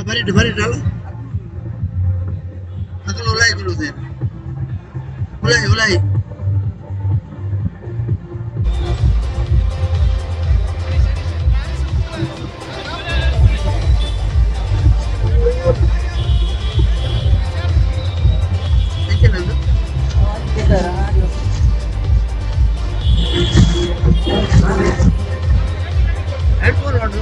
ಬರೀಟ್ ಅಲ್ಲ ಅದನ್ನು ಉಲಾಯಿ ಕೊಡುವುದೇ ಉಲಾಯಿ हेडफोन वाटो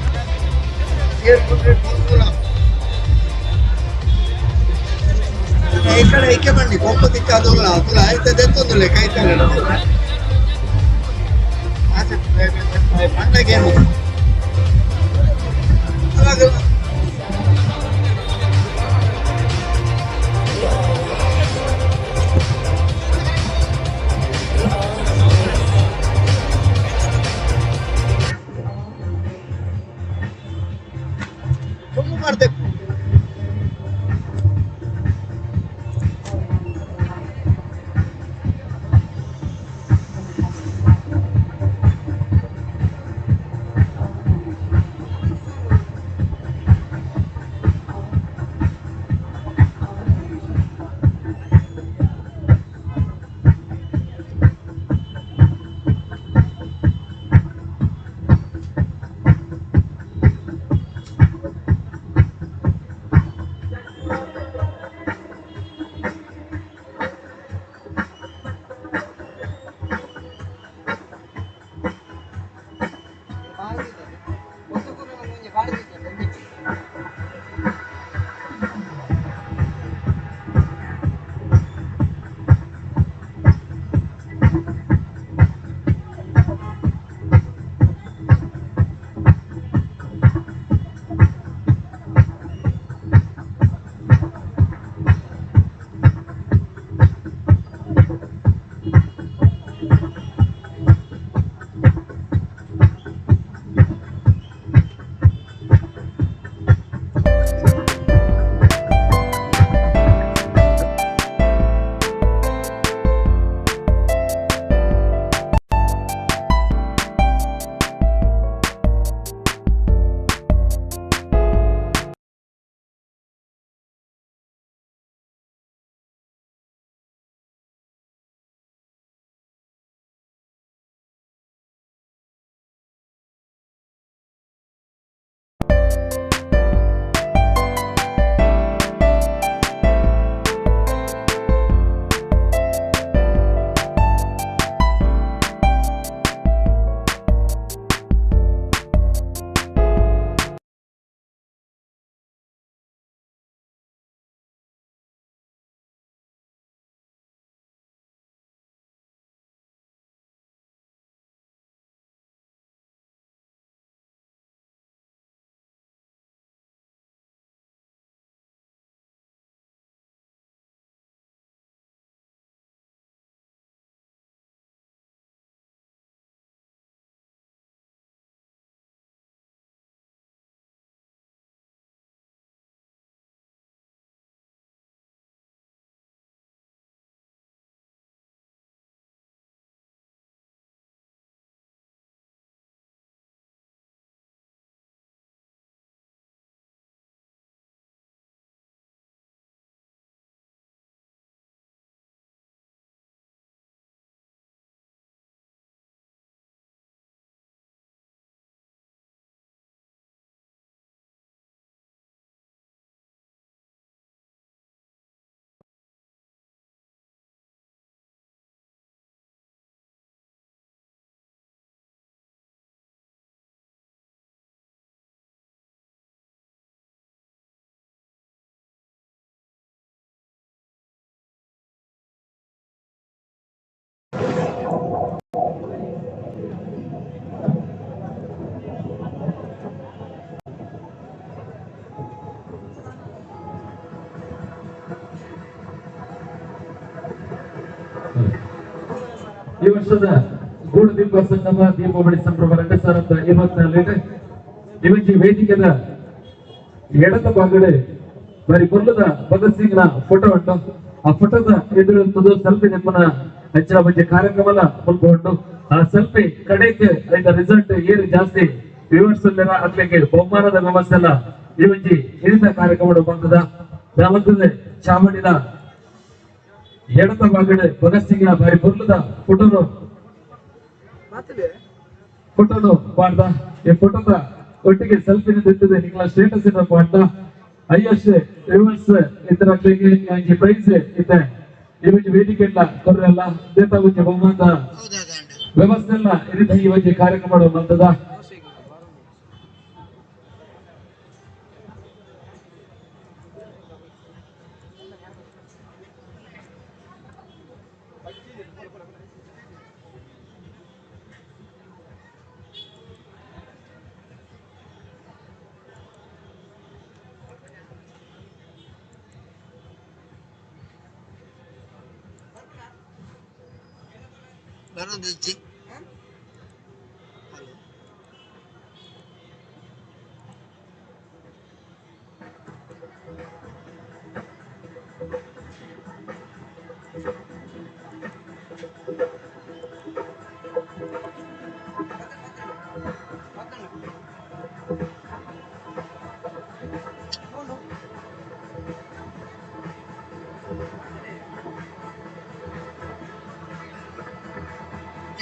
ఇక్కడ ఎక్కమండి గొప్ప దిక్కాదు అసలు అయితే తెస్తుందిలే కైతాడు పండగేమో అలాగే ಮಾಡ್ಬೇಕು ಈ ವರ್ಷದ ಗೂಢ ದೀಪ ಸಂಗಮ ದೀಪಾವಳಿ ಸಂಭ್ರಮ 2024 ನಿಮಗೆ ವೇದಿಕೆದ ಎಡದ ಭಾಗಡೆ ಬರೀ ಕೊಲ್ಲದ ಭಗತ್ ಸಿಂಗ್ ನ ಫೋಟೋ ಉಂಟು. ಆ ಫೋಟೋದ ಎದುರು ಸೆಲ್ಫಿ ನಿಮ್ಮನ್ನ ಹೆಚ್ಚಿನ ಬಗ್ಗೆ ಕಾರ್ಯಕ್ರಮ ಮುಲ್ಕೊಂಡು ಆ ಸೆಲ್ಫಿ ಕಡೆಗೆ ರಿಸಲ್ಟ್ ಏರು ಜಾಸ್ತಿ ವ್ಯೂವರ್ಸ್ ಅತ್ಲಿಕ್ಕೆ ಬಹುಮಾನದ ವ್ಯವಸ್ಥೆ ಎಲ್ಲ ಈ ಒಂಜಿ ಹಿರಿತ ಕಾರ್ಯಕ್ರಮ ಬಂದದ ದಾವತ್ತದ ಚಾಮಂಡಿನ ಎಡತ ಬಾಗಡೆ ಭಗತ್ ಸಿಂಗ್ ಬಾರಿ ಬೊರ್ಲದ ಫೋಟೋನು ಮಾಡ್ದ ಈ ಫೋಟೋದ ಒಟ್ಟಿಗೆ ಸೆಲ್ಫಿನ ದಿರ್ತದೆ ನಿಗಳ ಸ್ಟೇಟಸ್ ಇನ ಮಾಡ್ದ ಹೈಯೆಸ್ಟ್ ರಿವರ್ಸ್ ಇತರ ಒಂಜಿ ಪ್ರೈಸ್ ಇತ್ತೆ ಈ ಒಂಜಿ ವೇದಿಕೆ ಎಲ್ಲ ಕೊರ್ರೆಲ್ಲ ದೇತ ಒಂಜಿ ಬಹುಮಾನದ ವ್ಯವಸ್ಥೆ ಎಲ್ಲ ಇರಿದ ಈ ಒಂಜಿ ಕಾರ್ಯಕ್ರಮ ಬಂದದ ಬರೋದಿಜ್ಜಿ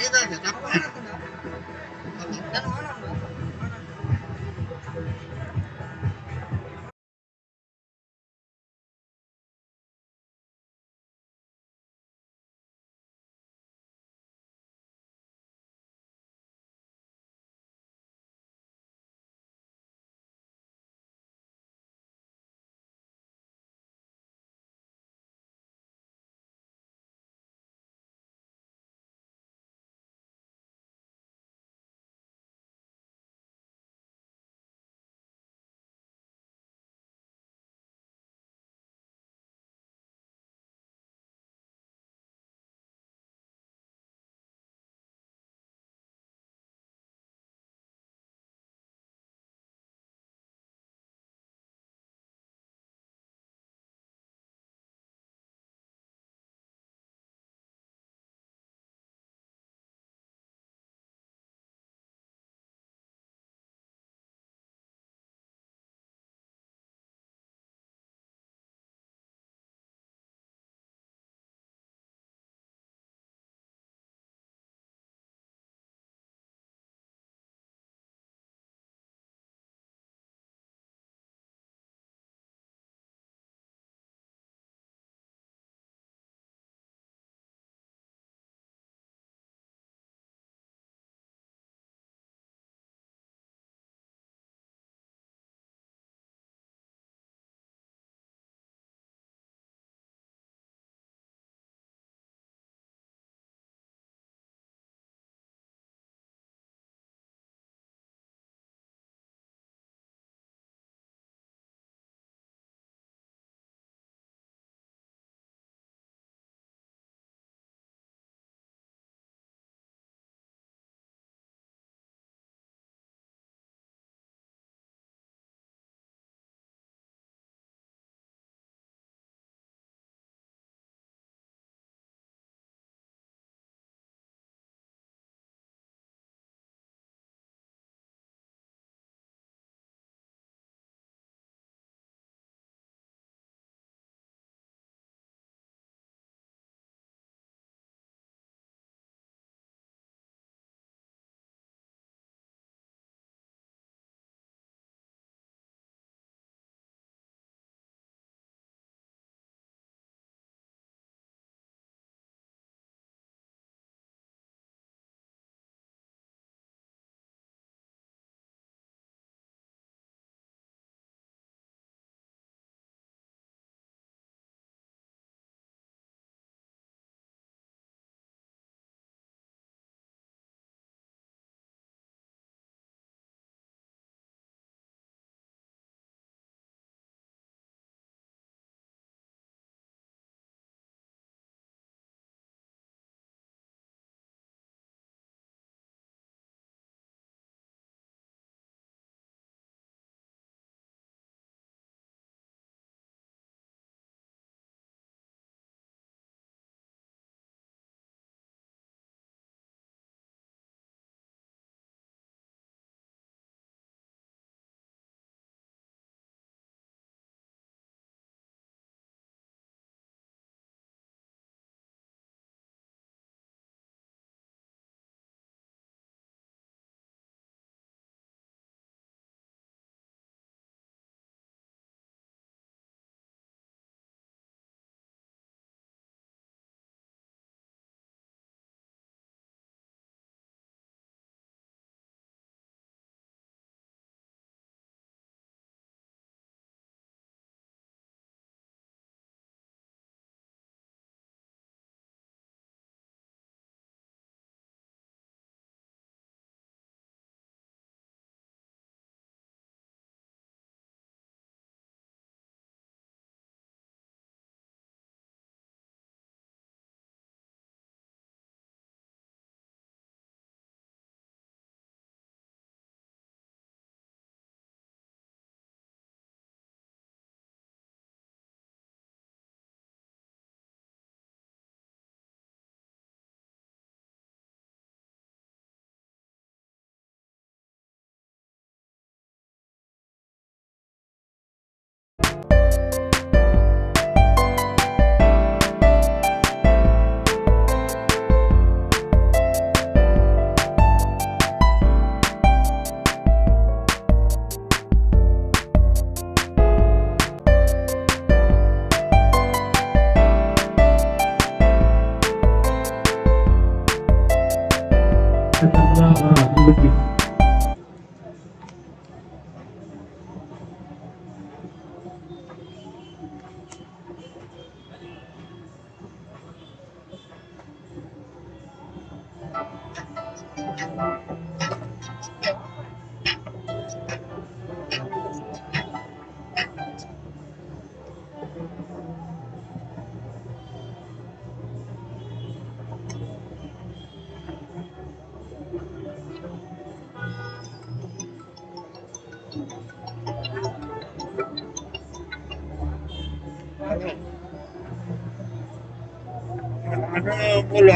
ಇದಾಗಿದೆ ತಪ್ಪ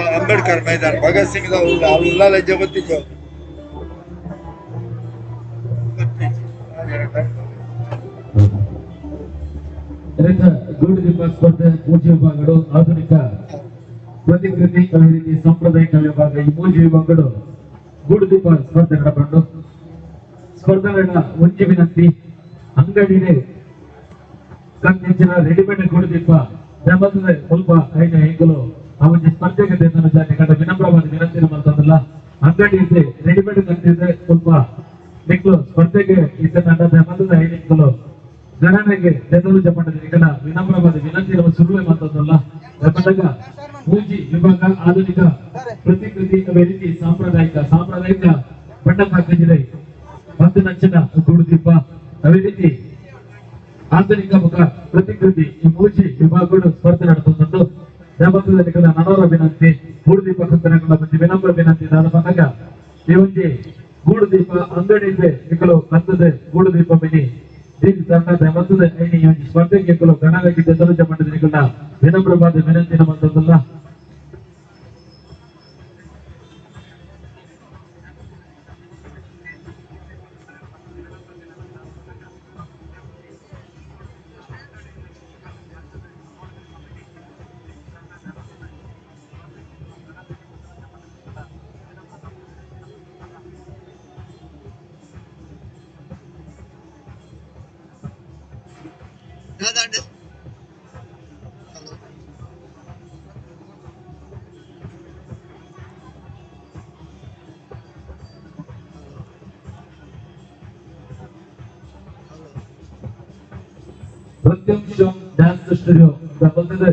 अंबेडकर मैदान भगत सिंग उल्ला जगती जो ಗೂಡುದೀಪ ಸ್ಪರ್ಧೆ ಮೂಜಿ ವಿಭಾಗಗಳು ಆಧುನಿಕ ಪ್ರತಿಕೃತಿ ಅದೇ ರೀತಿ ಸಾಂಪ್ರದಾಯಿಕ ವಿಭಾಗ ಈ ಮೂಜಿ ವಿಭಾಗಗಳು ಗೂಡುದೀಪ ಸ್ಪರ್ಧೆ ನಡೆಕೊಂಡು ಸ್ಪರ್ಧೆಗಳ ಮುಂಚೆ ವಿನಂತಿ ಅಂಗಡಿಗೆ ಕಂಚಿನ ರೆಡಿಮೇಡ್ ಗೂಡುದೀಪ ಬೆಂಬಲದ ಸ್ವಲ್ಪ ಐನ ಹೆಂಗಲು ಆ ಒಂದು ಸ್ಪರ್ಧೆಗೆ ಕಂಡ ವಿನಮ್ರವಾದ ವಿನಂತಿ ನಮ್ಮಲ್ಲ ಅಂಗಡಿ ಇದೆ ರೆಡಿಮೇಡ್ ಕಂಚಿದೆ ಸ್ವಲ್ಪ ನಿಕ್ಕಲು ಸ್ಪರ್ಧೆಗೆ ಈ ತಂಡ ಬೆಂಬಲದ ಐನಿಕ್ಕಲು ಗಣನೆಗೆ ಜನರು ಜಮಾಟದ ವಿನಮ್ರವಾದ ವಿನಂತಿ ನಮ್ಮ ಸುರುವೆ ಮಾತಲ್ಲ ಯಾಕಂದಾಗ ಮೂಜಿ ವಿಭಾಗ ಆಧುನಿಕ ಪ್ರತಿಕೃತಿ ಅದೇ ರೀತಿ ಸಾಂಪ್ರದಾಯಿಕ ಬಣ್ಣ ಹಾಕಿದ್ರೆ ಮತ್ತು ನಚ್ಚಿನ ಗೂಡುದೀಪ ಅದೇ ರೀತಿ ಆಧುನಿಕ ಮುಖ ಪ್ರತಿಕೃತಿ ಈ ಮೂಜಿ ವಿಭಾಗಗಳು ಸ್ಪರ್ಧೆ ನಡೆಸುವಂತದ್ದು ದೇವಸ್ಥಾನದಲ್ಲಿ ನನವರ ವಿನಂತಿ ಗೂಡುದೀಪ ಕಂಪನಿಗಳ ಬಗ್ಗೆ ವಿನಮ್ರ ವಿನಂತಿ ನಾನು ಬಂದಾಗ ಈ ಒಂದು ಗೂಡುದೀಪ ಅಂಗಡಿ ಇದೆ ನಿಕ್ಕಲು ಕತ್ತದ ಗೂಡುದೀಪ ಮಿನಿ దీని తర్వాత దేవతల అయిన ఈ స్పర్ధకి గణాలకి జతలు జమంటదికుండా వినమ్రవాద వినంతి నమ్మదల్ల ಯಾವ್ದಂడి ಪ್ರತ್ಯಕ್ಷ ಡ್ಯಾನ್ಸ್ ಸ್ಟುಡಿಯೋ ಬಂದಿದೆ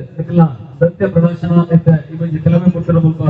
ನೃತ್ಯ ಪ್ರದರ್ಶನ ಐತೆ ಈ ಬಗ್ಗೆ ಕೆಲವೇ ಕೊಟ್ಟಿರೋ ಸ್ವಲ್ಪ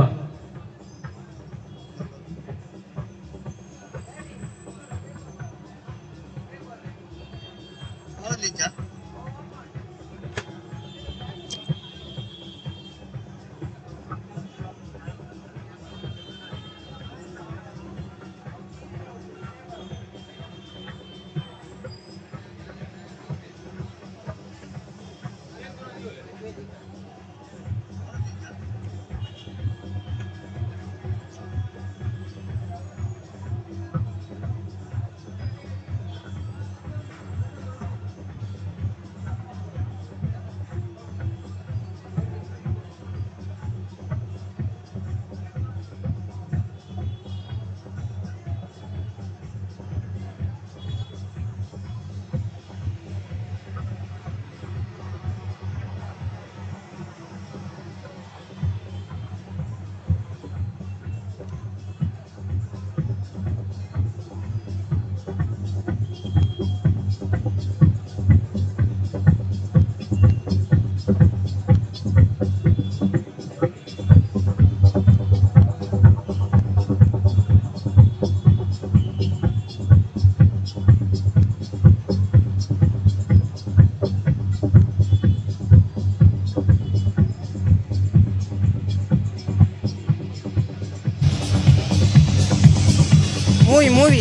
Muy.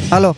Aló.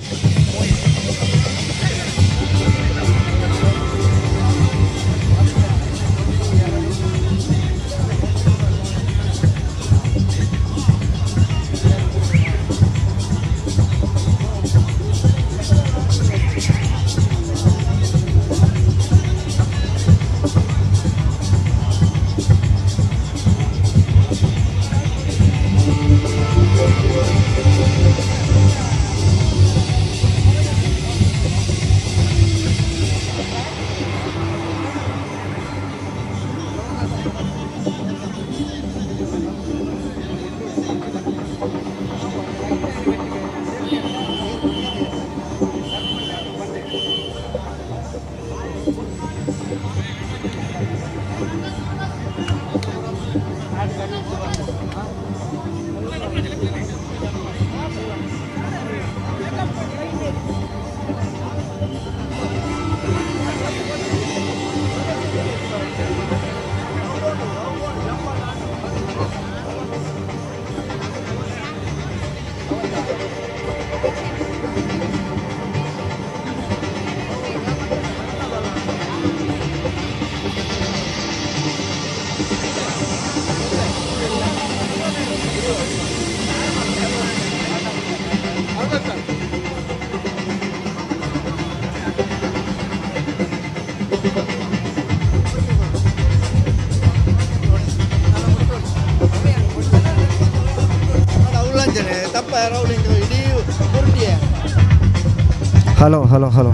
Hello hello hello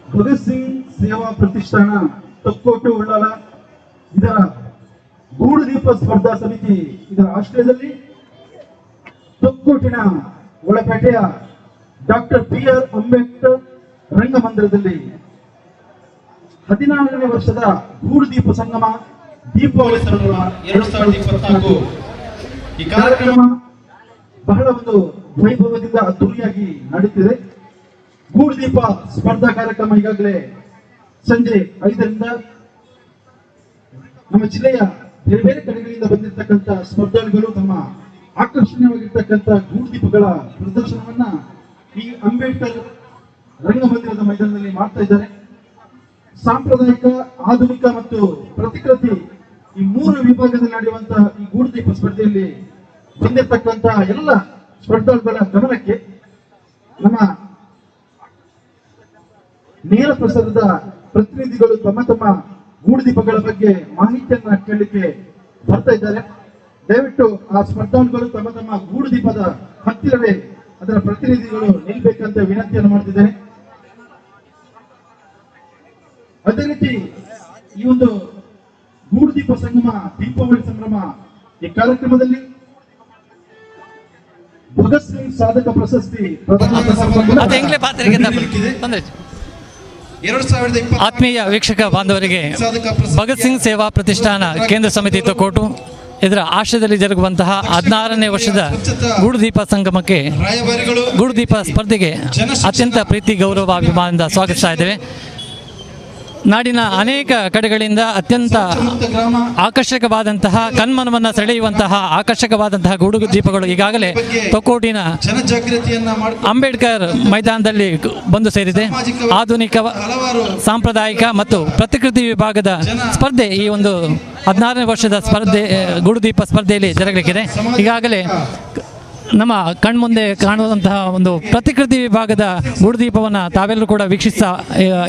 Bhagat Singh ಸೇವಾ ಪ್ರತಿಷ್ಠಾನ ತೊಕ್ಕೋಟು ಉಳ್ಳಾಲ ಇದರ ಗೂಡು ದೀಪ ಸ್ಪರ್ಧಾ ಸಮಿತಿ ಇದರ ಆಶ್ರಯದಲ್ಲಿ ತೊಕ್ಕೋಟಿನ ಒಳಪೇಟೆಯ ಡಾಕ್ಟರ್ ಬಿ ಆರ್ ಅಂಬೇಡ್ಕರ್ ರಂಗಮಂದಿರದಲ್ಲಿ 16ನೇ ವರ್ಷದ ಗೂಡು ದೀಪ ಸಂಗಮ ದೀಪಾವಳಿ ಸಂಭ್ರಮ 2024 ಈ ಕಾರ್ಯಕ್ರಮ ಬಹಳ ಒಂದು ವೈಭವದಿಂದ ಅದ್ದೂರಿಯಾಗಿ ನಡೆಯುತ್ತಿದೆ. ಗೂಡು ದೀಪ ಸ್ಪರ್ಧಾ ಕಾರ್ಯಕ್ರಮ ಈಗಾಗಲೇ ಸಂಜೆ 5ರಿಂದ ನಮ್ಮ ಜಿಲ್ಲೆಯ ಬೇರೆ ಬೇರೆ ಕಡೆಗಳಿಂದ ಬಂದಿರತಕ್ಕಂಥ ಸ್ಪರ್ಧಾಳುಗಳು ತಮ್ಮ ಆಕರ್ಷಣೀಯವಾಗಿರ್ತಕ್ಕಂಥ ಗೂಡು ದೀಪಗಳ ಪ್ರದರ್ಶನವನ್ನ ಈ ಅಂಬೇಡ್ಕರ್ ರಂಗಮಂದಿರದ ಮೈದಾನದಲ್ಲಿ ಮಾಡ್ತಾ ಇದ್ದಾರೆ. ಸಾಂಪ್ರದಾಯಿಕ, ಆಧುನಿಕ ಮತ್ತು ಪ್ರತಿಕೃತಿ ಈ 3 ವಿಭಾಗದಲ್ಲಿ ನಡೆಯುವಂತಹ ಈ ಗೂಡು ದೀಪ ಸ್ಪರ್ಧೆಯಲ್ಲಿ ಬಂದಿರತಕ್ಕಂತಹ ಎಲ್ಲ ಸ್ಪರ್ಧಾಳುಗಳ ಗಮನಕ್ಕೆ ನಮ್ಮ ನೇರ ಪ್ರಸಾರದ ಪ್ರತಿನಿಧಿಗಳು ತಮ್ಮ ತಮ್ಮ ಗೂಡು ದೀಪಗಳ ಬಗ್ಗೆ ಮಾಹಿತಿಯನ್ನ ಕೇಳಲಿಕ್ಕೆ ಬರ್ತಾ ಇದ್ದಾರೆ. ದಯವಿಟ್ಟು ಆ ಸ್ಪರ್ಧಾಳುಗಳು ತಮ್ಮ ತಮ್ಮ ಗೂಡು ದೀಪದ ಹತ್ತಿರವೇ ಅದರ ಪ್ರತಿನಿಧಿಗಳು ನಿಲ್ಬೇಕಂತ ವಿನಂತಿಯನ್ನು ಮಾಡ್ತಿದ್ದೇನೆ. ಅದೇ ರೀತಿ ಈ ಒಂದು ಗೂಡು ದೀಪ ಸಂಗಮ ದೀಪಾವಳಿ ಸಂಭ್ರಮ ಈ ಕಾರ್ಯಕ್ರಮದಲ್ಲಿ ಭಗತ್ ಸಿಂಗ್ ಸಾಧಕ ಪ್ರಶಸ್ತಿ ಆತ್ಮೀಯ ವೀಕ್ಷಕ ಬಾಂಧವರಿಗೆ ಭಗತ್ ಸಿಂಗ್ ಸೇವಾ ಪ್ರತಿಷ್ಠಾನ ಕೇಂದ್ರ ಸಮಿತಿ ತೊಕ್ಕೋಟು ಇದರ ಆಶ್ರಯದಲ್ಲಿ ಜರುಗುವಂತಹ 16ನೇ ವರ್ಷದ ಗೂಡು ದೀಪ ಸಂಗಮಕ್ಕೆ, ಗೂಡು ದೀಪ ಸ್ಪರ್ಧೆಗೆ ಅತ್ಯಂತ ಪ್ರೀತಿ ಗೌರವ ಅಭಿಮಾನದಿಂದ ಸ್ವಾಗತಿಸ್ತಾ ಇದ್ದೇವೆ. ನಾಡಿನ ಅನೇಕ ಕಡೆಗಳಿಂದ ಅತ್ಯಂತ ಆಕರ್ಷಕವಾದಂತಹ, ಕಣ್ಮನವನ್ನು ಸೆಳೆಯುವಂತಹ ಆಕರ್ಷಕವಾದಂತಹ ಗೂಡು ದೀಪಗಳು ಈಗಾಗಲೇ ತೊಕ್ಕೋಟಿನ ಅಂಬೇಡ್ಕರ್ ಮೈದಾನದಲ್ಲಿ ಬಂದು ಸೇರಿದೆ. ಆಧುನಿಕ, ಸಾಂಪ್ರದಾಯಿಕ ಮತ್ತು ಪ್ರತಿಕೃತಿ ವಿಭಾಗದ ಸ್ಪರ್ಧೆ ಈ ಒಂದು 16ನೇ ವರ್ಷದ ಸ್ಪರ್ಧೆ ಗೂಡು ದೀಪ ಸ್ಪರ್ಧೆಯಲ್ಲಿ ಜರುಗಲಿಕ್ಕಿದೆ. ಈಗಾಗಲೇ ನಮ್ಮ ಕಣ್ಮುಂದೆ ಕಾಣುವಂತಹ ಒಂದು ಪ್ರತಿಕೃತಿ ವಿಭಾಗದ ಗೂಡು ದೀಪವನ್ನು ತಾವೆಲ್ಲರೂ ಕೂಡ ವೀಕ್ಷಿಸ್ತಾ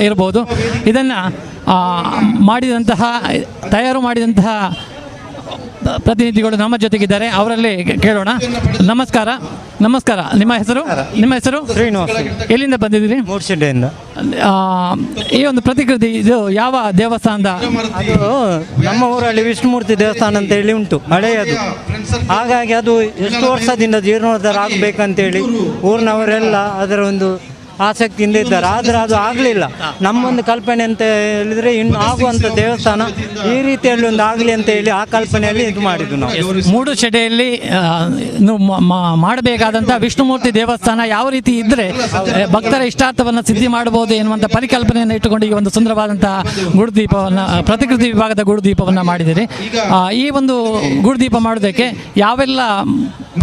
ಇರಬಹುದು. ಇದನ್ನು ತಯಾರು ಮಾಡಿದಂತಹ ಪ್ರತಿನಿಧಿಗಳು ನಮ್ಮ ಜೊತೆಗಿದ್ದಾರೆ. ಅವರಲ್ಲಿ ಕೇಳೋಣ. ನಮಸ್ಕಾರ. ನಿಮ್ಮ ಹೆಸರು? ಶ್ರೀನಿವಾಸ್. ಎಲ್ಲಿಂದ ಬಂದಿದ್ದೀರಿ? ಮೂಡ್ಶೆಡ್ಡೆಯಿಂದ. ಈ ಒಂದು ಪ್ರತಿಕೃತಿ ಇದು ಯಾವ ದೇವಸ್ಥಾನದ? ಅದು ನಮ್ಮ ಊರಲ್ಲಿ ವಿಷ್ಣುಮೂರ್ತಿ ದೇವಸ್ಥಾನ ಅಂತ ಹೇಳಿ ಉಂಟು, ಹಳೆಯದು. ಹಾಗಾಗಿ ಅದು ಎಷ್ಟು ವರ್ಷದಿಂದ ಜೀರ್ಣೋದ್ಧಾರ ಆಗಬೇಕಂತೇಳಿ ಊರಿನವರೆಲ್ಲ ಅದರ ಒಂದು ಆಸಕ್ತಿಯಿಂದ ಇದ್ದಾರೆ. ಆದರೆ ಅದು ಆಗಲಿಲ್ಲ. ನಮ್ಮೊಂದು ಕಲ್ಪನೆ ಅಂತ ಹೇಳಿದರೆ ಇನ್ನು ಆಗುವಂಥ ದೇವಸ್ಥಾನ ಈ ರೀತಿಯಲ್ಲಿ ಒಂದು ಆಗಲಿ ಅಂತ ಹೇಳಿ ಆ ಕಲ್ಪನೆಯಲ್ಲಿ ಇದು ಮಾಡಿದ್ದು ನಾವು. ಮೂಡುಶೆಡ್ಡೆಯಲ್ಲಿ ಮಾಡಬೇಕಾದಂಥ ವಿಷ್ಣುಮೂರ್ತಿ ದೇವಸ್ಥಾನ ಯಾವ ರೀತಿ ಇದ್ದರೆ ಭಕ್ತರ ಇಷ್ಟಾರ್ಥವನ್ನು ಸಿದ್ಧಿ ಮಾಡಬಹುದು ಎನ್ನುವಂಥ ಪರಿಕಲ್ಪನೆಯನ್ನು ಇಟ್ಟುಕೊಂಡು ಈ ಒಂದು ಸುಂದರವಾದಂತಹ ಗೂಡು ದೀಪವನ್ನು, ಪ್ರತಿಕೃತಿ ವಿಭಾಗದ ಗೂಡು ದೀಪವನ್ನು ಮಾಡಿದ್ದೀರಿ. ಈ ಒಂದು ಗೂಡು ದೀಪ ಮಾಡೋದಕ್ಕೆ ಯಾವೆಲ್ಲ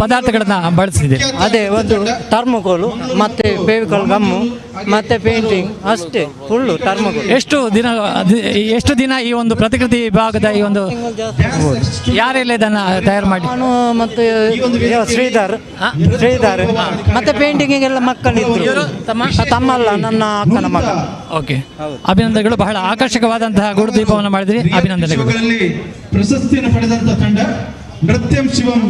ಪದಾರ್ಥಗಳನ್ನು ಬಳಸಿದೆ? ಅದೇ ಒಂದು ಟರ್ಮಕೋಲು ಮತ್ತು ಫೆವಿಕಾಲ್ ಗಮ್ಮು ಮತ್ತೆ ಪೇಂಟಿಂಗ್, ಅಷ್ಟೇ. ಫುಲ್ಲು ಟರ್ಮಕೋಲ್. ಎಷ್ಟು ದಿನ ಈ ಒಂದು ಪ್ರತಿಕೃತಿ ವಿಭಾಗದ ಈ ಒಂದು ಯಾರೆಲ್ಲ ಇದನ್ನು ತಯಾರು ಮಾಡಿ? ನಾನು ಮತ್ತು ಶ್ರೀಧರ್ ಮತ್ತೆ ಪೇಂಟಿಂಗಿಗೆಲ್ಲ ಮಕ್ಕಳಿದ್ರು. ತಮ್ಮಲ್ಲ, ನನ್ನ ಅಕ್ಕನ ಮಗ. ಓಕೆ, ಅಭಿನಂದನೆಗಳು. ಬಹಳ ಆಕರ್ಷಕವಾದಂತಹ ಗೂಡು ದೀಪವನ್ನು ಮಾಡಿದ್ರಿ, ಅಭಿನಂದನೆಗಳು. ಪ್ರಶಸ್ತಿಯನ್ನು ಪಡೆದಂತಹ ತಂಡ ನೃತ್ಯಂ ಶಿವಂ.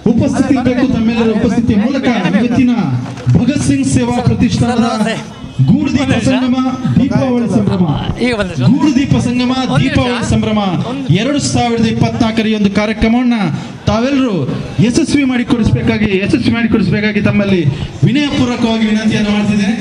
ಉಪಸ್ಥಿತಿ ಬೇಕು. ತಮ್ಮೆಲ್ಲರ ಉಪಸ್ಥಿತಿಯ ಮೂಲಕ ಇವತ್ತಿನ ಭಗತ್ ಸಿಂಗ್ ಸೇವಾ ಪ್ರತಿಷ್ಠಾನದ ಗೂಡು ದೀಪ ಸಂಗಮ ದೀಪಾವಳಿ ಸಂಭ್ರಮ, ಗೂಡು ದೀಪ ಸಂಗಮ ದೀಪಾವಳಿ ಸಂಭ್ರಮ 2024 ಒಂದು ಕಾರ್ಯಕ್ರಮವನ್ನ ತಾವೆಲ್ಲರೂ ಯಶಸ್ವಿ ಮಾಡಿಕೊಡಿಸಬೇಕಾಗಿ ತಮ್ಮಲ್ಲಿ ವಿನಯಪೂರ್ವಕವಾಗಿ ವಿನಂತಿಯನ್ನು ಮಾಡ್ತಿದ್ದೇನೆ.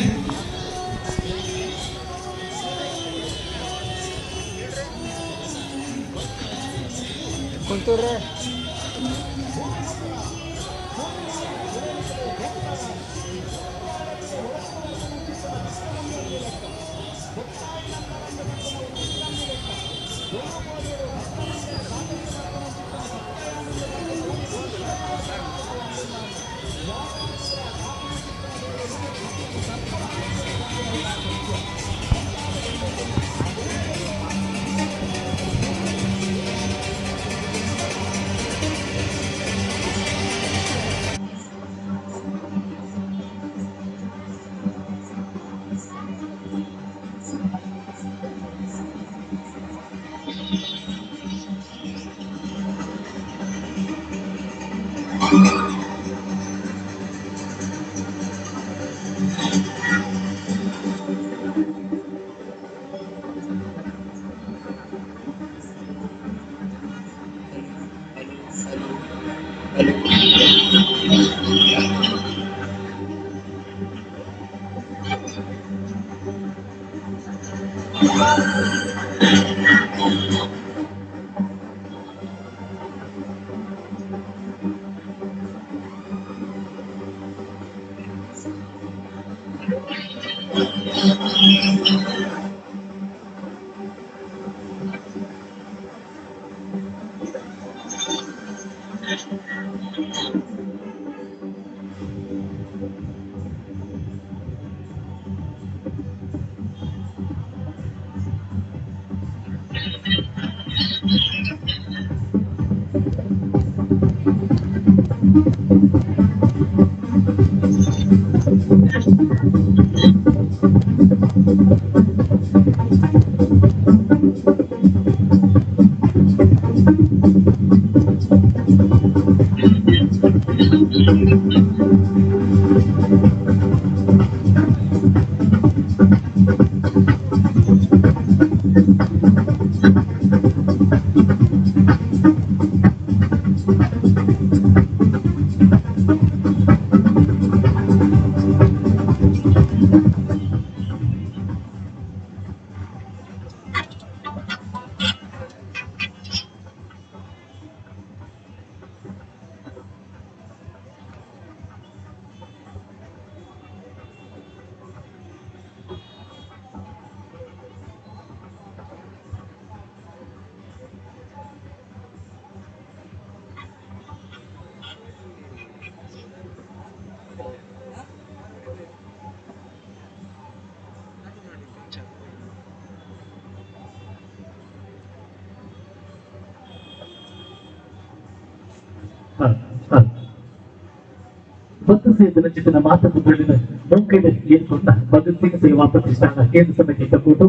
ಭಕ್ತ ಸೇತನ ಚಿತ್ರನ ಮಾತನ್ನು ಬೆಳೆದ ನೌಕೆಯಲ್ಲಿ ಏರ್ಕೊಂಡ ಭಗತ್ ಸಿಂಗ್ ಸೇವಾ ಪ್ರತಿಷ್ಠಾನ ಕೇಂದ್ರ ಸಮಿತಿ ತಕ್ಕೊಟ್ಟು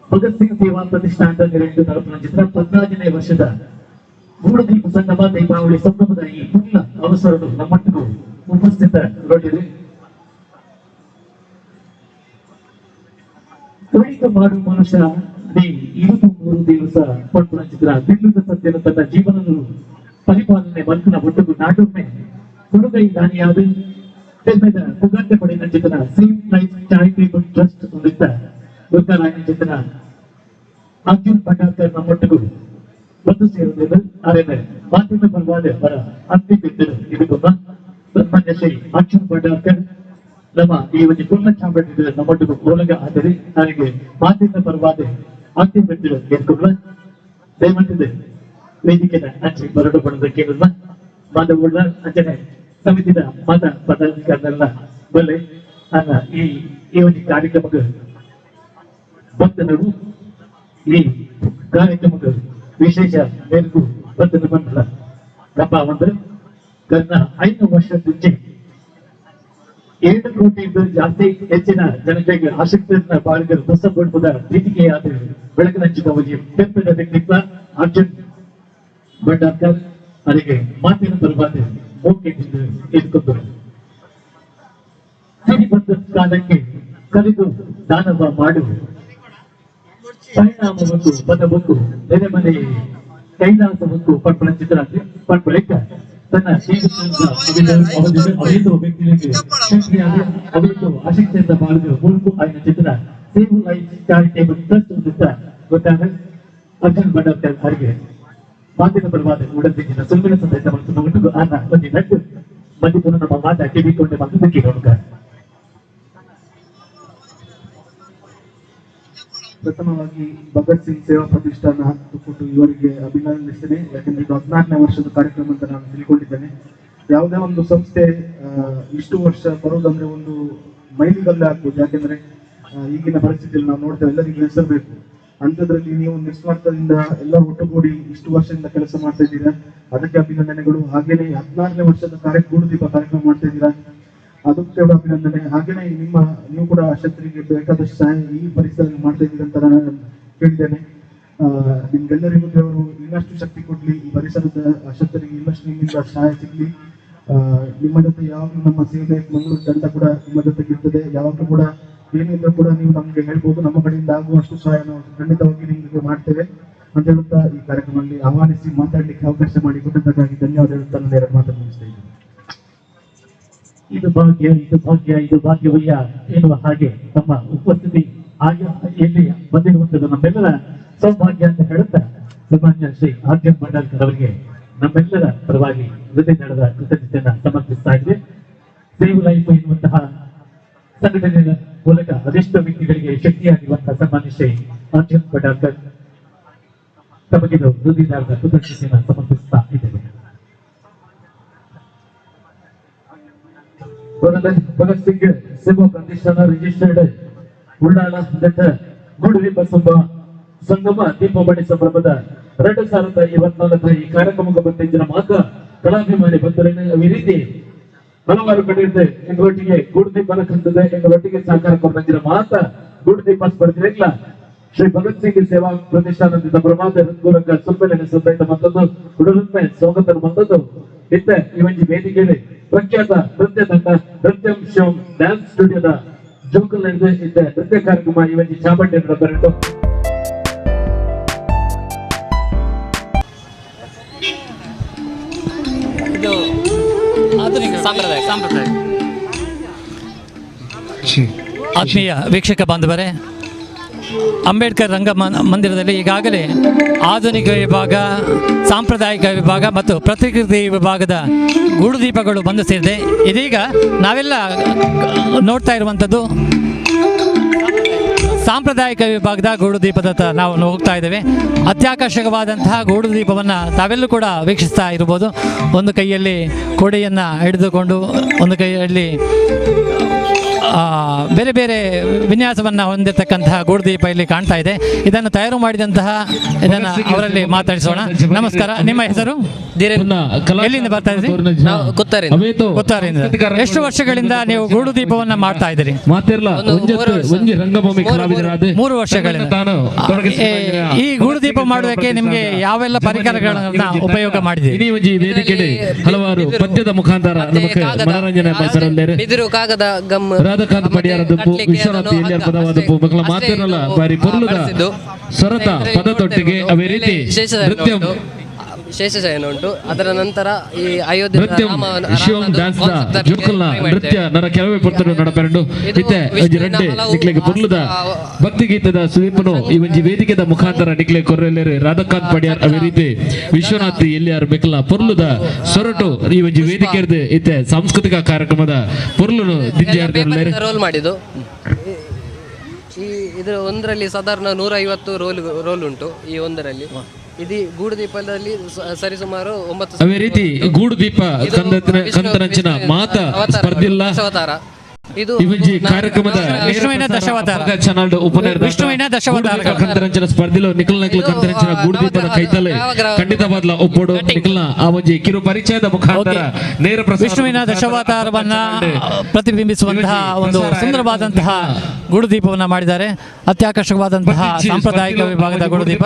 ಭಗತ್ ಸಿಂಗ್ ಸೇವಾ ಪ್ರತಿಷ್ಠಾನದ 2040 ಚಿತ್ರ 15ನೇ ವರ್ಷದ ಗೂಢದೀಪ ಸಂಗಮ ದೀಪಾವಳಿ ಸಂಭ್ರಮದ ಈ ಪುಣ್ಯ ಅವಸರಗಳು ನಮ್ಮೊಟ್ಟಿಗೂ ಉಪಸ್ಥಿತಗೊಂಡಿದೆ. ಕೈಕ ಮಾಡು ಮನುಷ್ಯ 23 ದಿವಸ ಪಟ್ಟಣ ಚಿತ್ರ ಬಿಲ್ಲುದ ಸತ್ಯನ ತನ್ನ ಜೀವನವನ್ನು ಪರಿಪಾಲನೆ ಮಲ್ಕನ ಒಟ್ಟಿಗೂ ನಾಟೊಮ್ಮೆ ಹುಡುಗೈ ದಾನಿಯಾದ ತೆಮ್ಮೆದ ಪುಗಾಟೆ ಪಡೆದ ಚಿತ್ರ ಸೇಮ್ ಲೈಫ್ ಚಾರಿಟೇಬಲ್ ಟ್ರಸ್ಟ್ ಹೊಂದಿದ್ದ ದುರ್ಗಾರಾಯಣ ಚಿತ್ರ ಅರ್ಜುನ್ ಭಂಡಾರ್ಕರ್ ನಮ್ಮೊಟ್ಟಿಗೂ ಬಂದು ಸೇರುವುದಿಲ್ಲ. ಆದರೆ ಮಾಧ್ಯಮ ಪರವಾದ ಅವರ ಅಂತಿಮ ಬಿದ್ದರು ಇದಕ್ಕೊಬ್ಬ ಸನ್ಮಾನ್ಯ ಶ್ರೀ ಅರ್ಜುನ್ ಭಂಡಾರ್ಕರ್ ನಮ್ಮ ಈ ಒಂದು ಪುಣ್ಯ ಚಾಂಬಡಿದ ನಮ್ಮೊಟ್ಟಿಗೂ ಒಳಗ ಆದರೆ ನನಗೆ ಮಾಧ್ಯಮ ಪರವಾದ ಅಂತಿಮ ಬಿದ್ದರು ಎದ್ಕೊಬ್ಬ ದಯಮಾಡಿದೆ ವೇದಿಕೆಯ ಅಂಚೆ ಬರಡು ಬಣದ ಕೇಳಿದ ಮಾಧವುಳ್ಳ ಅಂಚನೆ ಸಮಿತಿಯ ಮತ ಪದಾಧಿಕಾರಿಗಳ ಬಲ್ಲೆ ಅನ್ನ ಈ ಒಂದು ಕಾರ್ಯಕ್ರಮಕ್ಕೆ ಭಕ್ತರು ಈ ಕಾರ್ಯಕ್ರಮಕ್ಕೆ ವಿಶೇಷ ಮೇರೆಗೂ ಭಕ್ತರು ಬಂದಲ್ಲ ನಮ್ಮ ಒಂದು ಕನ್ನ 5 ವರ್ಷದಿಂಚೆ 7 ಕೋಟಿಯಿಂದ ಜಾಸ್ತಿ ಹೆಚ್ಚಿನ ಜನತೆಗೆ ಆಸಕ್ತಿಯನ್ನ ಬಾಳಿಗರು ಬಸವಗುಡ್ಪದ ವೇದಿಕೆಯಾದ ಬೆಳಕಿನಂಚಿನ ಅವಧಿ ಬೆಂಬಲ ವ್ಯಕ್ತಿತ್ವ ಅರ್ಜುನ್ ಭಂಡಾರ್ಕರ್ ಅವರಿಗೆ ಮಾತಿನ ಬರಬಾರ್ದು ಮೌಖಿಕದಿಂದ ಎದ್ಕೊಂಡರು. ಸಿರಿ ಬಂದ ಕಾಲಕ್ಕೆ ಕಲಿದು ದಾನವ ಮಾಡು ಪರಿಣಾಮವನ್ನು ಬದಬಹುದು ನೆರೆಮನೆ ಕೈಲಾಸವನ್ನು ಪಟ್ಪಳ ಚಿತ್ರ ಪಟ್ಪಳಿಕ ತನ್ನ ಅವರಿದ್ದು ವ್ಯಕ್ತಿಗಳಿಗೆ ಅವರಿದ್ದು ಆಸಕ್ತಿಯಿಂದ ಬಾಳಿದ ಮೂಲಕ ఆయన ಚಿತ್ರ ಸೇವ್ ಲೈಫ್ ಚಾರಿಟೇಬಲ್ ಟ್ರಸ್ಟ್ ಗೊತ್ತಾಗ ಅರ್ಜುನ್ ಭಂಡಾರ್ಕರ್ ಅವರಿಗೆ ಮಾತಿನ ಪರವಾದ ಉಡಂದಿನ ಸುಳ್ಳಿನ ಸಂದೇಶ ಮತ್ತು ಒಟ್ಟಿಗೂ ಆನ ಒಂದು ನಟ್ಟು ಮಧ್ಯಪುರ ನಮ್ಮ ಮಾತ ಕಿವಿಕೊಂಡೆ ಮಗದಕ್ಕೆ ನೋಡ್ಕ. ಪ್ರಥಮವಾಗಿ ಭಗತ್ ಸಿಂಗ್ ಸೇವಾ ಪ್ರತಿಷ್ಠಾನ ಕೊಟ್ಟು ಇವರಿಗೆ ಅಭಿನಂದಿಸ್ತೇನೆ. ಯಾಕಂದ್ರೆ ಇದು 14ನೇ ವರ್ಷದ ಕಾರ್ಯಕ್ರಮ ಅಂತ ನಾನು ತಿಳ್ಕೊಂಡಿದ್ದೇನೆ. ಯಾವುದೇ ಒಂದು ಸಂಸ್ಥೆ ಇಷ್ಟು ವರ್ಷ ಬರೋದಂದ್ರೆ ಒಂದು ಮೈಲಿಗಲ್ಲೇ ಆಗ್ಬೋದು. ಯಾಕೆಂದ್ರೆ ಈಗಿನ ಪರಿಸ್ಥಿತಿಯಲ್ಲಿ ನಾವು ನೋಡ್ತೇವೆ ಎಲ್ಲರಿಗೂ ಹೆಸರು ಬೇಕು. ಅಂಥದ್ರಲ್ಲಿ ನೀವು ನಿಸ್ವಾರ್ಥದಿಂದ ಎಲ್ಲ ಒಟ್ಟುಗೂಡಿ ಇಷ್ಟು ವರ್ಷದಿಂದ ಕೆಲಸ ಮಾಡ್ತಾ ಇದ್ದೀರಾ, ಅದಕ್ಕೆ ಅಭಿನಂದನೆಗಳು. ಹಾಗೇನೆ 14ನೇ ವರ್ಷದ ಗೂಢದೀಪ ಕಾರ್ಯಕ್ರಮ ಮಾಡ್ತಾ ಇದ್ದೀರಾ, ಅದಕ್ಕೆ ಕೂಡ ಅಭಿನಂದನೆ. ಹಾಗೇನೆ ನೀವು ಕೂಡ ಶತ್ರಿಗೆ ಬೇಕಾದಷ್ಟು ಸಹಾಯ ಈ ಪರಿಸರದಲ್ಲಿ ಮಾಡ್ತಾ ಇದ್ದೀರಾ ಅಂತ ನಾನು ಕೇಳಿದ್ದೇನೆ. ನಿಮ್ಗೆಲ್ಲರಿಗೂ ದೇವರು ಇನ್ನಷ್ಟು ಶಕ್ತಿ ಕೊಡ್ಲಿ, ಈ ಪರಿಸರದ ಅಶಕ್ತರಿಗೆ ಇನ್ನಷ್ಟು ನಿಮ್ಮಿಂದ ಸಹಾಯ ಸಿಗ್ಲಿ. ನಿಮ್ಮ ಜೊತೆ ಯಾವಾಗಲೂ ನಮ್ಮ ಸೇವೆ ಮಂಗಳೂರು ತಂಡ ಕೂಡ ನಿಮ್ಮ ಜೊತೆಗೆ ಇರ್ತದೆ. ಯಾವಾಗಲೂ ಕೂಡ ಏನಿಲ್ಲ ಕೂಡ ನೀವು ನಮ್ಗೆ ಹೇಳ್ಬೋದು, ನಮ್ಮ ಕಡೆಯಿಂದ ಆಗುವಷ್ಟು ಸಹಾಯ ನಾವು ಖಂಡಿತವಾಗಿ ನಿಮಗೆ ಮಾಡ್ತೇವೆ ಅಂತ ಹೇಳುತ್ತಾ ಈ ಕಾರ್ಯಕ್ರಮದಲ್ಲಿ ಆಹ್ವಾನಿಸಿ ಮಾತಾಡ್ಲಿಕ್ಕೆ ಅವಕಾಶ ಮಾಡಿ ಕೊಟ್ಟದ್ದಕ್ಕಾಗಿ ಧನ್ಯವಾದ ಹೇಳುತ್ತಾ ನಾನು ಎರಡು ಮಾತನ್ನು ಮುಗಿಸ್ತಾ ಇದ್ದೇನೆ. ಇದು ಭಾಗ್ಯವಯ್ಯ ಎನ್ನುವ ಹಾಗೆ ತಮ್ಮ ಉಪಸ್ಥಿತಿ ಎಲ್ಲಿ ಬಂದಿರುವಂತದ್ದು ನಮ್ಮೆಲ್ಲರ ಸೌಭಾಗ್ಯ ಅಂತ ಹೇಳುತ್ತಾ ಸನ್ಮಾನ್ಯ ಶ್ರೀ ಆರ್ಜನ್ ಮಂಡಲ್ಕರ್ ಅವರಿಗೆ ನಮ್ಮೆಲ್ಲರ ಪರವಾಗಿ ಹೃದಯ ನಡೆದ ಕೃತಜ್ಞತೆಯನ್ನು ಸಮರ್ಪಿಸ್ತಾ ಇದ್ದೆ. ಸೇವ್ ಲೈಫ್ ಎನ್ನುವಂತಹ ಸಂಘಟನೆಯ ಮೂಲಕ ಅದೆಷ್ಟೋ ವ್ಯಕ್ತಿಗಳಿಗೆ ಶಕ್ತಿಯಾಗಿರುವಂತಹ ಸನ್ಮಾನ್ಯ ಶ್ರೀ ಆರ್ಜನ್ ಮಂಡಲ್ಕರ್ ತಮಗಿದು ಹೃದಯ ನಡೆದ ಕೃತಜ್ಞತೆಯನ್ನು ಸಮರ್ಪಿಸ್ತಾ ಇದ್ದೇವೆ. ಭಗತ್ ಸಿಂಗ್ ಸೇವಾ ಪ್ರತಿಷ್ಠಾನ ರಿಜಿಸ್ಟರ್ಡ್ ಉಳ್ಳಾಲ ಗೂಡುದೀಪ ಸಂಗಮ ದೀಪಾವಳಿ ಸಂಭ್ರಮದ 2024 ಈ ಕಾರ್ಯಕ್ರಮಕ್ಕೆ ಬಂದಿದ್ದ ಮಾತ ಕಲಾಭಿಮಾನಿ ಬಂದರೆ ಈ ರೀತಿ ಹಲವಾರು ಕಡೆ ಇದೆ. ಎಂಗಳೊಟ್ಟಿಗೆ ಗೂಡುದೀಪ ಕಂತದೆ, ಎಂಗಳೊಟ್ಟಿಗೆ ಸಹಕಾರ ಕೊಟ್ಟಿದ್ದ ಮಾತ ಗೂಡುದೀಪ ಸ್ಪರ್ಧೆಗಳ ಶ್ರೀ ಭಗತ್ ಸಿಂಗ್ ಸೇವಾ ಪ್ರತಿಷ್ಠಾನದಿಂದ ಪ್ರಮಾದ ಹೃತ್ಪೂರ್ವಕ ಸಮ್ಮೇಳನ ಸಹಿತ ಮತ್ತೊಂದು ಹುಡುಗರನ್ನೇ ಸ್ವಾಗತ ಬಂದದ್ದು ಇತ್ತ ಈ ಒಂದು ವೇದಿಕೆಯಲ್ಲಿ ಪ್ರಖ್ಯಾತ ನೃತ್ಯ ತಂಡ ನೃತ್ಯಂ ಶಿವಂ ಡ್ಯಾನ್ಸ್ ಸ್ಟುಡಿಯೋದ ಜೋಕಲ್ ಇದ್ದ ನೃತ್ಯ ಕಾರ್ಯಕ್ರಮ ಈ ಒಂದು ಚಾಮಂಡಿ ಬರೆದು ಇದು ಆಧುನಿಕ ಸಾಂಪ್ರದಾಯ ಆತ್ಮೀಯ ವೀಕ್ಷಕ ಬಾಂಧವರೇ, ಅಂಬೇಡ್ಕರ್ ರಂಗ ಮಂದಿರದಲ್ಲಿ ಈಗಾಗಲೇ ಆಧುನಿಕ ವಿಭಾಗ, ಸಾಂಪ್ರದಾಯಿಕ ವಿಭಾಗ ಮತ್ತು ಪ್ರತಿಕೃತಿ ವಿಭಾಗದ ಗೂಡುದೀಪಗಳು ಬಂದು ಸೇರಿದೆ. ಇದೀಗ ನಾವೆಲ್ಲ ನೋಡ್ತಾ ಇರುವಂಥದ್ದು ಸಾಂಪ್ರದಾಯಿಕ ವಿಭಾಗದ ಗೂಡುದೀಪದತ್ತ ನಾವು ಹೋಗ್ತಾ ಇದ್ದೇವೆ. ಅತ್ಯಾಕರ್ಷಕವಾದಂತಹ ಗೂಡುದೀಪವನ್ನು ತಾವೆಲ್ಲೂ ಕೂಡ ವೀಕ್ಷಿಸ್ತಾ ಇರ್ಬೋದು. ಒಂದು ಕೈಯಲ್ಲಿ ಕೊಡೆಯನ್ನು ಹಿಡಿದುಕೊಂಡು, ಒಂದು ಕೈಯಲ್ಲಿ ಬೇರೆ ಬೇರೆ ವಿನ್ಯಾಸವನ್ನು ಹೊಂದಿರತಕ್ಕಂತಹ ಗೂಡುದೀಪ ಇಲ್ಲಿ ಕಾಣ್ತಾ ಇದೆ. ಇದನ್ನು ತಯಾರು ಮಾಡಿದಂತಹ ಅವರಲ್ಲಿ ಮಾತಾಡಿಸೋಣ. ನಮಸ್ಕಾರ, ನಿಮ್ಮ ಹೆಸರು? ಎಲ್ಲಿಂದ ಬರ್ತಾ ಇದ್ದೀರಿ? ಕೊತ್ತಾರಿಂದ. ಎಷ್ಟು ವರ್ಷಗಳಿಂದ ನೀವು ಗೂಡುದೀಪವನ್ನು ಮಾಡ್ತಾ ಇದ್ದೀರಿ? 3 ವರ್ಷಗಳಿಂದ. ಈ ಗೂಡುದೀಪ ಮಾಡುವುದಕ್ಕೆ ನಿಮಗೆ ಯಾವೆಲ್ಲ ಪರಿಕರಗಳನ್ನ ಉಪಯೋಗ ಮಾಡಿದ್ದೀರಿ? ಹಲವಾರು ಪದ್ಯದ ಮುಖಾಂತರ ಮನೋರಂಜನೆ ಬಿದಿರು, ಕಾಗದ, ಗಮ್, ರಾಧಾಕಾಂತ್ ಪಡಿಯಾರದಪ್ಪು, ವಿಶ್ವನಾಥ್ ಎಲ್ಲಿಯರ್ ಪದವಾದಪ್ಪು ಮಕ್ಕಳ ಮಾತೇನಲ್ಲ ಬಾರಿ ಪೊರ್ಲುದ ಸ್ವರತ ಪದದೊಟ್ಟಿಗೆ ಅವೇ ರೀತಿ ನೃತ್ಯ ಶೇಷಶಯನ ಉಂಟು. ಅದರ ನಂತರ ಈ ಅಯೋಧ್ಯೆ ನೃತ್ಯ ನರ ಕೆಲವೇ ಪುರ್ತರು ನಡಪೆರಡು ಇತ್ತೆ ರೆಡ್ಡೆ ನಿಕ್ಲೆಗೆ ಪುರ್ಲುದ ಭಕ್ತಿ ಗೀತದ ಸ್ವೀಪನು ಈ ಒಂಜಿ ವೇದಿಕೆದ ಮುಖಾಂತರ ನಿಕ್ಲೆ ಕೊರ್ರೆಲ್ಲೇರು ರಾಧಾಕಾಂತ್ ಪಡಿಯಾರ್ ಅವೇ ರೀತಿ ವಿಶ್ವನಾಥ್ ಎಲ್ಲಿಯಾರ್ ಬೆಕ್ಕಲ ಪುರ್ಲುದ ಸೊರಟು ಈ ಒಂಜಿ ವೇದಿಕೆ ಇತ್ತೆ ಸಾಂಸ್ಕೃತಿಕ ಕಾರ್ಯಕ್ರಮದ ಪುರ್ಲು ರೋಲ್ ಮಾಡಿದ್ದು. ಈ ಇದರ ಒಂದರಲ್ಲಿ ಸಾಧಾರಣ 150 ರೋಲ್ ಉಂಟು. ಈ ಒಂದರಲ್ಲಿ ಇದು ಗೂಡುದೀಪದಲ್ಲಿ ಸರಿಸುಮಾರು 9 ಅವೇ ರೀತಿ ಗೂಡುದೀಪ ಕಂತರಂಚಿನ ಮಾತ ಸ್ಪರ್ಧಿಲ್ಲ ಇದು ಕಾರ್ಯಕ್ರಮದ ವಿಷ್ಣುವಿನ ದಶಾವತಾರ ವಿಷ್ಣುವಿನ ದಶಾವತಾರ ಕಂತರಂಚಿನ ಸ್ಪರ್ಧಿలో ನಿಖಲ್ ಕಂತರಂಚಿನ ಗೂಡುದೀಪದ ಕೈತಲೆ ಖಂಡಿತವಾದ ಒಪ್ಪೋಡು ನಿಖಲ್ನ ಆ ಒಂಜಿ ಕಿರು ಪರಿಚಯದ ಮುಖಾಂತರ ನೇರ ವಿಷ್ಣುವಿನ ದಶಾವತಾರವನ್ನ ಪ್ರತಿಬಿಂಬಿಸುವಂತಹ ಒಂದು ಸುಂದರವಾದಂತಹ ಗೂಡುದೀಪವನ್ನ ಮಾಡಿದ್ದಾರೆ. ಅತ್ಯಾಕರ್ಷಕವಾದಂತಹ ಸಾಂಪ್ರದಾಯಿಕ ವಿಭಾಗದ ಗೂಡುದೀಪ.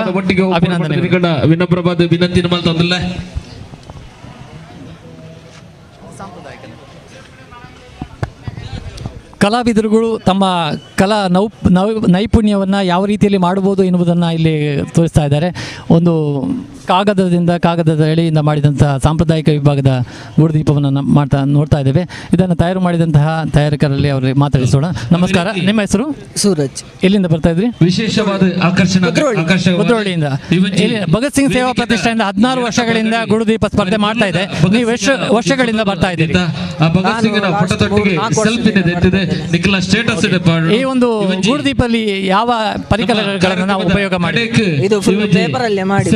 ಅಭಿನಂದನೆ. ವಿನಮ್ರವಾದ ವಿನಂತಿ ನಮ್ಮಲ್ಲ. ಕಲಾವಿದರುಗಳು ತಮ್ಮ ಕಲಾ ನೈಪುಣ್ಯವನ್ನು ಯಾವ ರೀತಿಯಲ್ಲಿ ಮಾಡಬಹುದು ಎನ್ನುವುದನ್ನು ಇಲ್ಲಿ ತೋರಿಸ್ತಾ ಇದ್ದಾರೆ. ಒಂದು ಕಾಗದದ ಎಳೆಯಿಂದ ಮಾಡಿದಂತಹ ಸಾಂಪ್ರದಾಯಿಕ ವಿಭಾಗದ ಗೂಡುದೀಪವನ್ನು ನೋಡ್ತಾ ಇದ್ದೇವೆ. ಇದನ್ನು ತಯಾರು ಮಾಡಿದಂತಹ ತಯಾರಕರಲ್ಲಿ ಅವರು ಮಾತಾಡಿಸೋಣ. ನಮಸ್ಕಾರ, ನಿಮ್ಮ ಹೆಸರು? ಸೂರಜ್. ಎಲ್ಲಿಂದ ಬರ್ತಾ ಇದ್ರಿ? ವಿಶೇಷವಾದ ಕುದ್ರೋಳಿಯಿಂದ. ಭಗತ್ ಸಿಂಗ್ ಸೇವಾ ಪ್ರತಿಷ್ಠಾನದಿಂದ 16 ವರ್ಷಗಳಿಂದ ಗೂಡುದೀಪ ಸ್ಪರ್ಧೆ ಮಾಡ್ತಾ ಇದೆ. ನೀವು ಎಷ್ಟು ವರ್ಷಗಳಿಂದ ಬರ್ತಾ ಇದ್ದೀರಿ? ಈ ಒಂದು ಗೂಡುದೀಪದಲ್ಲಿ ಯಾವ ಪರಿಕರಗಳನ್ನು ನಾವು ಉಪಯೋಗ ಮಾಡಿ? ಇದು ಫುಲ್ ಪೇಪರ್ ಅಲ್ಲೇ ಮಾಡಿ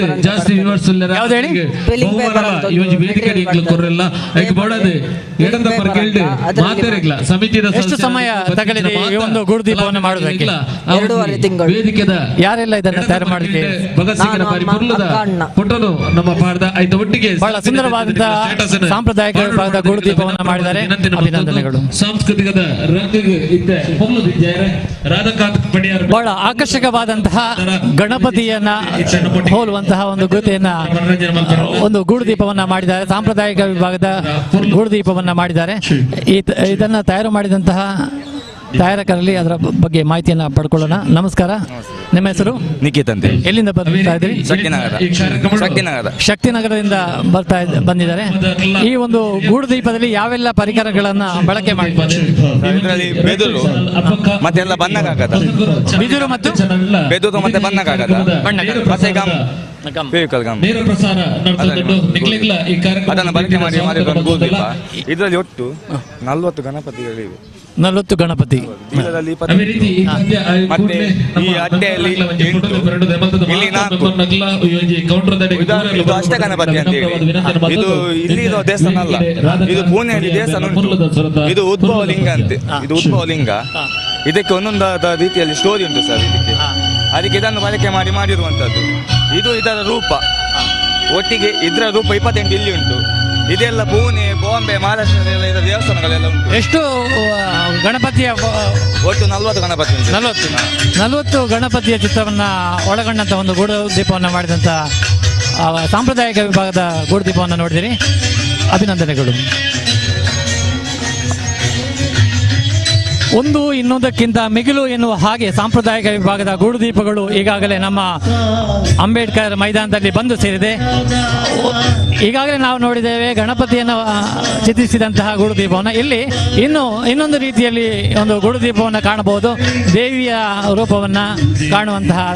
ಐತೆ ಜಾಸ್ತಿ ವ್ಯೂವರ್ಸ್ ಯಾವ್ದು ಹೇಳಿ? ಇವನ್ ವೇದಿಕೆ ನಿಕ್ಲು ಕೊರ್ರೆಲ್ಲ ಐಕ್ ಬೋಡದೆ ಎಡದ ಪರ ಕೇಳ್ದೆ ಮಾತೆರೆಗ್ಲ ಸಮಿತಿದ ಎಷ್ಟು ಸಮಯ ತಗಲಿದೆ ಈ ಒಂದು ಗೂಡುದೀಪವನ್ನು ಮಾಡುವುದಕ್ಕೆ? 2.5 ತಿಂಗಳು. ವೇದಿಕೆದ ಯಾರೆಲ್ಲ ಇದನ್ನ ತಯಾರು ಮಾಡಲಿಕ್ಕೆ? ಭಗತ್ ಸಿಂಗ್ನ ಬಾರಿ ಪುರ್ಲದ ಫೋಟೋನು ನಮ್ಮ ಪಾಡ್ದ ಐತ ಒಟ್ಟಿಗೆ ಬಹಳ ಸುಂದರವಾದಂತಹ ಸಾಂಪ್ರದಾಯಿಕ ವಿಭಾಗದ ಗೂಡುದೀಪವನ್ನು ಮಾಡಿದ್ದಾರೆ. ಅಭಿನಂದನೆಗಳು. ಸಾಂಸ್ಕೃತಿಕದ ರಂಗ ಇದ್ದ ಹೊಮ್ಮದಿದ್ದಾರೆ ರಾಧಾಕಾಂತ್ ಪಡಿಯಾರ್ ಬಹಳ ಆಕರ್ಷಕವಾದಂತಹ ಗಣಪತಿಯನ್ನ ಹೋಲುವಂತಹ ಒಂದು ಗೀತೆಯನ್ನ ಒಂದು ಗೂಡುದೀಪವನ್ನ ಮಾಡಿದ್ದಾರೆ. ಸಾಂಪ್ರದಾಯಿಕ ವಿಭಾಗದ ಗೂಡುದೀಪವನ್ನ ಮಾಡಿದ್ದಾರೆ. ಇದನ್ನ ತಯಾರು ಮಾಡಿದಂತಹ ತಯಾರಕರಲ್ಲಿ ಅದರ ಬಗ್ಗೆ ಮಾಹಿತಿಯನ್ನ ಪಡ್ಕೊಳ್ಳೋಣ. ನಮಸ್ಕಾರ, ನಿಮ್ಮ ಹೆಸರು? ನಿಖಿತ್ ಅಂತ. ಎಲ್ಲಿಂದ ಬರ್ತಾ ಇದ್ರಿ? ಶಕ್ತಿನಗರದಿಂದ ಬಂದಿದ್ದಾರೆ. ಈ ಒಂದು ಗೂಡುದೀಪದಲ್ಲಿ ಯಾವೆಲ್ಲ ಪರಿಕರಗಳನ್ನ ಬಳಕೆ ಮಾಡಿದ್ದಾರೆ? ಇದರಲ್ಲಿ ಬೆದರು ಮತ್ತೆ ಎಲ್ಲ ಬಣ್ಣಕ್ಕಾಗದ, ಬಿದಿರು ಮತ್ತು ಬೆದರು ಮತ್ತೆ ಬಣ್ಣಕ್ಕಾಗದ, ಮತ್ತೆ ಗಮ್ ವೆಹಿಕಲ್ ಗಮ್ ಅದನ್ನು ಬಳಕೆ ಮಾಡಿ ಮಾಡಿರುವ ಗೂಡುದೀಪ. ಇದರಲ್ಲಿ ಒಟ್ಟು 40 ಗಣಪತಿಗಳಿವೆ. 40 ಗಣಪತಿ. ಇದರಲ್ಲಿ ಮತ್ತೆ ಈ ಅಡ್ಡೆಯಲ್ಲಿ 8, ಇಲ್ಲಿ 4. ಇದು ಅಷ್ಟ ಗಣಪತಿ ಅಂತ ಹೇಳಿ. ಇದು ಇಲ್ಲಿ ಇರೋ ದೇವಸ್ಥಾನ ಅಲ್ಲ, ಇದು ಪುಣೆಯಲ್ಲಿ ದೇವಸ್ಥಾನ ಉಂಟು. ಇದು ಉದ್ಭವ ಲಿಂಗ ಅಂತೆ. ಇದು ಉದ್ಭವ ಲಿಂಗ. ಇದಕ್ಕೆ ಒಂದೊಂದಾದ ರೀತಿಯಲ್ಲಿ ಸ್ಟೋರಿ ಉಂಟು ಸರ್ ಇದಕ್ಕೆ. ಅದಕ್ಕೆ ಇದನ್ನು ಬಳಕೆ ಮಾಡಿ ಮಾಡಿರುವಂತದ್ದು. ಇದು ಇದರ ರೂಪ ಒಟ್ಟಿಗೆ. ಇದರ ರೂಪ 28 ಇಲ್ಲಿ ಉಂಟು. ಇದೆಲ್ಲ ಪುಣೆ, ಬಾಂಬೆ, ಮಹಾರಾಷ್ಟ್ರದೆಲ್ಲ ಇದರ ದೇವಸ್ಥಾನಗಳೆಲ್ಲ ಉಂಟು. ಎಷ್ಟು ಗಣಪತಿಯ? ಒಟ್ಟು 40 ಗಣಪತಿ ಉಂಟು. 40 ಗಣಪತಿಯ ಚಿತ್ರವನ್ನ ಒಳಗೊಂಡಂತ ಒಂದು ಗೂಡುದೀಪವನ್ನು ಮಾಡಿದಂತ ಸಾಂಪ್ರದಾಯಿಕ ವಿಭಾಗದ ಗೂಡುದೀಪವನ್ನು ನೋಡಿದಿರಿ. ಅಭಿನಂದನೆಗಳು. ಒಂದು ಇನ್ನೊಂದಕ್ಕಿಂತ ಮಿಗಿಲು ಎನ್ನುವ ಹಾಗೆ ಸಾಂಪ್ರದಾಯಿಕ ವಿಭಾಗದ ಗೂಡುದೀಪಗಳು ಈಗಾಗಲೇ ನಮ್ಮ ಅಂಬೇಡ್ಕರ್ ಮೈದಾನದಲ್ಲಿ ಬಂದು ಸೇರಿದೆ. ಈಗಾಗಲೇ ನಾವು ನೋಡಿದ್ದೇವೆ ಗಣಪತಿಯನ್ನು ಚಿತ್ರಿಸಿದಂತಹ ಗೂಡುದೀಪವನ್ನು. ಇಲ್ಲಿ ಇನ್ನೊಂದು ರೀತಿಯಲ್ಲಿ ಒಂದು ಗೂಡುದೀಪವನ್ನು ಕಾಣಬಹುದು. ದೇವಿಯ ರೂಪವನ್ನು ಕಾಣುವಂತಹ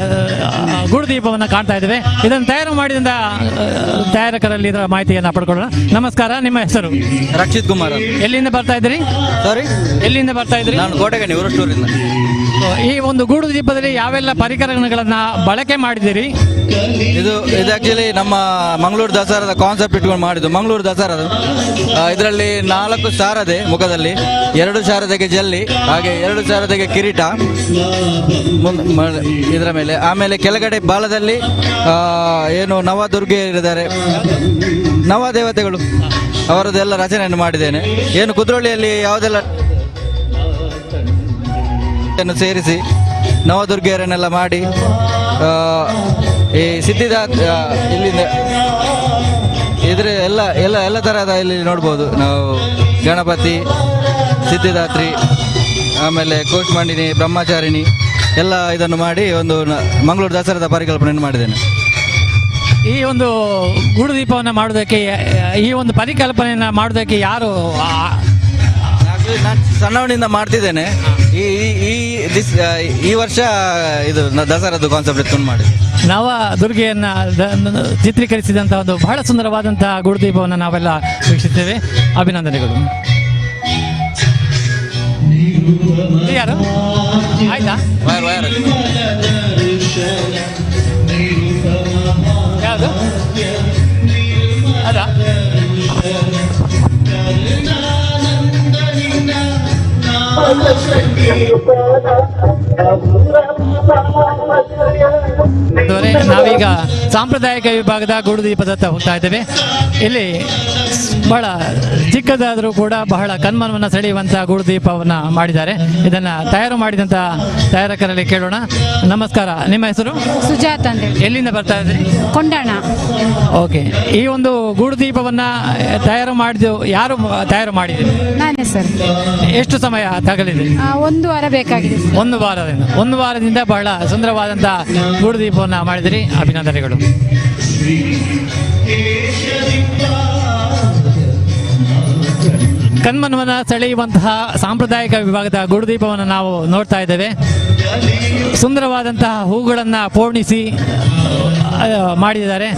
ಗೂಡುದೀಪವನ್ನು ಕಾಣ್ತಾ ಇದ್ದೇವೆ. ಇದನ್ನು ತಯಾರು ಮಾಡಿದಂತ ತಯಾರಕರಲ್ಲಿ ಇದರ ಮಾಹಿತಿಯನ್ನು ಪಡ್ಕೊಳ್ಳೋಣ. ನಮಸ್ಕಾರ, ನಿಮ್ಮ ಹೆಸರು? ರಕ್ಷಿತ್ ಕುಮಾರ್. ಎಲ್ಲಿಂದ ಬರ್ತಾ ಇದ್ರಿ? ಸಾರಿ, ಎಲ್ಲಿಂದ ಬರ್ತಾ ಇದ್ರಿ? ನಾನು ಕೋಟೆಗಣಿ ಊರಷ್ಟೂರಿಂದ. ಈ ಒಂದು ಗೂಡುದೀಪದಲ್ಲಿ ಯಾವೆಲ್ಲ ಪರಿಕರಗಳನ್ನ ಬಳಕೆ ಮಾಡಿದಿರಿ? ಇದು ಆಕ್ಚುಲಿ ನಮ್ಮ ಮಂಗಳೂರು ದಸರಾದ ಕಾನ್ಸೆಪ್ಟ್ ಇಟ್ಕೊಂಡು ಮಾಡಿದ್ದು. ಮಂಗಳೂರು ದಸರಾದ ಇದರಲ್ಲಿ 4 ಶಾರದೆ ಮುಖದಲ್ಲಿ, 2 ಶಾರದೆಗೆ ಜಲ್ಲಿ, ಹಾಗೆ 2 ಶಾರದೆಗೆ ಕಿರೀಟ ಇದರ ಮೇಲೆ. ಆಮೇಲೆ ಕೆಳಗಡೆ ಬಾಲದಲ್ಲಿ ಏನು ನವದುರ್ಗೆ ಇದ್ದಾರೆ, ನವದೇವತೆಗಳು ಅವರದೆಲ್ಲ ರಚನೆಯನ್ನು ಮಾಡಿದ್ದೇನೆ. ಏನು ಕುದ್ರೋಳಿಯಲ್ಲಿ ಯಾವುದೆಲ್ಲ ಸೇರಿಸಿ ನವದುರ್ಗೆಯರನ್ನೆಲ್ಲ ಮಾಡಿ ಈ ಸಿದ್ಧಿದಾತ್ ಇಲ್ಲಿಂದ ಇದ್ರ ಎಲ್ಲ ತರಹದ ಇಲ್ಲಿ ನೋಡ್ಬೋದು ನಾವು. ಗಣಪತಿ, ಸಿದ್ಧಿದಾತ್ರಿ, ಆಮೇಲೆ ಕೋಷ್ಮಾಂಡಿನಿ, ಬ್ರಹ್ಮಚಾರಿಣಿ ಎಲ್ಲ ಇದನ್ನು ಮಾಡಿ ಒಂದು ಮಂಗಳೂರು ದಸರಾದ ಪರಿಕಲ್ಪನೆಯನ್ನು ಮಾಡಿದ್ದೇನೆ. ಈ ಒಂದು ಗೂಡುದೀಪವನ್ನು ಮಾಡೋದಕ್ಕೆ, ಈ ಒಂದು ಪರಿಕಲ್ಪನೆಯನ್ನು ಮಾಡೋದಕ್ಕೆ ಯಾರು? ನಾನು ಸಣ್ಣವನಿಂದ ಮಾಡ್ತಿದ್ದೇನೆ. ಈ ವರ್ಷ ಇದು ದಸರಾದ ಕಾನ್ಸೆಪ್ಟ್ ಎತ್ಕೊಂಡು ಮಾಡಿ ನವ ದುರ್ಗೆಯನ್ನ ಚಿತ್ರೀಕರಿಸಿದಂತಹ ಒಂದು ಬಹಳ ಸುಂದರವಾದಂತಹ ಗೂಡುದೀಪವನ್ನು ನಾವೆಲ್ಲ ವೀಕ್ಷಿಸ್ತೇವೆ. ಅಭಿನಂದನೆಗಳು. ಯಾರು? ಆಯ್ತಾ? ಯಾವುದು? ಅದಾ? ನಾವೀಗ ಸಾಂಪ್ರದಾಯಿಕ ವಿಭಾಗದ ಗೂಡುದೀಪದತ್ತ ಹೋಗ್ತಾ ಇದ್ದೇವೆ. ಇಲ್ಲಿ ಬಹಳ ಚಿಕ್ಕದಾದರೂ ಕೂಡ ಬಹಳ ಕಣ್ಮನವನ್ನು ಸೆಳೆಯುವಂತಹ ಗೂಡುದೀಪವನ್ನು ಮಾಡಿದ್ದಾರೆ. ಇದನ್ನ ತಯಾರು ಮಾಡಿದಂತ ತಯಾರಕರಲ್ಲಿ ಕೇಳೋಣ. ನಮಸ್ಕಾರ, ನಿಮ್ಮ ಹೆಸರು? ಸುಜಾತ ಅಂತ. ಎಲ್ಲಿಂದ ಬರ್ತಾ ಇದ್ರಿ? ಕೊಂಡಾಣ. ಓಕೆ, ಈ ಒಂದು ಗೂಡುದೀಪವನ್ನ ತಯಾರು ಮಾಡಿದ್ದು ಯಾರು ತಯಾರು ಮಾಡಿದ್ರಿ? ನಾನೇ ಸರ್. ಎಷ್ಟು ಸಮಯ ತಗಲಿದೆ? 1 ವಾರ ಬೇಕಾಗಿದೆ. 1 ವಾರದಿಂದ ಬಹಳ ಸುಂದರವಾದಂತಹ ಗೂಡುದೀಪವನ್ನು ಮಾಡಿದಿರಿ. ಅಭಿನಂದನೆಗಳು. ಕಣ್ಮನವನ್ನು ಸೆಳೆಯುವಂತಹ ಸಾಂಪ್ರದಾಯಿಕ ವಿಭಾಗದ ಗೂಡುದೀಪವನ್ನು ನಾವು ನೋಡ್ತಾ ಇದ್ದೇವೆ. ಸುಂದರವಾದಂತಹ ಹೂಗಳನ್ನು ಪೋಣಿಸಿ ಮಾಡಿದ್ದಾರೆ.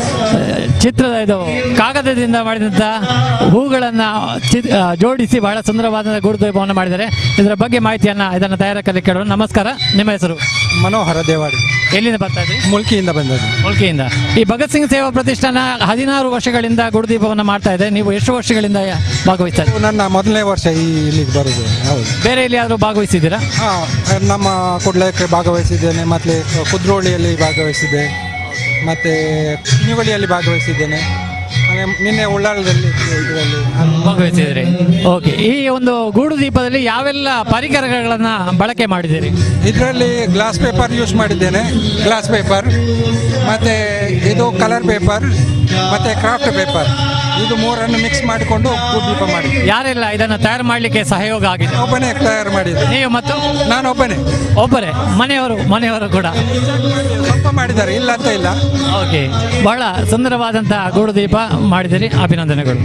ಚಿತ್ರದ ಇದು ಕಾಗದದಿಂದ ಮಾಡಿದಂಥ ಹೂಗಳನ್ನು ಜೋಡಿಸಿ ಬಹಳ ಸುಂದರವಾದ ಗೂಡು ದೀಪವನ್ನು ಮಾಡಿದ್ದಾರೆ. ಇದರ ಬಗ್ಗೆ ಮಾಹಿತಿಯನ್ನು ಇದನ್ನು ತಯಾರಕರಿಗೆ ಕೇಳೋಣ. ನಮಸ್ಕಾರ, ನಿಮ್ಮ ಹೆಸರು? ಮನೋಹರ ದೇವಾಡಿ. ಎಲ್ಲಿಂದ ಬರ್ತಾ ಇದ್ರಿ? ಮುಲ್ಕಿಯಿಂದ ಬಂದದ್ದು. ಮುಲ್ಕಿಯಿಂದ. ಈ ಭಗತ್ ಸಿಂಗ್ ಸೇವಾ ಪ್ರತಿಷ್ಠಾನ 16 ವರ್ಷಗಳಿಂದ ಗೂಡು ದೀಪವನ್ನು ಮಾಡ್ತಾ ಇದೆ. ನೀವು ಎಷ್ಟು ವರ್ಷಗಳಿಂದ ಭಾಗವಹಿಸ್ತಾ ಇದ್ದೀರಿ? ನನ್ನ ಮೊದಲನೇ ವರ್ಷ ಇಲ್ಲಿಗೆ ಬರೋದು. ಹೌದು. ಬೇರೆ ಎಲ್ಲಿಯಾದರೂ ಭಾಗವಹಿಸಿದ್ದೀರಾ? ನಮ್ಮ ಕುಡ್ಲಕ್ಕೆ ಭಾಗವಹಿಸಿದ್ದೇನೆ, ಮತ್ತು ಕುದ್ರೋಳಿಯಲ್ಲಿ ಭಾಗವಹಿಸಿದ್ದೆ, ಮತ್ತು ಕಿನಿವಳಿಯಲ್ಲಿ ಭಾಗವಹಿಸಿದ್ದೇನೆ, ನಿನ್ನೆ ಉಳ್ಳಾಳದಲ್ಲಿ ಇದರಲ್ಲಿ ಭಾಗವಹಿಸಿದ್ರಿ. ಓಕೆ. ಈ ಒಂದು ಗೂಡು ದೀಪದಲ್ಲಿ ಯಾವೆಲ್ಲ ಪರಿಕರಗಳನ್ನು ಬಳಕೆ ಮಾಡಿದ್ದೀರಿ? ಇದರಲ್ಲಿ ಗ್ಲಾಸ್ ಪೇಪರ್ ಯೂಸ್ ಮಾಡಿದ್ದೇನೆ, ಗ್ಲಾಸ್ ಪೇಪರ್, ಮತ್ತು ಇದು ಕಲರ್ ಪೇಪರ್, ಮತ್ತು ಕ್ರಾಫ್ಟ್ ಪೇಪರ್, ಇದು ಮೂರನ್ನು ಮಿಕ್ಸ್ ಮಾಡಿಕೊಂಡು ಗೂಡು ದೀಪ ಮಾಡಿ. ಯಾರೆಲ್ಲ ಇದನ್ನು ತಯಾರು ಮಾಡಲಿಕ್ಕೆ ಸಹಯೋಗ ಆಗಿದೆ? ಒಬ್ಬನೇ ತಯಾರು ಮಾಡಿದ್ದೆ. ನೀವು ಮತ್ತು? ನಾನು ಒಬ್ಬನೇ. ಮನೆಯವರು ಕೂಡ ಸ್ವಲ್ಪ ಮಾಡಿದ್ದಾರೆ, ಇಲ್ಲ ಅಂತ ಇಲ್ಲ. ಓಕೆ. ಬಹಳ ಸುಂದರವಾದಂಥ ಗೂಡು ದೀಪ ಮಾಡಿದಿರಿ, ಅಭಿನಂದನೆಗಳು.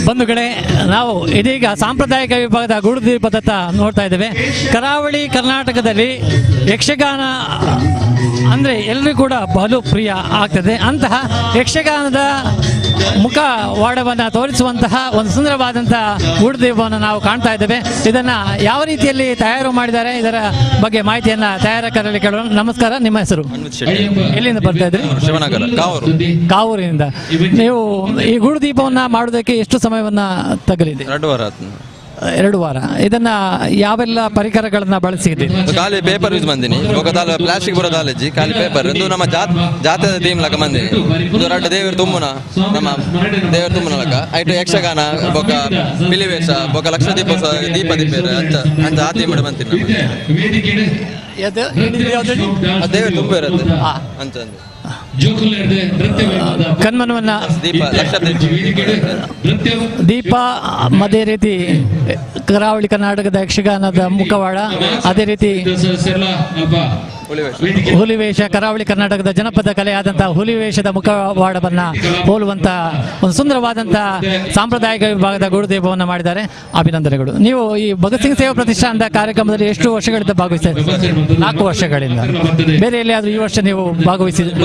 ಬಂಧುಗಳೇ, ನಾವು ಇದೀಗ ಸಾಂಪ್ರದಾಯಿಕ ವಿಭಾಗದ ಗೂಡು ದೀಪದತ್ತ ನೋಡ್ತಾ ಇದ್ದೇವೆ. ಕರಾವಳಿ ಕರ್ನಾಟಕದಲ್ಲಿ ಯಕ್ಷಗಾನ ಅಂದರೆ ಎಲ್ಲರಿಗೂ ಕೂಡ ಬಲು ಪ್ರಿಯ ಆಗ್ತದೆ. ಅಂತಹ ಯಕ್ಷಗಾನದ ಮುಖವಾಡವನ್ನು ತೋರಿಸುವಂತಹ ಒಂದು ಸುಂದರವಾದಂಥ ಗೂಡು ದೀಪವನ್ನು ನಾವು ಕಾಣ್ತಾ ಇದ್ದೇವೆ. ಇದನ್ನು ಯಾವ ರೀತಿಯಲ್ಲಿ ತಯಾರು ಮಾಡಿದ್ದಾರೆ, ಇದರ ಬಗ್ಗೆ ಮಾಹಿತಿಯನ್ನು ತಯಾರಕರಲ್ಲಿ ಕೇಳೋಣ. ನಮಸ್ಕಾರ, ನಿಮ್ಮ ಹೆಸರು? ಎಲ್ಲಿಂದ ಬರ್ತಾ ಇದ್ರಿ? ಕಾವೂರಿನಿಂದ. ನೀವು ಈ ಗೂಡು ದೀಪವನ್ನು ಮಾಡೋದಕ್ಕೆ ಎಷ್ಟು ಸಮಯವನ್ನು ತಗಲಿದೆ? 2 ವಾರ. ಇದನ್ನ ಯಾವೆಲ್ಲ ಪರಿಕರಗಳನ್ನ ಬಳಸಿದ್ರಿ? ಖಾಲಿ ಪೇಪರ್ ಯೂಸ್ ಬಂದಿನಿ, ಪ್ಲಾಸ್ಟಿಕ್ ಬರೋ ಕಾಲೇಜಿ ಖಾಲಿ ಪೇಪರ್. ಇದು ನಮ್ಮ ಜಾತ್ರೆ ಥೀಮ್ ಲಕ ಬಂದಿನಿ. ಇದು ರಡ್ಡು ದೇವರು ತುಂಬುನ, ನಮ್ಮ ದೇವರು ತುಂಬುನ ಲಕ ಐಟು ಯಕ್ಷಗಾನ ಬೊಕ ಪಿಲಿವೇಷ ಬೊಕ ಲಕ್ಷ ದೀಪ ಅಂತ ಆ ಥೀಮ್ ಬಂತೀನಿ. ದೇವರು ತುಂಬ ಇರುತ್ತೆ ಅಂತಂದು ಕನ್ಮನವನ್ನ ದೀಪ, ಅದೇ ರೀತಿ ಕರಾವಳಿ ಕರ್ನಾಟಕದ ಯಕ್ಷಗಾನದ ಮುಖವಾಡ, ಅದೇ ರೀತಿ ಹುಲಿವೇಷ, ಕರಾವಳಿ ಕರ್ನಾಟಕದ ಜನಪದ ಕಲೆಯಾದಂತಹ ಹುಲಿವೇಷದ ಮುಖವಾಡವನ್ನು ಹೋಲುವಂತಹ ಒಂದು ಸುಂದರವಾದಂಥ ಸಾಂಪ್ರದಾಯಿಕ ವಿಭಾಗದ ಗೂಡು ದೀಪವನ್ನು ಮಾಡಿದ್ದಾರೆ. ಅಭಿನಂದನೆಗಳು. ನೀವು ಈ ಭಗತ್ ಸಿಂಗ್ ಸೇವಾ ಪ್ರತಿಷ್ಠಾನದ ಕಾರ್ಯಕ್ರಮದಲ್ಲಿ ಎಷ್ಟು ವರ್ಷಗಳಿಂದ ಭಾಗವಹಿಸ್ತಾ ಇದ್ದೀರಿ? 4 ವರ್ಷಗಳಿಂದ. ಬೇರೆ ಎಲ್ಲಿಯಾದರೂ ಈ ವರ್ಷ ನೀವು ಭಾಗವಹಿಸಿದ್ರೆ?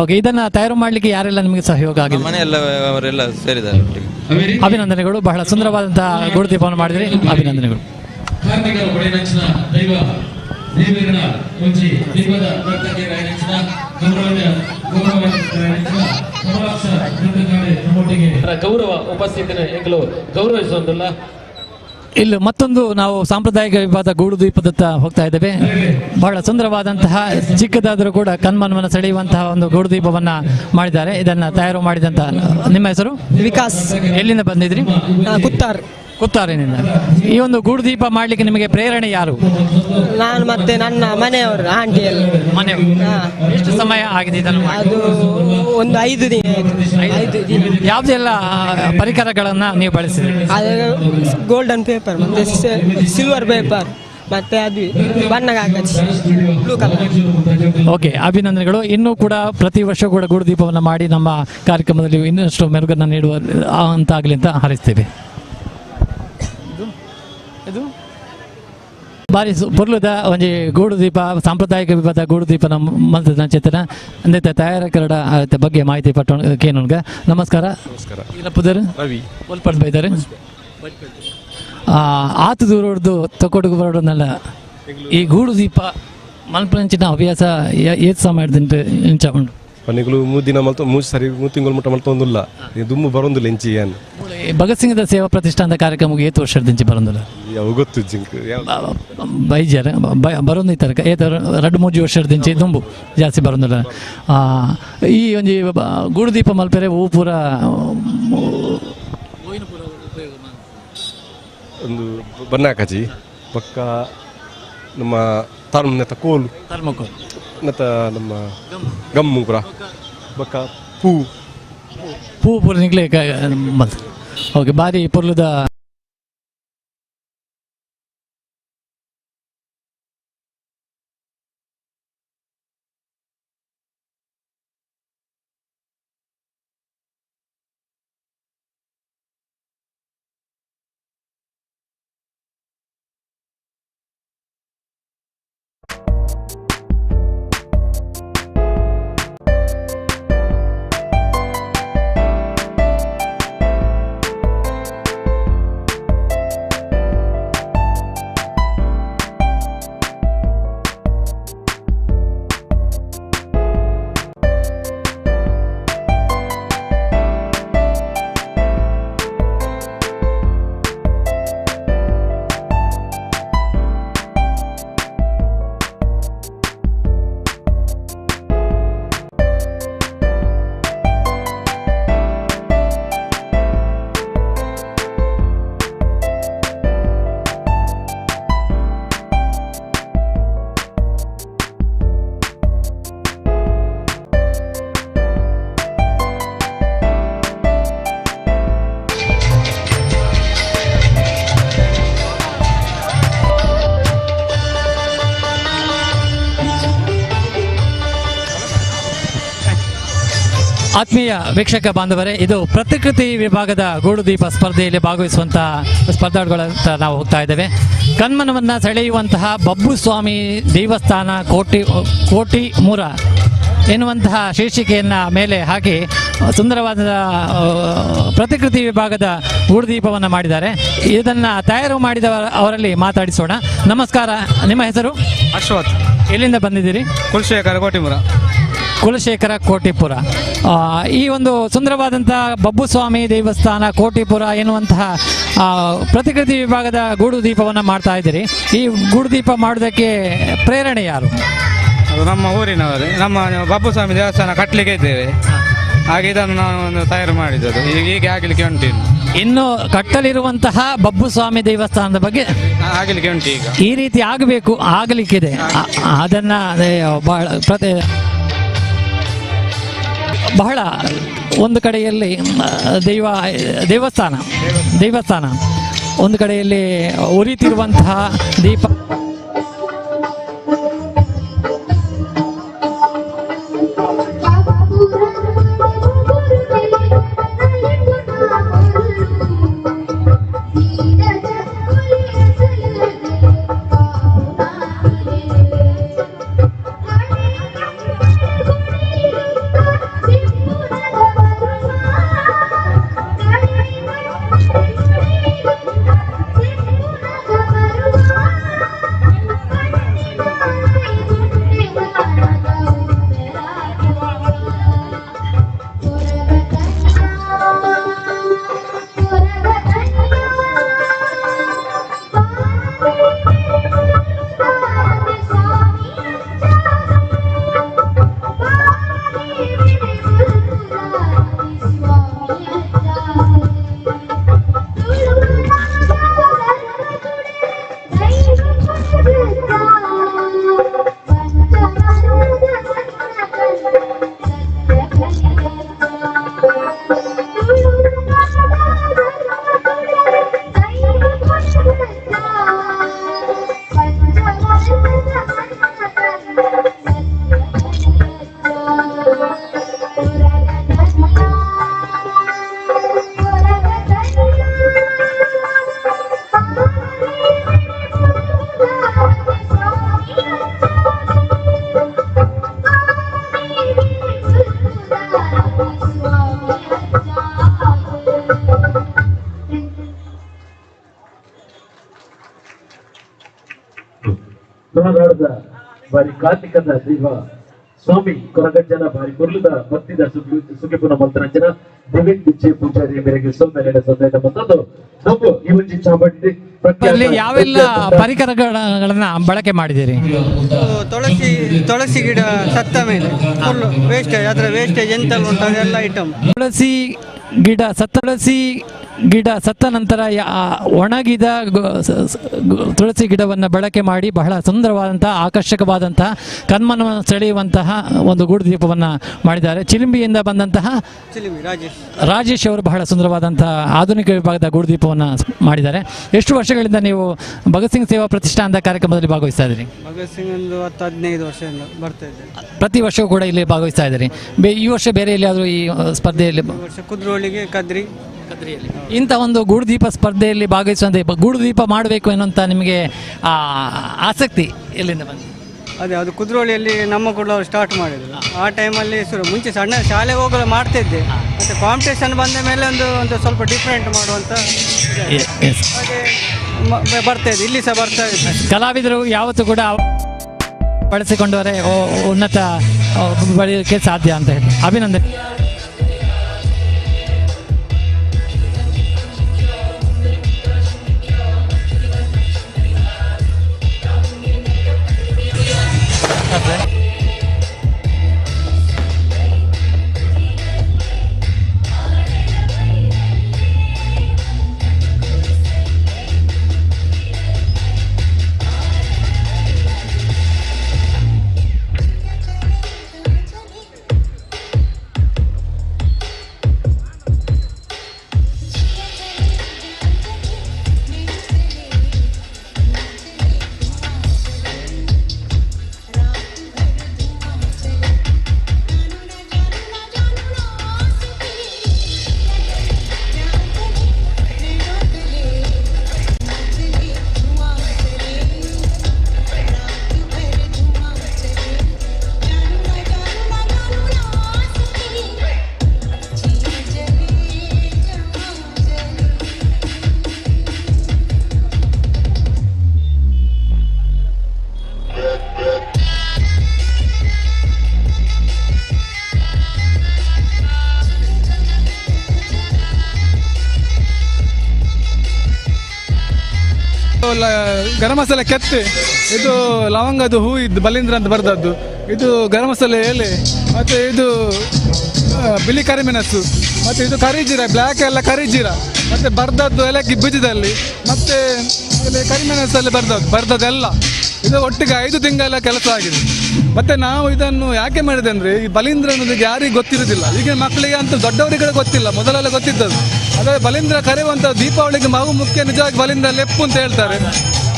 ಓಕೆ. ಇದನ್ನ ತಯಾರು ಮಾಡಲಿಕ್ಕೆ ಯಾರೆಲ್ಲ ನಿಮಗೆ ಸಹಯೋಗ ಆಗಿದೆ? ಮನೆಯವರೆಲ್ಲ ಸೇರಿದ್ದಾರೆ. ಅಭಿನಂದನೆಗಳು. ಬಹಳ ಸುಂದರವಾದಂತಹ ಗೂಡು ದೀಪವನ್ನು ಮಾಡಿದ್ರಿ, ಅಭಿನಂದನೆಗಳು. ಗೌರವ ಉಪಸ್ಥಿತಿಯನ್ನು ಗೌರವಿಸುವುದಿಲ್ಲ. ಇಲ್ಲಿ ಮತ್ತೊಂದು ನಾವು ಸಾಂಪ್ರದಾಯಿಕ ವಿಭಾಗದ ಗೂಡು ದೀಪದತ್ತ ಹೋಗ್ತಾ ಇದ್ದೇವೆ. ಬಹಳ ಸುಂದರವಾದಂತಹ, ಚಿಕ್ಕದಾದರೂ ಕೂಡ ಕಣ್ಮನವನ್ನು ಸೆಳೆಯುವಂತಹ ಒಂದು ಗೂಡು ದೀಪವನ್ನ ಮಾಡಿದ್ದಾರೆ. ಇದನ್ನ ತಯಾರು ಮಾಡಿದಂತ ನಿಮ್ಮ ಹೆಸರು? ವಿಕಾಸ್. ಎಲ್ಲಿಂದ ಬಂದಿದ್ರಿ? ಕುತ್ತಾರಿನಿಂದ. ಈ ಒಂದು ಗೂಡು ದೀಪ ಮಾಡ್ಲಿಕ್ಕೆ ನಿಮಗೆ ಪ್ರೇರಣೆ ಯಾರು? ನಾನು ಮತ್ತೆ ನನ್ನ ಮನೆಯವರು, ಆಂಟಿಯಲ್ಲಿ. ಎಷ್ಟು ಸಮಯ ಆಗಿದೆ ಇದನ್ನು? ಅದು ಒಂದು 5 ದಿನ. ಯಾವುದೆಲ್ಲ ಪರಿಕರಗಳನ್ನ ನೀವು ಬಳಸಿದ್ರಿ? ಗೋಲ್ಡನ್ ಪೇಪರ್, ಮತ್ತೆ ಸಿಲ್ವರ್ ಪೇಪರ್, ಮತ್ತೆ ಅದು ಬಣ್ಣ ಬ್ಲೂ ಕಲರ್. ಓಕೆ, ಅಭಿನಂದನೆಗಳು. ಇನ್ನೂ ಕೂಡ ಪ್ರತಿ ವರ್ಷ ಕೂಡ ಗೂಡು ದೀಪವನ್ನು ಮಾಡಿ ನಮ್ಮ ಕಾರ್ಯಕ್ರಮದಲ್ಲಿ ಇನ್ನಷ್ಟು ಮೆರುಗನ್ನು ನೀಡುವ ಅಂತಾಗಲಿ ಅಂತ ಹಾರೈಸ್ತೇವೆ. ಇದು ಬಾರಿ ಪೊರ್ಲುದ ಒಂಜಿ ಗೂಡು ದೀಪ, ಸಾಂಪ್ರದಾಯಿಕ ವಿಭಾಗದ ಗೂಡು ದೀಪನ ಮಂತ್ರದ ಚೇತನ ಅಂದೈತೆ ತಯಾರಕರ ಬಗ್ಗೆ ಮಾಹಿತಿ ಪಟ್ಟು ಕೇನುನ್ಗ. ನಮಸ್ಕಾರ. ಇಲ್ಲಪ್ಪುದರು ರವಿ ಒಲ್ಪಡ್ ಬೈತಾರೆ ಆತು ದೂರದ್ದು ತಕೊಡುಗು ಬರೋಡನಲ್ಲ. ಈ ಗೂಡು ದೀಪ ಮಲ್ಪಂಚಿನ ಹವ್ಯಾಸ ಏತ್ ಸಮಯದಿಂದ ಇಂಚ ಉಂಟು? ಪನ್ನಿಗಳು 3 ದಿನ ಮಲ್ತ 3 ಸರಿ 3 ತಿಂಗಳು ಮುಟ್ಟ ಮಲ್ತೊಂದಿಲ್ಲ. ದುಮ್ಮು ಬರೋದಿಲ್ಲ ಇಂಚಿ ಏನು. ಭಗತ್ ಸಿಂಗ್ ಸೇವಾ ಪ್ರತಿಷ್ಠಾನದ ಕಾರ್ಯಕ್ರಮಕ್ಕೆ ಏತು ವರ್ಷದಿಂಚಿ ಬರೋದಿಲ್ಲ? ಗೊತ್ತು ಜಿಂಕ್ ಬೈಜಾರ ಬರೋದು ಈ ತರಕ ಏತ 2-3 ವರ್ಷದಿಂಚಿ ದುಂಬು ಜಾಸ್ತಿ ಬರೋದಿಲ್ಲ. ಈ ಒಂಜಿ ಗೂಡು ದೀಪ ಮಲ್ಪೆರೆ ಹೂ ಪೂರ ಒಂದು ಬನ್ನಾಕಜಿ ಪಕ್ಕ ನಮ್ಮ ತರ್ಮನೆತ ಕೋಲು ತರ್ಮಕೋಲು ನತ ನಮ್ಮ ಗಮ್ಮು ಪುರ ಬಕ್ಕ ಪೂ ಪೂರ ನಿಗ್ಲೆ. ಓಕೆ, ಬಾರಿ ಪೊರ್ಲುದ ಆತ್ಮೀಯ ವೀಕ್ಷಕ ಬಾಂಧವರೇ, ಇದು ಪ್ರತಿಕೃತಿ ವಿಭಾಗದ ಗೂಡುದೀಪ ಸ್ಪರ್ಧೆಯಲ್ಲಿ ಭಾಗವಹಿಸುವಂತಹ ಸ್ಪರ್ಧಾಳುಗಳಂತ ನಾವು ಹೋಗ್ತಾ ಇದ್ದೇವೆ. ಕಣ್ಮನವನ್ನು ಸೆಳೆಯುವಂತಹ ಬಬ್ಬು ಸ್ವಾಮಿ ದೇವಸ್ಥಾನ ಕೋಟಿ ಮೂರ ಎನ್ನುವಂತಹ ಶೀರ್ಷಿಕೆಯನ್ನು ಮೇಲೆ ಹಾಕಿ ಸುಂದರವಾದ ಪ್ರತಿಕೃತಿ ವಿಭಾಗದ ಗೂಡುದೀಪವನ್ನು ಮಾಡಿದ್ದಾರೆ. ಇದನ್ನು ತಯಾರು ಅವರಲ್ಲಿ ಮಾತಾಡಿಸೋಣ. ನಮಸ್ಕಾರ, ನಿಮ್ಮ ಹೆಸರು? ಅಶ್ವಥ್. ಎಲ್ಲಿಂದ ಬಂದಿದ್ದೀರಿ? ಕುಲಶೇಖರ ಕೋಟಿಪುರ. ಈ ಒಂದು ಸುಂದರವಾದಂಥ ಬಬ್ಬು ಸ್ವಾಮಿ ದೇವಸ್ಥಾನ ಕೋಟಿಪುರ ಎನ್ನುವಂತಹ ಪ್ರತಿಕೃತಿ ವಿಭಾಗದ ಗೂಡು ದೀಪವನ್ನು ಮಾಡ್ತಾ ಇದ್ದೀರಿ. ಈ ಗೂಡು ದೀಪ ಮಾಡೋದಕ್ಕೆ ಪ್ರೇರಣೆ ಯಾರು? ಅದು ನಮ್ಮ ಊರಿನವರು. ನಮ್ಮ ಬಬ್ಬು ಸ್ವಾಮಿ ದೇವಸ್ಥಾನ ಕಟ್ಟಲಿಕ್ಕೆ ಇದ್ದೇವೆ, ಹಾಗೆ ಇದನ್ನು ನಾವು ತಯಾರು ಮಾಡಿದ್ದು. ಹೀಗೆ ಆಗಲಿಕ್ಕೆ ಉಂಟು. ಇನ್ನು ಕಟ್ಟಲಿರುವಂತಹ ಬಬ್ಬು ಸ್ವಾಮಿ ದೇವಸ್ಥಾನದ ಬಗ್ಗೆ ಆಗಲಿಕ್ಕೆ ಉಂಟು. ಈಗ ಈ ರೀತಿ ಆಗಲಿಕ್ಕಿದೆ. ಅದನ್ನು ಬಹಳ ಒಂದು ಕಡೆಯಲ್ಲಿ ದೇವಸ್ಥಾನ ಒಂದು ಕಡೆಯಲ್ಲಿ ಉರಿತಿರುವಂತಹ ದೀಪ, ಬಾರಿ ಕಾರ್ತಿಕದ ದೈವ ಸ್ವಾಮಿ ಕೊರಗಜ್ಜನ ಬಾರಿ ಕುರ್ಲದ ಭಕ್ತಿದ ಸುಖಿಪುನ ಮಂತ್ರಾಂಜನ ದಿವ್ಯ ಪಿಚ್ಚೆ ಪೂಜಾರಿ ಮೇರೆಗೆ ಸೊಂದೆಡೆ ಮತ್ತೊಂದು ನಾವು ಈ ಒಂದು ಚಾಮಂಡಿ ಯಾವೆಲ್ಲ ಪರಿಕರಗಳನ್ನ ಬಳಕೆ ಮಾಡಿದ್ದೀರಿ? ತುಳಸಿ ಗಿಡ ಸತ್ತ ಮೇಲೆ ವೇಸ್ಟೇಜ್, ಅದರ ವೇಸ್ಟೇಜ್ ಎಂತೆಲ್ಲ ಉಂಟು ಅದೆಲ್ಲ ಐಟಮ್. ತುಳಸಿ ಗಿಡ ಸತ್ತ ನಂತರ ಒಣಗಿದ ತುಳಸಿ ಗಿಡವನ್ನು ಬಳಕೆ ಮಾಡಿ ಬಹಳ ಸುಂದರವಾದಂತಹ ಆಕರ್ಷಕವಾದಂತಹ ಕಣ್ಮನ ಸೆಳೆಯುವಂತಹ ಒಂದು ಗೂಡು ದೀಪವನ್ನು ಮಾಡಿದ್ದಾರೆ. ಚಿಲಿಂಬಿಯಿಂದ ಬಂದಂತಹ ರಾಜೇಶ್ ಅವರು ಬಹಳ ಸುಂದರವಾದಂತಹ ಆಧುನಿಕ ವಿಭಾಗದ ಗೂಡು ದೀಪವನ್ನು ಮಾಡಿದ್ದಾರೆ. ಎಷ್ಟು ವರ್ಷಗಳಿಂದ ನೀವು ಭಗತ್ ಸಿಂಗ್ ಸೇವಾ ಪ್ರತಿಷ್ಠಾನದ ಕಾರ್ಯಕ್ರಮದಲ್ಲಿ ಭಾಗವಹಿಸ್ತಾ ಇದ್ದೀರಿ? ಭಗತ್ ಸಿಂಗ್ ಒಂದು 10-15 ವರ್ಷದಿಂದ ಬರ್ತಾ ಇದ್ದೇನೆ. ಪ್ರತಿ ವರ್ಷವೂ ಕೂಡ ಇಲ್ಲಿ ಭಾಗವಹಿಸ್ತಾ ಇದ್ದೀರಿ. ಈ ವರ್ಷ ಬೇರೆ ಎಲ್ಲಿಯಾದರೂ ಈ ಸ್ಪರ್ಧೆಯಲ್ಲಿ? ಕುದ್ರೋಳಿಗೆ ಕದ್ರಿಯಲ್ಲಿ ಇಂಥ ಒಂದು ಗೂಡು ದೀಪ ಸ್ಪರ್ಧೆಯಲ್ಲಿ ಭಾಗವಹಿಸುವಂತೆ ಗೂಡು ದೀಪ ಮಾಡಬೇಕು ಎನ್ನುವಂಥ ನಿಮಗೆ ಆಸಕ್ತಿ ಎಲ್ಲಿಂದ ಬಂತು? ಅದೇ ಅದು ಕುದ್ರೋಳಿಯಲ್ಲಿ ನಮ್ಮ ಕೂಡ ಸ್ಟಾರ್ಟ್ ಮಾಡಿದ್ರು. ಆ ಟೈಮಲ್ಲಿ ಮುಂಚೆ ಸಣ್ಣ ಶಾಲೆ ಹೋಗಲು ಮಾಡ್ತಿದ್ದೆ, ಮತ್ತು ಕಾಂಪಿಟೇಷನ್ ಬಂದ ಮೇಲೆ ಒಂದು ಸ್ವಲ್ಪ ಡಿಫ್ರೆಂಟ್ ಮಾಡುವಂಥ ಹಾಗೆ ಬರ್ತಾ ಇದೆ. ಇಲ್ಲಿ ಸಹ ಬರ್ತಾ ಇದೆ. ಕಲಾವಿದರು ಯಾವತ್ತೂ ಕೂಡ ಬಳಸಿಕೊಂಡವರೇ ಉನ್ನತ ಬೆಳೆಯೋಕ್ಕೆ ಸಾಧ್ಯ ಅಂತ ಹೇಳಿ ಅಭಿನಂದನೆ. ಗರಂ ಮಸಾಲೆ ಕೆತ್ತೆ, ಇದು ಲವಂಗದ ಹೂ ಇದ್ದು ಬಲೀಂದ್ರ ಅಂತ ಬರ್ದದ್ದು, ಇದು ಗರಂ ಮಸಾಲೆ ಎಲೆ, ಮತ್ತು ಇದು ಬಿಳಿ ಕರಿಮೆಣಸು, ಮತ್ತು ಇದು ಕರಿಜೀರ, ಬ್ಲ್ಯಾಕ್ ಎಲ್ಲ ಕರಿಜೀರ, ಮತ್ತು ಬರ್ದದ್ದು ಏಲಕ್ಕಿ ಬೀಜದಲ್ಲಿ, ಮತ್ತು ಕರಿಮೆಣಸಲ್ಲಿ ಬರ್ದದ್ದೆಲ್ಲ ಇದು ಒಟ್ಟಿಗೆ 5 ತಿಂಗಳ ಕೆಲಸ ಆಗಿದೆ. ಮತ್ತು ನಾವು ಇದನ್ನು ಯಾಕೆ ಮಾಡಿದೆ ಅಂದರೆ, ಈ ಬಲೀಂದ್ರ ಅನ್ನೋದು ಯಾರಿಗೂ ಗೊತ್ತಿರೋದಿಲ್ಲ. ಈಗ ಮಕ್ಕಳಿಗೆ ಅಂತ ದೊಡ್ಡವರಿಗೆ ಗೊತ್ತಿಲ್ಲ, ಮೊದಲೆಲ್ಲ ಗೊತ್ತಿದ್ದದ್ದು. ಅದೇ ಬಲೀಂದ್ರ ಕರೆಯುವಂಥ ದೀಪಾವಳಿಗೆ ಮಗು ಮುಖ್ಯ ನಿಜವಾಗಿ ಬಲೀಂದ್ರ ಲೆಪ್ಪು ಅಂತ ಹೇಳ್ತಾರೆ.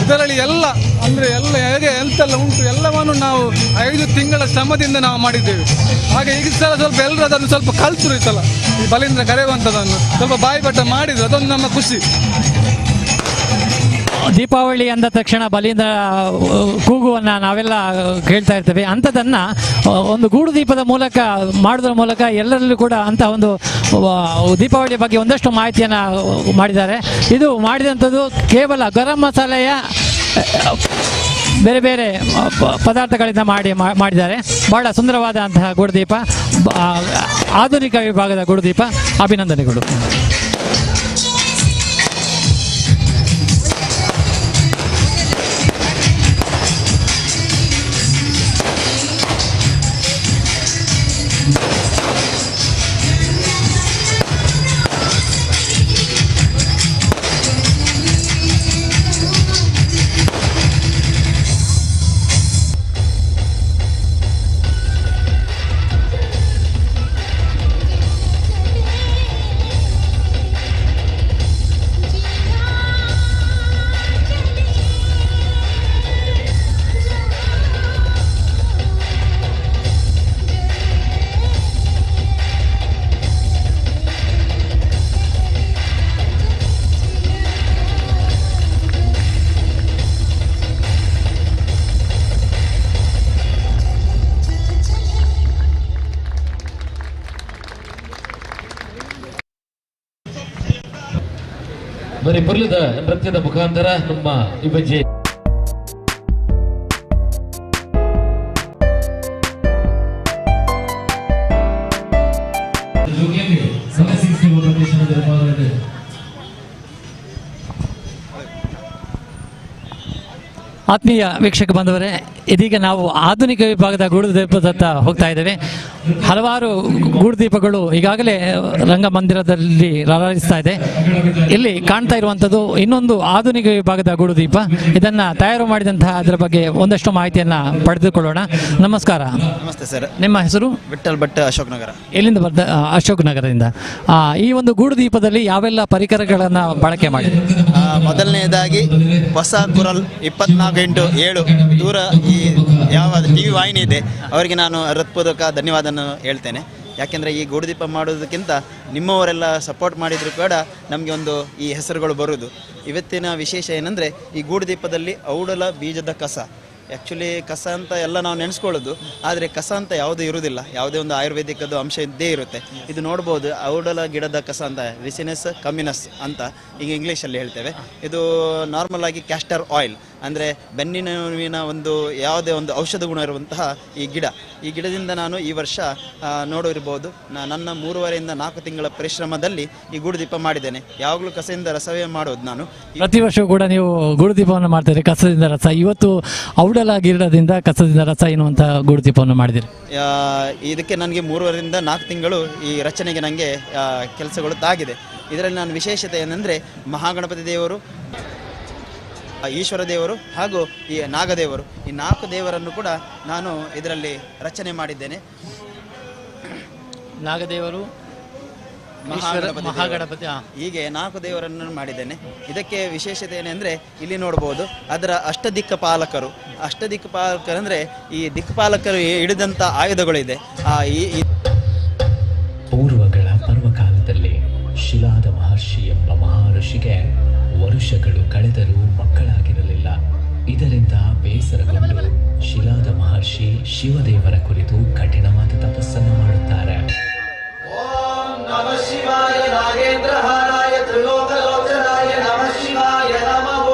ಇದರಲ್ಲಿ ಎಲ್ಲ ಅಂದರೆ ಎಲ್ಲ ಹೇಗೆ ಎಂತೆಲ್ಲ ಉಂಟು ಎಲ್ಲವನ್ನು ನಾವು 5 ತಿಂಗಳ ಶ್ರಮದಿಂದ ನಾವು ಮಾಡಿದ್ದೇವೆ. ಹಾಗೆ ಈಗ ಸಲ ಸ್ವಲ್ಪ ಎಲ್ಲರೂ ಅದನ್ನು ಸ್ವಲ್ಪ ಕಲ್ತರು, ಈ ಸಲ ಈ ಬಲೀಂದ್ರ ಕರೆಯುವಂಥದ್ದನ್ನು ಸ್ವಲ್ಪ ಬಾಯಿಪಾಠ ಮಾಡಿದ್ರು, ಅದೊಂದು ನಮ್ಮ ಖುಷಿ. ದೀಪಾವಳಿ ಅಂದ ತಕ್ಷಣ ಬಲೀಂದ್ರ ಕೂಗುವನ್ನು ನಾವೆಲ್ಲ ಕೇಳ್ತಾ ಇರ್ತೇವೆ. ಅಂಥದ್ದನ್ನು ಒಂದು ಗೂಡು ದೀಪದ ಮೂಲಕ ಮಾಡೋದ್ರ ಮೂಲಕ ಎಲ್ಲರಲ್ಲೂ ಕೂಡ ಅಂಥ ಒಂದು ದೀಪಾವಳಿಯ ಬಗ್ಗೆ ಒಂದಷ್ಟು ಮಾಹಿತಿಯನ್ನು ಮಾಡಿದ್ದಾರೆ. ಇದು ಮಾಡಿದಂಥದ್ದು ಕೇವಲ ಗರಂ ಮಸಾಲೆಯ ಬೇರೆ ಬೇರೆ ಪದಾರ್ಥಗಳಿಂದ ಮಾಡಿದ್ದಾರೆ. ಬಹಳ ಸುಂದರವಾದಂತಹ ಗೂಡುದೀಪ, ಆಧುನಿಕ ವಿಭಾಗದ ಗೂಡುದೀಪ. ಅಭಿನಂದನೆಗಳು. ಬರೀ ಪುರ್ಲದ ನೃತ್ಯದ ಮುಖಾಂತರ ನಮ್ಮ ಇಬ್ಬಜ್ಜಿ ಆತ್ಮೀಯ ವೀಕ್ಷಕ ಬಾಂಧವರೇ, ಇದೀಗ ನಾವು ಆಧುನಿಕ ವಿಭಾಗದ ಗೂಡುದೀಪದತ್ತ ಹೋಗ್ತಾ ಇದ್ದೇವೆ. ಹಲವಾರು ಗೂಡುದೀಪಗಳು ಈಗಾಗಲೇ ರಂಗಮಂದಿರದಲ್ಲಿ ರಾರಾಜಿಸ್ತಾ ಇದೆ. ಇಲ್ಲಿ ಕಾಣ್ತಾ ಇರುವಂಥದ್ದು ಇನ್ನೊಂದು ಆಧುನಿಕ ವಿಭಾಗದ ಗೂಡುದೀಪ. ಇದನ್ನು ತಯಾರು ಮಾಡಿದಂತಹ ಅದರ ಬಗ್ಗೆ ಒಂದಷ್ಟು ಮಾಹಿತಿಯನ್ನು ಪಡೆದುಕೊಳ್ಳೋಣ. ನಮಸ್ಕಾರ. ನಮಸ್ತೆ ಸರ್. ನಿಮ್ಮ ಹೆಸರು? ವಿಠಲ್ ಭಟ್, ಅಶೋಕ್ ನಗರ. ಎಲ್ಲಿಂದ ಬರ್ದ? ಅಶೋಕ್ ನಗರದಿಂದ. ಈ ಒಂದು ಗೂಡುದೀಪದಲ್ಲಿ ಯಾವೆಲ್ಲ ಪರಿಕರಗಳನ್ನು ಬಳಕೆ ಮಾಡಿ? ಮೊದಲನೇದಾಗಿ ಹೊಸ ಕುರಲ್ 24x7 ದೂರ ಈ ಯಾವ TV ವಾಹಿನಿ ಇದೆ ಅವರಿಗೆ ನಾನು ಹೃತ್ಪೂರ್ವಕ ಧನ್ಯವಾದವನ್ನು ಹೇಳ್ತೇನೆ. ಯಾಕೆಂದರೆ ಈ ಗೂಡುದೀಪ ಮಾಡೋದಕ್ಕಿಂತ ನಿಮ್ಮವರೆಲ್ಲ ಸಪೋರ್ಟ್ ಮಾಡಿದರೂ ಕೂಡ ನಮಗೆ ಒಂದು ಈ ಹೆಸರುಗಳು ಬರುವುದು. ಇವತ್ತಿನ ವಿಶೇಷ ಏನಂದರೆ, ಈ ಗೂಡುದೀಪದಲ್ಲಿ ಔಡಲ ಬೀಜದ ಕಸ. ಆ್ಯಕ್ಚುಲಿ ಕಸ ಅಂತ ಎಲ್ಲ ನಾವು ನೆನೆಸ್ಕೊಳ್ಳೋದು, ಆದರೆ ಕಸ ಅಂತ ಯಾವುದೂ ಇರುವುದಿಲ್ಲ. ಯಾವುದೇ ಒಂದು ಆಯುರ್ವೇದಿಕದ್ದು ಅಂಶ ಇದ್ದೇ ಇರುತ್ತೆ. ಇದು ನೋಡ್ಬೋದು, ಔಡಲ ಗಿಡದ ಕಸ ಅಂತ, ರಿಸಿನಸ್ ಕಮ್ಯುನಸ್ ಅಂತ ಈಗ ಇಂಗ್ಲೀಷಲ್ಲಿ ಹೇಳ್ತೇವೆ. ಇದು ನಾರ್ಮಲ್ ಆಗಿ ಕ್ಯಾಸ್ಟರ್ ಆಯಿಲ್ ಅಂದರೆ ಬೆನ್ನಿನ ಒಂದು ಯಾವುದೇ ಒಂದು ಔಷಧ ಗುಣ ಇರುವಂತಹ ಈ ಗಿಡ. ಈ ಗಿಡದಿಂದ ನಾನು ಈ ವರ್ಷ ನೋಡಿರ್ಬೋದು, ನನ್ನ 3.5 4 ತಿಂಗಳ ಪರಿಶ್ರಮದಲ್ಲಿ ಈ ಗೂಡುದೀಪ ಮಾಡಿದ್ದೇನೆ. ಯಾವಾಗಲೂ ಕಸದಿಂದ ರಸವೇ ಮಾಡೋದು ನಾನು. ಪ್ರತಿ ವರ್ಷವೂ ಕೂಡ ನೀವು ಗೂಡುದೀಪವನ್ನು ಮಾಡ್ತೀರಿ, ಕಸದಿಂದ ರಸ. ಇವತ್ತು ಔಡಲ ಗಿಡದಿಂದ ಕಸದಿಂದ ರಸ ಎನ್ನುವಂಥ ಗೂಡುದೀಪವನ್ನು ಮಾಡಿದಿರಿ. ಇದಕ್ಕೆ ನನಗೆ 3.5 4 ತಿಂಗಳು ಈ ರಚನೆಗೆ ನನಗೆ ಕೆಲಸಗಳು ತಾಗಿದೆ. ಇದರಲ್ಲಿ ನಾನು ವಿಶೇಷತೆ ಏನಂದರೆ, ಮಹಾಗಣಪತಿ ದೇವರು, ಈಶ್ವರ ದೇವರು ಹಾಗೂ ಈ ನಾಗದೇವರು, ಈ 4 ದೇವರನ್ನು ಕೂಡ ನಾನು ಇದರಲ್ಲಿ ರಚನೆ ಮಾಡಿದ್ದೇನೆ. ನಾಗದೇವರು, ಮಹಾಗಣಪತಿ, ಹೀಗೆ 4 ದೇವರನ್ನು ಮಾಡಿದ್ದೇನೆ. ಇದಕ್ಕೆ ವಿಶೇಷತೆ ಏನೆಂದರೆ, ಇಲ್ಲಿ ನೋಡ್ಬೋದು ಅದರ ಅಷ್ಟದಿಕ್ಪಾಲಕರು. ಅಷ್ಟದಿಕ್ಪಾಲಕರಂದರೆ ಈ ದಿಕ್ಪಾಲಕರು ಹಿಡಿದಂಥ ಆಯುಧಗಳಿದೆ. ಪೂರ್ವಗಳ ಪರ್ವಕಾಲದಲ್ಲಿ ಶಿಲಾದ ಮಹರ್ಷಿ ಎಂಬ ಮಹರ್ಷಿಗೆ ವರುಷಗಳು ಕಳೆದರೂ ಮಕ್ಕಳಾಗಿರಲಿಲ್ಲ. ಇದರಿಂದ ಬೇಸರಗೊಂಡು ಶಿಲಾದ ಮಹರ್ಷಿ ಶಿವದೇವರ ಕುರಿತು ಕಠಿಣವಾದ ತಪಸ್ಸನ್ನು ಮಾಡುತ್ತಾರೆ. ಓಂ ನಮಃ ಶಿವಾಯ ನಾಗೇಂದ್ರ ಹಾರಾಯ ತ್ರಿಲೋಕಲೋಚನಾಯ ನಮಃ ಶಿವಾಯ ನಮಃ.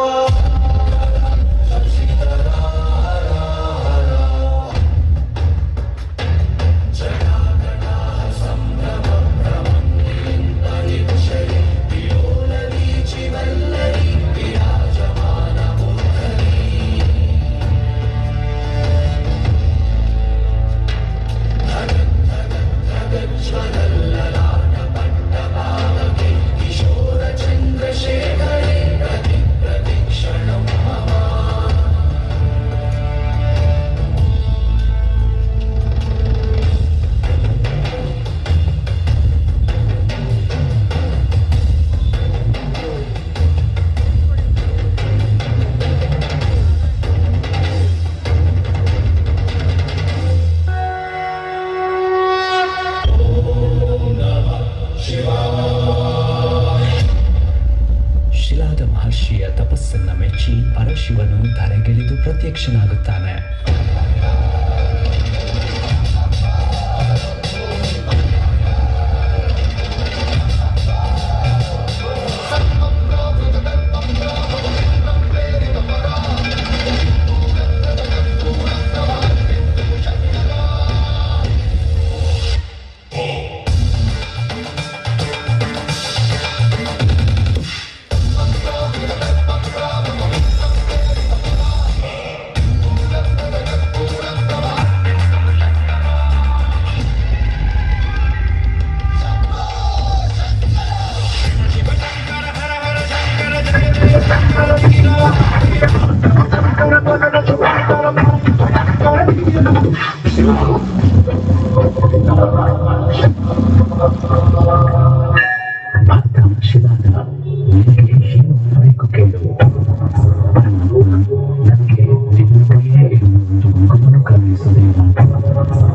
ಸಾಕ್ಷಿ ಪರಶಿವನು ಧರೆಗಿಳಿದು ಪ್ರತ್ಯಕ್ಷನಾಗುತ್ತಾನೆ.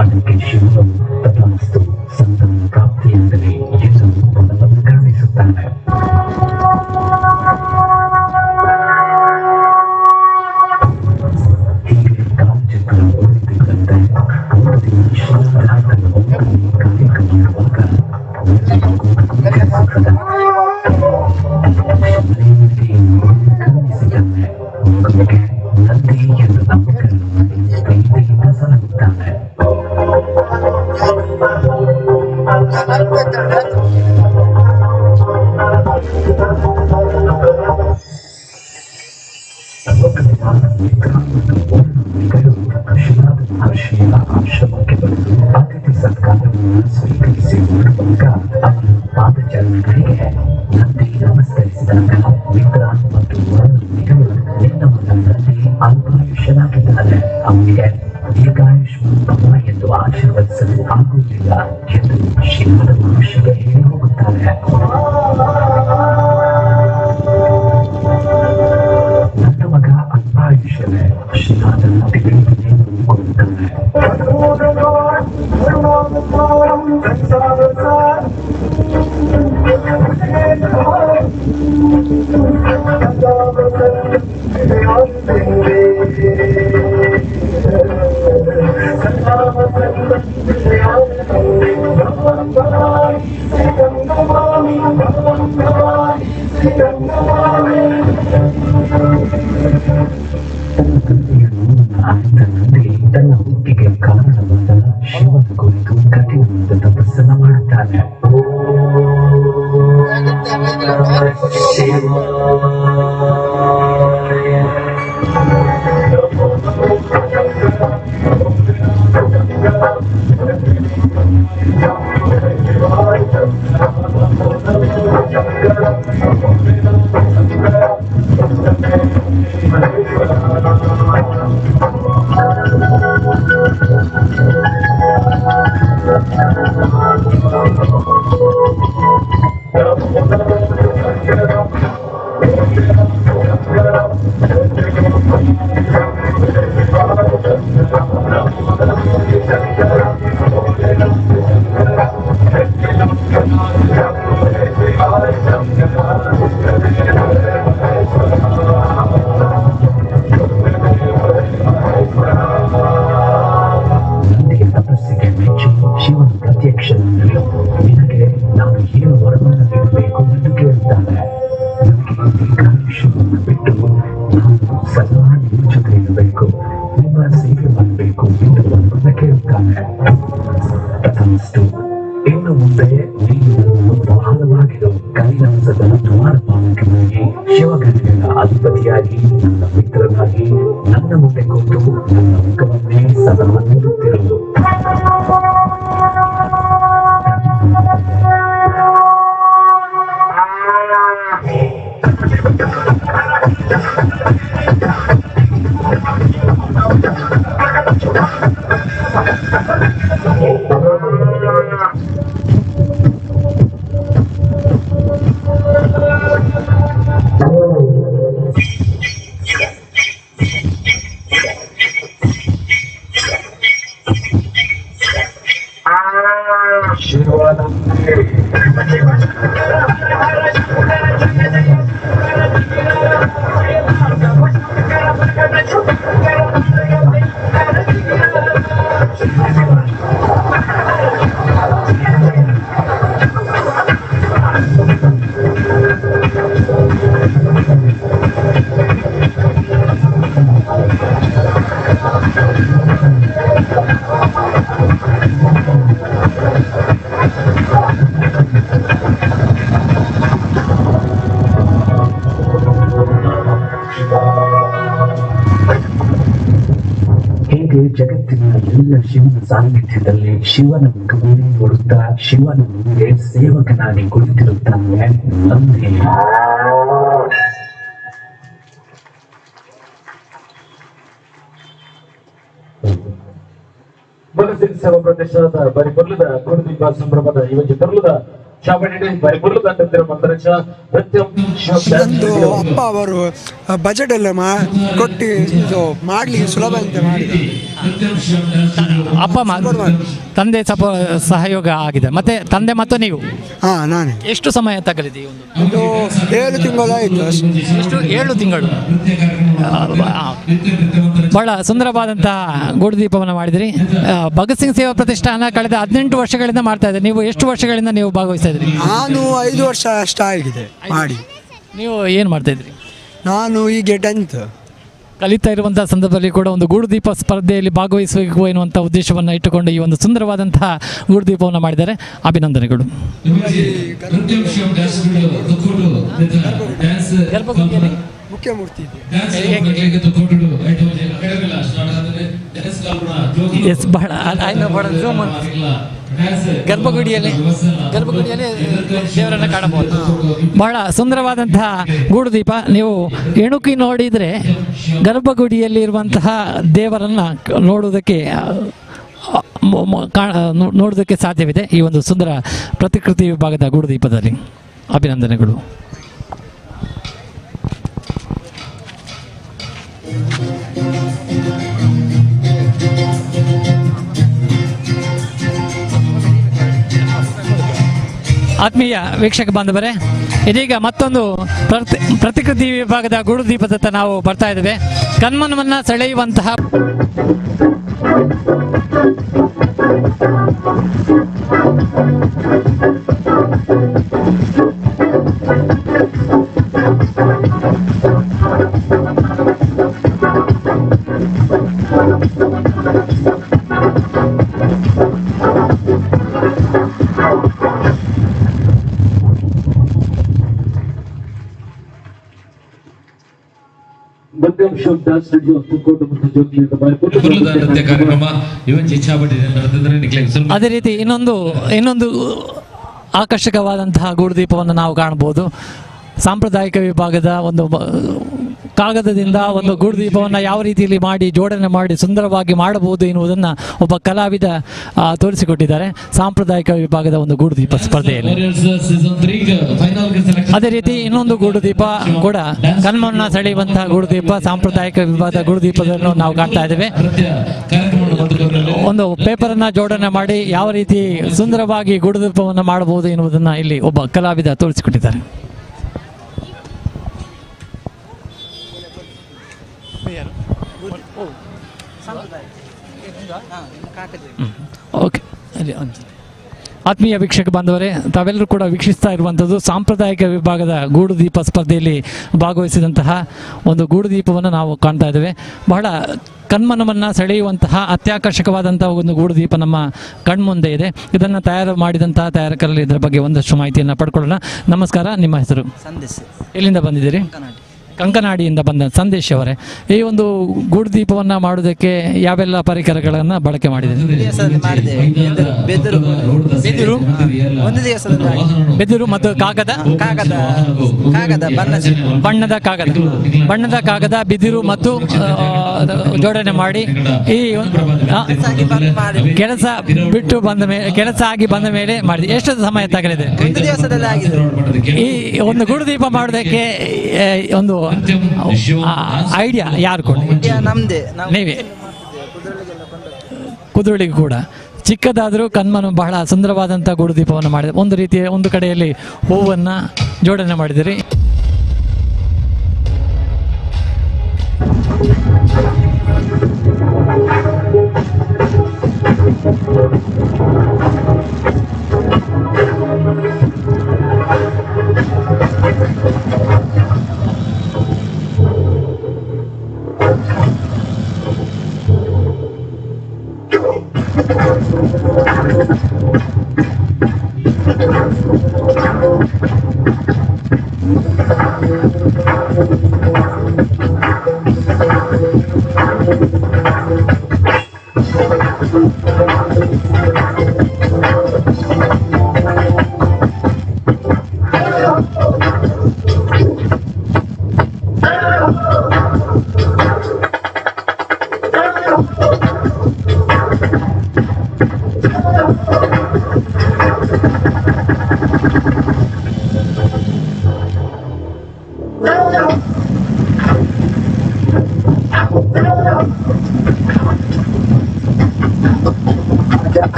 ಅದಕ್ಕೆ ಶಿವನು ತಥಾಸ್ತು ಸಂತಾನ ಪ್ರಾಪ್ತಿ ಎಂದರೆ ಏನು ಪದವನ್ನು ಕರುಣಿಸುತ್ತಾನೆ. ಹೀಗೆ ಕಾಲಚಕ್ರ ಓಡುತ್ತಿದ್ದಂತೆ ಒಂದು ದಿನ ಶಿವರಾತ್ರಿಯ ಒಬ್ಬನೇ ಕಾರ್ಯಕ್ರಮ ಮಾಡುವಾಗ ಕರುಣಿಸಿದ್ದಾನೆ. ಮಗುವಿಗೆ ನಂದಿ ಎಂದು ನಾಮಕರಣ ಮಾಡಿ ಪ್ರೀತಿಯಿಂದ ಸಲಹುತ್ತಾನೆ. ಶಿವನಾಥ ಮಹರ್ಷಿಯ ಆಶ್ರಮಕ್ಕೆ ಬಂದು ಅತಿಥಿ ಸತ್ಕಾರವನ್ನು ಸ್ವೀಕರಿಸಿ ನೋಡುವಾಗ ಅವನ ಪಾದಚರಣಗಳಿಗೆ ನಂದಿ ನಮಸ್ಕರಿಸಿದಾಗ ಮಿತ್ರ ಮತ್ತು ವರುಣಿಗಳು ನಿನ್ನ ಮಗ ನಂದಿ ಅಲ್ಪಾಯುಷ್ಯನಾಗಿದ್ದಾನೆ, ಅವನಿಗೆ ದೀರ್ಘಾಯುಷ್ಮಾನ್ ಎಂದು ಆಶೀರ್ವದಿಸಲು ಆಗುವುದಿಲ್ಲ ಎಂದು ಶಿವನಾಥ ಮಹರ್ಷಿಗೆ ಹೇಳಿ ಹೋಗುತ್ತಾನೆ. ನನ್ನ ಮಗ ಅಲ್ಪಾಯುಷ್ಯವೇ ಶ್ರೀನಾಥನ ತಿಳಿಯುವುದೇ ನೋಡಿಕೊಳ್ಳುತ್ತಾನೆ. ತನ್ನ ಹುಟ್ಟಿಗೆ ಕಾರಣವಾದ ಶಿವನ ಕುರಿತು ಕಠಿಣವಾದ ತಪಸ್ಸನ್ನು ಮಾಡುತ್ತಾನೆ. ಶಿವನ ಪ್ರತ್ಯಕ್ಷನಲ್ಲಿ ನಿನಗೆ ನಾನು ಏನು ವರವನ್ನು ನೀಡಬೇಕು ಎಂದು ಕೇಳುತ್ತಾನೆ. ನನಗೆ ದೀರ್ಘಾಯುಷ್ಯವನ್ನು ಬಿಟ್ಟು ನಾನು ಸದಾ ನಿಮ್ಮ ಜೊತೆ ಇರಬೇಕು, ನಿಮ್ಮ ಸೇವೆ ಮಾಡಬೇಕು ಎಂದು ವರವನ್ನು ಕೇಳುತ್ತಾನೆ. ತಥಾಸ್ತು, ಇನ್ನು ಮುಂದೆ ನೀನು ನನ್ನನ್ನು ಬಹಳವಾಗಿರೋ ಕೈಲಾಸದ ದ್ವಾರಪಾಲಕನಾಗಿ ಶಿವಗಣಗಳ ಅಧಿಪತಿಯಾಗಿ ನನ್ನ ಮಿತ್ರನಾಗಿ ನನ್ನ ಮುಂದೆ ಕೂತು ನನ್ನ ಮುಖವನ್ನೇ ಸದಾ ನೋಡುತ್ತಿರುವುದು. ಜಗತ್ತಿನ ಎಲ್ಲ ಶಿವನ ಸಾನ್ನಿಧ್ಯದಲ್ಲಿ ಶಿವನ ಮುಖವನ್ನೇ ನೋಡುತ್ತಾ ಶಿವನ ಮುಂದೆ ಸೇವಕನಾಗಿ ಕುಳಿತಿರುತ್ತಾನೆ ನಂದಿ. ಭಗತ್ ಸಿಂಗ್ ಸೇವಾ ಪ್ರತಿಷ್ಠಾನದ ಬರಿ ಬರ್ಲದ ಗುರುದೀಪ ಸಂಭ್ರಮದ ಈ ಒಂದು ಬರ್ಲದ ಚಾವಣಿ ಬರಿ ಬರ್ಲದ ಅಂತಿರೋ ಮಂತ್ರಚ ಇವತ್ತು ಅಪ್ಪ ಅವರು ಬಜೆಟ್ ಎಲ್ಲ ಕೊಟ್ಟು ಇದು ಮಾಡ್ಲಿಕ್ಕೆ ಸುಲಭ ಅಂತ ಮಾಡಿದ್ರು. ಅಪ್ಪ ತಂದೆ ಸಹಯೋಗ ಆಗಿದೆ ಮತ್ತೆ ತಂದೆ ಮತ್ತು ನೀವು ನಾನೇ. ಎಷ್ಟು ಸಮಯ ತಗಲಿದೆ ಇದು 7 ತಿಂಗಳಾಯಿತು. ಎಷ್ಟು 7 ತಿಂಗಳು. ಬಹಳ ಸುಂದರವಾದಂತಹ ಗೂಡುದೀಪವನ್ನು ಮಾಡಿದಿರಿ. ಭಗತ್ ಸಿಂಗ್ ಸೇವಾ ಪ್ರತಿಷ್ಠಾನ ಕಳೆದ 18 ವರ್ಷಗಳಿಂದ ಮಾಡ್ತಾ ಇದೆ. ನೀವು ಎಷ್ಟು ವರ್ಷಗಳಿಂದ ನೀವು ಭಾಗವಹಿಸ್ತಾ ಇದ್ರಿ? ನಾನು 5 ವರ್ಷ ಅಷ್ಟ ಆಗಿದೆ ಮಾಡಿ. ನೀವು ಏನು ಮಾಡ್ತಾ ಇದ್ರಿ? ನಾನು ಈಗ 10th ಕಲಿತಾ ಇರುವಂತಹ ಸಂದರ್ಭದಲ್ಲಿ ಕೂಡ ಒಂದು ಗೂಡುದೀಪ ಸ್ಪರ್ಧೆಯಲ್ಲಿ ಭಾಗವಹಿಸಬೇಕು ಎನ್ನುವಂಥ ಉದ್ದೇಶವನ್ನು ಇಟ್ಟುಕೊಂಡು ಈ ಒಂದು ಸುಂದರವಾದಂತಹ ಗೂಡುದೀಪವನ್ನು ಮಾಡಿದ್ದಾರೆ. ಅಭಿನಂದನೆಗಳು. ಮುಖ್ಯ ಮೂರ್ತಿ ಗರ್ಭಗುಡಿಯಲ್ಲಿ ದೇವರನ್ನು ಕಾಣಬಹುದು. ಬಹಳ ಸುಂದರವಾದಂತಹ ಗೂಡುದೀಪ. ನೀವು ಎಣುಕಿ ನೋಡಿದರೆ ಗರ್ಭಗುಡಿಯಲ್ಲಿ ಇರುವಂತಹ ದೇವರನ್ನ ನೋಡೋದಕ್ಕೆ ಸಾಧ್ಯವಿದೆ ಈ ಒಂದು ಸುಂದರ ಪ್ರತಿಕೃತಿ ವಿಭಾಗದ ಗೂಡುದೀಪದಲ್ಲಿ. ಅಭಿನಂದನೆಗಳು. ಆತ್ಮೀಯ ವೀಕ್ಷಕ ಬಾಂಧವರೇ, ಇದೀಗ ಮತ್ತೊಂದು ಪ್ರತಿಕೃತಿ ವಿಭಾಗದ ಗೂಡುದೀಪದತ್ತ ನಾವು ಬರ್ತಾ ಇದ್ದೇವೆ. ಕಣ್ಮನವನ್ನು ಸೆಳೆಯುವಂತಹ ಅದೇ ರೀತಿ ಇನ್ನೊಂದು ಆಕರ್ಷಕವಾದಂತಹ ಗೂಡುದೀಪವನ್ನು ನಾವು ಕಾಣಬಹುದು. ಸಾಂಪ್ರದಾಯಿಕ ವಿಭಾಗದ ಒಂದು ಕಾಗದದಿಂದ ಒಂದು ಗೂಡುದೀಪವನ್ನು ಯಾವ ರೀತಿಯಲ್ಲಿ ಮಾಡಿ ಜೋಡಣೆ ಮಾಡಿ ಸುಂದರವಾಗಿ ಮಾಡಬಹುದು ಎನ್ನುವುದನ್ನು ಒಬ್ಬ ಕಲಾವಿದ ತೋರಿಸಿಕೊಟ್ಟಿದ್ದಾರೆ ಸಾಂಪ್ರದಾಯಿಕ ವಿಭಾಗದ ಒಂದು ಗೂಡುದೀಪ ಸ್ಪರ್ಧೆಯಲ್ಲಿ. ಅದೇ ರೀತಿ ಇನ್ನೊಂದು ಗೂಡುದೀಪ ಕೂಡ ಕಣ್ಮನ ಸೆಳೆಯುವಂತಹ ಗೂಡುದೀಪ ಸಾಂಪ್ರದಾಯಿಕ ವಿಭಾಗದ ಗೂಡುದೀಪವನ್ನು ನಾವು ಕಾಣ್ತಾ ಇದ್ದೇವೆ. ಒಂದು ಪೇಪರನ್ನು ಜೋಡಣೆ ಮಾಡಿ ಯಾವ ರೀತಿ ಸುಂದರವಾಗಿ ಗೂಡುದೀಪವನ್ನು ಮಾಡಬಹುದು ಎನ್ನುವುದನ್ನು ಇಲ್ಲಿ ಒಬ್ಬ ಕಲಾವಿದ ತೋರಿಸಿಕೊಟ್ಟಿದ್ದಾರೆ. ಓಕೆ, ಆತ್ಮೀಯ ವೀಕ್ಷಕ ಬಾಂಧವರೇ, ತಾವೆಲ್ಲರೂ ಕೂಡ ವೀಕ್ಷಿಸ್ತಾ ಇರುವಂಥದ್ದು ಸಾಂಪ್ರದಾಯಿಕ ವಿಭಾಗದ ಗೂಡುದೀಪ ಸ್ಪರ್ಧೆಯಲ್ಲಿ ಭಾಗವಹಿಸಿದಂತಹ ಒಂದು ಗೂಡುದೀಪವನ್ನು ನಾವು ಕಾಣ್ತಾ ಇದ್ದೇವೆ. ಬಹಳ ಕಣ್ಮನವನ್ನು ಸೆಳೆಯುವಂತಹ ಅತ್ಯಾಕರ್ಷಕವಾದಂತಹ ಒಂದು ಗೂಡುದೀಪ ನಮ್ಮ ಕಣ್ಮುಂದೆ ಇದೆ. ಇದನ್ನು ತಯಾರು ಮಾಡಿದಂತಹ ತಯಾರಕರಲ್ಲಿ ಇದರ ಬಗ್ಗೆ ಒಂದಷ್ಟು ಮಾಹಿತಿಯನ್ನು ಪಡ್ಕೊಳ್ಳೋಣ. ನಮಸ್ಕಾರ, ನಿಮ್ಮ ಹೆಸರು? ಸಂದೇಶ್. ಎಲ್ಲಿಂದ ಬಂದಿದ್ದೀರಿ? ಕಂಕನಾಡಿಯಿಂದ ಬಂದ ಸಂದೇಶ್ ಅವರೇ, ಈ ಒಂದು ಗೂಡುದೀಪವನ್ನು ಮಾಡೋದಕ್ಕೆ ಯಾವೆಲ್ಲ ಪರಿಕರಗಳನ್ನು ಬಳಕೆ ಮಾಡಿದ್ದೀರಿ? ಬೆದರು ಮತ್ತು ಬಣ್ಣದ ಕಾಗದ ಬಿದಿರು ಮತ್ತು ಜೋಡಣೆ ಮಾಡಿ ಈ ಕೆಲಸ ಆಗಿ ಬಂದ ಮೇಲೆ ಮಾಡಿದೆ. ಎಷ್ಟು ಸಮಯ ತಗಲಿದೆ ಈ ಒಂದು ಗೂಡುದೀಪ ಮಾಡೋದಕ್ಕೆ? ಒಂದು ಐಡಿಯಾ ಯಾರು ಕೊಡಿ? ನಮ್ದೇ, ನೀವೇ. ಕುದುರಳಿಗೆ ಕೂಡ ಚಿಕ್ಕದಾದರೂ ಕಣ್ಮನು ಬಹಳ ಸುಂದರವಾದಂಥ ಗೂಡುದೀಪವನ್ನು ಮಾಡಿದೆ. ಒಂದು ರೀತಿಯ ಒಂದು ಕಡೆಯಲ್ಲಿ ಹೂವನ್ನು ಜೋಡಣೆ ಮಾಡಿದಿರಿ.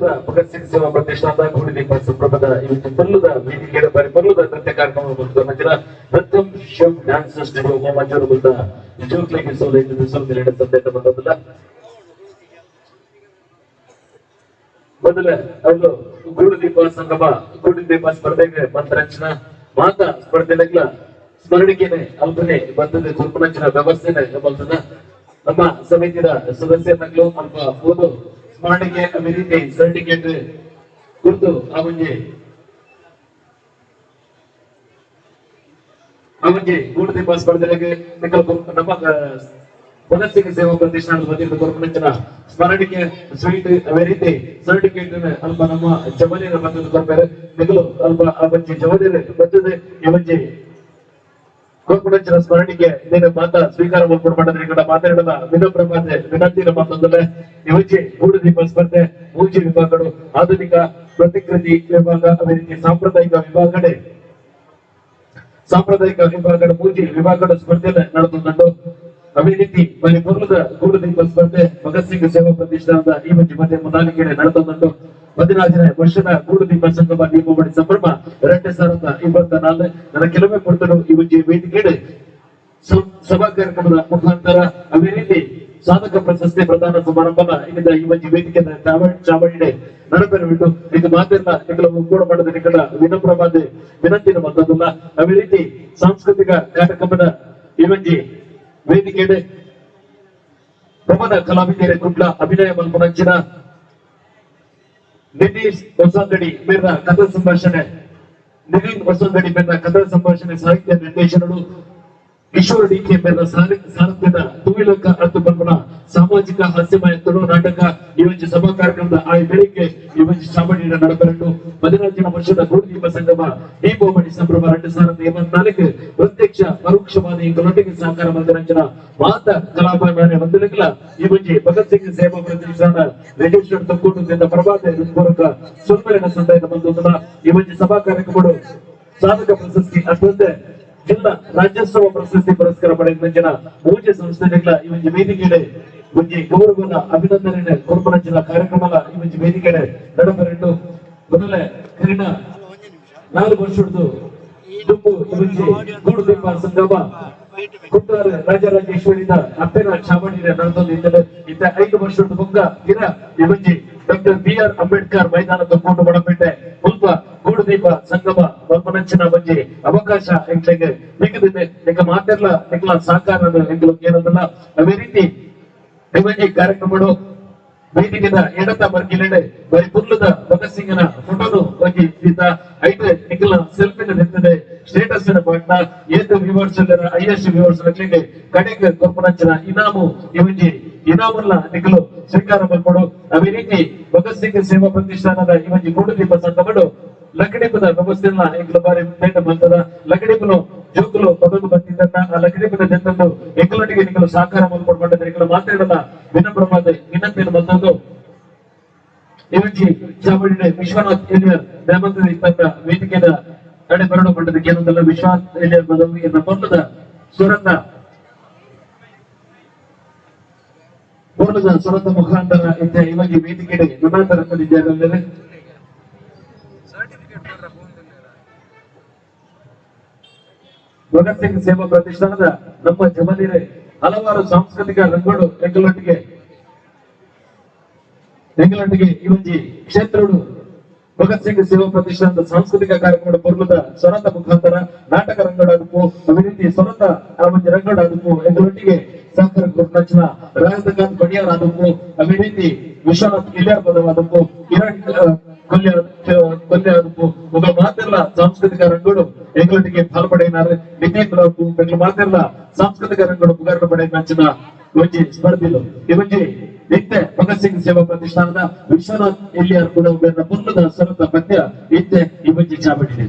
ಪೊರ್ಲುದ ಭಗತ್ ಸಿಂಗ್ ಸೇವಾ ಪ್ರತಿಷ್ಠಾನದ ಗೂಡುದೀಪ ಸಂಭ್ರಮದ ಇವತ್ತು ಪೊರ್ಲುದ ವೇದಿಕೆಯ ಬಾರಿ ಪೊರ್ಲುದ ನೃತ್ಯ ಕಾರ್ಯಕ್ರಮ ಬಂದ ಮಧ್ಯ ನೃತ್ಯಂ ಶಿವ್ ಡ್ಯಾನ್ಸ್ ಸ್ಟುಡಿಯೋ ಮಂಜೂರು ಬಂದ ಜೋಕ್ಲಿಗೆ ಸೋಲೈದು ಸೋಲಿನ ಸಂದೇಶ ಬಂದದಲ್ಲ ಮೊದಲ ಅವರು ಗೂಡುದೀಪ ಸಂಗಮ ಗೂಡುದೀಪ ಸ್ಪರ್ಧೆಗೆ ಮಂತ್ರಂಚನ ಮಾತಾ ಸ್ಪರ್ಧೆಗಳ ಸ್ಮರಣಿಕೆನೆ ಅಲ್ಪನೆ ಬಂದದ ಗುರುಪುನಂಚಿನ ವ್ಯವಸ್ಥೆನೆ ಬರ್ತದ ನಮ್ಮ ಸಮಿತಿಯ ಸದಸ್ಯರನ್ನೂ ಅಲ್ಪ ಓದು ಸ್ಮರಣಿಕೆ ಅದೇ ರೀತಿ ಸರ್ಟಿಫಿಕೇಟ್ ಕುರಿತು ಅವನಿಗೆ ಗೂಡುದೀಪ ಸ್ಪರ್ಧೆಗೆ ನಮ್ಮ ಭಗತ್ ಸಿಂಗ್ ಸೇವಾ ಪ್ರತಿಷ್ಠಾನದ ವತಿಯಿಂದ ಗುರುಪುನಂಚಿನ ಸ್ಮರಣಿಕೆ ಸ್ವೀಟ್ ಅದೇ ರೀತಿ ಸರ್ಟಿಫಿಕೇಟ್ ಅಲ್ಪ ನಮ್ಮ ಜಮಲಿನ ಬಂದದ್ದು ಕೊಡ್ತಾರೆ ನಿಗಲು ಅಲ್ಪ ಆ ಬಂಚಿ ಜಮಲಿನ ಬಂದದೆ ಇವಜ್ಜಿ ಗುರುಪುನಂಚಿನ ಸ್ಮರಣಿಕೆ ಇದನ್ನ ಮಾತಾ ಸ್ವೀಕಾರ ಮಾಡ್ಕೊಂಡ್ರೆ ಈ ಕಡೆ ಮಾತಾಡದ ವಿನಮ್ರವಾದ ವಿನಂತಿನ ಮಾತಂದ್ರೆ ಇವಜ್ಜಿ ಗೂಡುದೀಪ ಸ್ಪರ್ಧೆ ಮೂಜಿ ವಿಭಾಗಗಳು ಆಧುನಿಕ ಪ್ರತಿಕೃತಿ ವಿಭಾಗ ಅದೇ ರೀತಿ ಸಾಂಪ್ರದಾಯಿಕ ವಿಭಾಗಗಳ ಮೂಜಿ ವಿಭಾಗಗಳ ಸ್ಪರ್ಧೆ ನಡೆದುಕೊಂಡು ಅದೇ ರೀತಿ ಬರೀ ಪೂರ್ವದ ಗೂಡುದೀಪ ಸ್ಪರ್ಧೆ ಭಗತ್ ಸಿಂಗ್ ಸೇವಾ ಪ್ರತಿಷ್ಠಾನದ ಈ ಮಂಜಿ ಮಧ್ಯೆ ಮುನ್ನಾಲಿಕೆಡೆ ನಡೆದುಕೊಂಡು 16ನೇ ವರ್ಷದ ಗೂಡುದೀಪ ಸಂಗಮ ದೀಪಾವಳಿ ಸಂಭ್ರಮ 2024 ನನ್ನ ಕೆಲವೇ ಕೊಡ್ತರು ಈ ಮಂಜಿ ವೇದಿಕೆಡೆ ಸಭಾ ಕಾರ್ಯಕ್ರಮದ ಮುಖಾಂತರ ಅದೇ ರೀತಿ ಸಾಧಕ ಪ್ರಶಸ್ತಿ ಪ್ರದಾನ ಸಮಾರಂಭನ ಇಲ್ಲಿಂದ ಈ ಮಂಜಿ ವೇದಿಕೆ ಚಾವಣಿಡೆ ನಡೆಪೆರಬಿಟ್ಟು ಇದು ಮಾತೆಲ್ಲ ಕೆಲವು ಕೂಡ ಮಾಡದ ನಿಕಟ ವಿನಮ್ರವಾದ ವಿನಂತಿನ ಬಂದದಲ್ಲ ಅದೇ ರೀತಿ ಸಾಂಸ್ಕೃತಿಕ ಕಾರ್ಯಕ್ರಮದ ಈ ಮಂಜಿ ವೇದಿಕೆಡೆ ಪ್ರಮದ ಕಲಾವಿದರ ಕುಟ್ಲ ಅಭಿನಯ ಮಲ್ಪನಂಚಿನ ನಿತೀಶ್ ಹೊಸಂಗಡಿ ಮೇರ ಕಥಾ ಸಂಭಾಷಣೆ ನಿತಿನ್ ಹೊಸಂಗಡಿ ಮೇರ ಕಥಾ ಸಂಭಾಷಣೆ ಸಾಹಿತ್ಯ ನಿರ್ದೇಶನಗಳು ಕಿಶೋರ್ ಡಿಕೆ ಮೇರ ಸಾರಥ್ಯದ ತುವಿಲಕ ಅರ್ಥ ಬಲ್ಪನ ಸಾಮಾಜಿಕ ಹಾಸ್ಯಮಯತ್ತರು ನಾಟಕ ಇವತ್ತು ಸಭಾ ಕಾರ್ಯಕ್ರಮದ ಆ ಬೆಳಿಗ್ಗೆ ಇವತ್ತು ಚಾವಣಿಯ ನಡೆಬರಲು 16ನೇ ವರ್ಷದ ಗೂಡುದೀಪ ಸಂಗಮ ದೀಪಾವಳಿ ಸಂಭ್ರಮ 2024 ಪ್ರತ್ಯಕ್ಷ ಪರೋಕ್ಷವಾದ ಇಂಗಳೊಟ್ಟಿಗೆ ಸಹಕಾರ ಮಂದಿರಂಚನ ಮಾತ ಕಲಾಭಾವನೆ ವಂದನೆಗಳ ಇವಜ್ಜಿ ಭಗತ್ ಸಿಂಗ್ ಸೇವಾ ಪ್ರತಿಷ್ಠಾನ ರಿಜಿಸ್ಟರ್ಡ್ ತಕ್ಕೋಟದಿಂದ ಪ್ರಭಾತ ಹೃತ್ಪೂರ್ವಕ ಸುಂದರನ ಸಂದಾಯದ ಬಂಧುಗಳ ಇವಜ್ಜಿ ಸಭಾ ಕಾರ್ಯಕ್ರಮಗಳು ಸಾಧಕ ಪ್ರಶಸ್ತಿ ಅಷ್ಟೊಂದೇ ಜಿಲ್ಲಾ ರಾಜ್ಯೋತ್ಸವ ಪ್ರಶಸ್ತಿ ಪುರಸ್ಕಾರ ಪಡೆದ ಪೂಜೆ ಸಂಸ್ಥೆಗಳ ಇವಜ್ಜಿ ವೇದಿಕೆಡೆ ಒಂಜಿ ಗೌರವದ ಅಭಿನಂದನೆ ಕೊರಪನಂಚಿನ ಕಾರ್ಯಕ್ರಮದ ಇವಜ್ಜಿ ವೇದಿಕೆಡೆ ನಡೆಬರಲು ಮೊದಲೇ ಕರಿನ 4 ವರ್ಷದ್ದು ದುಪ್ಪು ಇವಜ್ಜಿ ಗೂಡುದೀಪ ಸಂಗಮ ಕುಟ್ಟಾರ ರಾಜರಾಜೇಶ್ವರಿದ ಅಪ್ಪೆನ ಚಾವಣಿಯ ನಡೆದಿದ್ದರೆ ಇತ್ತ 5 ವರ್ಷದ ಬೊಕ್ಕ ಗಿರ ಇವಜ್ಜಿ ಡಾಕ್ಟರ್ BR ಅಂಬೇಡ್ಕರ್ ಮೈದಾನದ ಕೋಟು ಬಡಪೇಟೆ ಮುಲ್ಪ ಗೂಡುದೀಪ ಸಂಗಮ ಬಲ್ಪನಂಚಿನ ಬಗ್ಗೆ ಅವಕಾಶ ಎಂಟ್ಲೆಗೆ ನಿಗದಿದೆ ನಿಗ ಮಾತೆಲ್ಲ ನಿಗಲ ಸಾಕಾರ ಎಂಗ್ಲಕ್ಕೆ ಏನದಲ್ಲ ಅದೇ ರೀತಿ ಇವಜ್ಜಿ ಕಾರ್ಯಕ್ರಮಗಳು ವೇದಿಕೆದ ಎಡತ ಬರ್ಗಿಲೆಡೆ ಬರೀ ಪುರ್ಲದ ಭಗತ್ ಸಿಂಗನ ಫೋಟೋನು ಹೋಗಿ ಈತ ಐತೆ ನಿಖಿಲ ಸೆಲ್ಫಿನ ನಿಂತಿದೆ ಸ್ಟೇಟಸ್ ಪಾಟ್ನ ಏತು ವ್ಯೂವರ್ಸ್ ಐಎಸ್ ವ್ಯೂವರ್ಸ್ ಲಕ್ಲಿಗೆ ಕಡೆಗೆ ಕೊರ್ಪನಂಚಿನ ಇನಾಮು ಇವಜ್ಜಿ ಇನಾಮಲ್ಲ ನಿಖಲು ಸ್ವೀಕಾರ ಮಾಡ್ಕೊಡು ಅದೇ ರೀತಿ ಭಗತ್ ಸಿಂಗ್ ಸೇವಾ ಪ್ರತಿಷ್ಠಾನದ ಇವಜ್ಜಿ ಗೂಡುದೀಪ ಸಂಗಮಗಳು ಲಕಡಿಪದ ವ್ಯವಸ್ಥೆಯನ್ನ ಎಂಗ್ಲ ಬಾರಿ ಬೇಟ ಬಂತದ ಲಕಡಿಪನು ಜೋಕುಲು ಪದವು ಬಂದಿದ್ದನ್ನ ಆ ಲಕಡಿಪದ ಜೊತೆಂದು ಎಂಗ್ಲೊಟ್ಟಿಗೆ ನಿಖಲು ಸಹಕಾರ ಮಾಡ್ಕೊಂಡ್ರೆ ನಿಖಲು ಮಾತಾಡಲ್ಲ ವಿನಮ್ರವಾದ ವಿನಂತಿಯನ್ನು ಬಂದದ್ದು ಇವಜ್ಜಿ ಚಾವಣಿಯ ವಿಶ್ವನಾಥ್ ಎಲಿಯರ್ ನೇಮಂತ್ರಿ ತನ್ನ ವೇದಿಕೆಯ ನಡೆ ಬರಡು ಪಟ್ಟದಕ್ಕೆ ಏನೊಂದಲ್ಲ ವಿಶ್ವನಾಥ್ ಎಲಿಯರ್ ಬದಲಿಗೆ ಪೂರ್ಣದ ಸ್ವರದ ಮುಖಾಂತರ ಇದ್ದ ಇವಜ್ಜಿ ವೇದಿಕೆಗೆ ಗುಣಾಂತರ ತಂದಿದ್ದಾರೆ ಭಗತ್ ಸಿಂಗ್ ಸೇವಾ ಪ್ರತಿಷ್ಠಾನದ ನಮ್ಮ ಜಮಲಿರೆ ಹಲವಾರು ಸಾಂಸ್ಕೃತಿಕ ರಂಗಗಳು ಎಂಗಲೊಟ್ಟಿಗೆ ಇವಜ್ಜಿ ಕ್ಷೇತ್ರಗಳು ಭಗತ್ ಸಿಂಗ್ ಸೇವಾ ಪ್ರತಿಷ್ಠಾನದ ಸಾಂಸ್ಕೃತಿಕ ಕಾರ್ಯಕ್ರಮದ ಪೂರ್ವದ ಸ್ವರದ ಮುಖಾಂತರ ನಾಟಕ ರಂಗಡಾದಪ್ಪು ಅದೇ ರೀತಿ ಸ್ವರದ ಅವಜ್ಜಿ ರಂಗಡಾದಪ್ಪು ಎಂಗಲೊಟ್ಟಿಗೆ ಸಹಕಾರ ಗುರುನಂಚಿನ ರಾಜಕಾಂತ್ ಬಡಿಯಾರ್ ಆದಪ್ಪು ಅದೇ ರೀತಿ ವಿಶ್ವನಾಥ್ ಇಲ್ಯಾರ್ ಪದವಾದಪ್ಪು ಕಿರಣ್ ಕೊಲ್ಯ ಆದಪ್ಪು ಒಬ್ಬ ಮಾತೆಲ್ಲ ಸಾಂಸ್ಕೃತಿಕ ರಂಗಗಳು ಎಂಗಲೊಟ್ಟಿಗೆ ಪಾಲ್ಪಡೆಯಿನಾರೆ ನಿತಿನ್ ರಾವು ಬೆಂಗಳೂರು ಮಾತೆಲ್ಲ ಸಾಂಸ್ಕೃತಿಕ ರಂಗಗಳು ಪುಗಾರ ಪಡೆಯಿನ ಇವಜ್ಜಿ ಸ್ಪರ್ಧಿಲು ಇವಜ್ಜಿ ನಿತ್ಯ ಭಗತ್ ಸಿಂಗ್ ಸೇವಾ ಪ್ರತಿಷ್ಠಾನದ ವಿಶ್ವನಾಥ್ ಎಲಿಯರ್ ಕೂಡ ಪುರ್ಲದ ಸ್ವರದ ಪದ್ಯ ನಿತ್ಯ ಇವಜ್ಜಿ ಚಾವಣಿದೆ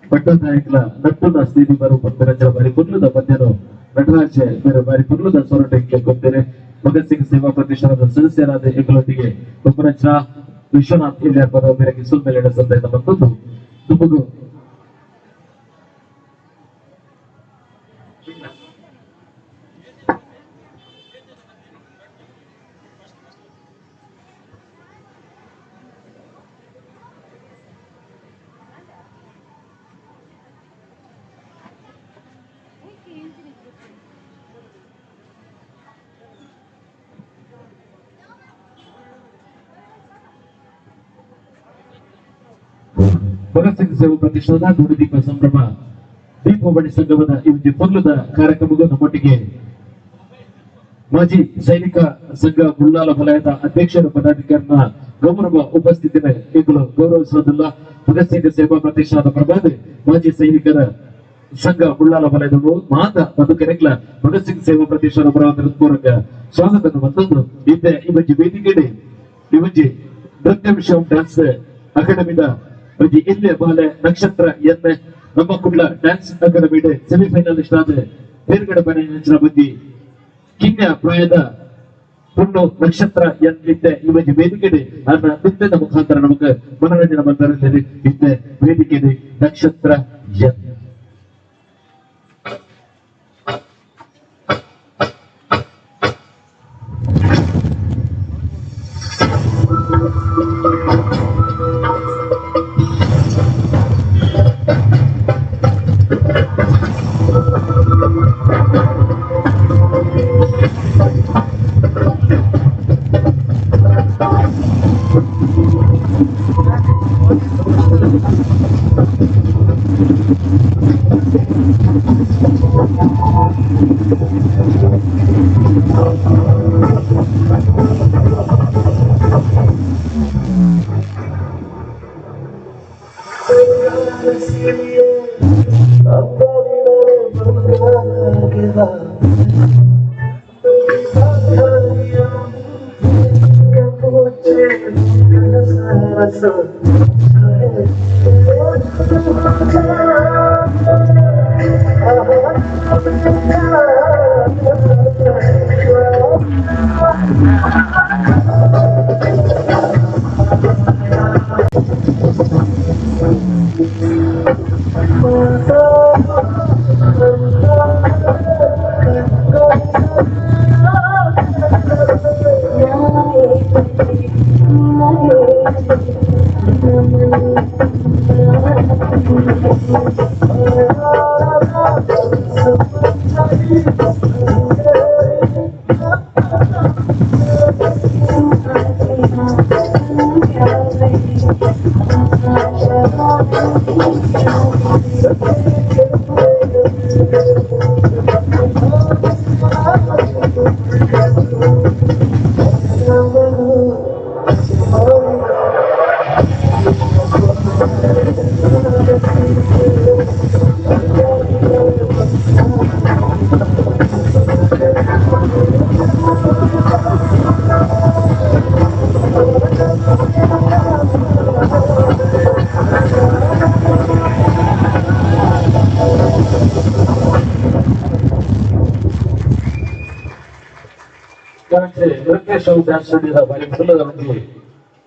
పట్టణాయకుల నట్టున స్థಿತಿ ಬರು ಪಂಚರಾಜ್ಯ ಬಾರಿ ಕುರ್ಲದ ಮಧ್ಯನು ನಟರಾಜ ಬೇರೆ ಬಾರಿ ಕುರ್ಲದ ಸೊರಟಕ್ಕೆ ಕೊಡ್ತಾರೆ. ಭಗತ್ ಸಿಂಗ್ ಸೇವಾ ಪ್ರತಿಷ್ಠಾನದ ಸದಸ್ಯರಾದ ಹೆಗ್ಗಳೊಟ್ಟಿಗೆ ಉಪರಚ ವಿಶ್ವನಾಥ್ ಇಲ್ಲಿಯರ್ ಪದ ಮೇರೆಗೆ ಸುಲ್ಮೇಲೆ ನಡೆಸಂತ ಬಂದದ್ದು ದುಬ್ಬುಗು ಭಗತ್ ಸಿಂಗ್ ಸೇವಾ ಪ್ರತಿಷ್ಠಾನದ ಗುರುದೀಪ ಸಂಭ್ರಮ ದೀಪಾವಳಿ ಸಂಗಮದ ಈ ಒಂದು ಪೊರ್ಲದ ಕಾರ್ಯಕ್ರಮಕ್ಕೂ ನಮ್ಮೊಟ್ಟಿಗೆ ಮಾಜಿ ಸೈನಿಕ ಸಂಘ ಬುಳ್ಳಾಲ ವಲಯದ ಅಧ್ಯಕ್ಷರ ಪದಾಧಿಕಾರಿನ ಗೌರವ ಉಪಸ್ಥಿತಿನ ಈಗಲೂ ಗೌರವಿಸುವುದಿಲ್ಲ. ಭಗತ್ ಸಿಂಗ್ ಸೇವಾ ಪ್ರತಿಷ್ಠಾನದ ಪ್ರಭಾವಿ ಮಾಜಿ ಸೈನಿಕರ ಸಂಘ ಬುಳ್ಳಾಲ ವಲಯದ ಮಾತ ಬದುಕರೆಗ್ಲ ಭಗತ್ ಸಿಂಗ್ ಸೇವಾ ಪ್ರತಿಷ್ಠಾನ ಪ್ರಭಾವ ಪೂರಕ ಸ್ವಾಗತ ಮತ್ತೊಂದು ಇದ್ದ ಇವಜ್ಜಿ ವೇದಿಕೆಡೆ ಇವಜ್ಜಿ ನೃತ್ಯ ವಿಷಯ ಡ್ಯಾನ್ಸ್ ಅಕಾಡೆಮಿದ ಒಂಜಿ ಇಲ್ಲೇ ಬಾಲೆ ನಕ್ಷತ್ರ ಎನ್ನ ನಮ್ಮ ಕುಡ್ಲ ಡ್ಯಾನ್ಸ್ ಅಕಾಡೆಮಿಡೆ ಸೆಮಿಫೈನಲಿಸ್ಟ್ ಆದ ಬೇರ್ಗಡೆ ಬನೆ ನೆಂಚಿನ ಬುದ್ಧಿ ಕಿನ್ಯ ಪ್ರಾಯದ ಪುಣ್ಣು ನಕ್ಷತ್ರ ಎನ್ನಿದ್ದೆ ಇವತ್ತು ವೇದಿಕೆಡೆ ಅದನ್ನ ನೃತ್ಯದ ಮುಖಾಂತರ ನಮಗೆ ಮನೋರಂಜನೆ ಬಂದಿದೆ. ಇದ್ದೆ ವೇದಿಕೆಡೆ ನಕ್ಷತ್ರ ಎನ್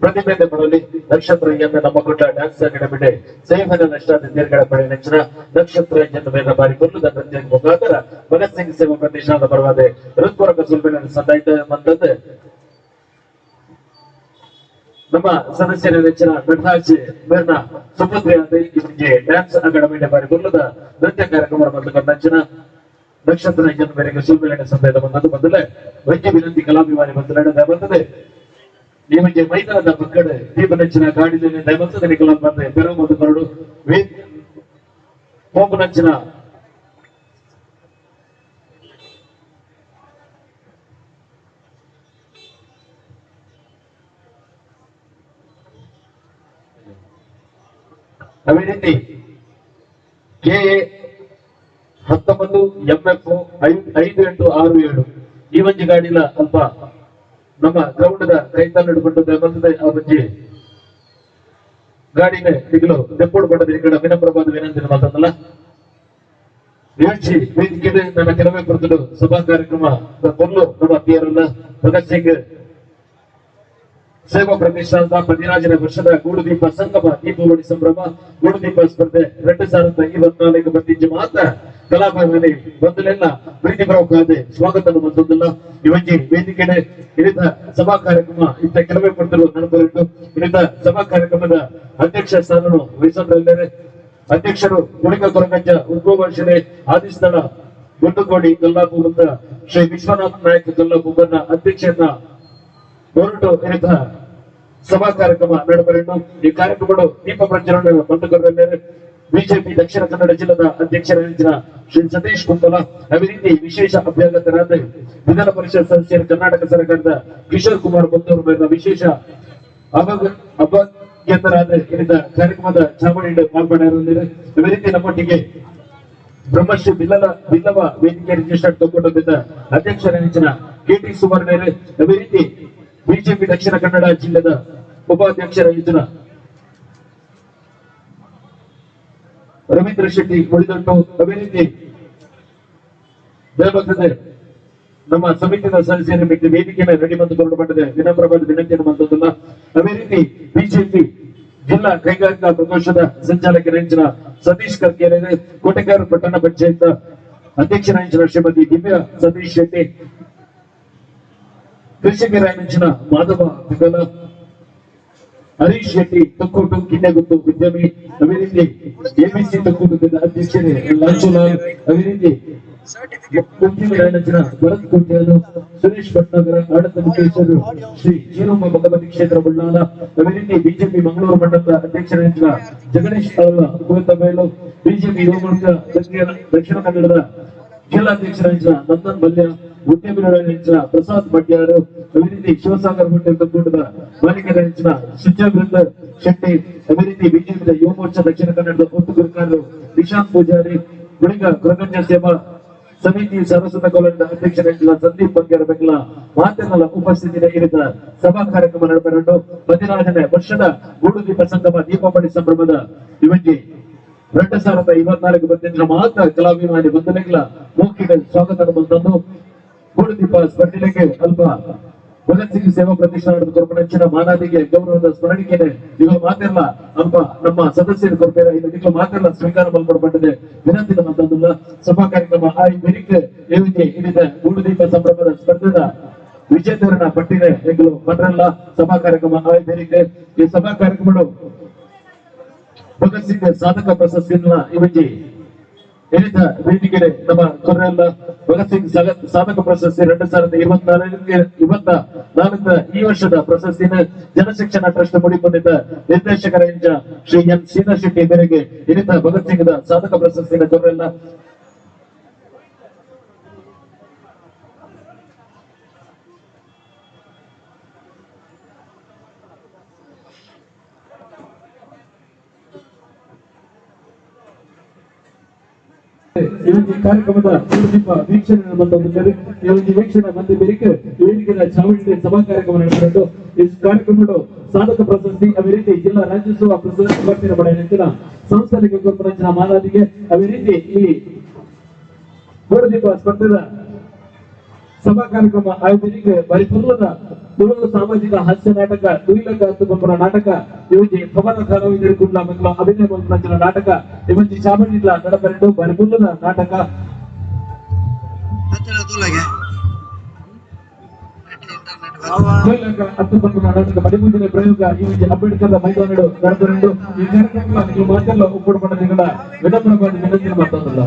ಪ್ರತಿಭೆ ಬರಲಿ ನಕ್ಷತ್ರ ಎಂದ ನಮ್ಮ ಕೊಟ್ಟ ಡ್ಯಾನ್ಸ್ ಅಕಾಡೆಮಿಡೆ ಸೇವನ ನಷ್ಟಾದ ತೇರ್ಗಡೆ ಪಡೆ ನೆಚ್ಚಿನ ನಕ್ಷತ್ರ ಎಂದ ಮೇಲೆ ಬಾರಿ ಕೊಲ್ಲುದ ನೃತ್ಯ ಮುಖಾಂತರ ಭಗತ್ ಸಿಂಗ್ ಸೇವಾ ಪ್ರತಿಷ್ಠಾನದ ಪರವಾದ ಹೃತ್ಪೂರ್ವಕ ಸುಲ್ಬಿನ ಸಂದಾಯಿತ ಬಂದದ್ದು ನಮ್ಮ ಸದಸ್ಯರ ನೆಚ್ಚಿನ ನಟರಾಜ್ ಮೇರ್ನ ಸುಪುತ್ರಿಯಾದ ಇವರಿಗೆ ಡ್ಯಾನ್ಸ್ ಅಕಾಡೆಮಿಡೆ ಬಾರಿ ಕೊಲ್ಲುದ ನೃತ್ಯ ಕಾರ್ಯಕ್ರಮ ಮೊದಲು ನೆಚ್ಚಿನ ನಕ್ಷತ್ರ ಎಂದ ಮೇರೆಗೆ ಸುಲ್ಬಿನ ಸಂದಾಯಿತ ಬಂದದ್ದು ಮೊದಲೇ ವೈದ್ಯ ವಿನಂತಿ ಕಲಾಭಿಮಾನಿ ಬಂದು ಬಂದದೆ ನಿಮಗೆ ಮೈದಾನದ ಪಕ್ಕಡೆ ದೀಪ ನೆಚ್ಚಿನ ಗಾಡಿಯಲ್ಲಿ ದೈವತ್ವದ ನಿಕಲ ಬಂದೆ ಬೆರವು ಮತ್ತು ಕರಡು ಹೋಗು ನೆಚ್ಚಿನ ಅದೇ ರೀತಿ KA 19 MF 5867 ಈ ಒಂದು ಗಾಡಿಲ ಅಲ್ಪ ನಮ್ಮ ಗ್ರೌಂಡ್ ಕೈತಾಲ್ ಹಿಡ್ಕೊಂಡು ಬಂದದೆ ಆ ಬಜ್ಜಿ ಗಾಡಿನೇ ಈಗಲೂ ದೆಪ್ಪೋಡು ಬಡದ ಈ ಕಡೆ ವಿನಮ್ರವಾದ ವಿನಂತಿ ಮಾತಲ್ಲ ಯೋಚಿ ವೇದಿಕೆ ನನ್ನ ಕೆಲವೇ ಕುರಿತು ಸಭಾ ಕಾರ್ಯಕ್ರಮ ಮೊದಲು ನಮ್ಮ ಅತಿಯರಲ್ಲ ಭಗತ್ ಸಿಂಗ್ ಸೇವಾ ಪ್ರತಿಷ್ಠಾನದ 15ನೇ ವರ್ಷದ ಗೂಡುದೀಪ ಸಂಗಮ ದೀಪಾವಳಿ ಸಂಭ್ರಮ ಗೂಡುದೀಪ ಸ್ಪರ್ಧೆ 2024 ಬಂದಿದ್ದು ಮಾತ್ರ ಕಲಾಭವನ ಬಂದಲೆಲ್ಲ ಪ್ರೀತಿ ಬರೋಕಾದೆ ಸ್ವಾಗತ ಬಂದಿಲ್ಲ ಇವಜ್ಜಿ ವೇದಿಕೆಡೆ ಇರಿದ ಸಭಾ ಕಾರ್ಯಕ್ರಮ ಇಂಥ ಕೆಲವೇ ಕೊಡ್ತರು ನಡೆದು ಇರಿದ ಸಭಾ ಕಾರ್ಯಕ್ರಮದ ಅಧ್ಯಕ್ಷ ಸ್ಥಾನವನ್ನು ವಹಿಸಿದ್ದಾರೆ. ಅಧ್ಯಕ್ಷರು ಗುಳಿಕ ಕೊರಗಜ್ಜ ಉದ್ಭವಶಿಲೆ ಆದಿಸ್ಥಳ ಗುಂಡುಗೋಡಿ ಕಲ್ಲಾಪು ಅಂತ ಶ್ರೀ ವಿಶ್ವನಾಥ್ ನಾಯಕ್ ಕಲ್ಲಾಪುಬನ್ನ ಅಧ್ಯಕ್ಷರನ್ನ ಹೊರಟು ಇರಿದ ಸಭಾ ಕಾರ್ಯಕ್ರಮ ನಡೆಬರೆಂಡು ಈ ಕಾರ್ಯಕ್ರಮಗಳು ದೀಪ ಪ್ರಜ್ವಲನೆ ಬಂಧುಗಳಿದ್ದಾರೆ. ಬಿಜೆಪಿ ದಕ್ಷಿಣ ಕನ್ನಡ ಜಿಲ್ಲಾ ಅಧ್ಯಕ್ಷರಾದ ಶ್ರೀ ಸತೀಶ್ ಕುಂಬಲ, ಅದೇ ರೀತಿ ವಿಶೇಷ ಅಭ್ಯರ್ಥಿಗಳಾದ ವಿಧಾನ ಪರಿಷತ್ ಸದಸ್ಯರು ಕರ್ನಾಟಕ ಸರ್ಕಾರದ ಕಿಶೋರ್ ಕುಮಾರ್ ಬಂದೂರು ವಿಶೇಷ ಅಭ್ಯರ್ಥರಾದ ಇಲ್ಲಿಂದ ಕಾರ್ಯಕ್ರಮದ ಚಾಮುಂಡಿ ಪಾಲ್ಗೊಂಡಿದ್ದಾರೆ. ಅದೇ ರೀತಿ ನಮ್ಮೊಟ್ಟಿಗೆ ಬ್ರಹ್ಮಶ್ರೀ ಬಿಲ್ಲವ ವೇದಿಕೆ ರಿಜಿಸ್ಟರ್ಡ್ ತಗೊಂಡಿದ್ದ ಅಧ್ಯಕ್ಷರ ಕೆಟಿ ಸುವರ್ಣೇರೆ, ಅದೇ ರೀತಿ ಬಿಜೆಪಿ ದಕ್ಷಿಣ ಕನ್ನಡ ಜಿಲ್ಲೆದ ಉಪಾಧ್ಯಕ್ಷರ ರವೀಂದ್ರ ಶೆಟ್ಟಿ ಉಳಿದಂಟು, ಅದೇ ರೀತಿ ದೇವಭಕ್ತದೆ ನಮ್ಮ ಸಮಿತಿಯ ಸದಸ್ಯರ ಬಿಟ್ಟು ವೇದಿಕೆಯನ್ನು ರೆಡಿ ಮಾಡಿಕೊಂಡು ಬಂದಿದೆ. ವಿನಮ್ರವಾದ ವಿನಂತಿಯನ್ನು ಮಾಡುವುದಿಲ್ಲ. ಅದೇ ರೀತಿ ಬಿಜೆಪಿ ಜಿಲ್ಲಾ ಕೈಗಾರಿಕಾ ಪ್ರಕೋಷ್ಠದ ಸಂಚಾಲಕರ ಸತೀಶ್ ಕರ್ಕೇರೆ, ಕೋಟೆಗಾರ ಪಟ್ಟಣ ಪಂಚಾಯತ್ ಅಧ್ಯಕ್ಷರ ಶ್ರೀಮತಿ ದಿವ್ಯಾ ಸತೀಶ್ ಶೆಟ್ಟಿ, ಕೃಷಿಕರ ಮಾಧವ ಬಿಗಲ, ಹರೀಶ್ ಶೆಟ್ಟಿ ತೊಕ್ಕೋಟು ಕಿನ್ನೆಗುತ್ತು ಉದ್ಯಮಿ, ಅದೇ ರೀತಿ ಎಬಿಸಿ ತೊಕ್ಕೋಟದ ಅಧ್ಯಕ್ಷರೇ ಲಾಂಚುಲಾಲ್, ಅದೇ ರೀತಿ ಭರತ್ ಕೋಟ್ಯಾಲು, ಸುರೇಶ್ ಭಟ್ನಗರ, ಆಡಳಿತ ಮುಖ್ಯಸ್ಥರು ಶ್ರೀ ಜೀರಮ್ಮ ಭಗವತಿ ಕ್ಷೇತ್ರ ಬಳ್ಳಾಲ, ಅದೇ ರೀತಿ ಬಿಜೆಪಿ ಮಂಗಳೂರು ಮಂಡಲದ ಅಧ್ಯಕ್ಷರಾದ ಜಗಣೇಶ್ ಕುವೆತಬೇಲು, ಬಿಜೆಪಿ ಯುವ ಮೋರ್ಚಾ ದಕ್ಷಿಣ ಕನ್ನಡದ ಜಿಲ್ಲಾಧ್ಯಕ್ಷರಾದ ನಂದನ್ ಬಲ್ಯ, ಉದ್ಯಮಿಗಳ ಪ್ರಸಾದ್ ಮಡ್ಯಾರು, ಅದೇ ರೀತಿ ಶಿವಸಾಗರ್ ಹೋಟೆಲ್ ಒಕ್ಕೂಟದ ಮಾಲೀಕರ ಸುಜಾವೃಂದ ಶೆಟ್ಟಿ, ಅದೇ ರೀತಿ ಬಿಜೆಪಿ ಯುವ ಮೋರ್ಚಾ ದಕ್ಷಿಣ ಕನ್ನಡದ ಒತ್ತು ಗುರುಕಾರರು ನಿಶಾಂತ್ ಪೂಜಾರಿ, ಗುಳಿಗ ಕೃತಜ್ಞ ಸೇವಾ ಸಮಿತಿ ಸರಸ್ವತ ಕೋಲಂಡ ಅಧ್ಯಕ್ಷರಾದ ಸಂದೀಪ್ ಬಂಗೇರ ಬೆಂಗ್ಲ ಮಾತೃಗಳ ಉಪಸ್ಥಿತಿಯ ಇರಿದ ಸಭಾ ಕಾರ್ಯಕ್ರಮ ನಡೆಬರಲು 16ನೇ ವರ್ಷದ ಗೂಡುದೀಪ ಸಂಗಮ ದೀಪಾವಳಿ ಸಂಭ್ರಮದ ಇವಕ್ಕೆ 2024 ಬಂದಿನ ಮಾತ್ರ ಕಲಾಭಿಮಾನಿ ಬಂಧುಗಳ ಮೌಖಿಕ ಸ್ವಾಗತ ತಂದು ಗೂಡುದೀಪ ಸ್ಪರ್ಧೆಗೆ ಅಲ್ಪ ಭಗತ್ ಸಿಂಗ್ ಸೇವಾ ಪ್ರತಿಷ್ಠಾನದ ಕೊರಪಣಂಚಿನ ಮಾನವಿಗೆ ಗೌರವದ ಸ್ಮರಣಿಕೆ ಇವಾಗ ಮಾತೆಲ್ಲ ಅಲ್ಪ ನಮ್ಮ ಸದಸ್ಯರು ಕೊರಪೇರ ಇದಕ್ಕೆ ಮಾತೆಲ್ಲ ಸ್ವೀಕಾರ ಮಾಡಲ್ಪಟ್ಟಿದೆ. ವಿನಂತಿನ ಮತ್ತೊಂದಿಲ್ಲ. ಸಭಾ ಕಾರ್ಯಕ್ರಮ ಬೆರಿಕೆ ಏವಿಗೆ ಇಳಿದ ಗೂಡುದೀಪ ಸಂಭ್ರಮದ ಸ್ಪರ್ಧೆದ ವಿಜೇತರನ್ನ ಪಟ್ಟಿದೆ ಎಗ್ಲು ಪಟ್ರಲ್ಲ ಸಭಾ ಕಾರ್ಯಕ್ರಮ ಬೆರಿಕೆ. ಈ ಸಭಾ ಕಾರ್ಯಕ್ರಮಗಳು ಭಗತ್ ಸಿಂಗ್ ಸಾಧಕ ಪ್ರಶಸ್ತಿಯನ್ನ ಇವಕ್ಕೆ ಹೇಳಿದ ವೇದಿಕೆ ನಮ್ಮ ಕೊರೆಲ್ಲ ಭಗತ್ ಸಿಂಗ್ ಸಾಧಕ ಪ್ರಶಸ್ತಿ 2024 ಈ ವರ್ಷದ ಪ್ರಶಸ್ತಿನ ಜನಶಿಕ್ಷಣ ಟ್ರಸ್ಟ್ ಮುಡಿಕೊಂಡಿದ್ದ ನಿರ್ದೇಶಕರ ಶ್ರೀ ಎನ್ ಸೀನಾ ಶೆಟ್ಟಿ ಮೇರೆಗೆ ಹಿರಿತ ಭಗತ್ ಸಿಂಗ್ ಸಾಧಕ ಪ್ರಶಸ್ತಿನ ಕೊರೆಲ್ಲ ಕಾರ್ಯಕ್ರಮದ ವೀಕ್ಷಣೆ ಬಂದಿದ್ದಾರೆ. ವೀಕ್ಷಣೆ ಬಂದ ಬೇರೆ ವೇದಿಕೆಯ ಚಾಮುಂಡಿ ಸಭಾ ಕಾರ್ಯಕ್ರಮ ನಡೆಸಿಕೊಂಡು ಈ ಕಾರ್ಯಕ್ರಮಗಳು ಸಾಧಕ ಪ್ರಶಸ್ತಿ, ಅದೇ ರೀತಿ ಜಿಲ್ಲಾ ರಾಜ್ಯೋತ್ಸವ ಪ್ರಶಸ್ತಿ ಪಡೆಯುತ್ತಿನ ಸಂಸ್ಥೆಗಳಿಗೆ ಕೊರಪಣಂಚಿನ ಮಾಲಾದಿಗೆ, ಅದೇ ರೀತಿ ಈ ಗೂಡುದೀಪ ಸ್ಪರ್ಧೆದ ಸಭಾ ಕಾರ್ಯಕ್ರಮ ಆಯೋಜನೆಗೆ ಪರಿಪೂರ್ಣದ ತುಳು ಸಾಮಾಜಿಕ ಹಾಸ್ಯ ನಾಟಕ ದುಯಿಲಕ ಹತ್ತುಕೊಂಬರ ನಾಟಕ ಇವಕ್ಕೆ ಖಬರ ಕಲಾವಿದರು ಕುಡ್ಲ ಮಕ್ಕಳ ಅಭಿನಯ ಮಂತ್ರ ನಾಟಕ ಇವತ್ತು ಚಾಮುಂಡಿಲ ನಡಬೆರಡು ಪರಿಪೂರ್ಣದ ನಾಟಕ ಹತ್ತುಕೊಂಬರ ನಾಟಕ ಮಡಿಮುಂದಿನ ಪ್ರಯೋಗ ಇವಕ್ಕೆ ಅಂಬೇಡ್ಕರ್ ಮೈದಾನಗಳು ನಡೆಬೆರಡು ಈ ಕಾರ್ಯಕ್ರಮ ನೀವು ಮಾತೆಲ್ಲ ಒಪ್ಪಿಕೊಂಡ ವಿನಮ್ರವಾದ ವಿನಂತಿ ಮಾತಾಡಲ್ಲ.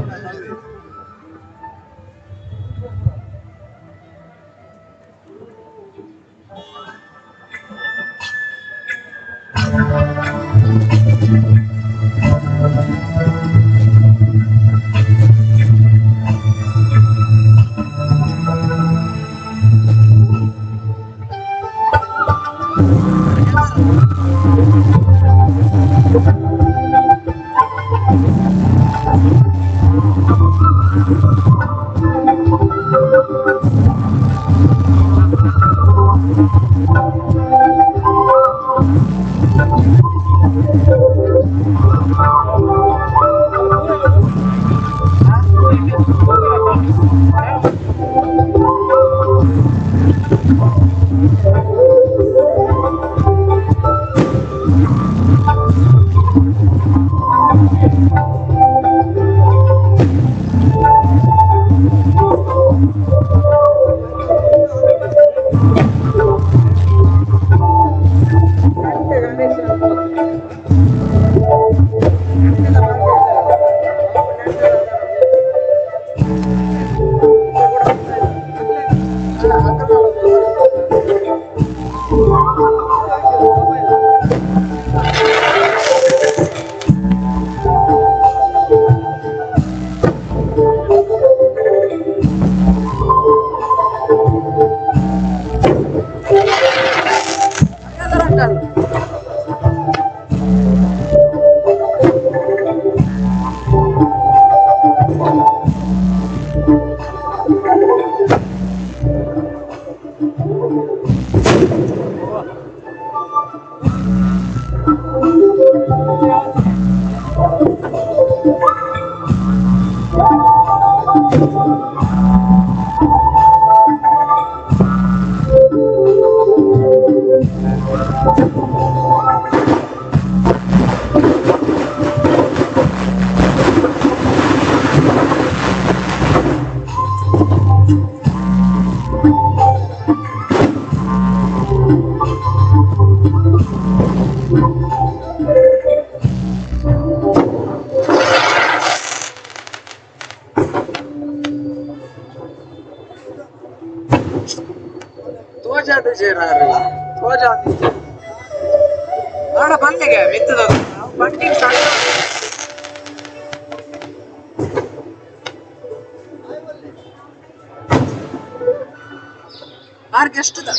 ಆರ್ಕೆಸ್ಟ್ರಾ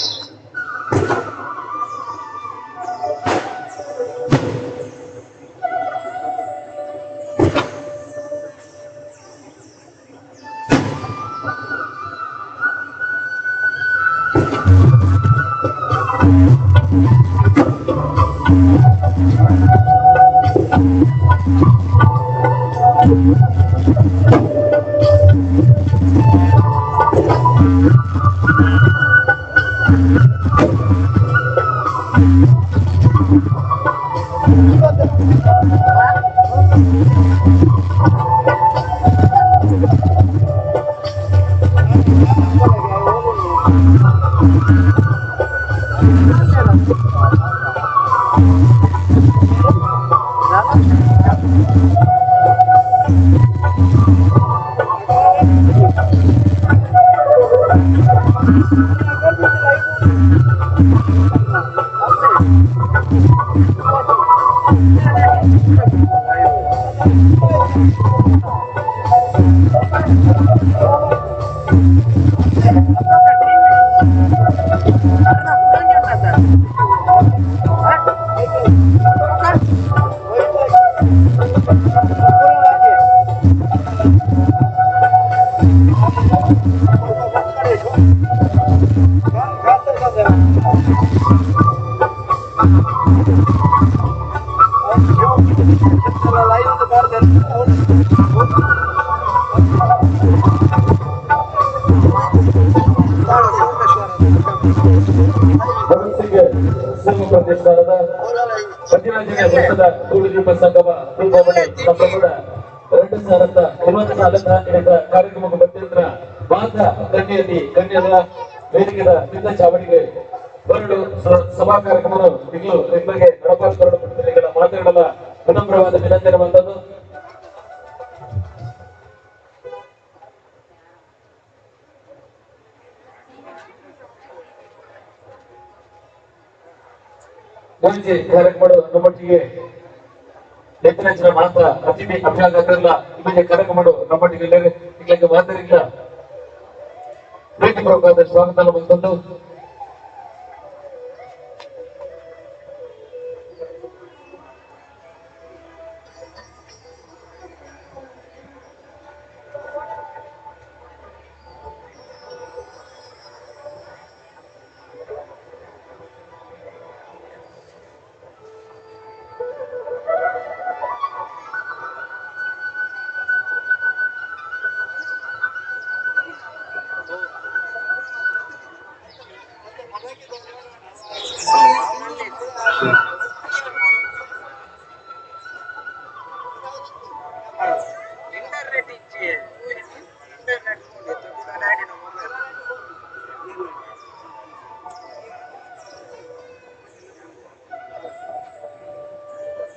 ಪ್ರತಿಷ್ಠಾನದ 15ನೇ ವರ್ಷದ ಗೂಡುದೀಪ ಸಂಗಮ ದೀಪಾವಳಿ ಸಂಭ್ರಮದ 2024 ಕಾರ್ಯಕ್ರಮಕ್ಕೆ ಬಂದಿದ್ರ ಮಾತ ಕನ್ಯದ ವೇದಿಕೆಯ ಬಿಂದ ಚಾವಣಿಗೆ ಬರಲು ಸಭಾ ಕಾರ್ಯಕ್ರಮವನ್ನು ಈಗಲೂ ನಿಮಗೆ ನಡಪಾಡಿಕೊಳ್ಳುವ ಮಾತುಗಳ ವಿನಮ್ರವಾದ ವಿನಂತಿಯನ್ನು ಬಂದದ್ದು. ಮುಂಚೆ ಕಾರ್ಯಕ್ರಮ ನಮ್ಮೊಟ್ಟಿಗೆ ಹೆಚ್ಚಿನ ಮಾತ್ರ ಅತಿಥಿ ಅಭ್ಯಾಗತರಲ್ಲ ನಿಮಗೆ ಕಾರ್ಯಕ್ರಮ ನಮ್ಮೊಟ್ಟಿಗೆ ಇಲ್ಲಿಗೆ ಮಾತರಿಲ್ಲ ಪ್ರೀತಿಪೂರ್ವಕವಾದ ಸ್ವಾಗತ ಬಂತಂದು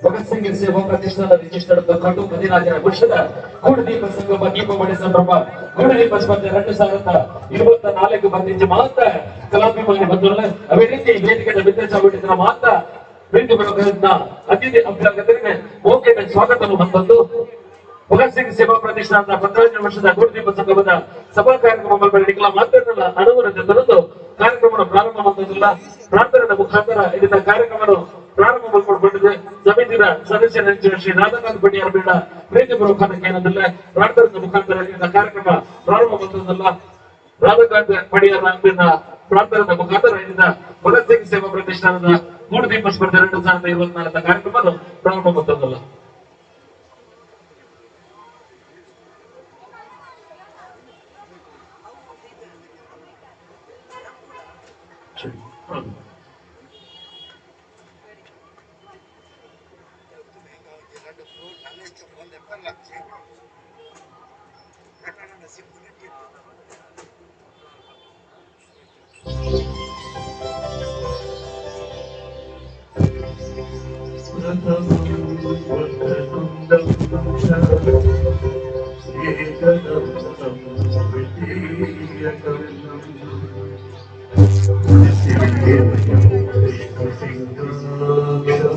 ಭಗತ್ ಸಿಂಗ್ ಸೇವಾ ಪ್ರತಿಷ್ಠಾನ ರಿಜಿಸ್ಟರ್ಡ್ ಕಟ್ಟು 15 ವರ್ಷದ ಗೂಡುದೀಪ ಸಂಗಮ ದೀಪಾವಳಿ ಸಂಭ್ರಮ ಗೂಡುದೀಪ ಸ್ಪರ್ಧೆ 2024 ಬಂದಿದ್ದು ಮಾತ್ರ ಕಲಾಭಿಮಾನಿ ಬಂಧುಗಳೇ ಅದೇ ರೀತಿ ವೇದಿಕೆಯ ಬಿಂದ ಮಾತ್ರ ಪ್ರೀತಿಪೂರ್ವಕ ಅತಿಥಿ ಅಭ್ಯಾಗತರಿಗೆ ಮೌಖಿಕ ಸ್ವಾಗತವನ್ನು ಬಂದದ್ದು. ಭಗತ್ ಸಿಂಗ್ ಸೇವಾ ಪ್ರತಿಷ್ಠಾನದ 15ನೇ ವರ್ಷದ ಗೂಡುದೀಪ ಸಂಗಮದ ಸಭಾ ಕಾರ್ಯಕ್ರಮ ಮಾತನಾಡಲು ಅನುಮತಿ ತಂದು ಕಾರ್ಯಕ್ರಮ ಪ್ರಾರಂಭ ಮಾಡುವುದಿಲ್ಲ. ಪ್ರಾರ್ಥನೆಯ ಮುಖಾಂತರ ಇದರ ಕಾರ್ಯಕ್ರಮ ಪ್ರಾರಂಭ ಮಾಡಿಕೊಂಡಿದೆ. ಸಮಿತಿಯ ಸದಸ್ಯರ ಶ್ರೀ ರಾಧಾಕಾಂತ್ ಪಡಿಯಾರ್ ಬೇಡ ಪ್ರೀತಿಪೂರ್ವಕ ಏನಂದ್ರೆ ಪ್ರಾರ್ಥನೆಯ ಮುಖಾಂತರ ಇದರ ಕಾರ್ಯಕ್ರಮ ಪ್ರಾರಂಭ ಮಾಡುವುದಿಲ್ಲ. ರಾಧಾಕಾಂತ್ ಪಡಿಯಾರ್ ಪ್ರಾರ್ಥನೆಯ ಮುಖಾಂತರ ಇದರ ಭಗತ್ ಸಿಂಗ್ ಸೇವಾ ಪ್ರತಿಷ್ಠಾನದ ಗೂಡುದೀಪ ಸ್ಪರ್ಧೆ 2024 ಕಾರ್ಯಕ್ರಮ ಪ್ರಾರಂಭ ಮಾಡುವುದಿಲ್ಲ. Thank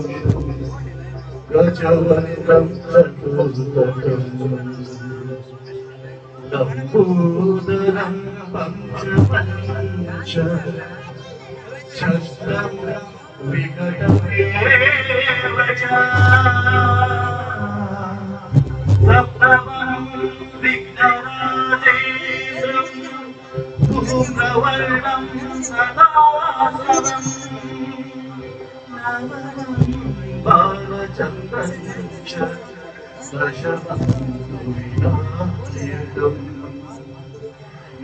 you. लंबोदरं पंचपञ्च शस्त्रं विकटमेव च सप्तमं विघ्नराजेन्द्रं धूम्रवर्णं सदासवम् नवमं बालचन्द्रं च दशमं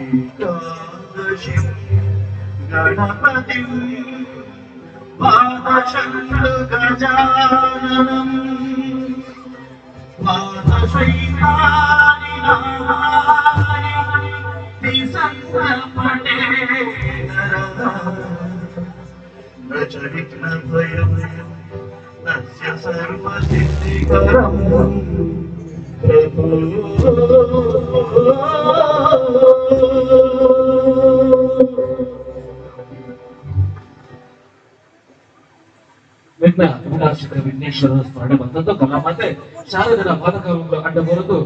एकादशीं गणपतिं द्वादशगजाननं द्वादशैतानि नामानि संकल्पते नरः न च विघ्नद्वयं तस्य सर्वसिद्धिकरं ವಿಘ್ನ ವಿನಾಶಕ ವಿಘ್ನೇಶ್ವರ ಸ್ಮರಣೆ ಬಂದದ್ದು ಕಲಾಮಾತೆ ಶಾರದರ ಪಾದಕಗಳು ಅಡ್ಡ ಬರೋದು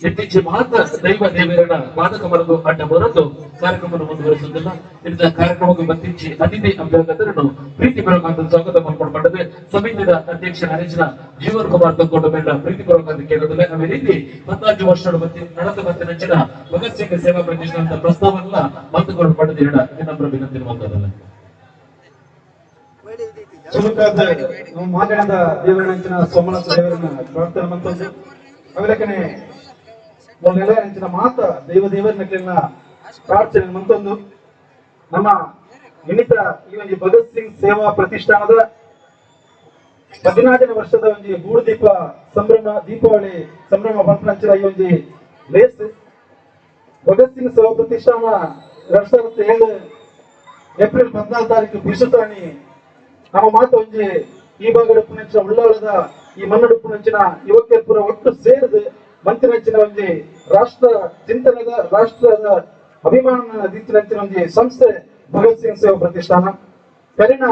ಇತ್ತೀಚೆ ಮಾತ್ರ ದೈವ ದೇವರ ಪಾದಕಮರದು ಅಡ್ಡ ಬರೋದು ಕಾರ್ಯಕ್ರಮವನ್ನು ಮುಂದುವರಿಸುವುದಿಲ್ಲ ಇಂಥ ಕಾರ್ಯಕ್ರಮಕ್ಕೆ ಬಂದಿಚ್ಚಿ ಅತಿಥಿ ಅಭ್ಯರ್ಥಿಗಳನ್ನು ಪ್ರೀತಿಪೂರ್ವಕ ಸ್ವಾಗತ ಮಾಡಿಕೊಂಡದೆ ಸಮಿತಿಯ ಅಧ್ಯಕ್ಷ ನರೇಶನ ಜೀವನ್ ಕುಮಾರ್ ತಕ್ಕೊಂಡ ಮೇಲೆ ಪ್ರೀತಿಪೂರ್ವಕ ಕೇಳೋದಿಲ್ಲ ಅದೇ ರೀತಿ 14 ವರ್ಷಗಳ ನಡೆದು ಬಂದಿನ ಭಗತ್ ಸಿಂಗ್ ಸೇವಾ ಪ್ರತಿಷ್ಠಾನ ಅಂತ ಪ್ರಸ್ತಾವನೆಲ್ಲ ಮಾತುಕೊಂಡು ಪಡೆದು ಇನ್ನೊಬ್ಬರ ವಿನಂತಿ ಮಾತಾಡಲ್ಲ ಸುಲಭದ ಮಾತಾಡಿದ ದೇವರಂಚಿನ ಸೋಮನಾಥ ದೇವರನ್ನ ಪ್ರಾರ್ಥನೆ ಮಂತಂದು ಅವಲಕ್ಕನೆ ಒಂದೆಲ್ಲ ಅಂಚಿನ ಮಾತ ದೇವರನ್ನ ಪ್ರಾರ್ಥನೆ ಮಂತಂದು ನಮ್ಮ ಇನ್ನಿತ ಈ ಒಂದು ಭಗತ್ ಸಿಂಗ್ ಸೇವಾ ಪ್ರತಿಷ್ಠಾನದ 14ನೇ ವರ್ಷದ ಒಂದು ಗೂಡುದೀಪ ಸಂಭ್ರಮ ದೀಪಾವಳಿ ಸಂಭ್ರಮ ಬಂಪಂಚಿನ ಈ ಒಂದು ರೇಸ್ ಭಗತ್ ಸಿಂಗ್ ಸೇವಾ ಪ್ರತಿಷ್ಠಾನ 2007 ಏಪ್ರಿಲ್ 14 ತಾರೀಕು ಬಿಸುತಾಣಿ ನಮ್ಮ ಮಾತು ಒಂಜಿ ಈ ಭಾಗಡುಪ್ಪುನಂಚಿನ ಉಳ್ಳಾಳದ ಈ ಮಣ್ಣಡುಪ್ಪುನಂಚಿನ ಯುವಕರ ಒಟ್ಟು ಸೇರಿದು ಮಂತ್ರಿನಂಚಿನ ಒಂಜಿ ರಾಷ್ಟ್ರ ಚಿಂತನೆದ ರಾಷ್ಟ್ರದ ಅಭಿಮಾನ ದಿತ್ತಿನಂಚಿನ ಒಂಜಿ ಸಂಸ್ಥೆ ಭಗತ್ ಸಿಂಗ್ ಸೇವಾ ಪ್ರತಿಷ್ಠಾನ ಕರಿನ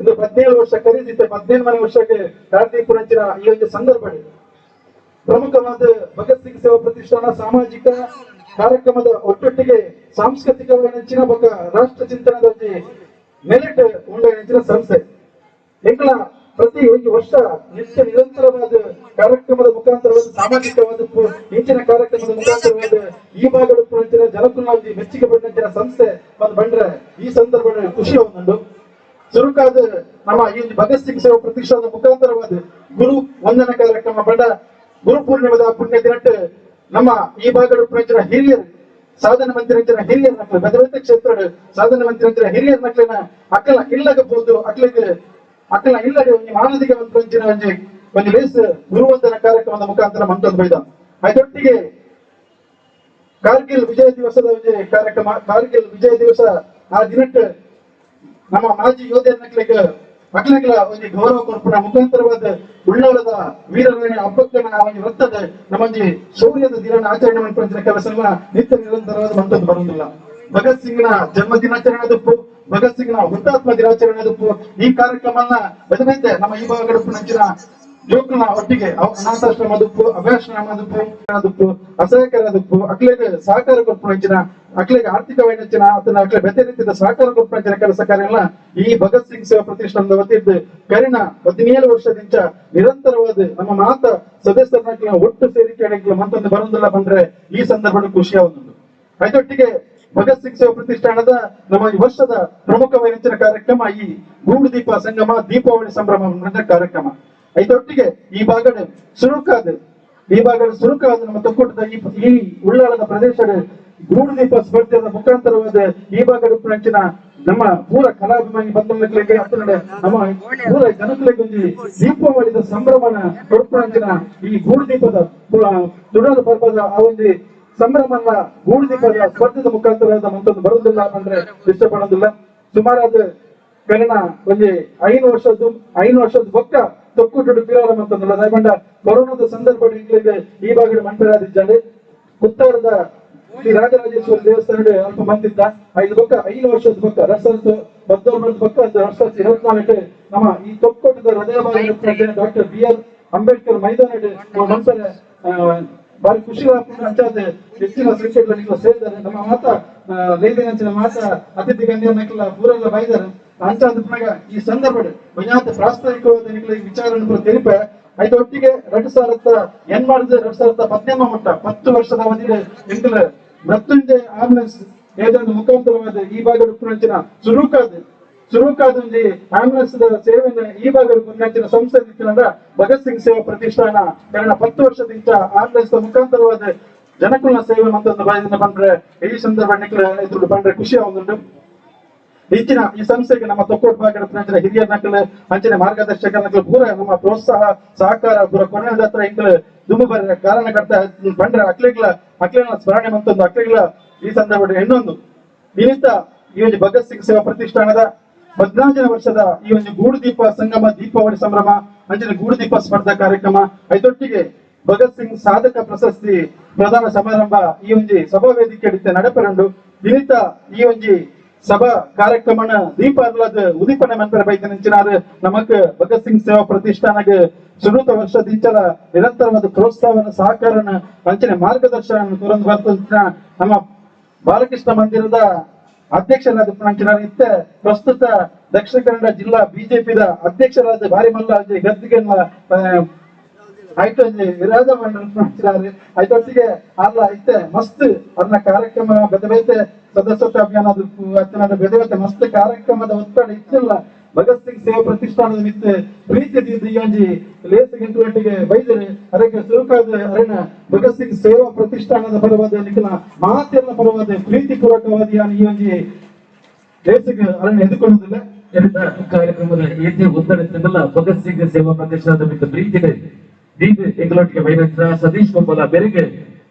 ಇದು 17 ವರ್ಷ ಕರೀದಿತ್ತೆ 17ನೇ ವರ್ಷಕ್ಕೆ ಕಾರ್ತೀಪುರಂಚಿನ ಈ ಒಂದು ಸಂದರ್ಭ ಪ್ರಮುಖವಾದ ಭಗತ್ ಸಿಂಗ್ ಸೇವಾ ಪ್ರತಿಷ್ಠಾನ ಸಾಮಾಜಿಕ ಕಾರ್ಯಕ್ರಮದ ಒಟ್ಟೊಟ್ಟಿಗೆ ಸಾಂಸ್ಕೃತಿಕ ಬೊಕ್ಕ ರಾಷ್ಟ್ರ ಚಿಂತನದ ಒಂದು ಮೆಲೆಟ್ ಉಂಡ ಸಂಸ್ಥೆ ಎಂಕಲ ಪ್ರತಿ ಒಂದು ವರ್ಷ ನಿತ್ಯ ನಿರಂತರವಾದ ಕಾರ್ಯಕ್ರಮದ ಮುಖಾಂತರವಾದ ಸಾಮಾಜಿಕವಾದ ಇಂಚಿನ ಕಾರ್ಯಕ್ರಮದ ಮುಖಾಂತರವಾದ ಈ ಭಾಗದ ಜನಕುಲಾಗಿ ಮೆಚ್ಚುಗೆ ಪಡಿನ ಸಂಸ್ಥೆ ಬಂದ್ರೆ ಈ ಸಂದರ್ಭ ಖುಷಿ ಒಂದುಂಡು ಚುರುಕಾದ ನಮ್ಮ ಈ ಭಗತ್ ಸಿಂಗ್ ಸೇವಾ ಪ್ರತಿಷ್ಠಾನದ ಮುಖಾಂತರವಾದ ಗುರು ವಂದನ ಕಾರ್ಯಕ್ರಮ ಬಂಡ ಗುರು ಪೂರ್ಣಿಮದ ಪುಣ್ಯ ದಿನಟ್ಟು ನಮ್ಮ ಈ ಭಾಗದ ಹಿರಿಯರು ಸಾಧನ ಮಂತ್ರಿನ ಹಿರಿಯರ ಮಕ್ಕಳು ಬೆದರತೆ ಕ್ಷೇತ್ರ ಸಾಧನ ಮಂತ್ರಿನ ಹಿರಿಯರ ಮಕ್ಕಳನ್ನ ಅಕ್ಕಲ ಇಲ್ಲಗಬಹುದು ಅಕ್ಕಲ ಇಲ್ಲದೆ ಒಂದು ಮಾನದಿಗೆ ಒಂದು ರೇಸ್ ಗುರುವಂದನ ಕಾರ್ಯಕ್ರಮದ ಮುಖಾಂತರ ಮಂತೊಂದು ಬೈದ ಅದೊಟ್ಟಿಗೆ ಕಾರ್ಗಿಲ್ ವಿಜಯ ದಿವಸದ ಒಂದು ಕಾರ್ಯಕ್ರಮ ಕಾರ್ಗಿಲ್ ವಿಜಯ ದಿವಸ ಆ ದಿನಕ್ಕೆ ನಮ್ಮ ಮಾಜಿ ಯೋಧರ ಮಕ್ಕಳಿಗೆ ಒಂದು ಗೌರವ ಕೊರ್ಪಣ ಮುಖಾಂತರವಾದ ಉಳ್ಳಾಳದ ವೀರರಾಣಿ ಹಬ್ಬಕ್ಕನ ಒಂದು ವೃತ್ತದ ನಮ್ಮೊಂದು ಶೌರ್ಯದ ದಿನ ಆಚರಣೆ ಮಾಡಿಕೊಂಡ ಕೆಲಸ ನಿತ್ಯ ನಿರಂತರವಾದ ಮಂತದ್ದು ಬರುವುದಿಲ್ಲ ಭಗತ್ ಸಿಂಗ್ನ ಜನ್ಮ ದಿನಾಚರಣೆ ಅದಪ್ಪು ಭಗತ್ ಸಿಂಗ್ನ ಹುತಾತ್ಮ ದಿನಾಚರಣೆ ಅದಪ್ಪು ಈ ಕಾರ್ಯಕ್ರಮನ ಬದಲೈತೆ ನಮ್ಮ ಈ ಭಾಗದ ನಂಚಿನ ಜೋಕುನ ಒಟ್ಟಿಗೆ ಅನಾಥಾಶ್ರಮ ಅದಪ್ಪು ಅಭಯಾಶ್ರಮ ಅದಪ್ಪು ಅಸಹಾಯಕರ ಅದಪ್ಪು ಅಕ್ಲೆಗೆ ಸಹಕಾರ ಕೊರ್ಪಣಂಚಿನ ಅಕ್ಲೆಗೆ ಆರ್ಥಿಕವಾಗಿ ಹೆಚ್ಚಿನ ಅದನ್ನ ಅಕ್ಲೆ ಬೆತೆ ರೀತಿಯ ಸಹಕಾರ ಕೊರ್ಪಣಂಚಿನ ಕೆಲಸ ಕಾರ್ಯಗಳನ್ನ ಈ ಭಗತ್ ಸಿಂಗ್ ಸೇವಾ ಪ್ರತಿಷ್ಠಾನದ ವತಿದ್ದು ಕರಿನ 17 ವರ್ಷದಿಂದ ನಿರಂತರವಾದ ನಮ್ಮ ಮಾತ ಸದಸ್ಯರನ್ನ ಒಟ್ಟು ಸೇರಿಕೆ ಮತ್ತೊಂದು ಬರೋದಿಲ್ಲ ಬಂದ್ರೆ ಈ ಸಂದರ್ಭ ಖುಷಿಯ ಒಂದು ಅದೊಟ್ಟಿಗೆ ಭಗತ್ ಸಿಂಗ್ ಸೇವಾ ಪ್ರತಿಷ್ಠಾನದ ನಮ್ಮ ಈ ವರ್ಷದ ಪ್ರಮುಖವಾದ ಕಾರ್ಯಕ್ರಮ ಈ ಗೂಡುದೀಪ ಸಂಗಮ ದೀಪಾವಳಿ ಸಂಭ್ರಮ ಕಾರ್ಯಕ್ರಮ ಇದೊಟ್ಟಿಗೆ ಈ ಭಾಗದ ಸುರುಕಾದ ನಮ್ಮ ತೊಕ್ಕೊಟ್ಟದ ಈ ಉಳ್ಳಾಳದ ಪ್ರದೇಶದ ಗೂಡುದೀಪ ಸ್ಪರ್ಧೆಯ ಮುಖಾಂತರವಾದ ಈ ಭಾಗದ ನಂಚಿನ ನಮ್ಮ ಪೂರ ಕಲಾಭಿಮಾನಿ ಬಂಧುಗಳಿಗೆ ನಮ್ಮ ಪೂರ ಜನಗಳಿಗೆ ಒಂದು ದೀಪಾವಳಿದ ಸಂಭ್ರಮನ ಕೊಡ್ಕೊಂಡ ಈ ಗೂಡುದೀಪದ ತುಡದ ಪರ್ವದ ಆ ಒಂದು ಸಂಭ್ರಮನ ಗೂಡುದೀಪದ ಸ್ಪರ್ಧೆದ ಮುಖಾಂತರವಾದ ಮಂತೊಂದು ಬರುವುದಿಲ್ಲ ಅಂದ್ರೆ ಇಷ್ಟಪಡೋದಿಲ್ಲ ಸುಮಾರಾದ ಕರಿನ ಒಂದು 5 ವರ್ಷದ ಬೊಕ್ಕ ತೊಕ್ಕುಟು ಪಿರಾರ ಮಂತಂದಿಲ್ಲ ದಯಮಾಡ ಕೊರೋನಾದ ಸಂದರ್ಭ ಈ ಭಾಗದ ಮಂಟರಾದಿದ್ದಾರೆ ಕುತ್ತಾರದ ಶ್ರೀ ರಾಜರಾಜೇಶ್ವರಿ ದೇವಸ್ಥಾನ ಅಲ್ಪ ಬಂದಿದ್ದ 5 ವರ್ಷದ ಬೊಕ್ಕ 2019 ಬೊಕ್ಕ 2024 ನಮ್ಮ ಈ ತೊಕ್ಕೋಟದ ಹೃದಯ ಡಾಕ್ಟರ್ BR ಅಂಬೇಡ್ಕರ್ ಮೈದಾನ ನಂತರ ಬಾರಿ ಖುಷಿ ಅಂಚಾದ ಹೆಚ್ಚಿನ ಸಂಖ್ಯೆಗಳು ಸೇರಿದ್ದಾರೆ. ನಮ್ಮ ಮಾತ ಲೈದಿನ ಮಾತ ಅತಿಥಿ ಗಣ್ಯರ್ನಕ್ಕೆಲ್ಲ ಪೂರೆಲ್ಲ ಬೈದಾರೆ ಅಂಚಾದ ಈ ಸಂದರ್ಭ ಬಜಾತ ಪ್ರಾಸ್ತಾವಿಕವಾದ ವಿಚಾರವನ್ನು ತಿಳಿಪ ಐದು ಒಟ್ಟಿಗೆ 2017 ಮಟ್ಟ 10 ವರ್ಷದ ಅವಧಿಗೆ ಎಂಕಲ ಮೃತ್ಯುಂಜಯ ಆಂಬುಲೆನ್ಸ್ ಏಜೆಂಟ್ ಮುಖಾಂತರವಾದ ಈ ಭಾಗದ ಪುನಂಚಿನ ಸುರುಕಾದ ಆಂಬುಲೆನ್ಸ್ ಸೇವೆಯನ್ನು ಈ ಭಾಗದ ಪುನಂಚಿನ ಸಂಸ್ಥೆ ಭಗತ್ ಸಿಂಗ್ ಸೇವಾ ಪ್ರತಿಷ್ಠಾನ ಕಾರಣ 10 ವರ್ಷದಿಂದ ಆಂಬುಲೆನ್ಸ್ ಮುಖಾಂತರವಾದ ಜನಕುಲ ಸೇವೆ ಮತ್ತೊಂದು ಬಾಯದಿಂದ ಬಂದ್ರೆ ಈ ಸಂದರ್ಭ ಎದುರು ಬಂದ್ರೆ ಖುಷಿ ಆಗುಂಟು. ಹೆಚ್ಚಿನ ಈ ಸಂಸ್ಥೆಗೆ ನಮ್ಮ ತೊಕ್ಕೋಟ್ ಭಾಗದ ಪುನಂಚಿನ ಹಿರಿಯ ನಕಲು ಅಂಚಿನ ಮಾರ್ಗದರ್ಶಕ ನಕಲು ಪೂರ ನಮ್ಮ ಪ್ರೋತ್ಸಾಹ ಸಹಕಾರ ಪೂರ ಕೊನೆಯ ಹತ್ರ ಇಂಕಲು ದುಮ್ಮು ಬರ ಕಾರಣಕರ್ತ ಬಂದ್ರೆ ಅಕ್ಲೆಗಳ ಸ್ಮರಣೆ ಮತ್ತೊಂದು ಅಕ್ಲೆಗಳ ಈ ಸಂದರ್ಭ ಇನ್ನೊಂದು ನಿಮಿತ್ತ ಈ ಒಂದು ಭಗತ್ ಸಿಂಗ್ ಸೇವಾ ಪ್ರತಿಷ್ಠಾನದ 14ನೇ ವರ್ಷದ ಈ ಒಂದು ಗೂಡು ದೀಪ ಸಂಗಮ ದೀಪಾವಳಿ ಸಂಭ್ರಮ ಅಂಚಿನ ಗೂಡು ದೀಪ ಸ್ಪರ್ಧಾ ಕಾರ್ಯಕ್ರಮ ಐದೊಟ್ಟಿಗೆ ಭಗತ್ ಸಿಂಗ್ ಸಾಧಕ ಪ್ರಶಸ್ತಿ ಪ್ರದಾನ ಸಮಾರಂಭ ಈ ಒಂದು ಸಭಾ ವೇದಿಕೆ ನಡೆಪರಂಡು ನಿಮಿತ್ತ ಈ ಒಂದು ಸಭಾ ಕಾರ್ಯಕ್ರಮನ ದೀಪ ಅಲ್ಲದ ಉದೀಪನೆ ಮಂತ್ರ ಬೈತನಿಂಚಿನಾರು ನಮಕ್ ಭಗತ್ ಸಿಂಗ್ ಸೇವಾ ಪ್ರತಿಷ್ಠಾನಕ್ಕೆ ಸುನೂತ ವರ್ಷದಿಂಚಲ ನಿರಂತರವಾದ ಪ್ರೋತ್ಸಾಹನ ಸಹಕಾರನ ಅಂಚನೆ ಮಾರ್ಗದರ್ಶನ ತುರಂದು ಬರ್ತಂಚಿನ ನಮ್ಮ ಬಾಲಕೃಷ್ಣ ಮಂದಿರದ ಅಧ್ಯಕ್ಷರಾದ ಪುಣಂಚಿನಾರು ಇತ್ತೆ ಪ್ರಸ್ತುತ ದಕ್ಷಿಣ ಕನ್ನಡ ಜಿಲ್ಲಾ ಬಿಜೆಪಿದ ಅಧ್ಯಕ್ಷರಾದ ಬಾರಿ ಮಲ್ಲ ಗದ್ದಿಗೆ ಆಯ್ತು ವಿರಾಜ ಮಂಡಳಿಸಿದ್ದಾರೆ ಆಯ್ತೊಟ್ಟಿಗೆ ಅಲ್ಲ ಐತೆ ಮಸ್ತ್ ಅದನ್ನ ಕಾರ್ಯಕ್ರಮ ಬೆದಬೇತೆ ಸದಸ್ಯತ್ವ ಅಭಿಯಾನ ಬೆದಬೇತೆ ಮಸ್ತ್ ಕಾರ್ಯಕ್ರಮದ ಒತ್ತಡ ಇತ್ತಿಲ್ಲ ಭಗತ್ ಸಿಂಗ್ ಸೇವಾ ಪ್ರತಿಷ್ಠಾನದ ಮಿತ್ತ ಪ್ರೀತಿ ದೀದಿ ಲೇಸಿಗೆ ಬೈದರೆ ಅದಕ್ಕೆ ಸುರುಕಾದ ಅರಣ ಭಗತ್ ಸಿಂಗ್ ಸೇವಾ ಪ್ರತಿಷ್ಠಾನದ ಪರವಾದ ನಿಖಿಲ ಮಾತೆಲ್ಲ ಪರವಾದ ಪ್ರೀತಿ ಪೂರ್ವಕವಾದ ಈ ಒಂದು ಲೇಸಿಗೆ ಅರಣ್ಯ ಎದುಕೊಳ್ಳುವುದಿಲ್ಲ. ಕಾರ್ಯಕ್ರಮದ ಏಕೆ ಒತ್ತಡಕ್ಕೆಲ್ಲ ಭಗತ್ ಸಿಂಗ್ ಸೇವಾ ಪ್ರತಿಷ್ಠಾನದ ಮಿತ್ತ ಪ್ರೀತಿಗೆ ದೀಪ ಎಂಗಳೊಟ್ಟಿಗೆ ವೈರತ್ರ ಸತೀಶ್ ಗೊಂಬಲ ಬೆರೆಗೆ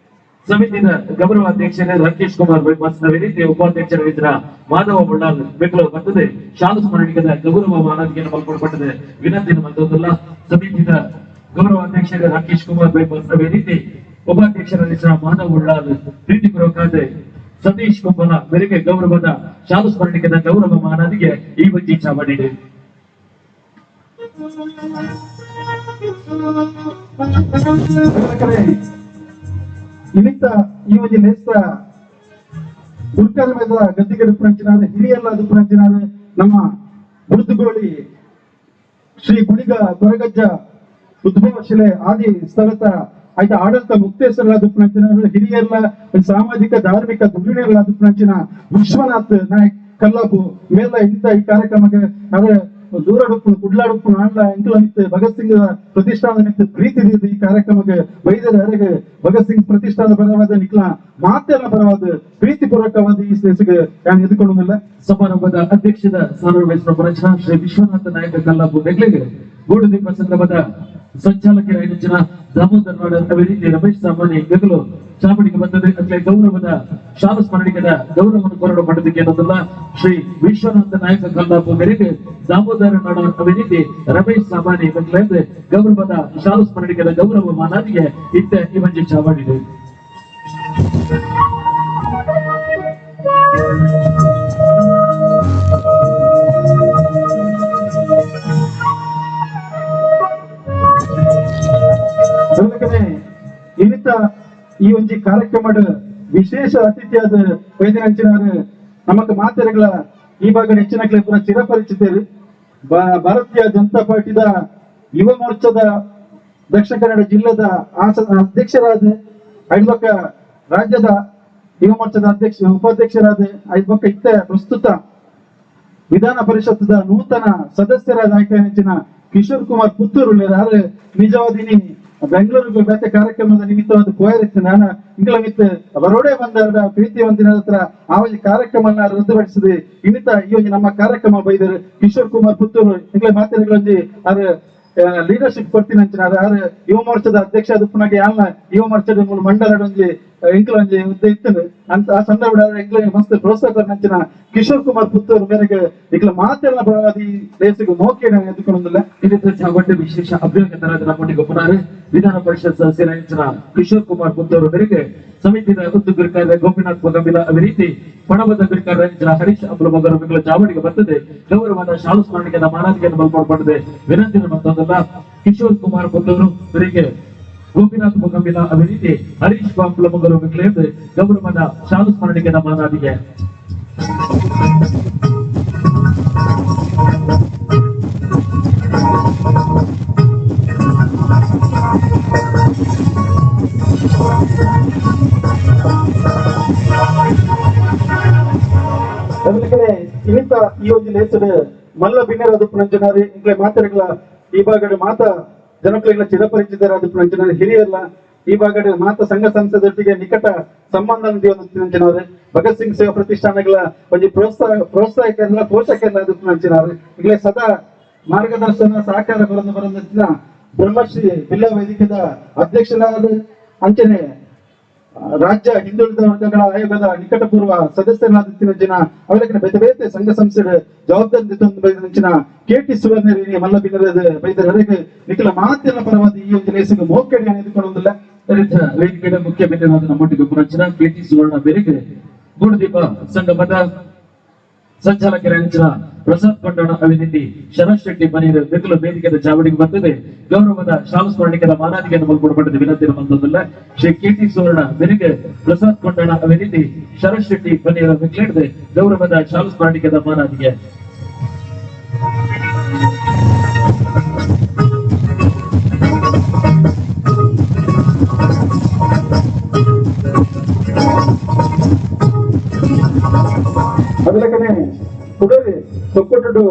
ಸಮಿತಿನ ಗೌರವಾಧ್ಯಕ್ಷರೇ ರಾಕೇಶ್ ಕುಮಾರ್ ಬೈಪಾಸ್ನ ವೇದಿಕೆ ಉಪಾಧ್ಯಕ್ಷರಾಗಿದ್ದ ಮಾಧವ ಬಳ್ಳಾಲ್ ಬೆಂಗಳೂರು ಬರ್ತದೆ ಶಾಲಾ ಸ್ಮರಣಿಕದ ಗೌರವ ಮಾನದಿಗೆಯನ್ನು ಪಾಲ್ಗೊಳ್ಳಪಟ್ಟದೆ ವಿನಂತಿನ ಮತ್ತೊಂದಲ್ಲ. ಸಮಿತಿನ ಗೌರವಾಧ್ಯಕ್ಷರೇ ರಾಕೇಶ್ ಕುಮಾರ್ ಬೈಪಾಸ್ನ ವೇದಿಕೆ ಉಪಾಧ್ಯಕ್ಷರಾಗಿದ್ದ ಮಾಧವ ಬಳ್ಳಾಲ್ ಪ್ರೀತಿಪೂರ್ವಕವಾದ ಸತೀಶ್ ಗೊಂಬಲ ಬೆರೆಗೆ ಗೌರವದ ಶಾಲಾ ಸ್ಮರಣಿಕದ ಗೌರವ ಮಾನದಿಗೆ ಈ ಬಗ್ಗೆ ಇಚ್ಛಾ ಮಾಡಿದೆ. ನಿಮಿತ್ತ ಈ ಒಂದು ನೇಸ್ತ ದುರ್ಗದ ಗದ್ದಿಗೆ ಪುಣಂಚಿನಾರ ಹಿರಿಯಲ್ಲ ಅದು ಪುಣಂಚಿನಾರ ನಮ್ಮ ಬುಡುದುಗೋಳಿ ಶ್ರೀ ಗುಣಿಗ ಕೊರಗಜ್ಜ ಉದ್ಭವ ಶಿಲೆ ಆದಿ ಸ್ಥಳದ ಆಯ್ತ ಆಡಳಿತ ಮುಕ್ತೇಶ್ವರರಾದ ಪುಣಂಚಿನಾರ ಹಿರಿಯಲ್ಲ ಸಾಮಾಜಿಕ ಧಾರ್ಮಿಕ ದುರ್ಗಿಣಿಗಳಾದ ಪುಣಂಚಿನ ವಿಶ್ವನಾಥ್ ನಾಯಕ್ ಕಲ್ಲಾಪು ಮೇಲ ಇಂಥ ಈ ಕಾರ್ಯಕ್ರಮಕ್ಕೆ ಅವರ ದೂರಡುಪ್ಪು ಕುಡ್ಲಾಡುಪ್ಪು ಆಂಡ್ಲ ಎಂಕಲ ಮಿತ್ತು ಭಗತ್ ಸಿಂಗ್ ಪ್ರತಿಷ್ಠಾನದ ಮಿತ್ತು ಪ್ರೀತಿ ಈ ಕಾರ್ಯಕ್ರಮಕ್ಕೆ ವೈದ್ಯರ ಅರೆಗೆ ಭಗತ್ ಸಿಂಗ್ ಪ್ರತಿಷ್ಠಾನದ ಪರವಾದ ನಿಕ್ಲ ಮಾತೆಲ್ಲ ಪರವಾದ ಪ್ರೀತಿ ಪೂರ್ವಕವಾದ ಈ ಸ್ಟೇಜ್ಗೆ ನಾನು ಎದುಕೊಳ್ಳುವುದಿಲ್ಲ. ಸಮಾರಂಭದ ಅಧ್ಯಕ್ಷದ ಸ್ಥಾನ ವಹಿಸಿದ ಪರಚನ ಶ್ರೀ ವಿಶ್ವನಾಥ ನಾಯಕ ಕಲ್ಲಾಪು ಬೆಗ್ಲೆಗೆ ಗೂಡು ದೀಪ ಸಂಗಮದ ಸಂಚಾಲಕರಾಗಿನ ದಾಮೋದರ ನಾಡ ಅಭಿವೃದ್ಧಿ ರಮೇಶ್ ಸಾಮಾನ್ಯ ಬೆಂಗಳೂರು ಚಾಮುಂಡಿಗೆ ಬಂದದೆ ಅತ್ಲೆ ಗೌರವದ ಶಾಲಾ ಸ್ಮರಣಿಕದ ಗೌರವವನ್ನು ಕೊರಡು ಮಾಡೋದಕ್ಕೆ ಅನ್ನೋದಲ್ಲ. ಶ್ರೀ ವಿಶ್ವನಾಥ ನಾಯಕ ಕಲ್ಲಾಪು ಮೇರೆಗೆ ದಾಮೋದರ ನಾಡ ಅಭಿವೃದ್ಧಿ ರಮೇಶ್ ಸಾಮಾನ್ಯ ಬೆಂಗಳೂರು ಗೌರವದ ಶಾಲಾ ಸ್ಮರಣಿಕದ ಗೌರವ ಮಾನಾದಿಗೆ ಇತ್ತ ಈ ಮಂಜಿ ಚಾವಾಡಿದೆ. ಇನ್ನಿತ ಈ ಒಂದು ಕಾರ್ಯಕ್ರಮದ ವಿಶೇಷ ಅತಿಥಿಯಾದ ವೈದ್ಯರಂಚಿನಾರ ನಮಕ್ ಮಾತೆರೆಗಳ ಈ ಭಾಗ ಹೆಚ್ಚಿನ ಪೂರ ಚಿರಪರಿಚಿತರು ಭಾರತೀಯ ಜನತಾ ಪಾರ್ಟಿದ ಯುವ ಮೋರ್ಚಾದ ದಕ್ಷಿಣ ಕನ್ನಡ ಜಿಲ್ಲೆದ ಅಧ್ಯಕ್ಷರಾದ ಐದ್ಬಕ್ಕ ರಾಜ್ಯದ ಯುವ ಮೋರ್ಚಾದ ಉಪಾಧ್ಯಕ್ಷರಾದ ಐದ್ಬಕ್ಕ ಇತ್ತ ಪ್ರಸ್ತುತ ವಿಧಾನ ಪರಿಷತ್ದ ನೂತನ ಸದಸ್ಯರಾದ ಆಯ್ಕೆ ಹೆಚ್ಚಿನ ಕಿಶೋರ್ ಕುಮಾರ್ ಪುತ್ತೂರು ನಿಜವಾದಿನಿ ಬೆಂಗಳೂರಿಗೆ ಬೇತೆ ಕಾರ್ಯಕ್ರಮದ ನಿಮಿತ್ತವಾದ ಕೋಯರಿತ್ತು ನಾನು ಇಂಗಳ ಮಿತ್ತ ಬರೋಡೆ ಬಂದ ಪ್ರೀತಿ ಒಂದಿನ ಹತ್ರ ಆ ಒಂದು ಕಾರ್ಯಕ್ರಮನ ರದ್ದುಪಡಿಸಿದೆ. ಇನ್ನಿತ ಈ ಒಂದು ನಮ್ಮ ಕಾರ್ಯಕ್ರಮ ಬೈದರು ಕಿಶೋರ್ ಕುಮಾರ್ ಪುತ್ತೂರು ಇಂಗಳ ಮಾತಿನಗಳಲ್ಲಿ ಅವ್ರ ಲೀಡರ್ಶಿಪ್ ಕೊಡ್ತೀನಿ ಅಂಚಿನ ಯುವ ಮೋರ್ಚಾದ ಅಧ್ಯಕ್ಷ ಅದು ಪುನಃ ಯಾಲ್ನ ಯುವ ಮೋರ್ಚಾದ ಮಂಡಲ ಎಂಕಲೊಂಜಿ ಹುದ್ದೆ ಇತ್ತು ಅಂತ ಆ ಸಂದರ್ಭ ಎಂಕ್ಲ ಮಸ್ತ್ ಪ್ರೋತ್ಸಾಹ ನಂಚಿನ ಕಿಶೋರ್ ಕುಮಾರ್ ಪುತ್ತೂರು ಮೇರೆಗೆ ಇಂಕ್ಲ ಮಾತೆಲ್ಲ ಬರವಾದಿ ದೇಶಕ್ಕೆ ನೋಕೆ ಎದುಕೊಳ್ಳುವುದಿಲ್ಲ. ಇದಕ್ಕೆ ಚಾವಟ್ಟಿ ವಿಶೇಷ ಅಭ್ಯರ್ಥಿಗಳಾದ ನಮ್ಮೊಂದಿಗೆ ಪುನಃ ವಿಧಾನ ಪರಿಷತ್ ಸದಸ್ಯರಾಗಿನ ಕಿಶೋರ್ ಕುಮಾರ್ ಪುತ್ತೂರು ಮೇರೆಗೆ ಸಮಿತಿಯ ಉದ್ದು ಗುರಿಕಾರ ಗೋಪಿನಾಥ್ ಬಗಂಬಿಲ ಅಭಿವೃದ್ಧಿ ಪಣಬದ ಗುರಿಕಾರ ಹರೀಶ್ ಅಬ್ದುಲ್ ಮಗರ ಚಾವಡಿಗೆ ಬರ್ತದೆ ಗೌರವದ ಶಾಲಾ ಸ್ಮರಣಿಕೆಯ ಮಾನಾದಿಗೆಯನ್ನು ಬಲ್ಪಡಿದೆ ವಿನಂತಿನ ಮತ್ತೊಂದಲ್ಲ. ಕಿಶೋರ್ ಕುಮಾರ್ ಪುತ್ತೂರು ಇವರಿಗೆ ಗೋಪಿನಾಥ್ ಮುಗಂಬಿಲ ಅದೇ ರೀತಿ ಹರೀಶ್ ಬಾಂಬ್ಲಮಗರು ವಿಕ್ಲೇಂದ್ ಗೌರವದ ಶಾಲು ಸ್ಮರಣಿಕೆ ಮಾನಾದಿಗೆ ಇನ್ನಿತ ಈ ಒಂದು ಲೇಸಡ್ ಮಲ್ಲ ಬಿನ್ನರ್ ಅದು ಪುಣಂಜನಾರಿ ಇಂಕ್ಲೆ ಮಾತಾಡಗಳ ಈ ಭಾಗದ ಮಾತ ಜನಕ್ಲೆಗಳ ಚಿರಪರಿಚಿತರಾದ ಪುಣಂಜನಾರಿ ಹಿರಿಯಲ್ಲ ಈ ಭಾಗದ ಮಾತ ಸಂಘ ಸಂಸ್ಥೆದೊಟ್ಟಿಗೆ ನಿಕಟ ಸಂಬಂಧ ಪುಣಂಜನಾರು ಭಗತ್ ಸಿಂಗ್ ಸೇವಾ ಪ್ರತಿಷ್ಠಾನಗಳ ಒಂದು ಪ್ರೋತ್ಸಾಹಕರಲ್ಲ ಪೋಷಕರಲ್ಲ ಅದು ಪುಣಂಜನಾರು ಈಗಲೇ ಸದಾ ಮಾರ್ಗದರ್ಶನ ಸಹಕಾರ ಬರಂದಿನ ಬ್ರಹ್ಮಶ್ರೀ ಜಿಲ್ಲಾ ವೇದಿಕೆದ ಅಧ್ಯಕ್ಷರಾದ ಅಂಚನೆ ರಾಜ್ಯ ಹಿಂದುಳಿದ ವರ್ಗಗಳ ಆಯೋಗದ ನಿಕಟಪೂರ್ವ ಸದಸ್ಯರಾದ ಜನ ಅವರಿಗೆ ಬೇತೆ ಬೇತೆ ಸಂಘ ಸಂಸ್ಥೆ ಜವಾಬ್ದಾರಿ KT ಸುವರ್ಣ ಮಲ್ಲ ಬಿನ್ನರದ ಬೈದರವರೆಗೆ ನಿಖಿಲ ಮಾತಿನ ಪರವಾದ ಈ ಒಂದು ಲೇಸಿಗೆ ಮೋಕಡಿ ಎದುಕೊಳ್ಳುವುದಿಲ್ಲ ವೇದಿಕೆಯ ಮುಖ್ಯ ಬೆನ್ನೆಲಾದ ನಮ್ಮೊಟ್ಟಿಗೆ ಪುರಂಚನ KT ಸುವರ್ಣ ಬೇರೆಗೆ ಗೂಡುದೀಪ ಸಂಗಮದ ಸಂಚಾಲಕರ ಪ್ರಸಾದ್ ಕೊಂಡಣ ಅವಿನಂತಿ ಶರತ್ ಶೆಟ್ಟಿ ಮನೆಯ ಬೆಕ್ಕಲು ವೇದಿಕೆಯ ಚಾವಡಿಗೆ ಬರ್ತದೆ ಗೌರವದ ಶಾಲು ಸ್ಮರಣಿಕದ ಮಾನಾದಿಗೆಯನ್ನು ಮಲ್ಕೊಡಪಟ್ಟದ ವಿನಂತಿ ಬಂದದಲ್ಲ ಶ್ರೀ KT ಸುವರ್ಣ ಬೆರಿಗೆ ಪ್ರಸಾದ್ ಕೊಂಡಣ ಅವಿನಂತಿ ಶರತ್ ಶೆಟ್ಟಿ ಮನೆಯ ಬೆಕ್ಕಲಿಡದೆ ಗೌರವದ ಶಾಲು ಸ್ಮರಣಿಕದ ಮಾನಾದಿಗೆ ಅದಕ್ಕೆ ಹುಡುಗರಿ ಸೊಕ್ಕೊಟ್ಟು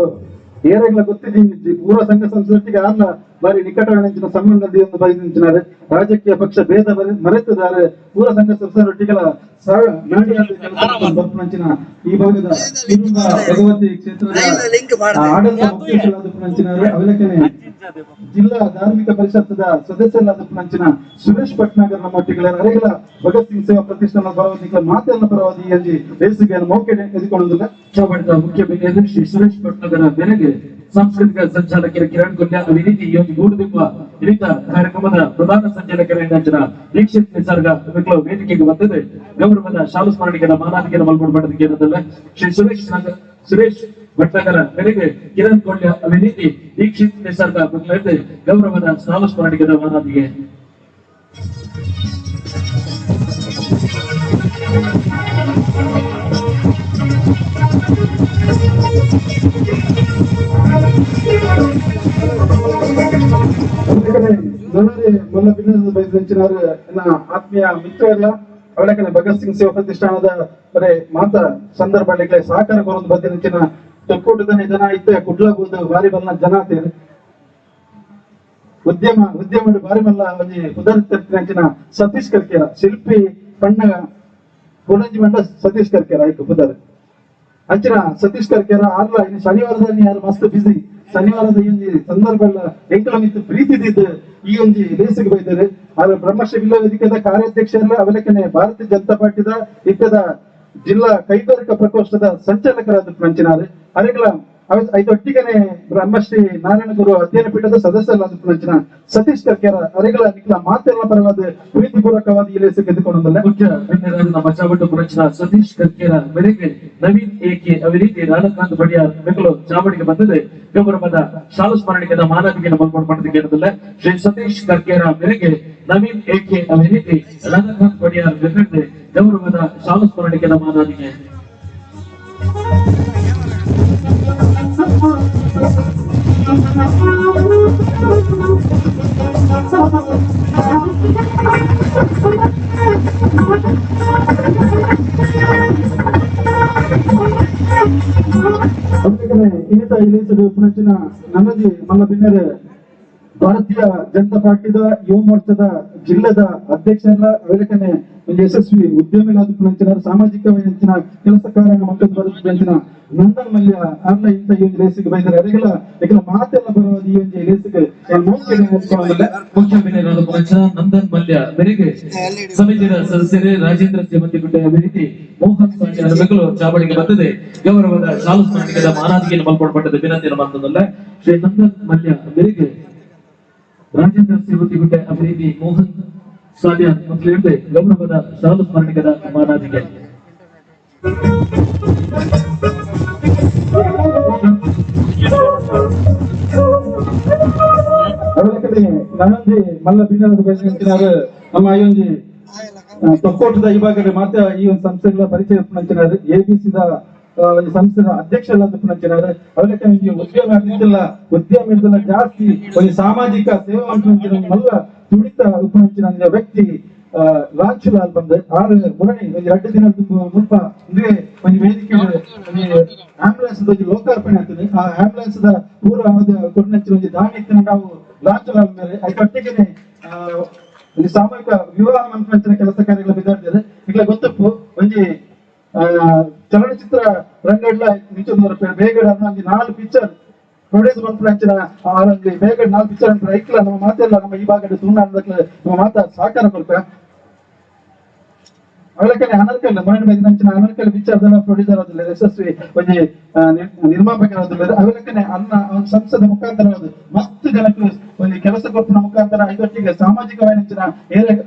ಏರೆಗಳ ಗೊತ್ತಿದ್ದೀನಿ ಪೂರ್ವ ಸಂಘ ಸಂಸ್ಕೃತಿಗೆ ಆರ್ಲ ಬಾರಿ ನಿಕಟವಾದ ಸಂಬಂಧದ ಒಂದು ಬಯಸಿದ್ದಾರೆ ರಾಜಕೀಯ ಪಕ್ಷ ಭೇದ ಮರೆತಿದ್ದಾರೆ ಪೂರ್ವ ಸಂಘ ಸಂಸ್ಥೆಯೊಟ್ಟಿಗೆಲ ಬರ್ಪುನಂಚಿನ ಈ ಭಾಗದ ಭಗವತಿ ಕ್ಷೇತ್ರದ ಆಡಳಿತ ಮುಖ್ಯಸ್ಥರಾದ ಪುನಂಚಿನಾರೆ ಅವಲಕ್ಕನೆ ಜಿಲ್ಲಾ ಧಾರ್ಮಿಕ ಪರಿಷತ್ತದ ಸದಸ್ಯರಾದ ಪುನಂಚಿನ ಸುರೇಶ್ ಭಟ್ನಾಗರ್ ನಮ್ಮೊಟ್ಟಿಗೆ ಅರೆಗಳ ಭಗತ್ ಸಿಂಗ್ ಸೇವಾ ಪ್ರತಿಷ್ಠಾನ ಪರವಾದಿಗಳ ಮಾತೆಲ್ಲ ಪರವಾದಿ ಎಂಜಿ ರೇಸಿಗೆ ಮೌಕೆ ಎದುಕೊಳ್ಳುವುದಿಲ್ಲ ಚೌಬಡಿದ ಮುಖ್ಯ ಬೆನ್ನೆಲುಬು ಶ್ರೀ ಸುರೇಶ್ ಭಟ್ನಾಗರ ಬೆಲೆಗೆ ಸಾಂಸ್ಕೃತಿಕ ಸಂಚಾಲಕರ ಕಿರಣ್ ಕೊಲ್ಯ ಅದೇ ರೀತಿ ಈ ಒಂದು ಗೂಡುದೀಪ ಇರಿತ ಕಾರ್ಯಕ್ರಮದ ಪ್ರಧಾನ ಸಂಚಾಲಕರ ದೀಕ್ಷಿತ್ ನಿಸರ್ಗ ಬೆಕ್ಕಲು ವೇದಿಕೆಗೆ ಬಂದಿದೆ ಗೌರವದ ಶಾಲು ಸ್ಮರಣಿಕೆಯ ಮಾನಾದಿಗೆಯನ್ನು ಮಲ್ಕೊಡಪಟ್ಟದಕ್ಕೆ ಏನದಲ್ಲ ಶ್ರೀ ಸುರೇಶ್ ಭಟ್ನಾಗರ ಬೆಲೆಗೆ ಕಿರಣ್ ಕೊಲ್ಯ ಅದೇ ರೀತಿ ದೀಕ್ಷಿತ್ ನಿಸರ್ಗ ಬೆಕ್ಕಲು ಗೌರವದ ಶಾಲು ಸ್ಮರಣಿಕೆಯ ಮಾನಾದಿಗೆ ಮಲ್ಲ ಬಿನ್ನದ ಬಯಸಿನಾರು ಆತ್ಮೀಯ ಮಿತ್ರ ಎಲ್ಲ ಅವಳಕನೆ ಭಗತ್ ಸಿಂಗ್ ಸೇವಾ ಪ್ರತಿಷ್ಠಾನದ ಬರೇ ಮಾತ ಸಂದರ್ಭ ಸಹಕಾರ ಕೊರೊಂದು ಬದಿನ ತೊಕ್ಕೋಟದ ಜನ ಇತ್ತೆ ಕುಡ್ಲಬಹುದು ಬಾರಿ ಬಲ್ಲ ಜನ ಆತೇನೆ ಉದ್ಯಮ ಬಾರಿ ಮಲ್ಲ ಒಂಜಿ ಪುದರ್ತಿನ ಸತೀಶ್ ಕರ್ಕೇರ ಶಿಲ್ಪಿ ಪಣ್ಣ ಪುಣಂಜಿ ಮಂಡ ಸತೀಶ್ ಕರ್ಕೇರ ಆಯ್ತು ಪುದರ್ ಅಂಚಿನ ಸತೀಶ್ ಕರ್ಕೇರ ಆರ್ಲ ಇನ್ನು ಶನಿವಾರದಲ್ಲಿ ಯಾರು ಮಸ್ತ್ ಬಿಸಿ ಶನಿವಾರದ ಈ ಒಂದು ಸಂದರ್ಭ ಎಂಕಲ ಮಿತ್ತು ಪ್ರೀತಿದಿದ್ದು ಈ ಒಂದು ಲೇಸಿಗೆ ಬೈದರೆ ಆದ್ರೆ ಬ್ರಹ್ಮಶ್ರೀ ಜಿಲ್ಲಾ ವೇದಿಕೆದ ಕಾರ್ಯಾಧ್ಯಕ್ಷರಲ್ಲ ಅವಲಕ್ಕನೆ ಭಾರತೀಯ ಜನತಾ ಪಾರ್ಟಿದ ಇತ್ತದ ಜಿಲ್ಲಾ ಕೈಗಾರಿಕಾ ಪ್ರಕೋಷ್ಠದ ಸಂಚಾಲಕರಾದ ಪಂಚನಾರೆ ಅರೆಗಳ ಐದೊಟ್ಟಿಗೆನೆ ಬ್ರಹ್ಮಶ್ರೀ ನಾರಾಯಣ ಗುರು ಅಧ್ಯಯನ ಪೀಠದ ಸದಸ್ಯರಾದ ಪಂಚನ ಸತೀಶ್ ಕರ್ಕೇರ ಅರೆಗಳ ನಿಖಿಲ ಮಾತೆಲ್ಲ ಪರವಾದ ಪ್ರೀತಿಪೂರ್ವಕವಾದ ಈ ಲೇಸಿಗೆ ಎದುಕೊಂಡಲ್ಲ ಮುಖ್ಯ ನಮ್ಮ ಚಾವಟ್ಟು ಪುರಂಚನ ಸತೀಶ್ ಕರ್ಕೇರ ಬೆಳೆಗೆ ನವೀನ್ ಏಕೆ ಅದೇ ರೀತಿ ರಾಧಾಕಾಂತ್ ಬಡಿಯಾರ್ ಬೆಕ್ಕಲು ಚಾವಡಿಗೆ ಬಂದಿದೆ ಗೌರವದ ಶಾಲು ಸ್ಮರಣಿಕೆಯ ಮಾನವಿಗೆಯನ್ನು ಮಲ್ಕೊಡಪಟ್ಟದಕ್ಕೆ ಏನದಲ್ಲ ಶ್ರೀ ಸತೀಶ್ ಕರ್ಕೇರ ಬೆಲೆಗೆ ನವೀನ್ ಏಕೆ ಅದೇ ರೀತಿ ರಾಧಾಕಾಂತ್ ಬಡಿಯಾರ್ ಬೆಕ್ಕಲಿದೆ ಗೌರವದ ಶಾಲು ಸ್ಮರಣಿಕೆಯ ಮಾನವಿಗೆ ಇನ್ನಿತ ಇಲೇಸದ ಪುಣಂಚಿನ ನನ್ನದಿ ಮಲ್ಲ ಬಿನ್ನರೆ ಭಾರತೀಯ ಜನತಾ ಪಾರ್ಟಿದ ಯುವ ಮೋರ್ಚಾದ ಜಿಲ್ಲದ ಅಧ್ಯಕ್ಷರ ವೇದಿಕೆನೆ ಒಂದು ಯಶಸ್ವಿ ಉದ್ಯಮಿಗಳಾದ ಪುಣಂಚಿನ ಸಾಮಾಜಿಕ ಕೆಲಸ ಕಾರ್ಯ ಮಕ್ಕಳು ಬರುತ್ತಿನ ನಂದನ್ ಮಲ್ಯ ಅರ್ಲ ಇಂತ ಈ ಒಂದು ರೇಸಿಗೆ ಬೈದರೆ ಅರೆಗಳ ಈಗ ಮಾತೆಲ್ಲ ಬರುವುದು ಈ ಒಂದು ರೇಸಿಗೆ ಮುಖ್ಯ ಬೆನ್ನೆಲುಬಾದ ಪುರಂಚನ ನಂದನ್ ಮಲ್ಯ ಬೆರೆಗೆ ಸಮಿತಿಯ ಸದಸ್ಯರೇ ರಾಜೇಂದ್ರ ಸೇವಂತಿಗುಡ್ಡೆ ಅದೇ ರೀತಿ ಮೋಹನ್ ಸಾಂಜರ ಬೆಕ್ಕಲು ಚಾವಡಿಗೆ ಬಂದಿದೆ ಗೌರವದ ಶಾಲು ಸ್ಮರಣಿಕೆಯ ಮಾನಾದಿಗೆಯನ್ನು ಮಲ್ಕೊಡಪಟ್ಟದ ವಿನಂತಿಯನ್ನು ಬಂದದಲ್ಲ ಶ್ರೀ ನಂದನ್ ಮಲ್ಯ ಬೆರೆಗೆ ರಾಜೇಂದ್ರ ಸೇವಂತಿಗುಡ್ಡೆ ಅದೇ ರೀತಿ ಮೋಹನ್ ಸಾಧ್ಯ ಮತ್ತು ಗೌರವದ ಶಾಲು ಸ್ಮರಣಿಕೆಯ ಮಾನಾದಿಗೆ ಅವಲಕ್ಕನೆ ನನಂಜಿ ಮಲ್ಲ ಬಿನ್ನರದ ಬಯಸಿನಾರು ನಮ್ಮ ಅಯ್ಯೊಂಜಿ ತೊಕ್ಕೋಟದ ಈ ಭಾಗದ ಮಾತ್ರ ಈ ಒಂದು ಸಂಸ್ಥೆಗಳ ಪರಿಚಯ ಪುಣಂಚಿನಾರು ಎಬಿಸಿದ ಸಂಸ್ಥೆದ ಅಧ್ಯಕ್ಷ ಎಲ್ಲ ಪುಣಂಚಿನಾರು ಅವಲಕ್ಕೆ ಉದ್ಯಮ ಇದ್ದಿಲ್ಲ ಉದ್ಯಮ ಇದ್ದಲ್ಲ ಜಾಸ್ತಿ ಒಂದು ಸಾಮಾಜಿಕ ಸೇವಾ ಪುಣಂಚಿನ ಮಲ್ಲ ತುಡಿತ ಉಪನಂಚಿನ ವ್ಯಕ್ತಿ ರಾಜ್ಲಾಲ್ ಬಂದು ಆರು ಮುರಣಿ ಒಂದು 2 ದಿನದ ಮುಲ್ಪ ಅಂದ್ರೆ ಒಂದು ವೇದಿಕೆ ಆಂಬುಲೆನ್ಸ್ ಲೋಕಾರ್ಪಣೆ ಆಗ್ತದೆ ಆ ಆಂಬುಲೆನ್ಸ್ ಪೂರ್ವವಾದ ಕೊರನಂಚಿನ ಒಂದು ದಾನಿ ನಾವು ರಾಜ್ಲಾಲ್ ಮೇಲೆ ಕಟ್ಟಿಗೆನೆ ಒಂದು ಸಾಮೂಹಿಕ ವಿವಾಹ ಮಂತ್ರಂಚಿನ ಕೆಲಸ ಕಾರ್ಯಗಳ ಬಿದ್ದಾಡ್ತಾರೆ ಈಗ ಗೊತ್ತಪ್ಪು ಒಂದು ಚಲನಚಿತ್ರ ರಂಗಡ್ಲ ನಿಂಚದವರ ಬೇಗಡ ಒಂದು 4 ಪಿಕ್ಚರ್ ಪ್ರೊಡ್ಯೂಸ್ ಮಂತ್ರಂಚಿನ ಬೇಗಡ 4 ಪಿಕ್ಚರ್ ಅಂತ ಐಕ್ಲ ನಮ್ಮ ಮಾತೆಲ್ಲ ನಮ್ಮ ಈ ಭಾಗದ ಸುಣ್ಣಕ್ಕೆ ನಮ್ಮ ಮಾತ ಸಹಕಾರ ಕೊಡ್ತಾ ಅವಲಕ್ಕನೆ ಅನರ್ಕಲ್ ಮರಣ ನಂಚಿನ ಅನರ್ಕಲ್ ವಿಚಾರದಲ್ಲಿ ಪ್ರೊಡ್ಯೂಸರ್ ಆದಿಲ್ಲ ಯಶಸ್ವಿ ಒಂದು ನಿರ್ಮಾಪಕರಾದಿಲ್ಲ ಅವಲಕ್ಕನೆ ಅನ್ನ ಸಂಸದ ಮುಖಾಂತರ ಮಸ್ತ್ ಜನಕ್ಕೆ ಒಂದು ಕೆಲಸ ಕೊಪ್ಪನ ಮುಖಾಂತರ ಇದೊಟ್ಟಿಗೆ ಸಾಮಾಜಿಕವಾಗಿ ನಂಚಿನ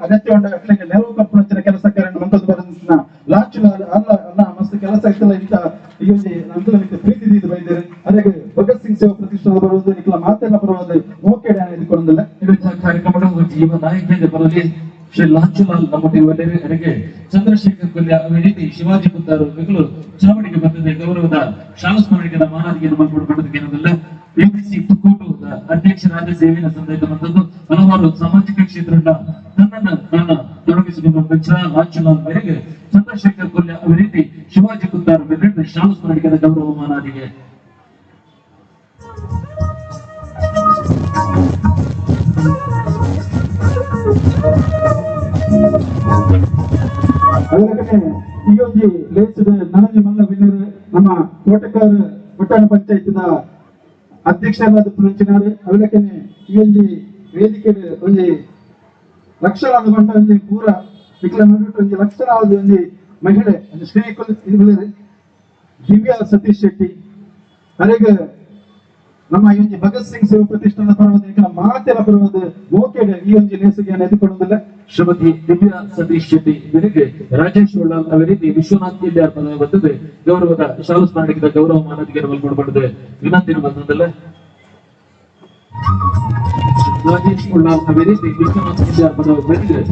ಅಗತ್ಯ ಉಂಡ ಅಕ್ಲಿಗೆ ನೆರವು ಕೊಪ್ಪನ ಕೆಲಸ ಕಾರ್ಯ ಮುಂದೆ ಬರೋದಿನ ಲಾಂಚ್ ಅಲ್ಲ ಅಲ್ಲ ಮಸ್ತ್ ಕೆಲಸ ಆಗ್ತಿಲ್ಲ ಇಂತ ಈ ಒಂದು ನಮ್ದು ಪ್ರೀತಿ ಇದು ಬೈದಿರಿ ಅದಕ್ಕೆ ಭಗತ್ ಸಿಂಗ್ ಸೇವಾ ಪ್ರತಿಷ್ಠಾನ ಬರುವುದು ಇಲ್ಲ ಮಾತೆಲ್ಲ ಬರುವುದು ಮೋಕೆಡೆ ಇದ್ಕೊಂಡಿಲ್ಲ ಕಾರ್ಯಕ್ರಮದ ಜೀವ ನಾಯಕನಿಂದ ಬರಲಿ ಶ್ರೀ ಲಾಂಚುಲಾಲ್ ನಮ್ಮೊಟ್ಟಿಗೆ ಚಂದ್ರಶೇಖರ್ ಕೊಲ್ಯ ವೇದಿಕೆ ಶಿವಾಜಿ ಪುತ್ತಾರು ಬೆಂಗಳೂರು ಚಾವಡಿಗೆ ಬಂದಿದೆ ಗೌರವದ ಶಾಲಾ ಸ್ಮರಣಿಕರ ಮಾನದಿಗೆ ಮಾಡಿಕೊಡೋದಕ್ಕೆ ಏನೋದಿಲ್ಲ ಎಬಿಸಿ ತುಕ್ಕೋಟು ಅಧ್ಯಕ್ಷರಾದ ಸೇವೆಯ ಸಂದೇಶ ಬಂದದ್ದು ಹಲವಾರು ಸಾಮಾಜಿಕ ಕ್ಷೇತ್ರದ ನನ್ನನ್ನು ನಾನು ತೊಡಗಿಸಿಕೊಂಡು ಲಾಂಚುಲಾಲ್ ಮೇರೆಗೆ ಚಂದ್ರಶೇಖರ್ ಕೊಲ್ಯ ವೇದಿಕೆ ಶಿವಾಜಿ ಪುತ್ತಾರು ಬೆಂಗಳೂರು ಶಾಲಾ ಸ್ಮರಣಿಕರ ಗೌರವ ಮಾನದಿಗೆ ಅವಲಕ್ಕನೆ ಈ ಒಂದು ಲೇಸಿದ ನನಗೆ ಮಲ್ಲ ಬಿನ್ನರು ನಮ್ಮ ಕೋಟಕಾರ ಪಟ್ಟಣ ಪಂಚಾಯತ್ನ ಅಧ್ಯಕ್ಷರಾದ ಪುಣಂಚಿನಾರು ಅವಲಕ್ಕನೆ ಈ ಒಂದು ವೇದಿಕೆ ಒಂದು ಲಕ್ಷಣಾದ ಬಂಡ ಒಂದು ಪೂರ ವಿಕಲ ಮಾಡಿಬಿಟ್ಟು ಒಂದು ಲಕ್ಷಣಾದ ಒಂದು ಮಹಿಳೆ ಶ್ರೀ ದಿವ್ಯಾ ಸತೀಶ್ ಶೆಟ್ಟಿ ಅರೆಗೆ ನಮ್ಮ ಈ ಒಂದು ಭಗತ್ ಸಿಂಗ್ ಸೇವಾ ಪ್ರತಿಷ್ಠಾನದ ಪರವಾದ ಮಾತೆಲ್ಲ ಬರುವುದು ಮೋಕೆಡೆ ಈ ಒಂದು ಲೇಸಿಗೆ ಎದುಕೊಳ್ಳುವುದಿಲ್ಲ ಶ್ರೀಮತಿ ದಿವ್ಯಾ ಸತೀಶ್ ಶೆಟ್ಟಿ ಇವರಿಗೆ ರಾಜೇಶ್ ಉಳ್ಳಾಲ್ ಅವರಿಗೆ ವಿಶ್ವನಾಥ್ ಇಲ್ಯಾರ್ ಪದವಿ ಬರ್ತದೆ ಗೌರವದ ಶಾಲಾ ಸ್ಮರಣಿಕದ ಗೌರವ ಮಾನದಿಗೆ ಮಲ್ಕೊಡ್ಬಾರ್ದು ವಿನಂತಿನ ಬಂದಲ್ಲ ರಾಜೇಶ್ ಉಳ್ಳಾಲ್ ಅವರಿಗೆ ವಿಶ್ವನಾಥ್ ಇಲ್ಯಾರ್ ಪದವಿ ಬರ್ತದೆ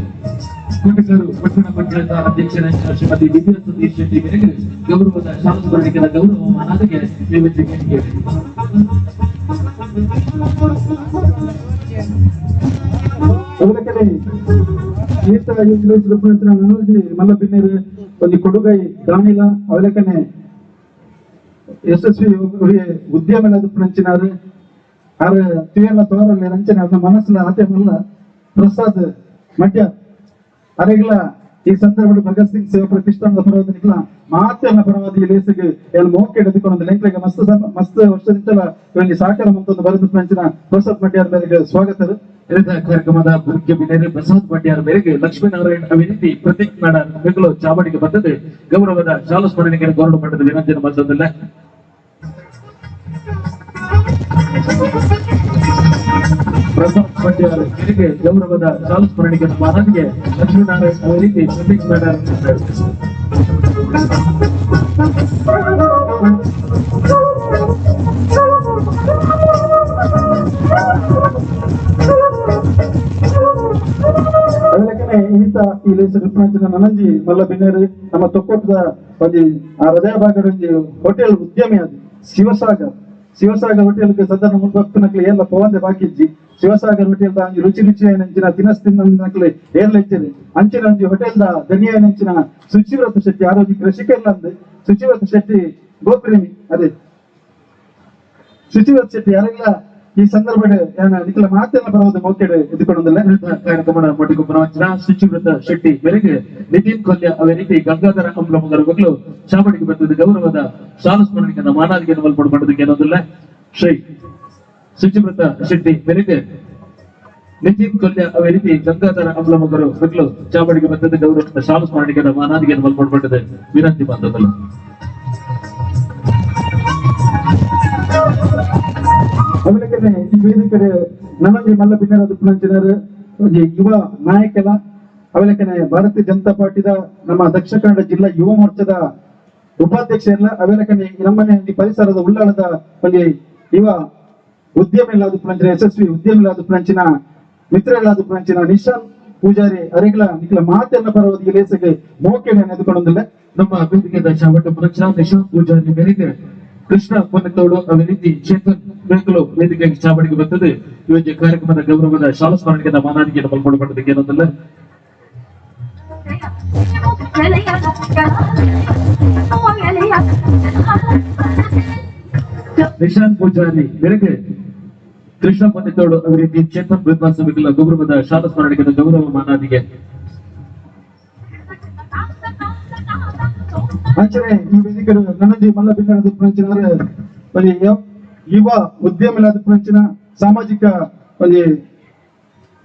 ಕೋಟೆಕಾರು ಪಟ್ಟಣ ಪಂಚಾಯತ್ ಅಧ್ಯಕ್ಷರಾದ ಶ್ರೀಮತಿ ದಿವ್ಯಾ ಸತೀಶ್ ಶೆಟ್ಟಿ ಇವರಿಗೆ ಗೌರವದ ಶಾಲಾ ಸ್ಮರಣಿಕದ ಗೌರವ ಮಾನದಿಗೆ ನೇಮಿಸಿಕೊಂಡಿದೆ ಅವಲಕ್ಕನೆ ಈತ ನನಗೆ ಮಲ್ಲ ಬಿನ್ನೇರು ಒಂದು ಕೊಡುಗೈ ದಾನಿಲ ಅವಲಕ್ಕನೆ ಯಶಸ್ವಿ ಉದ್ಯಮ ಪುಣಂಚಿನಾರು ಆರ ತಿಯಲ್ಲ ತೋರಲ್ಲಿ ರಂಚನೆ ಅದನ್ನ ಮನಸ್ಸಲ್ಲ ಆತೆ ಮಲ್ಲ ಪ್ರಸಾದ್ ಮಡ್ಯ ಅರೆಗಳ ಈ ಸಂದರ್ಭದಲ್ಲಿ ಭಗತ್ ಸಿಂಗ್ ಸೇವಾ ಪ್ರತಿಷ್ಠಾನದ ಪರವಾದ ಮಾತೆಲ್ಲ ಪರವಾದ ಈ ಲೇಸಿಗೆ ಎಲ್ಲ ಮೋಕೆ ಎದುಕೊಂಡು ಲೆಂಕ್ಲೆಗೆ ಮಸ್ತ್ ವರ್ಷದಿಂದಲ ಇಲ್ಲಿ ಸಹಕಾರ ಮಂತೊಂದು ಬರೆದು ಪಂಚಿನ ಪ್ರಸಾದ್ ಮಡ್ಯಾರ ಮೇರೆಗೆ ಸ್ವಾಗತ ಕಾರ್ಯಕ್ರಮದ ಮುಖ್ಯ ಬಿನ್ನೇರು ಪ್ರಸಾದ್ ಮಡ್ಯಾರ ಮೇರೆಗೆ ಲಕ್ಷ್ಮೀನಾರಾಯಣ್ ಅವಿನಂತಿ ಪ್ರತೀಕ್ ನಾಡ ಬೆಂಗಳೂರು ಚಾವಡಿಗೆ ಬಂದದ್ದು ಗೌರವದ ಶಾಲಾ ಸ್ಮರಣಿಗೆ ಗೌರವ ಮಟ್ಟದ ವಿನಂತಿಯನ್ನು ಬಂದದ್ದಲ್ಲ ಪ್ರಸಾದ್ ಮಡ್ಯಾರ ಮೇರೆಗೆ ಗೌರವದ ಶಾಲಾ ಸ್ಮರಣಿಗೆ ಮಾನದಿಗೆ ಲಕ್ಷ್ಮೀನಾರಾಯಣ್ ಅವರಿಗೆ ಪ್ರತೀಕ್ ನಾಡ ಅವಲಕ್ಕನೆ ಈತ ಈ ಲೇಸರ್ ನನಂಜಿ ಮಲ್ಲ ಬಿನ್ನೇರು ನಮ್ಮ ತೊಕ್ಕೋಟದ ಒಂದು ಆ ಹೃದಯ ಭಾಗದ ಒಂದು ಹೋಟೆಲ್ ಉದ್ಯಮಿ ಅದು ಶಿವಸಾಗರ್ ಹೋಟೆಲ್ಗೆ ಸಾಧಾರಣ ಮುಂಬಕ್ನಕ್ಲೆ ಎಲ್ಲ ಪವಂದೆ ಬಾಕಿಜ್ಜಿ ಶಿವಸಾಗರ್ ಹೋಟೆಲ್ದ ಅಂಜಿ ರುಚಿ ನಂಚಿನ ತಿನಸ್ ತಿನ್ನಕ್ಲೆ ಏರ್ಲ ಇಚ್ಚಿರಿ ಅಂಚಿನ ಒಂಜಿ ಹೋಟೆಲ್ದ ಧನಿಯ ನಂಚಿನ ಶುಚಿವ್ರತ ಶೆಟ್ಟಿ ಆರೋಗ್ಯ ಕೃಷಿಕೆಲ್ಲ ಅಂದು ಶುಚಿವ್ರತ ಶೆಟ್ಟಿ ಗೋಪ್ರೇಮಿ ಅದೇ ಶುಚಿವ್ರತ ಶೆಟ್ಟಿ ಯಾರೆಲ್ಲ ಈ ಸಂದರ್ಭದಲ್ಲಿ ನಿಖಲ ಮಾತೆಲ್ಲ ಬರೋದು ಮೋಕೆಡೆ ಎದುಕೊಳ್ಳೋದಿಲ್ಲ ಕಾರ್ಯಕ್ರಮದ ಮೊಟ್ಟಿಗೊಬ್ಬರ ಶುಚಿವ್ರತ ಶೆಟ್ಟಿ ಮೇರೆಗೆ ನಿತಿನ್ ಕೊಲ್ಯ ಅವರಿಗೆ ಗಂಗಾಧರ ಅಂಬ್ಲಮಗರ ಮಗಳು ಚಾವಡಿಗೆ ಬರ್ತದೆ ಗೌರವದ ಶಾಲಾ ಸ್ಮರಣಿಕನ ಮಾನಾದಿಗೆ ಮಲ್ಪಡ್ಬಾರ್ದಕ್ಕೆ ಅನ್ನೋದಿಲ್ಲ ಶ್ರೀ ಶುಚಿವ್ರತ ಶೆಟ್ಟಿ ಮೇರೆಗೆ ನಿತಿನ್ ಕೊಲ್ಯ ಅವರಿಗೆ ಗಂಗಾಧರ ಅಂಬ್ಲಮಗರು ಮಗಳು ಚಾವಡಿಗೆ ಬರ್ತದೆ ಗೌರವದ ಶಾಲಾ ಸ್ಮರಣಿಕನ ಮಾನಾದಿಗೆ ಮಲ್ಪಡ್ಬಾರ್ದದೆ ವಿನಂತಿ ಬಂದದಲ್ಲ ಅವಲಕ್ಕನೆ ಈ ವೇದಿಕೆ ನನಗೆ ಮಲ್ಲ ಬಿನ್ನರದ ಪುಣಂಚಿನರು ಯುವ ನಾಯಕನ ಅವಲಕ್ಕನೆ ಭಾರತೀಯ ಜನತಾ ಪಾರ್ಟಿದ ನಮ್ಮ ದಕ್ಷಿಣ ಕನ್ನಡ ಜಿಲ್ಲಾ ಯುವ ಮೋರ್ಚಾದ ಉಪಾಧ್ಯಕ್ಷ ಎಲ್ಲ ಅವಲಕ್ಕನೆ ನಮ್ಮನೆ ಪರಿಸರದ ಉಳ್ಳಾಳದ ಒಂದು ಯುವ ಉದ್ಯಮಿಲಾದ ಪಂಚಿನ ಯಶಸ್ವಿ ಉದ್ಯಮಿಲಾದ ಪಂಚಿನ ಮಿತ್ರಗಳಾದ ಪಂಚಿನ ನಿಶಾಂತ್ ಪೂಜಾರಿ ಅರೆಗಳ ನಿಖಲ ಮಾತೆಲ್ಲ ಪರವದಿಗೆ ಲೇಸಗೆ ಮೋಕೆಯನ್ನು ಎದುಕೊಂಡಿಲ್ಲ. ನಮ್ಮ ವೇದಿಕೆಯ ಚಾವಟ ಪುರಕ್ಷ ನಿಶಾಂತ್ ಪೂಜಾರಿ ಮೇರೆಗೆ ಕೃಷ್ಣ ಪೊನ್ನತೋಡು ಅದೇ ರೀತಿ ಚೇತನ್ ಬೇಕಲು ವೇದಿಕೆಗೆ ಚಾವಡಿಗೆ ಬರ್ತದೆ. ಇವತ್ತು ಕಾರ್ಯಕ್ರಮದ ಗೌರವದ ಶಾಲಾ ಸ್ಮರಣೆಗೆ ಮಾನಾದಿಗೆಯನ್ನು ಪಾಲ್ಗೊಳ್ಳಬಾರದಕ್ಕೆ ಏನಂತಲ್ಲ. ನಿಶಾಂತ್ ಪೂಜಾರಿ ಮೇರೆಗೆ ಕೃಷ್ಣ ಪೊನ್ನತೋಡು ಅದೇ ರೀತಿ ಚೇತನ್ ವಿದ್ವಾಂಸಗಳ ಗೌರವದ ಶಾಲಾ ಸ್ಮರಣೆಗೆ ಗೌರವ ಮಾನಾದಿಗೆ. ಅಂಚನೆ ಈ ವೇದಿಕೆ ನನಜಿ ಮಲ್ಲ ಬಿನ್ನರದ ಪಂಚಿನ ಯುವ ಉದ್ಯಮಿಲಾದ ಪಂಚಿನ ಸಾಮಾಜಿಕ ಒಂದು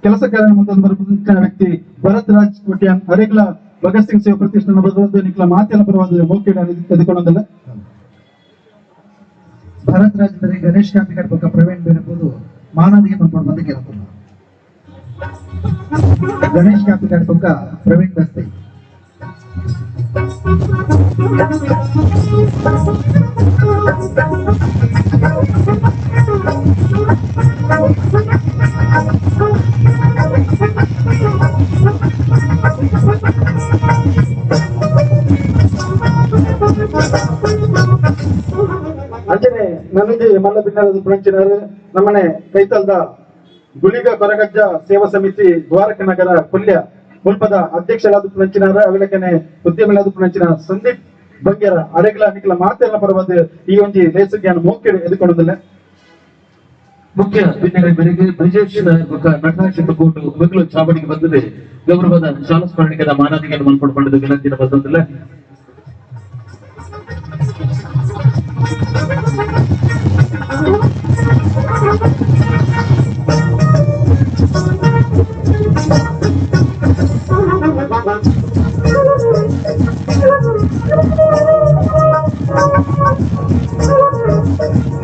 ಕೆಲಸ ಕಾರ್ಯ ಬರುವಂತಹ ವ್ಯಕ್ತಿ ಭರತ್ ರಾಜ್ ಕೋಟ್ಯಾನ್ ಅರೆಗಳ ಭಗತ್ ಸಿಂಗ್ ಸೇವಾ ಪ್ರತಿಷ್ಠಾನ ಬರುವುದು ನಿಖಲ ಮಾತೆಲ್ಲ ಬರುವುದು ಮೋಕೆ ಎದುಕೊಂಡಲ್ಲ. ಭರತ್ ರಾಜ್ ಗಣೇಶ್ ಕ್ಯಾಂಪಿ ಕಟ್ಬೇಕ ಪ್ರವೀಣ್ ಬೇರಬಹುದು ಮಾನದಿಗೆ ಮಾಡ್ಕೊಂಡು ಬಂದಕ್ಕೆ ಗಣೇಶ್ ಕ್ಯಾಂಪಿ ಕಟ್ಬೇಕ ಪ್ರವೀಣ್ ಬಸ್ತೆ ಅಂಚನೆ ನನಗೆ ಮಲ್ಲ ಬಿನ್ನರದ ಪಂಚಿನರು ನಮ್ಮನೆ ಕೈತಲ್ದ ಗುಳಿಗ ಕೊರಗಜ್ಜ ಸೇವಾ ಸಮಿತಿ ದ್ವಾರಕ ನಗರ ಕೊಲ್ಯ ಮುಲ್ಪದ ಅಧ್ಯಕ್ಷರಾದ ಪಂಚಿನಾರ ಅವಿಲಕನೆ ಉದ್ಯಮಿಲಾದ ಪಂಚಿನ ಸಂದೀಪ್ ಬಂಗ್ಯರ ಅರೆಗಳ ನಿಖಲ ಮಾತೆಲ್ಲ ಪರವಾದ ಈ ಒಂದು ಲೇಸಜ್ಞಾನ ಮೋಕೆ ಎದುಕೊಳ್ಳುವುದಿಲ್ಲ. ಮುಖ್ಯ ವಿಜ್ಞಾನ ಮೇರೆಗೆ ಬ್ರಿಜೇಶ್ ನಟರಾಜ್ ಕೋಟು ಬೆಂಗಳೂರು ಚಾವಡಿಗೆ ಬಂದಿದೆ. ಗೌರವದ ಶಾಲಾ ಸ್ಮರಣೆಗೆ ಮಾನಾದಿಗೆಯನ್ನು ಮಲ್ಪಡ್ಕೊಂಡಿದ್ದು ವಿನಂತಿನ ಬಂದಿಲ್ಲ.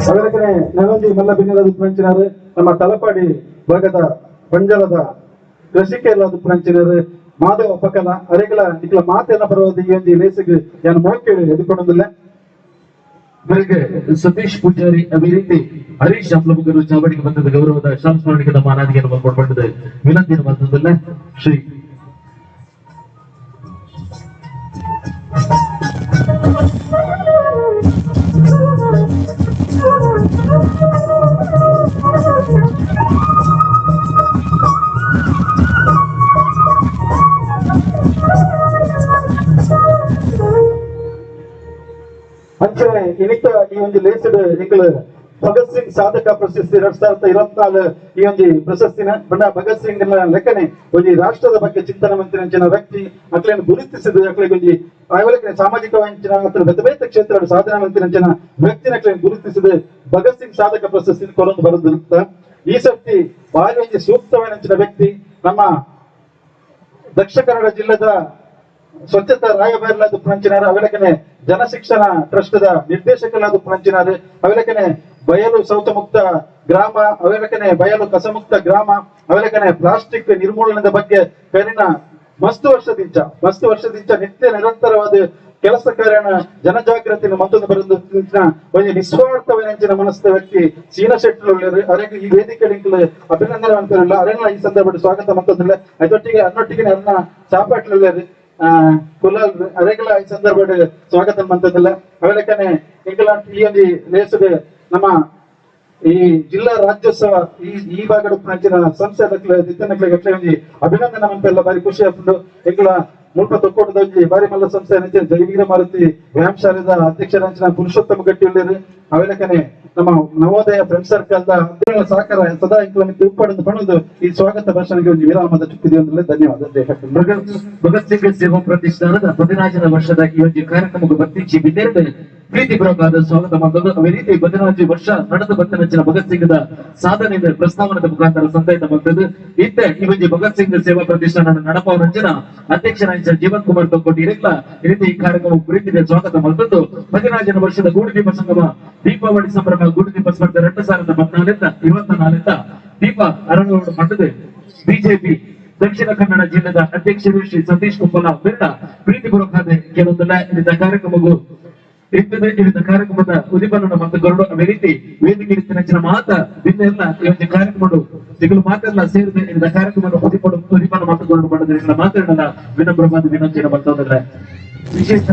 ಅವರಕನೆ ನನಂಜಿ ಮಲ್ಲ ಬಿನ್ನರದ ಪಂಚಿನರು ನಮ್ಮ ತಲಪಾಡಿ ಭಾಗದ ಬಂಜಲದ ಕೃಷಿಕೇಲಾದ ಪಂಚಿನರು ಮಾಧವ ಪಕ್ಕಲ ಅರೆಗಳ ನಿಖಲ ಮಾತೆಲ್ಲ ಬರುವುದು ಈ ಒಂದು ಲೇಸಿಗೆ ನಾನು ಮೋಕೆ ಎದುಕೊಳ್ಳುವುದಿಲ್ಲ. ಮೇರೆಗೆ ಸತೀಶ್ ಪೂಜಾರಿ ಅದೇ ರೀತಿ ಹರೀಶ್ ಅಮ್ಲಮಗರು ಚಾವಡಿಗೆ ಬಂದದ ಗೌರವದ ಶಾಲಾ ಸ್ಮರಣೆಗೆ ಮಾನಾದಿಗೆಯನ್ನು ಮಲ್ಪಡ್ಕೊಂಡಿದೆ ವಿನಂತಿನ ಬಂದದಿಲ್ಲ. ಶ್ರೀ ಅಂಚನೆ ಇನಿತ ಈ ಒಂದು ಲೇಸಡ್ ನಿಖಲ ಭಗತ್ ಸಿಂಗ್ ಸಾಧಕ ಪ್ರಶಸ್ತಿ 2024 ಈ ಒಂದು ಪ್ರಶಸ್ತಿನ ಬಂಡ ಭಗತ್ ಸಿಂಗ್ ಲೆಕ್ಕನೆ ಒಂದು ರಾಷ್ಟ್ರದ ಬಗ್ಗೆ ಚಿಂತನೆ ಮಂತ್ರಿನ ವ್ಯಕ್ತಿ ಮಕ್ಕಳನ್ನು ಗುರುತಿಸಿದ ಮಕ್ಕಳಿಗೆ ಒಂದು ಸಾಮಾಜಿಕ ವಂಚನ ಬೇತೆ ಬೇತೆ ಕ್ಷೇತ್ರ ಸಾಧನಾ ಮಂತ್ರಿನ ವ್ಯಕ್ತಿನ ಗುರುತಿಸಿದ ಭಗತ್ ಸಿಂಗ್ ಸಾಧಕ ಪ್ರಶಸ್ತಿ ಕೊರೊಂದು ಬರುದಿರುತ್ತ. ಈ ಸರ್ತಿ ಭಾರಿ ಒಂದು ಸೂಕ್ತವೆನಿಸಿದ ವ್ಯಕ್ತಿ ನಮ್ಮ ದಕ್ಷಿಣ ಕನ್ನಡ ಜಿಲ್ಲೆದ ಸ್ವಚ್ಛತಾ ರಾಯಭಾರಿಲಾದ ಪಂಚಿನಾರ ಅವೆಲಕನೆ ಜನಶಿಕ್ಷಣ ಟ್ರಸ್ಟ್ ನಿರ್ದೇಶಕರಾದ ಪಂಚಿನಾರು ಅವೆಲಕನೆ ಬಯಲು ಶೌಚ ಮುಕ್ತ ಗ್ರಾಮ ಅವೆಲಕನೆ ಬಯಲು ಕಸಮುಕ್ತ ಗ್ರಾಮ ಅವೆಲಕನೆ ಪ್ಲಾಸ್ಟಿಕ್ ನಿರ್ಮೂಲನದ ಬಗ್ಗೆ ಕರಿನ ಮಸ್ತು ವರ್ಷದಿಂದ ನಿತ್ಯ ನಿರಂತರವಾದ ಕೆಲಸ ಕಾರ್ಯನ ಜನಜಾಗೃತಿನ ಮತ್ತೊಂದು ಬರೆದು ಒಂದು ನಿಸ್ವಾರ್ಥವೆನಂಚಿನ ಮನಸ್ಸಿನ ವ್ಯಕ್ತಿ ಸೀನ ಶೆಟ್ಟಿ ಅವರಿಗೆ ಈ ವೇದಿಕೆ ಅಭಿನಂದನೆ ಅಂತಾರಲ್ಲ ಅವರೆಲ್ಲ ಈ ಸಂದರ್ಭದಲ್ಲಿ ಸ್ವಾಗತ ಮತ್ತೊಂದಿಲ್ಲ ಅದೊಟ್ಟಿಗೆ ಅನ್ನೊಟ್ಟಿಗೆ ಅನ್ನ ಚಾಪಾಟ್ಲಲ್ಲಿ ಕುಲಾಲ್ ಅರೆಗಳ ಈ ಸಂದರ್ಭದಲ್ಲಿ ಸ್ವಾಗತ ಮಂತದಿಲ್ಲ ಅವೆಲಕನೆ ಈ ಒಂದು ಲೇಸದ ನಮ್ಮ ಈ ಜಿಲ್ಲಾ ರಾಜ್ಯೋತ್ಸವ ಈ ಭಾಗದ ಪ್ರಾಂಚಿನ ಸಂಸ್ಥೆ ಅಭಿನಂದನೆ ಮಂತೆಲ್ಲ ಬಾರಿ ಖುಷಿ ಆಗ್ತದೆ ಎಂಗಳ ಮುಲ್ಪ ತೊಕ್ಕೋಟದ ಬಾರಿ ಮಲ್ಲ ಸಂಸ್ಥೆ ಜೈವೀರ ಮಾರುತಿ ವ್ಯಾಯಾಮ ಶಾಲೆದ ಅಧ್ಯಕ್ಷರಾಂಚಿನ ಪುರುಷೋತ್ತಮ ಗಟ್ಟಿ ಉಳ್ಳೇರು ಅವೆಲಕನೆ ನಮ್ಮ ನವೋದಯ ಫ್ರೆಂಡ್ ಸರ್ಕಲ್ ಸಹಕಾರ ಸದಾ ಇಂಕ್ಲಮಿತಿ ಉಪ್ಪಡನ್ನು ಪಣದು ಈ ಸ್ವಾಗತ ಭಾಷಣಕ್ಕೆ ಒಂದು ವಿರಾಮದ ಚುಕ್ಕಿದೆ ಅಂದ್ರೆ ಧನ್ಯವಾದ. ಭಗತ್ ಸಿಂಗ್ ಸೇವಾ ಪ್ರತಿಷ್ಠಾನದ 15ನೇ ವರ್ಷದ ಈ ಒಂದು ಕಾರ್ಯಕ್ರಮಕ್ಕೆ ಬರ್ತಿಚ್ಚಿ ಬಿನ್ನೆರಡು ಪ್ರೀತಿಪೂರ್ವಕವಾದ ಸ್ವಾಗತ ಮಾಡೋದು ಅದೇ ರೀತಿ 15 ವರ್ಷ ನಡೆದು ಬಂದ ಭಗತ್ ಸಿಂಗ್ ಸಾಧನೆಯ ಪ್ರಸ್ತಾವನದ ಮುಖಾಂತರ ಸಂತಾಯಿತ ಮಾಡ್ತದ್ದು ಇತ್ತೆ ಈ ಒಂದು ಭಗತ್ ಸಿಂಗ್ ಸೇವಾ ಪ್ರತಿಷ್ಠಾನ ನಡಪವರಂಚಿನ ಅಧ್ಯಕ್ಷರಾದ ಜೀವನ್ ಕುಮಾರ್ ತೊಕ್ಕೋಟಿ ಇರಲ್ಲ ಈ ರೀತಿ ಈ ಕಾರ್ಯಕ್ರಮ ಪ್ರೀತಿಯ ಸ್ವಾಗತ ಮಾಡ್ತದ್ದು 15ನೇ ವರ್ಷದ ಗೂಡು ದೀಪ ಸಂಗಮ ದೀಪಾವಳಿ ಸಂಭ್ರಮ ಗೂಡು ದೀಪ ಸ್ಪರ್ಧೆ 2024 ದೀಪ ಅರಂಗೋಡು ಮಟ್ಟದ ಬಿಜೆಪಿ ದಕ್ಷಿಣ ಕನ್ನಡ ಜಿಲ್ಲೆದ ಅಧ್ಯಕ್ಷರು ಶ್ರೀ ಸತೀಶ್ ಕುಪ್ಪಲ ಬೆಟ್ಟ ಪ್ರೀತಿಪೂರ್ವಕ ಕೆಲವೊಂದೆಲ್ಲ ಕಾರ್ಯಕ್ರಮವು ಇಂಥದೇ ಇರಿದ ಕಾರ್ಯಕ್ರಮದ ಉದಿಪನ್ನ ಮತ್ತು ಗರುಡು ಅದೇ ರೀತಿ ವೇದಿಕೆ ಹೆಚ್ಚಿನ ಮಾತ ಭಿನ್ನ ಎಲ್ಲ ಈ ಒಂದು ಕಾರ್ಯಕ್ರಮ ಸಿಗಲು ಮಾತೆಲ್ಲ ಸೇರಿದ ಇರಿದ ಕಾರ್ಯಕ್ರಮ ಉದಿಪನ್ನ ಮತ್ತು ಗರುಡು ಮಾಡೋದ್ರಿಂದ ಮಾತಾಡೋಣ ವಿನಮ್ರ ಬಂದು ವಿನಂತಿಯನ್ನು ಬರ್ತೋದ್ರೆ ವಿಶೇಷ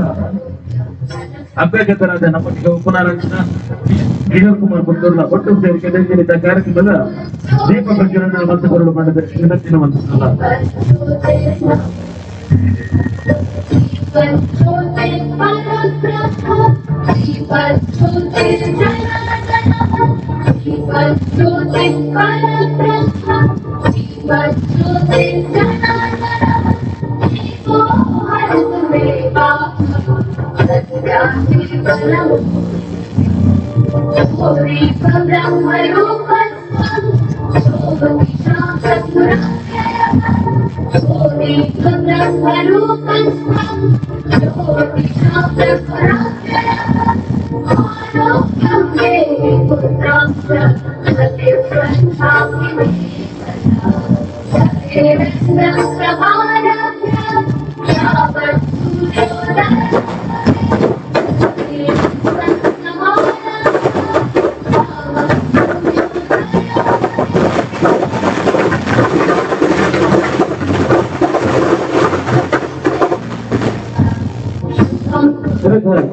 ಅಭ್ಯರ್ಥಿತರಾದ ನಮ್ಮೊಟ್ಟಿಗೆ ಉಪನಾರಾಯಣ ವಿಜಯ್ ಕುಮಾರ್ ಬಂದವರ ಒಟ್ಟು ಸೇರಿಕೆ ಕಾರ್ಯಕ್ರಮದ ದೀಪ ಪ್ರಜ್ವಲನ ಮತ್ತು ಗರುಡು ಮಾಡಿದ ವಿನಂತಿನ ಮಂತ್ರಿಸಲ್ಲ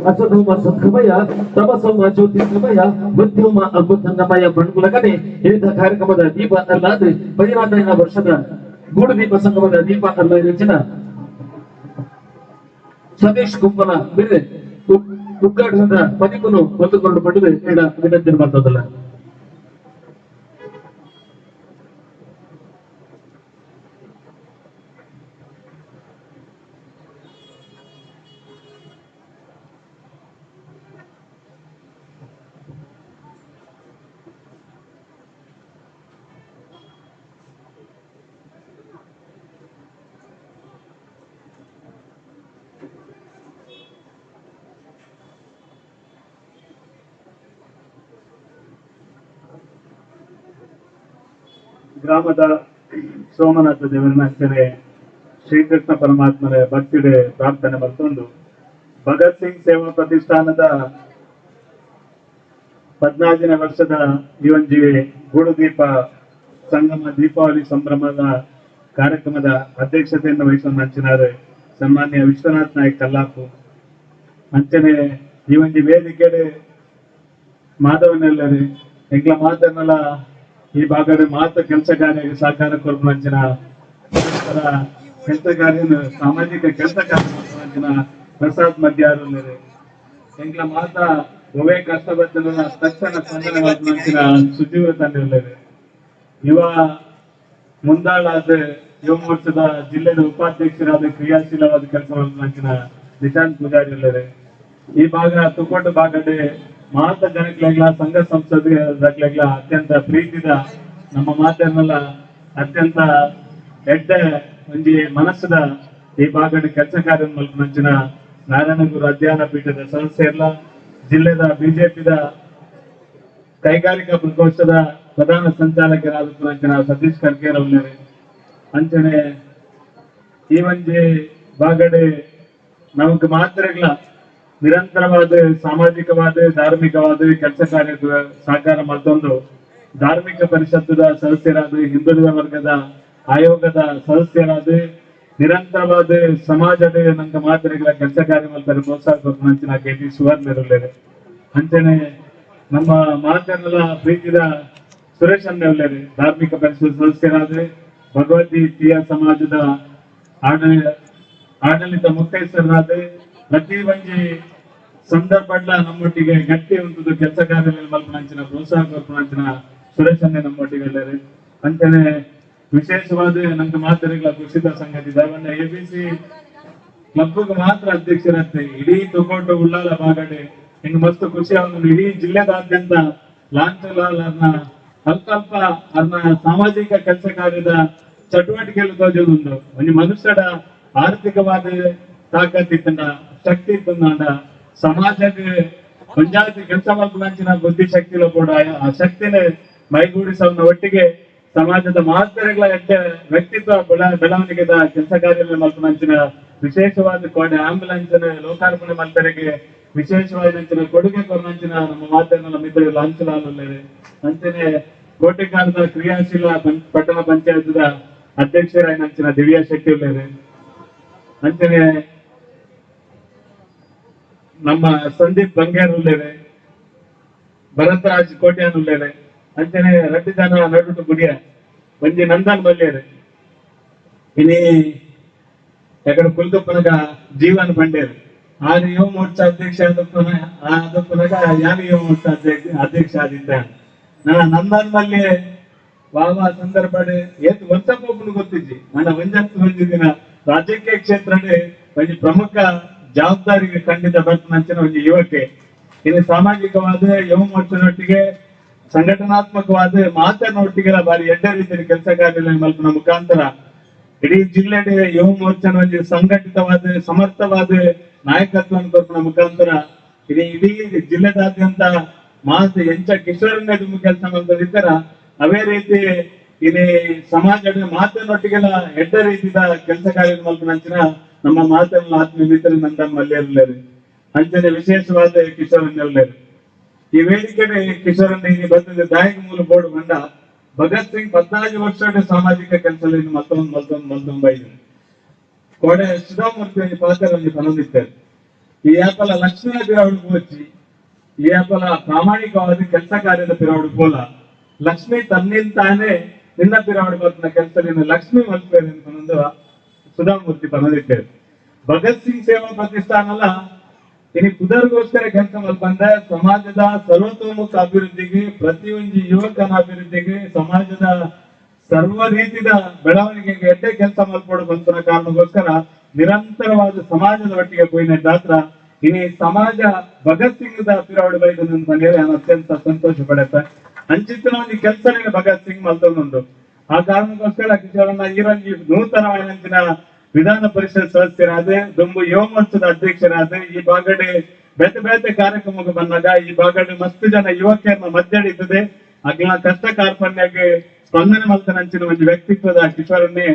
ಅಸಧೋಮ ಸದ್ಗಮಯ ತಮಸೋಮ ಜ್ಯೋತಿರ್ಗಮಯ ಮೃತ್ಯುಮ ಅದ್ಭುತಂಗಮಯ ಬಣ್ಣುಲಗನೆ ವಿವಿಧ ಕಾರ್ಯಕ್ರಮದ ದೀಪ ಅಲ್ಲಾದ್ರೆ 14ನೇ ವರ್ಷದ ಗೂಡು ದೀಪ ಸಂಗಮದ ದೀಪ ಅಲ್ಲ ರಚನ ಸತೀಶ್ ಕುಂಪನ ಬೇರೆ ಉದ್ಘಾಟನದ ಪದಿಪನು ಹೊತ್ತುಕೊಂಡು ಪಡೆದು ವಿನಂತಿ ಮಾಡ್ತದಲ್ಲ ಗ್ರಾಮದ ಸೋಮನಾಥ ದೇವರನ್ನ ಕೆರೆ ಶ್ರೀಕೃಷ್ಣ ಪರಮಾತ್ಮರ ಭಕ್ತಿಗೆ ಪ್ರಾರ್ಥನೆ ಮತ್ತೊಂದು ಭಗತ್ ಸಿಂಗ್ ಸೇವಾ ಪ್ರತಿಷ್ಠಾನದ 14ನೇ ವರ್ಷದ ಈ ಒಂದು ಗೂಡು ದೀಪ ಸಂಗಮ ದೀಪಾವಳಿ ಸಂಭ್ರಮದ ಕಾರ್ಯಕ್ರಮದ ಅಧ್ಯಕ್ಷತೆಯನ್ನು ವಹಿಸಲು ಹಂಚಿನಾರೆ ಸನ್ಮಾನ್ಯ ವಿಶ್ವನಾಥ್ ನಾಯ್ಕ್ ಕಲ್ಲಾಪು ಅಂಚನೆ ಈ ಒಂದು ವೇದಿಕೆ ಮಾಧವನೆಲ್ಲರಿ ಎಂಗ್ಲ ಮಾತನ್ನೆಲ್ಲ ಈ ಭಾಗದ ಮಾತ ಕೆಲಸ ಕಾರ್ಯ ಸಹಕಾರ ಕೊರ್ಪಂಚಿನ ಕೆಲಸ ಕಾರ್ಯ ಸಾಮಾಜಿಕ ಕೆಲಸ ಕಾರ್ಯ ಪ್ರಸಾದ್ ಮಧ್ಯಾರು ಎಂಗ್ಲ ಮಾತ ಒವೇ ಕಷ್ಟ ಬರ್ತದ ತಕ್ಷಣ ಸ್ಪಂದನೆ ಮಾಡ್ಕೊಂಚಿನ ಸುಜೀವ ತಂದಿರಲಿದೆ ಯುವ ಮುಂದಾಳಾದ ಯುವ ಮೋರ್ಚಾದ ಜಿಲ್ಲೆಯ ಉಪಾಧ್ಯಕ್ಷರಾದ ಕ್ರಿಯಾಶೀಲವಾದ ಕೆಲಸ ಮಾಡ್ಕೊಂಚಿನ ನಿಶಾಂತ್ ಪೂಜಾರಿ ಇಲ್ಲದೆ ಈ ಭಾಗ ತುಕೋಟ ಭಾಗಡೆ ಮಾತ ಜನಕ್ಲೆಗ್ಲ ಸಂಘ ಸಂಸದೆಗ್ಲ ಅತ್ಯಂತ ಪ್ರೀತಿದ ನಮ್ಮ ಮಾತನ್ನೆಲ್ಲ ಅತ್ಯಂತ ಎಡ್ಡ ಒಂಜಿ ಮನಸ್ಸದ ಈ ಭಾಗದ ಕೆಲಸ ಕಾರ್ಯ ಮಲ್ಪಂಚಿನ ನಾರಾಯಣಗುರು ಅಧ್ಯಯನ ಪೀಠದ ಸದಸ್ಯರ್ಲ ಜಿಲ್ಲೆದ ಬಿಜೆಪಿದ ಕೈಗಾರಿಕಾ ಪ್ರಕೋಷ್ಠದ ಪ್ರಧಾನ ಸಂಚಾಲಕರಾದ ಸತೀಶ್ ಕರ್ಕೇರ್ ಅವರೇ ಅಂಚನೆ ಈ ಒಂಜಿ ಭಾಗಡೆ ನಮಗೆ ಮಾತ್ರಗಳ ನಿರಂತರವಾದ ಸಾಮಾಜಿಕವಾದ ಧಾರ್ಮಿಕವಾದ ಕೆಲಸ ಕಾರ್ಯ ಸಹಕಾರ ಮತ್ತೊಂದು ಧಾರ್ಮಿಕ ಪರಿಷತ್ತದ ಸದಸ್ಯರಾದ ಹಿಂದುಳಿದ ವರ್ಗದ ಆಯೋಗದ ಸದಸ್ಯರಾದ ನಿರಂತರವಾದ ಸಮಾಜದ ನಂಗೆ ಮಾತ್ರೆಗಳ ಕೆಲಸ ಕಾರ್ಯ ಮಾಡ್ತಾರೆ ಪ್ರೋತ್ಸಾಹ ಮಂಚಿನ ಕೆಟಿ ಸುವರ್ಣರುಳ್ಳೇರೆ ಅಂಚನೆ ನಮ್ಮ ಮಾತನ್ನೆಲ್ಲ ಪ್ರೀತಿದ ಸುರೇಶ್ ಅನ್ನೆಲ್ಲರೆ ಧಾರ್ಮಿಕ ಪರಿಷತ್ ಸದಸ್ಯರಾದ ಭಗವತಿ ತೀಯ ಸಮಾಜದ ಆಡಳಿತ ಮುಖ್ಯಸ್ಥರಾದ ಪ್ರತಿ ಒಂಜಿ ಸಂದರ್ಭಡ್ಲ ನಮ್ಮೊಟ್ಟಿಗೆ ಗಟ್ಟಿ ಉಂಟು ಕೆಲಸ ಕಾರ್ಯ ಮಲ್ಪಂಚಿನ ಪ್ರೋತ್ಸಾಹ ಕೊರ್ಪಂಚಿನ ಸುರೇಶ್ ಅನ್ನೆ ನಮ್ಮೊಟ್ಟಿಗೆ ಎಲ್ಲರೇ ಅಂತಾನೆ ವಿಶೇಷವಾದ ನಂಗೆ ಮಾತರಿಗಳ ಖುಷಿದ ಸಂಗತಿ ದಾವಣ್ಣ ಎಬಿಸಿ ಕ್ಲಬ್ಗೆ ಮಾತ್ರ ಅಧ್ಯಕ್ಷರತ್ತೆ ಇಡೀ ತೊಕೋಟ ಉಳ್ಳಾಲ ಭಾಗಡೆ ಹಿಂಗ ಮಸ್ತ್ ಖುಷಿ ಅವನು ಇಡೀ ಜಿಲ್ಲೆದಾದ್ಯಂತ ಲಾಂಛನ ಅಲ್ಪ ಅದನ್ನ ಸಾಮಾಜಿಕ ಕೆಲಸ ಕಾರ್ಯದ ಚಟುವಟಿಕೆಗಳು ತೋಜೊಂದು ಒಂದು ಮನುಷ್ಯರ ಆರ್ಥಿಕವಾದ ತಾಕತ್ತಿತ್ತಂಡ ಶಕ್ತಿ ಇತ್ತಂಡ ಸಮಾಜಕ್ಕೆ ಪಂಚಾಯತಿ ಕೆಲಸ ಮಾಡ್ಕೊಂಡ ಬುದ್ಧಿ ಶಕ್ತಿలో ಕೂಡ ಆ ಶಕ್ತಿನ ಮೈಗೂಡಿಸೋನ ಒಟ್ಟಿಗೆ ಸಮಾಜದ ಮಾತರಿಗಳ ವ್ಯಕ್ತಿತ್ವ ಬೆಳವಣಿಗೆದ ಕೆಲಸ ಕಾರ್ಯ ಮಾಡ್ಕೊಂಡ ವಿಶೇಷವಾದ ಕೋಡೆ ಆಂಬ್ಯುಲೆನ್ಸ್ ಲೋಕಾರ್ಪಣೆ ಮಾಡ್ತಾರಿಗೆ ವಿಶೇಷವಾದ ಕೊಡುಗೆ ಕೊರಂಚಿನ ನಮ್ಮ ಮಾಧ್ಯಮ ಮಿತ್ರರು ಲಾಂಛಲಾಲುಳ್ಳೇರು ಅಂಚನೆ ಕೋಟೆಕಾಲದ ಕ್ರಿಯಾಶೀಲ ಪಟ್ಟಣ ಪಂಚಾಯತ್ದ ಅಧ್ಯಕ್ಷರಾಗಿನ ದಿವ್ಯಾ ಶೆಟ್ಟಿ ಉಳ್ಳೇರು ಅಂಚನೆ ನಮ್ಮ ಸಂದೀಪ್ ಬಂಗೇರ್ ಉಳ್ಳೇರು ಭರತರಾಜ್ ಕೋಟ್ಯಾನ್ ಉಳ್ಳೇರು ಅಂಚನೆ ರಡ್ಡು ಜನ ನಡುಟು ಗುಡಿಯ ಒಂಜಿ ನಂದನ್ ಮಲ್ಲೇರು ಇನಿ ಎಕಡೆ ಕುಲ್ದಪ್ಪನಗ ಜೀವನ್ ಬಂಡೇರು ಆರು ಯುವ ಮೋರ್ಚಾ ಅಧ್ಯಕ್ಷ ಅದಪ್ಪನಗ ಯಾರು ಯುವ ಮೋರ್ಚಾ ಅಧ್ಯಕ್ಷ ಆದಿದ್ದ ನಂದನ್ ಮಲ್ಲೆ ವಾವ ಸಂದರ್ಭ ಏತ್ ವರ್ಷ ಹೋಗ್ಕೊಂಡು ಗೊತ್ತಿಜ್ಜಿ ನನ್ನ ಒಂಜತ್ತು ದಿನ ರಾಜಕೀಯ ಕ್ಷೇತ್ರ ಒಂದು ಪ್ರಮುಖ ಜವಾಬ್ದಾರಿಗೆ ಖಂಡಿತ ಬರ್ತನಂಚಿನ ಒಂದು ಯುವಕೆ ಇನ್ನು ಸಾಮಾಜಿಕವಾದ ಯುವ ಮೋರ್ಚಾನೊಟ್ಟಿಗೆ ಸಂಘಟನಾತ್ಮಕವಾದ ಮಾತನೊಟ್ಟಿಗೆಲ್ಲ ಬಾರಿ ಎಡ್ಡ ರೀತಿಯ ಕೆಲಸ ಕಾರ್ಯ ಮಲ್ಪನ ಮುಖಾಂತರ ಇಡೀ ಜಿಲ್ಲೆಡೆ ಯುವ ಮೋರ್ಚಾನ ಒಂದು ಸಂಘಟಿತವಾದ ಸಮರ್ಥವಾದ ನಾಯಕತ್ವ ಕೊರ್ಪನ ಮುಖಾಂತರ ಇಡೀ ಜಿಲ್ಲೆದಾದ್ಯಂತ ಮಾತು ಎಂಚ ಕಿಶೋರನ್ನ ಕೆಲಸ ಮಾಡ್ತಿದ್ದಾರ ಅವೇ ರೀತಿ ಇಲ್ಲಿ ಸಮಾಜದ ಮಾತಿನೊಟ್ಟಿಗೆಲ್ಲ ಎಡ್ಡ ರೀತಿಯ ಕೆಲಸ ಕಾರ್ಯ ಮಲ್ಪನಂಚಿನ ನಮ್ಮ ಮಾತನ್ನ ಆತ್ಮೀಯ ಮಿತ್ರ ನಂದನ್ ಮಲ್ಲೇರು ಅಂಚನೆ ವಿಶೇಷವಾದ ಕಿಶೋರನ್ನೆಲ್ಲರು ಈ ವೇದಿಕೆ ಕಿಶೋರನ್ನ ಇಲ್ಲಿ ಬಂದಿದ್ದ ದಾಯಕ ಮೂಲ ಬೋರ್ಡ್ ಬಂದ ಭಗತ್ ಸಿಂಗ್ 14 ವರ್ಷದ ಸಾಮಾಜಿಕ ಕೆಲಸದಲ್ಲಿ ಮತ್ತೊಂದು ಬೈದು ಕೋಡೆ ಸುಧಾಮೂರ್ತಿ ಪಾತ್ರ ಪನೊಂದಿದ್ದಾರೆ ಈ ಆಪಲ ಲಕ್ಷ್ಮೀನ ಪಿರಾವಡು ಹೋಚಿ ಈ ಆಪಲ ಪ್ರಾಮಾಣಿಕವಾದ ಕೆಲಸ ಕಾರ್ಯದ ಪಿರಾವಡು ಪೋಲ ಲಕ್ಷ್ಮಿ ತನ್ನಿಂತಾನೆ ನಿನ್ನ ಪಿರಾವಡು ಬರ್ತಿನ ಕೆಲಸ ಲಕ್ಷ್ಮಿ ಮಲ್ಪೇರು ಪನೊಂದು ಸುಧಾಮೂರ್ತಿ ಪನೊಂದಿದ್ದಾರೆ ಭಗತ್ ಸಿಂಗ್ ಸೇವಾ ಪ್ರತಿಷ್ಠಾನಲ್ಲ ಇನ್ನು ಕುದರ್ಗೋಸ್ಕರ ಕೆಲಸ ಮಲ್ಪಂದ ಸಮಾಜದ ಸರ್ವತೋಮುಖ ಅಭಿವೃದ್ಧಿಗೆ ಪ್ರತಿಯೊಂದು ಯುವಕನ ಅಭಿವೃದ್ಧಿಗೆ ಸಮಾಜದ ಸರ್ವ ರೀತಿಯ ಬೆಳವಣಿಗೆಗೆ ಎಡ್ಡೆ ಕೆಲಸ ಮಲ್ಪಡು ಬಂತನ ಕಾರಣಕ್ಕೋಸ್ಕರ ನಿರಂತರವಾದ ಸಮಾಜದ ಒಟ್ಟಿಗೆ ಹೋಯಿನ ಜಾತ್ರ ಇನ್ನು ಸಮಾಜ ಭಗತ್ ಸಿಂಗ್ ಪಿರಾವಡು ಬೈದು ಮನೆಯಲ್ಲಿ ನಾನು ಅತ್ಯಂತ ಸಂತೋಷ ಪಡುತ್ತೆ ಅಂಚಿತ್ತಿನ ಒಂದು ಕೆಲಸ ಭಗತ್ ಸಿಂಗ್ ಮಲ್ತೊಂದುಂಟು ಆ ಕಾರಣಕ್ಕೋಸ್ಕರ ಕಿಶೋರನ್ನ ಈ ನೂತನವಾದಂತಿನ ವಿಧಾನ ಪರಿಷತ್ ಸದಸ್ಯರಾದ ದುಂಬು ಯುವ ಮೋರ್ಚಾದ ಅಧ್ಯಕ್ಷರಾದ ಈ ಬಾಗಡೆ ಬೇತೆ ಬೇತೆ ಕಾರ್ಯಕ್ರಮಕ್ಕೆ ಬಂದಾಗ ಈ ಬಾಗಡೆ ಮಸ್ತ್ ಜನ ಯುವಕರನ್ನ ಮಧ್ಯಡಿತದೆ ಅಗ್ಲ ಕಷ್ಟ ಕಾರ್ಪಣ್ಯಕ್ಕೆ ಸ್ಪಂದನೆ ಮಲ್ತನಂಚಿನ ಒಂದು ವ್ಯಕ್ತಿತ್ವದ ಕಿಶೋರನ್ನೇ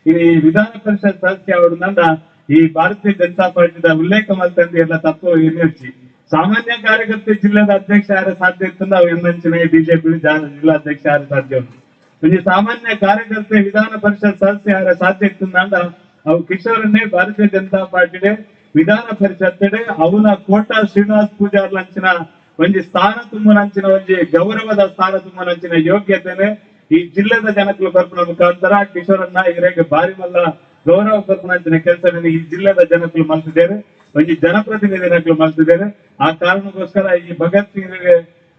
ಈ ವಿಧಾನ ಪರಿಷತ್ ಸದಸ್ಯ ಅವರನ್ನ ಈ ಭಾರತೀಯ ಜನತಾ ಪಾರ್ಟಿದ ಉಲ್ಲೇಖ ಮಲ್ತಂದು ಎಲ್ಲ ತಪ್ಪು ನಿರ್ಣಯಿಸಿ ಸಾಮಾನ್ಯ ಕಾರ್ಯಕರ್ತೆ ಜಿಲ್ಲೆದ ಅಧ್ಯಕ್ಷ ಯಾರು ಸಾಧ್ಯ ಇತ್ತು ನಾವು ಎಂದಂಚಿನ ಬಿಜೆಪಿ ಜಿಲ್ಲಾಧ್ಯಕ್ಷ ಯಾರು ಸಾಧ್ಯ ಒಂದು ಸಾಮಾನ್ಯ ಕಾರ್ಯಕರ್ತೆ ವಿಧಾನ ಪರಿಷತ್ ಸದಸ್ಯ ಯಾರು ಸಾಧ್ಯ ಇತ್ತು ಅವು ಕಿಶೋರನ್ನೇ ಭಾರತೀಯ ಜನತಾ ಪಾರ್ಟಿಡೆ ವಿಧಾನ ಪರಿಷತ್ತಡೆ ಅವನ ಕೋಟ ಶ್ರೀನಿವಾಸ್ ಪೂಜಾರ್ ಲಂಚಿನ ಒಂದು ಸ್ಥಾನ ತುಂಬನಂಚಿನ ಒಂದು ಗೌರವದ ಸ್ಥಾನ ತುಂಬನಂಚಿನ ಯೋಗ್ಯತೆನೆ ಈ ಜಿಲ್ಲೆದ ಜನಕಲು ಬರ್ಪನ ಮುಖಾಂತರ ಕಿಶೋರನ್ನ ಇವರಿಗೆ ಬಾರಿ ಮಲ್ಲ ಗೌರವ ಬರ್ಪನಂಚಿನ ಕೆಲಸ ಈ ಜಿಲ್ಲೆದ ಜನಕಲು ಮಲ್ತಿದ್ದಾರೆ ಒಂದು ಜನಪ್ರತಿನಿಧಿ ಜನಕಲು ಮಲ್ತಿದ್ದಾರೆ ಆ ಕಾರಣಕ್ಕೋಸ್ಕರ ಈ ಭಗತ್ ಸಿಂಗ್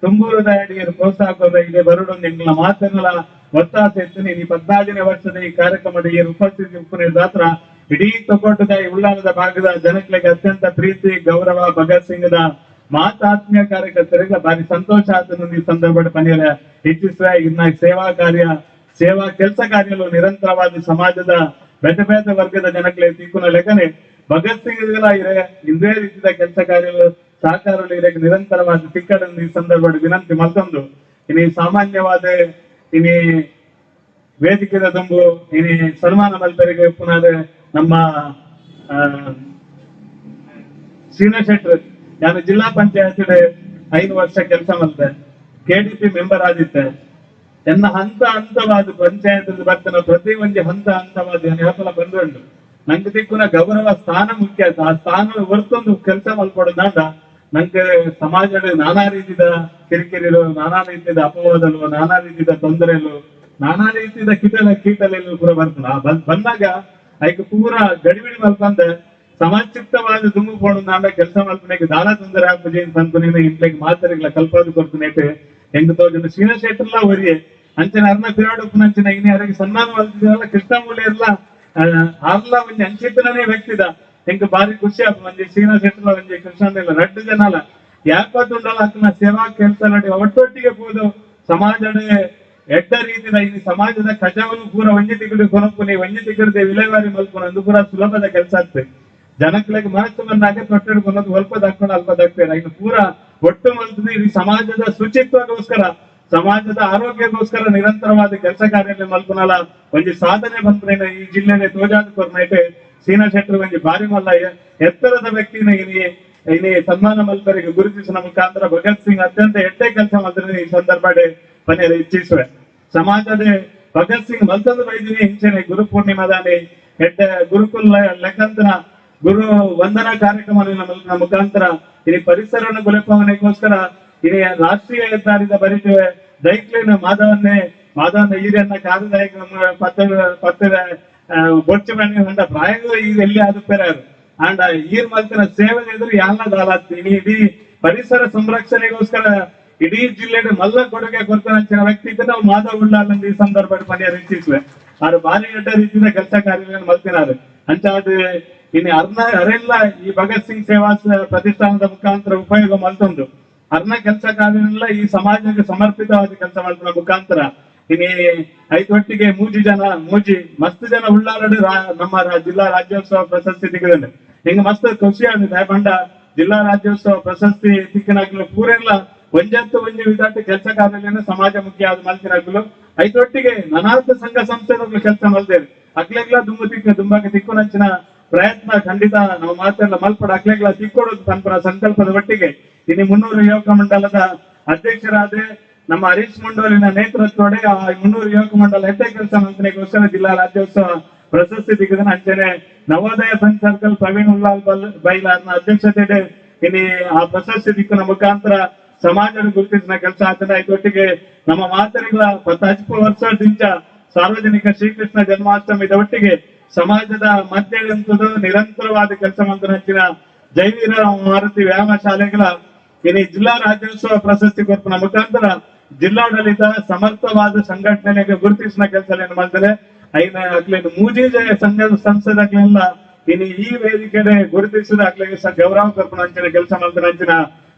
ತುಂಬೂರದ ಅಡಿಗೆ ಪ್ರೋತ್ಸಾಹ ಇಲ್ಲಿ ಬರೋದು ನಿನ್ನ ಮಾತನ್ನೆಲ್ಲ ಒತ್ತಾಸ ಇರ್ತೀನಿ ಈ 14ನೇ ವರ್ಷದ ಈ ಕಾರ್ಯಕ್ರಮದ ಈ ಉಪಸ್ಥಿತಿ ಉಪನಿರ್ ಜಾತ್ರ ಇಡೀ ತೊಗೊಂಡದ ಉಳ್ಳಾಲದ ಭಾಗದ ಜನಗಳಿಗೆ ಅತ್ಯಂತ ಪ್ರೀತಿ ಗೌರವ ಭಗತ್ ಸಿಂಗ್ದ ಮಾತಾತ್ಮೀಯ ಕಾರ್ಯಕರ್ತರಿಗೆ ಭಾರಿ ಸಂತೋಷ ಆತನು ಈ ಸಂದರ್ಭದ ಪನಿಯರ ಹೆಚ್ಚಿಸುವ ಇನ್ನ ಸೇವಾ ಕೆಲಸ ಕಾರ್ಯಗಳು ನಿರಂತರವಾದ ಸಮಾಜದ ಬೇತೆ ಬೇತೆ ವರ್ಗದ ಜನಗಳಿಗೆ ತಿಕ್ಕುನ ಲೆಕ್ಕನೆ ಭಗತ್ ಸಿಂಗ್ ಇಂದೇ ರೀತಿಯ ಕೆಲಸ ಕಾರ್ಯಗಳು ಸಹಕಾರಗಳು ಇದಕ್ಕೆ ನಿರಂತರವಾದ ತಿಕ್ಕಡನ್ನು ಈ ಸಂದರ್ಭದ ವಿನಂತಿ ಮತ್ತೊಂದು ಇನ್ನು ಸಾಮಾನ್ಯವಾದ ಇನಿ ವೇದಿಕೆದ ತುಂಬು ಇನಿ ಸನ್ಮಾನ ಮಲ್ಪರಿಗೆ ಪುನಃ ನಮ್ಮ ಶ್ರೀನಿವಾಸ್ ಶೆಟ್ಟಿ ನಾನು ಜಿಲ್ಲಾ ಪಂಚಾಯತ್ 5 ವರ್ಷ ಕೆಲಸ ಮಲ್ತೆ ಕೆಡಿಪಿ ಮೆಂಬರ್ ಆದಿತ್ತೆ ಎನ್ನ ಹಂತವಾದ ಪಂಚಾಯತ್ ಬರ್ತನ ಪ್ರತಿ ಒಂದು ಹಂತವಾದ ಯಾಪಲ ಬಂದುಂಟು ನಂಗೆ ದಿಕ್ಕುನ ಗೌರವ ಸ್ಥಾನ ಮುಖ್ಯ ಆ ಸ್ಥಾನ ಹೊರತೊಂದು ಕೆಲಸ ಮಲ್ಪಡೋದಾಂಡ ನಂಗೆ ಸಮಾಜದ ನಾನಾ ರೀತಿಯ ಕಿರಿಕಿರಿಲು ನಾನಾ ರೀತಿಯ ಅಪವಾದಲು ನಾನಾ ರೀತಿಯ ತೊಂದರೆಲು ನಾನಾ ರೀತಿಯ ಕೀಟಲೆಲ್ಲ ಪೂರ ಬರ್ತದ ಬಂದಾಗ ಅದಕ್ಕೆ ಪೂರ ಗಡಿಬಿಡಿ ಮಲ್ಪಂದ ಸಮಾಚಿತ್ತವಾದ ದುಂಬು ಪೋಣ ಕೆಲಸ ಮಲ್ಪನೆಗೆ ದಾನ ತೊಂದರೆ ಆಗ್ತದೆ ಅಂತಂದು ಇಂಟ್ಲಿಗೆ ಮಾತರಿಗಳ ಕಲ್ಪದು ಕೊಡ್ತನೇಟು ಹೆಂಗ್ ತೋಜನ ಶ್ರೀನಿವಾಸ್ ಶೆಟ್ಟರ್ಲ ಒರಿಯೆ ಅಂಚನೆ ಅರ್ನ ಪಿರಾಡಪ್ಪನಂಚಿನ ಇನ್ನು ಯಾರಿಗೆ ಸನ್ಮಾನ ಮಲ್ತಿದ್ರಲ್ಲ ಕೃಷ್ಣಮೂಲಿ ಎಲ್ಲ ಅರ್ಲ ಒಂದು ಅಂಚಿತನೇ ವ್ಯಕ್ತಿದ ಹೆಂಗ್ ಬಾರಿ ಖುಷಿ ಆಗ ಒಂಜಿ ಶ್ರೀನಿವಾಸ್ ಶೆಟ್ಟರ್ಲ ಒಂಜಿ ಕೃಷ್ಣನೆಲ್ಲ ರಡ್ಡು ಜನ ಅಲ್ಲ ಯಾಕಂದುಂಡಲ್ಲ ಅದನ್ನ ಸೇವಾ ಕೆಲಸ ನಡಿ ಒಟ್ಟೊಟ್ಟಿಗೆ ಹೋದು ಸಮಾಜದ ಎಡ್ಡ ರೀತಿಯ ಈ ಸಮಾಜದ ಕಜವನ್ನು ಪೂರ ಒಂಜಿ ತಿಗಡು ಕೊನಪುನಿ ಒಂಜಿ ತಿಗಡದೆ ವಿಲೇವಾರಿ ಮಲ್ಪುನ ಅದು ಪೂರ ಸುಲಭದ ಕೆಲಸ ಆಗ್ತದೆ ಜನಗಳಿಗೆ ಮನಸ್ಸು ಬಂದಾಗ ತೊಟ್ಟೆಡು ಕೊನೋದು ಅಲ್ಪದಾಕೊಂಡು ಅಲ್ಪದಾಗ್ತೇನೆ ಇನ್ನು ಪೂರ ಒಟ್ಟು ಮಲ್ತದೆ ಈ ಸಮಾಜದ ಶುಚಿತ್ವಗೋಸ್ಕರ ಸಮಾಜದ ಆರೋಗ್ಯಕ್ಕೋಸ್ಕರ ನಿರಂತರವಾದ ಕೆಲಸ ಕಾರ್ಯ ಮಲ್ಪನಲ್ಲ ಒಂಜಿ ಸಾಧನೆ ಬಂದ್ರೆ ಈ ಜಿಲ್ಲೆಗೆ ತೋಜಾದ ಕೊರ್ನೈಟೆ ಶ್ರೀನಿವಾಸ್ ಶೆಟ್ಟಿ ಒಂಜಿ ಬಾರಿ ಮಲ್ಲ ಎತ್ತರದ ವ್ಯಕ್ತಿನ ಇಲ್ಲಿ ಇನಿ ಸನ್ಮಾನ ಮಲ್ಪರಿಗೆ ಗುರುತಿಸಿನ ಮುಖಾಂತರ ಭಗತ್ ಸಿಂಗ್ ಅತ್ಯಂತ ಎಟ್ಟೆ ಕೆಲಸ ಮಾಡಿದ್ರೆ ಈ ಸಂದರ್ಭ ಪನೆಯರು ಇಚ್ಛಿಸುವೆ ಸಮಾಜದ ಭಗತ್ ಸಿಂಗ್ ಮಲ್ತದ ವೈದ್ಯನಿ ಹಿಂಚೆನೆ ಗುರು ಪೂರ್ಣಿಮಾದಾನಿ ಎಡ್ಡೆ ಗುರುಕುಲ ಲೆಕ್ಕಂತನ ಗುರು ವಂದನಾ ಕಾರ್ಯಕ್ರಮ ಮುಖಾಂತರ ಇಲ್ಲಿ ಪರಿಸರವನ್ನು ಗುಲೆಪವನಿಗೋಸ್ಕರ ಇಲ್ಲಿ ರಾಷ್ಟ್ರೀಯ ಹೆದ್ದಾರಿದ ಬರೀತೇವೆ ದೈಕ್ಲೇನು ಮಾಧವನ್ನ ಈರನ್ನ ಕಾರದಾಯಕ ಪತ್ತರ ಬೊಚ್ಚು ಬಣ್ಣಿ ಹೊಂಡ ಪ್ರಾಯಗಳು ಈಗ ಎಲ್ಲಿ ಆದುಪ್ಪೇರಾರು ಅಂಡ್ ಈರ್ ಮಲ್ತಿನ ಸೇವೆ ಎದುರು ಎಲ್ಲ ದಾಲಾಗ್ತೀನಿ ಇಡೀ ಪರಿಸರ ಸಂರಕ್ಷಣೆಗೋಸ್ಕರ ಇಡೀ ಜಿಲ್ಲೆ ಮಲ್ಲ ಕೊಡುಗೆ ಕೊಡ್ತಾನೆ ವ್ಯಕ್ತಿ ನಾವು ಮಾಧವ್ ಉಳ್ಳಾಲ ಈ ಸಂದರ್ಭ ಪನಿಯರ್ ಹೆಚ್ಚಿಸುವೆ ಅವ್ರು ಭಾರಿ ಎಡ್ಡ ರೀತಿಯ ಕೆಲಸ ಕಾರ್ಯಗಳನ್ನು ಮಲ್ತಿನಾರು ಅಂಚಾದ ಇನ್ನು ಅರೆಲ್ಲ ಈ ಭಗತ್ ಸಿಂಗ್ ಸೇವಾ ಪ್ರತಿಷ್ಠಾನದ ಮುಖಾಂತರ ಉಪಯೋಗ ಮಲ್ತೊಂದು ಅರ್ನ ಕೆಲಸ ಕಾರ್ಯನೆಲ್ಲ ಈ ಸಮಾಜಕ್ಕೆ ಸಮರ್ಪಿತವಾದ ಕೆಲಸ ಮಾಡ್ತಾರ ಮುಖಾಂತರ ಇನ್ನು ಐದೊಟ್ಟಿಗೆ ಮೂಜಿ ಮಸ್ತ್ ಜನ ಉಳ್ಳಾಲಡು ನಮ್ಮ ಜಿಲ್ಲಾ ರಾಜ್ಯೋತ್ಸವ ಪ್ರಶಸ್ತಿ ತೆಗೆದ ಹಿಂಗ ಮಸ್ತ್ ಖುಷಿ ಆಗಿದೆ ಬಂಡ ಜಿಲ್ಲಾ ರಾಜ್ಯೋತ್ಸವ ಪ್ರಶಸ್ತಿ ತಿಕ್ಕಿನಾಗ್ಲು ಪೂರೆಲ್ಲ ಒಂಜತ್ತು ವಿಧಾಟಿ ಕೆಲಸ ಕಾರ್ಯಗಳನ್ನು ಸಮಾಜ ಮುಖ್ಯ ಆದ ಮಲ್ತಿನಾಗ್ಲು ಐದೊಟ್ಟಿಗೆ ನಾನಾಥ ಸಂಘ ಸಂಸ್ಥೆಗಳು ಕೆಲಸ ಮಲ್ತೇವೆ ಅಕ್ಲೆಗ್ಲ ದುಂಬಾಗೆ ತಿಕ್ಕುನಂಚಿನ ಪ್ರಯತ್ನ ಖಂಡಿತ ನಾವು ಮಾತೆಲ್ಲ ಮಲ್ಪಡ ಅಕ್ಲೆಗ್ಲ ತಿಕ್ಕೊಡೋದು ಪಂಪನ ಸಂಕಲ್ಪದ ಒಟ್ಟಿಗೆ ಇನ್ನು 300 ಯುವಕ ಮಂಡಲದ ಅಧ್ಯಕ್ಷರಾದ್ರೆ ನಮ್ಮ ಹರೀಶ್ ಮಂಡಲಿನ ನೇತೃತ್ವಡೆ ಆ 300 ಯುವಕ ಮಂಡಲ ಹೆಟ್ಟೆ ಕೆಲಸ ಮಂತ್ರಿಗೋಸ್ಕರ ಜಿಲ್ಲಾ ರಾಜ್ಯೋತ್ಸವ ಪ್ರಶಸ್ತಿ ತೆಗೆದ ಅಂಚನೆ ನವೋದಯ ಫ್ರೆಂಡ್ ಸರ್ಕಲ್ ಪ್ರವೀಣ್ ಉಲ್ಲಾಲ್ ಬೈಲಾರ್ನ ಅಧ್ಯಕ್ಷತೆ ಇನ್ನು ಆ ಪ್ರಶಸ್ತಿ ದಿಕ್ಕಿನ ಮುಖಾಂತರ ಸಮಾಜದ ಗುರುತಿಸಿನ ಕೆಲಸ ಆಗ್ತದೆ ಇದೊಟ್ಟಿಗೆ ನಮ್ಮ ಮಾತರಿಗಳ 10 ವರ್ಷದಿಂದ ಸಾರ್ವಜನಿಕ ಶ್ರೀಕೃಷ್ಣ ಜನ್ಮಾಷ್ಟಮಿದ ಒಟ್ಟಿಗೆ ಸಮಾಜದ ಮಧ್ಯಂತದ ನಿರಂತರವಾದ ಕೆಲಸ ಮಂತ್ರಿನ ಜೈವೀರ ಮಾರುತಿ ವ್ಯಾಯಾಮ ಶಾಲೆಗಳ ಇನ್ನು ಜಿಲ್ಲಾ ರಾಜ್ಯೋತ್ಸವ ಪ್ರಶಸ್ತಿ ಕೊರಪಿನ ಮುಖಾಂತರ ಜಿಲ್ಲಾಡಳಿತ ಸಮರ್ಥವಾದ ಸಂಘಟನೆಗೆ ಗುರುತಿಸಿನ ಕೆಲಸ ಮಾಡ್ತಾರೆ ಅಕ್ಲೇನು ಮೂಜೀಜ ಸಂಘದ ಸಂಸದಗಳೆಲ್ಲ ಇನ್ನು ಈ ವೇದಿಕೆ ಗುರುತಿಸಿದ ಅಕ್ಲಿಗೆ ಗೌರವ ಕೊರಪಿನ ಅಂಚಿನ ಕೆಲಸ ಮಾಡ್ತಾರೆ ಅಂಚಿನ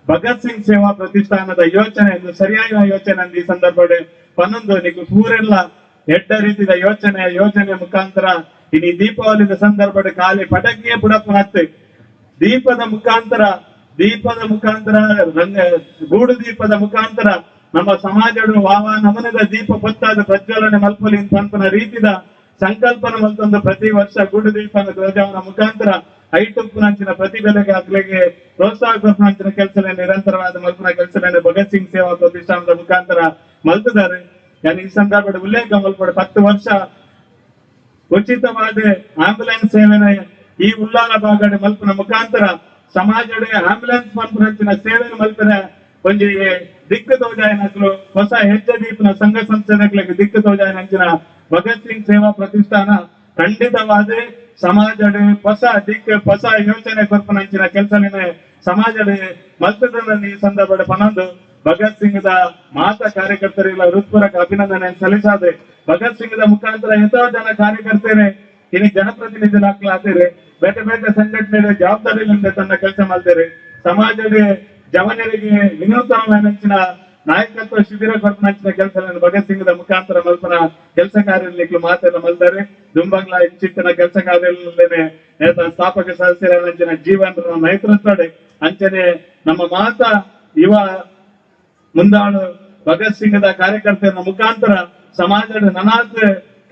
ಭಗತ್ ಸಿಂಗ್ ಸೇವಾ ಪ್ರತಿಷ್ಠಾನದ ಯೋಚನೆ ಎಂದು ಸರಿಯಾದ ಯೋಚನೆ ಈ ಸಂದರ್ಭ ಪನ್ನೊಂದು ನೀವು ಪೂರೆಲ್ಲ ಎಡ್ಡ ರೀತಿಯ ಯೋಚನೆ ಮುಖಾಂತರ ಇನ್ನು ದೀಪಾವಳಿದ ಸಂದರ್ಭ ಖಾಲಿ ಪಟಾಕಿಯೇ ಬುಡಪ್ಪ ಹತ್ತೆ ದೀಪದ ಮುಖಾಂತರ ಗೂಡು ದೀಪದ ಮುಖಾಂತರ ನಮ್ಮ ಸಮಾಜದ ನಮನದ ದೀಪ ಪತ್ತಾದ ಪ್ರಜ್ವಲನೆ ಮಲ್ಪಲಿ ಪಂಪನ ರೀತಿದ ಸಂಕಲ್ಪನ ಮಲ್ತೊಂದು ಪ್ರತಿ ವರ್ಷ ಗೂಡು ದೀಪದ ಧ್ವಜವನ ಮುಖಾಂತರ ಐಟುಪ್ಪುನಂಚಿನ ಪ್ರತಿಭೆಗೆ ಅಗ್ಲಿಗೆ ಪ್ರೋತ್ಸಾಹ ಕೊಪ್ಪನಂಚಿನ ಕೆಲಸ ನಿರಂತರವಾದ ಮಲ್ಪನ ಕೆಲಸ ಭಗತ್ ಸಿಂಗ್ ಸೇವಾ ಪ್ರತಿಷ್ಠಾನದ ಮುಖಾಂತರ ಮಲ್ತಿದ್ದಾರೆ ಈ ಸಂದರ್ಭದ ಉಲ್ಲೇಖ ಮಲ್ಪಡ 10 ವರ್ಷ ಉಚಿತವಾದ ಆಂಬ್ಯುಲೆನ್ಸ್ ಸೇವೆನ ಈ ಉಲ್ಲಾಲ ಭಾಗಡೆ ಮಲ್ಪನ ಮುಖಾಂತರ ಸಮಾಜದ ಆಂಬ್ಯುಲೆನ್ಸ್ ಮಲ್ಪನಂಚಿನ ಸೇವೆ ಮಲ್ಪನ ಒಂಜಿ ದಿಕ್ಕು ತೋಜಾಯನಕ್ಲು ಹೊಸ ಹೆಜ್ಜೆ ದೀಪನ ಸಂಘ ಸಂಸ್ಥೆಗಳಿಗೆ ದಿಕ್ಕು ತೋಜಾಯನಂಚಿನ ಭಗತ್ ಸಿಂಗ್ ಸೇವಾ ಪ್ರತಿಷ್ಠಾನ ಖಂಡಿತವಾದ ಸಮಾಜದ ಹೊಸ ಯೋಚನೆ ಕೊರ್ಪನಂಚಿನ ಕೆಲಸ ಸಮಾಜದ ಮಲ್ಪದ ಈ ಸಂದರ್ಭದ ಪನೊಂದು ಭಗತ್ ಸಿಂಗ್ ಮಾತ ಕಾರ್ಯಕರ್ತರಿಲ್ಲ ಹೃತ್ಪೂರ್ವಕ ಅಭಿನಂದನೆ ಸಲ್ಲಿಸಾದೆ ಭಗತ್ ಸಿಂಗ್ ಮುಖಾಂತರ ಎಷ್ಟೋ ಜನ ಕಾರ್ಯಕರ್ತರೆ ಇನ್ನು ಜನಪ್ರತಿನಿಧಿಗಳಾಗ್ಲಾತೀರಿ ಬೇರೆ ಸಂಘಟನೆ ಜವಾಬ್ದಾರಿಗಳಿಂದ ತನ್ನ ಕೆಲಸ ಮಾಡ್ತಾರೆ ಸಮಾಜದ ಜವನರಿಗೆ ವಿನೂತನವಾಗಿನ ನಾಯಕತ್ವ ಶಿಬಿರ ಕೊರಪನಂಚಿನ ಕೆಲಸ ಭಗತ್ ಸಿಂಗ್ ಮುಖಾಂತರ ಮಲ್ಪನ ಕೆಲಸ ಕಾರ್ಯಕ್ಕೆ ಮಾತೆಲ್ಲ ಮಲ್ತಾರೆ ದುಂಬಗ್ಲ ಇಂಚಿತ್ತಿನ ಕೆಲಸ ಕಾರ್ಯಗಳಲ್ಲೇನೆ ಸ್ಥಾಪಕ ಸದಸ್ಯರ ಜೀವನ ನೇತೃತ್ವ ಅಂಚನೆ ನಮ್ಮ ಮಾತ ಯುವ ಮುಂದಾಳು ಭಗತ್ ಸಿಂಗ್ ಕಾರ್ಯಕರ್ತರ ಮುಖಾಂತರ ಸಮಾಜದ ನಾನಾಥ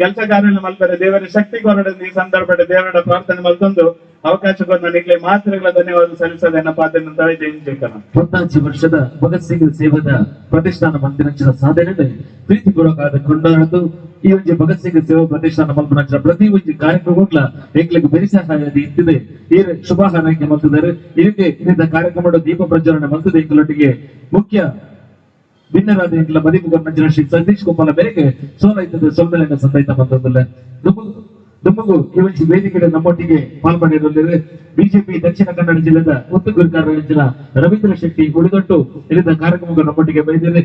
ಕೆಲಸ ಕಾರ್ಯ ಮಲ್ಪರೆ ದೇವರ ಶಕ್ತಿ ಕೊರಡ ಈ ಸಂದರ್ಭದ ದೇವರ ಪ್ರಾರ್ಥನೆ ಮಲ್ತೊಂದು ಅವಕಾಶ ಕೊಟ್ಟು ನನಗೆ ಮಾತುಗಳ ಧನ್ಯವಾದ ಸಲ್ಲಿಸದೆ ಜಯಿಸೇಕನ 14 ವರ್ಷದ ಭಗತ್ ಸಿಂಗ್ ಸೇವಾದ ಪ್ರತಿಷ್ಠಾನ ಮಂದಿರ ಸಾಧನೆ ಪ್ರೀತಿಪೂರ್ವಕ ಕೊಂಡಾಡದು ಈ ಒಂದು ಭಗತ್ ಸಿಂಗ್ ಸೇವಾ ಪ್ರತಿಷ್ಠಾನ ಮಲ್ಪನ ಪ್ರತಿ ಒಂದು ಕಾರ್ಯಕ್ರಮಗಳ ಏಕಲಿಗೆ ಬೆರಿ ಸಹಾಯದಿ ಇತ್ತಿದೆ ಈ ಶುಭ ಹಾರೈಕೆ ಮಲ್ತಿದ್ದಾರೆ ಇದಕ್ಕೆ ಇಂಥ ಕಾರ್ಯಕ್ರಮದ ದೀಪ ಪ್ರಜ್ವಲನೆ ಮಲ್ತದೆ ಇಂಕಲೊಟ್ಟಿಗೆ ಮುಖ್ಯ ಭಿನ್ನರಾದ ಇಂಕಲ ಮದಿಪುಗರ್ನ ಶ್ರೀ ಸತೀಶ್ ಕುಮಾರ ಮೇರೆಗೆ ಸೋಲೈತದ ಸೊಲ್ಮೆಲೆನ ಸಂದೈತ ಬಂದಲ್ಲ ದುಮ್ಮಗು ಈ ಒಂದು ವೇದಿಕೆಯ ನಮ್ಮೊಟ್ಟಿಗೆ ಪಾಲ್ಗೊಂಡಿರುವಲ್ಲಿ ಬಿಜೆಪಿ ದಕ್ಷಿಣ ಕನ್ನಡ ಜಿಲ್ಲೆಯ ಒತ್ತುಗುರಿಕಾರ ರವೀಂದ್ರ ಶೆಟ್ಟಿ ಉಳಿದೊಟ್ಟು ಇಲ್ಲಿಂದ ಕಾರ್ಯಕ್ರಮಗಳು ನಮ್ಮೊಟ್ಟಿಗೆ ಬೈದಿದೆ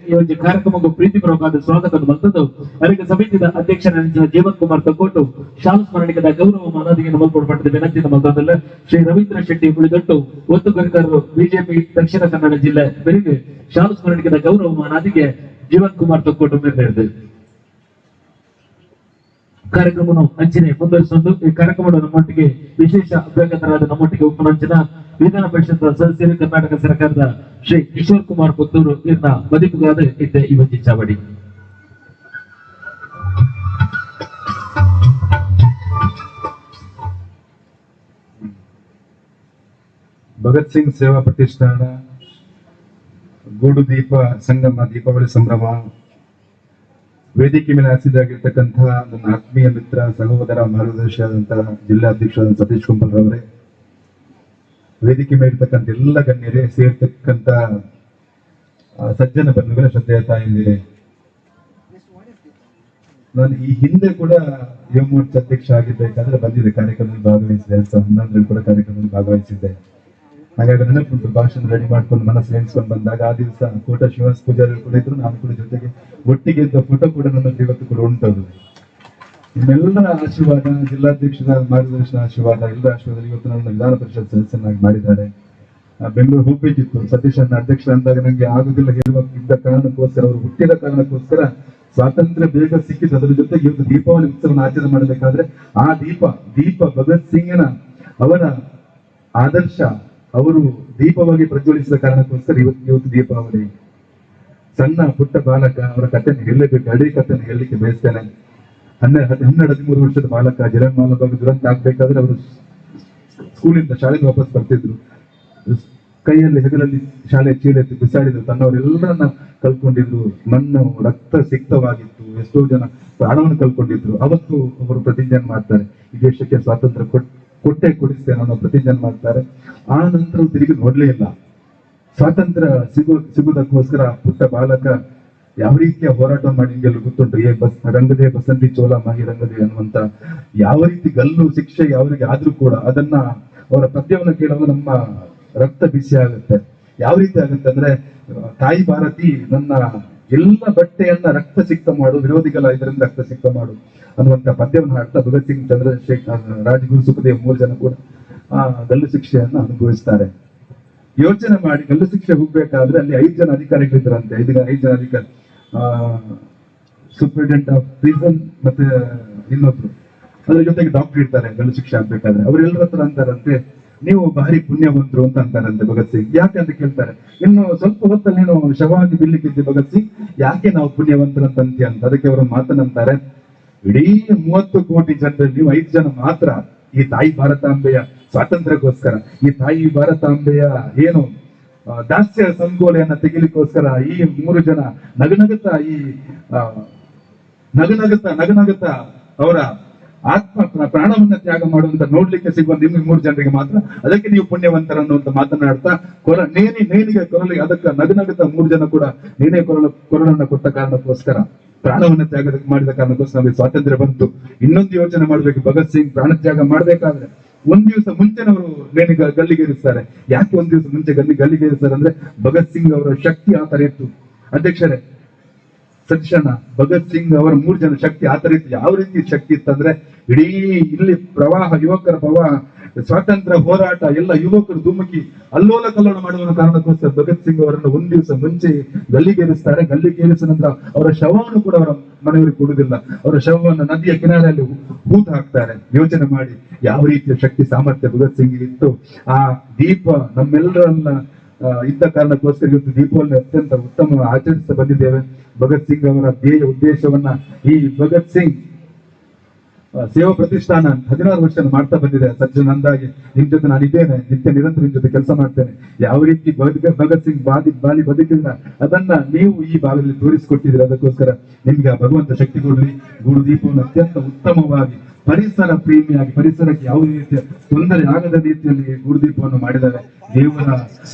ಈ ಒಂದು ಕಾರ್ಯಕ್ರಮಕ್ಕೂ ಪ್ರೀತಿಪೂರ್ವಕವಾದ ಸ್ವಾಗತ ಬಂದದ್ದು ಅದಕ್ಕೆ ಸಮಿತಿಯ ಅಧ್ಯಕ್ಷರಾದ ಜೀವನ್ ಕುಮಾರ್ ತಕ್ಕೋಟು ಶಾಲಾ ಸ್ಮರಣಿಕದ ಗೌರವ ಮಾನದಿಗೆ ಮಲ್ಪಡಪಟ್ಟದ ವಿನಂತಿಯನ್ನು ಬಂದಲ್ಲ ಶ್ರೀ ರವೀಂದ್ರ ಶೆಟ್ಟಿ ಉಳಿದೊಟ್ಟು ಒತ್ತುಗುರಿಕಾರರು ಬಿಜೆಪಿ ದಕ್ಷಿಣ ಕನ್ನಡ ಜಿಲ್ಲೆ ಬೆಳಿಗ್ಗೆ ಶಾಲಾ ಸ್ಮರಣಿಕದ ಗೌರವ ಮಾನದಿಗೆ ಜೀವನ್ ಕುಮಾರ್ ತಕ್ಕೋಟು ಮೇಲೆ ಕಾರ್ಯಕ್ರಮ ಅಂಚನೆ ಮುಂದುವರಿಸುವುದು ಈ ಕಾರ್ಯಕ್ರಮದ ನಮ್ಮೊಟ್ಟಿಗೆ ವಿಶೇಷ ಅಭ್ಯಾಗತರಾದ ನಮ್ಮೊಟ್ಟಿಗೆ ಉಪನಂಚನ ವಿಧಾನ ಪರಿಷತ್ ಸದಸ್ಯರು ಕರ್ನಾಟಕ ಸರ್ಕಾರದ ಶ್ರೀ ಕಿಶೋರ್ ಕುಮಾರ್ ಪುತ್ತೂರು ಇರ್ನ ಮದಿಪುಗಾದ ಇದ್ದ ಈ ಒಂದು ಚಾವಡಿ ಭಗತ್ ಸಿಂಗ್ ಸೇವಾ ಪ್ರತಿಷ್ಠಾನ ಗೂಡು ದೀಪ ಸಂಗಮ ದೀಪಾವಳಿ ಸಂಭ್ರಮ ವೇದಿಕೆ ಮೇಲೆ ಆಸೀದಾಗಿರ್ತಕ್ಕಂತಹ ನನ್ನ ಆತ್ಮೀಯ ಮಿತ್ರ ಸಹೋದರ ಮಾರ್ಗದರ್ಶಿ ಆದಂತಹ ಜಿಲ್ಲಾಧ್ಯಕ್ಷರಾದ ಸತೀಶ್ ಕುಂಪಲ್ ರವರೇ, ವೇದಿಕೆ ಮೇಲೆ ಇರ್ತಕ್ಕಂಥ ಎಲ್ಲ ಗಣ್ಯರೇ, ಸೇರ್ತಕ್ಕಂಥ ಸಜ್ಜನ ಬಂಧುಗಳ ಶ್ರದ್ಧೆಯ ತಾಯಿಂದಿದೆ. ನಾನು ಈ ಹಿಂದೆ ಕೂಡ ಯುವ ಮೋರ್ಚಾ ಅಧ್ಯಕ್ಷ ಆಗಿರ್ಬೇಕಾದ್ರೆ ಬಂದಿದ್ದೆ, ಕಾರ್ಯಕ್ರಮದಲ್ಲಿ ಭಾಗವಹಿಸಿದೆ. 2011 ಕೂಡ ಕಾರ್ಯಕ್ರಮದಲ್ಲಿ ಭಾಗವಹಿಸಿದ್ದೆ. ಹಾಗಾಗಿ ನೆನಪುಂಟು, ಭಾಷಣ ರೆಡಿ ಮಾಡ್ಕೊಂಡು ಮನಸ್ಸು ಎಣಿಸ್ಕೊಂಡು ಬಂದಾಗ ಆ ದಿವಸ ಕೋಟ ಶ್ರೀನಿವಾಸ ಪೂಜಾರಿ ಕೂಡ ಇದ್ರು, ನಾನು ಕೂಡ ಜೊತೆಗೆ ಒಟ್ಟಿಗೆ ಇದ್ದ ಫೋಟೋ ಕೂಡ ನನ್ನ ಇವತ್ತು ಕೂಡ ಉಂಟದು. ನಿಮ್ಮೆಲ್ಲರ ಆಶೀರ್ವಾದ, ಜಿಲ್ಲಾಧ್ಯಕ್ಷರ ಮಾರ್ಗದರ್ಶನ ಆಶೀರ್ವಾದ, ಎಲ್ಲರ ಆಶೀರ್ವಾದ ಇವತ್ತು ನನ್ನ ವಿಧಾನ ಪರಿಷತ್ ಸದಸ್ಯನಾಗಿ ಮಾಡಿದ್ದಾರೆ. ಬೆಂಗಳೂರು ಹೋಗ್ಬೇಕಿತ್ತು, ಸತೀಶ್ ಅನ್ನ ಅಧ್ಯಕ್ಷ ಅಂದಾಗ ನಂಗೆ ಆಗುದಿಲ್ಲ ಹೇಳುವ ಇದ್ದ ಕಾರಣಕ್ಕೋಸ್ಕರ, ಅವರು ಹುಟ್ಟಿದ ಕಾರಣಕ್ಕೋಸ್ಕರ ಸ್ವಾತಂತ್ರ್ಯ ಬೇಗ ಸಿಕ್ಕಿದ್ದು. ಅದರ ಜೊತೆಗೆ ಇವತ್ತು ದೀಪಾವಳಿ ಉತ್ಸವನ ಆಚರಣೆ ಮಾಡಬೇಕಾದ್ರೆ ಆ ದೀಪ ಭಗತ್ ಸಿಂಗ್ನ ಅವರ ಆದರ್ಶ, ಅವರು ದೀಪವಾಗಿ ಪ್ರಜ್ವಲಿಸಿದ ಕಾರಣಕ್ಕೋಸ್ಕರ ಇವತ್ತು ದೀಪಾವಳಿ. ಸಣ್ಣ ಪುಟ್ಟ ಬಾಲಕ, ಅವರ ಕಥೆಯನ್ನು ಹೇಳಲೇಬೇಕು, ಅಡಿ ಕಥೆಯನ್ನು ಹೇಳಲಿಕ್ಕೆ ಬಯಸ್ತೇನೆ. 12-13 ವರ್ಷದ ಬಾಲಕ ಜಲಮಾಲಭಾಗ ದುರಂತ ಆಗ್ಬೇಕಾದ್ರೆ ಅವರು ಸ್ಕೂಲಿಂದ ಶಾಲೆಗೆ ವಾಪಸ್ ಬರ್ತಿದ್ರು, ಕೈಯಲ್ಲಿ ಹೆಗಲಲ್ಲಿ ಶಾಲೆ ಚೀಲ ಎತ್ತಿ ಬಿಸಾಡಿದ್ರು, ತನ್ನವರೆಲ್ಲರನ್ನ ಕಳ್ಕೊಂಡಿದ್ರು, ಮಣ್ಣು ರಕ್ತ ಸಿಕ್ತವಾಗಿತ್ತು, ಎಷ್ಟೋ ಜನ ಪ್ರಾಣವನ್ನು ಕಳ್ಕೊಂಡಿದ್ರು. ಅವತ್ತು ಅವರು ಪ್ರತಿಜ್ಞೆ ಮಾಡ್ತಾರೆ, ಈ ದೇಶಕ್ಕೆ ಸ್ವಾತಂತ್ರ್ಯ ಕೊಟ್ಟೆ ಕೊಡಿಸ್ತೇನೆ ಅನ್ನೋ ಪ್ರತಿಜ್ಞೆ ಮಾಡ್ತಾರೆ. ಆ ನಂತರ ತಿರುಗಿ ನೋಡ್ಲೇ ಇಲ್ಲ. ಸ್ವಾತಂತ್ರ್ಯ ಸಿಗುವುದಕ್ಕೋಸ್ಕರ ಪುಟ್ಟ ಬಾಲಕ ಯಾವ ರೀತಿಯ ಹೋರಾಟ ಮಾಡಿ, ನಿಮಗೆಲ್ಲ ಗೊತ್ತುಂಟು, ರಂಗದೇ ಬಸಂತಿ ಚೋಲ ಮಾಹಿ ರಂಗದೇ ಅನ್ನುವಂತ ಯಾವ ರೀತಿ ಗಲ್ಲು ಶಿಕ್ಷೆ ಯಾವರಿಗೆ ಆದ್ರೂ ಕೂಡ ಅದನ್ನ ಅವರ ಪದ್ಯವನ್ನು ಕೇಳುವಾಗ ನಮ್ಮ ರಕ್ತ ಬಿಸಿ ಆಗುತ್ತೆ. ಯಾವ ರೀತಿ ಆಗುತ್ತೆ ಅಂದ್ರೆ, ತಾಯಿ ಭಾರತಿ ನನ್ನ ಎಲ್ಲ ಬಟ್ಟೆಯನ್ನ ರಕ್ತ ಸಿಕ್ತ ಮಾಡು, ವಿರೋಧಿಗಳ ಇದರಿಂದ ರಕ್ತ ಸಿಕ್ತ ಮಾಡು ಅನ್ನುವಂತ ಪದ್ಯವನ್ನು ಹಾಡ್ತಾ ಭಗತ್ ಸಿಂಗ್, ಚಂದ್ರಶೇಖರ್, ರಾಜಗುರು, ಸುಖದೇವ್ 3 ಜನ ಕೂಡ ಆ ಗಲ್ಲು ಶಿಕ್ಷೆಯನ್ನ ಅನುಭವಿಸ್ತಾರೆ. ಯೋಚನೆ ಮಾಡಿ, ಗಲ್ಲು ಶಿಕ್ಷೆ ಹೋಗ್ಬೇಕಾದ್ರೆ ಅಲ್ಲಿ 5 ಜನ ಅಧಿಕಾರಿಗಳಿದ್ರಂತೆ. 5 ಜನ ಅಧಿಕಾರಿ, ಸೂಪರಿಂಟೆಂಡೆಂಟ್ ಆಫ್ ಪ್ರಿಸನ್ ಮತ್ತೆ ಇನ್ನೊಬ್ರು, ಅದ್ರ ಜೊತೆಗೆ ಡಾಕ್ಟರ್ ಇರ್ತಾರೆ. ಗಲ್ಲು ಶಿಕ್ಷೆ ಆಗ್ಬೇಕಾದ್ರೆ ಅವರೆಲ್ಲರ ಹತ್ರ ಅಂತಾರಂತೆ, ನೀವು ಭಾರಿ ಪುಣ್ಯವಂತರು ಅಂತ ಅಂತಾರಂತೆ ಭಗತ್ ಸಿಂಗ್. ಯಾಕೆ ಅಂತ ಕೇಳ್ತಾರೆ, ಇನ್ನು ಸ್ವಲ್ಪ ಹೊತ್ತಲ್ಲಿ ನೀನು ಶವವಾಗಿ ಬಿಲ್ಲಿಕ್ಕಿದ್ದೆ ಭಗತ್ ಸಿಂಗ್, ಯಾಕೆ ನಾವು ಪುಣ್ಯವಂತರಂತ ಅಂತೀಯ ಅಂತ. ಅದಕ್ಕೆ ಅವರು ಮಾತನಂತಾರೆ, ಇಡೀ 30 ಕೋಟಿ ಜನರಲ್ಲಿ ನೀವು 5 ಜನ ಮಾತ್ರ ಈ ತಾಯಿ ಭಾರತಾಂಬೆಯ ಸ್ವಾತಂತ್ರ್ಯಕ್ಕೋಸ್ಕರ, ಈ ತಾಯಿ ಭಾರತಾಂಬೆಯ ಏನು ದಾಸ್ಯ ಸಂಗೋಲೆಯನ್ನ ತೆಗಿಲಿಕ್ಕೋಸ್ಕರ ಈ 3 ಜನ ನಗನಗುತ್ತಾ ಅವರ ಆತ್ಮ ಪ್ರಾಣವನ್ನ ತ್ಯಾಗ ಮಾಡುವಂತ ನೋಡ್ಲಿಕ್ಕೆ ಸಿಗುವ ನಿಮ್ಗೆ 3 ಜನರಿಗೆ ಮಾತ್ರ, ಅದಕ್ಕೆ ನೀವು ಪುಣ್ಯವಂತರ ಅನ್ನುವಂತ ಮಾತನಾಡ್ತಾ ನೇನಿಗೆ ಕೊರಲಿಗೆ ಅದಕ್ಕೆ ನಗನಗುತ್ತಾ 3 ಜನ ಕೂಡ ನೇನೇ ಕೊರಳನ್ನ ಕೊಟ್ಟ ಕಾರಣಕ್ಕೋಸ್ಕರ, ಪ್ರಾಣವನ್ನ ತ್ಯಾಗ ಮಾಡಿದ ಕಾರಣಕ್ಕೋಸ್ಕರ ನಮಗೆ ಸ್ವಾತಂತ್ರ್ಯ ಬಂತು. ಇನ್ನೊಂದು ಯೋಚನೆ ಮಾಡ್ಬೇಕು, ಭಗತ್ ಸಿಂಗ್ ಪ್ರಾಣ ತ್ಯಾಗ ಮಾಡ್ಬೇಕಾದ್ರೆ 1 ದಿವಸ ಮುಂಚೆನವರು ಗಲ್ಲಿಗೇರಿಸ್ತಾರೆ. ಯಾಕೆ 1 ದಿವಸ ಮುಂಚೆ ಗಲ್ಲಿಗೇರಿಸ್ತಾರೆ ಅಂದ್ರೆ, ಭಗತ್ ಸಿಂಗ್ ಅವರ ಶಕ್ತಿ ಆ ತರ ಇತ್ತು. ಅಧ್ಯಕ್ಷರೇ, ಸತೀಶಣ್ಣ, ಭಗತ್ ಸಿಂಗ್ ಅವರ 3 ಜನ ಶಕ್ತಿ ಆ ತರ ಇತ್ತು. ಯಾವ ರೀತಿ ಶಕ್ತಿ ಇತ್ತಂದ್ರೆ, ಇಡೀ ಇಲ್ಲಿ ಪ್ರವಾಹ, ಯುವಕರ ಪ್ರವಾಹ, ಸ್ವಾತಂತ್ರ್ಯ ಹೋರಾಟ, ಎಲ್ಲ ಯುವಕರು ಧುಮುಕಿ ಅಲ್ಲೋಲ ಕಲ್ಲೋಲ ಮಾಡುವ ಕಾರಣಕ್ಕೋಸ್ಕರ ಭಗತ್ ಸಿಂಗ್ ಅವರನ್ನು 1 ದಿವಸ ಮುಂಚೆ ಗಲ್ಲಿಗೇರಿಸ್ತಾರೆ. ಗಲ್ಲಿಗೇರಿಸಿದ ನಂತರ ಅವರ ಶವವನ್ನು ಕೂಡ ಅವರ ಮನೆಯವರಿಗೆ ಕೊಡುವುದಿಲ್ಲ, ಅವರ ಶವವನ್ನು ನದಿಯ ಕಿನಾರೆಯಲ್ಲಿ ಹೂತು ಹಾಕ್ತಾರೆ. ಯೋಚನೆ ಮಾಡಿ ಯಾವ ರೀತಿಯ ಶಕ್ತಿ ಸಾಮರ್ಥ್ಯ ಭಗತ್ ಸಿಂಗ್ ಇತ್ತು. ಆ ದೀಪ ನಮ್ಮೆಲ್ಲರನ್ನ ಇದ್ದ ಕಾರಣಕ್ಕೋಸ್ಕರ ಇವತ್ತು ದೀಪಾವಳಿ ಅತ್ಯಂತ ಉತ್ತಮ ಆಚರಿಸ್ತಾ ಬಂದಿದ್ದೇವೆ. ಭಗತ್ ಸಿಂಗ್ ಅವರ ಧ್ಯೇಯ ಉದ್ದೇಶವನ್ನ ಈ ಭಗತ್ ಸಿಂಗ್ ಸೇವಾ ಪ್ರತಿಷ್ಠಾನ 16 ವರ್ಷ ಮಾಡ್ತಾ ಬಂದಿದೆ. ಸಜ್ಜನಂದಾಗಿ ನಿಮ್ ಜೊತೆ ನಾನಿದ್ದೇನೆ, ನಿತ್ಯ ನಿರಂತರ ನಿಮ್ ಜೊತೆ ಕೆಲಸ ಮಾಡ್ತೇನೆ. ಯಾವ ರೀತಿ ಭಗತ್ ಸಿಂಗ್ ಬಾಲಿ ಬದುಕಿದ್ರ ಅದನ್ನ ನೀವು ಈ ಭಾಗದಲ್ಲಿ ತೋರಿಸಿಕೊಟ್ಟಿದ್ದೀರಿ. ಅದಕ್ಕೋಸ್ಕರ ನಿಮ್ಗೆ ಭಗವಂತ ಶಕ್ತಿ ಕೊಡ್ಲಿ. ಗೂಡು ದೀಪವನ್ನು ಅತ್ಯಂತ ಉತ್ತಮವಾಗಿ, ಪರಿಸರ ಪ್ರೇಮಿಯಾಗಿ, ಪರಿಸರಕ್ಕೆ ಯಾವುದೇ ರೀತಿಯ ತೊಂದರೆ ಆಗದ ರೀತಿಯಲ್ಲಿ ಗೂಡು ದೀಪವನ್ನು ಮಾಡಿದ್ದಾರೆ. ದೇವರ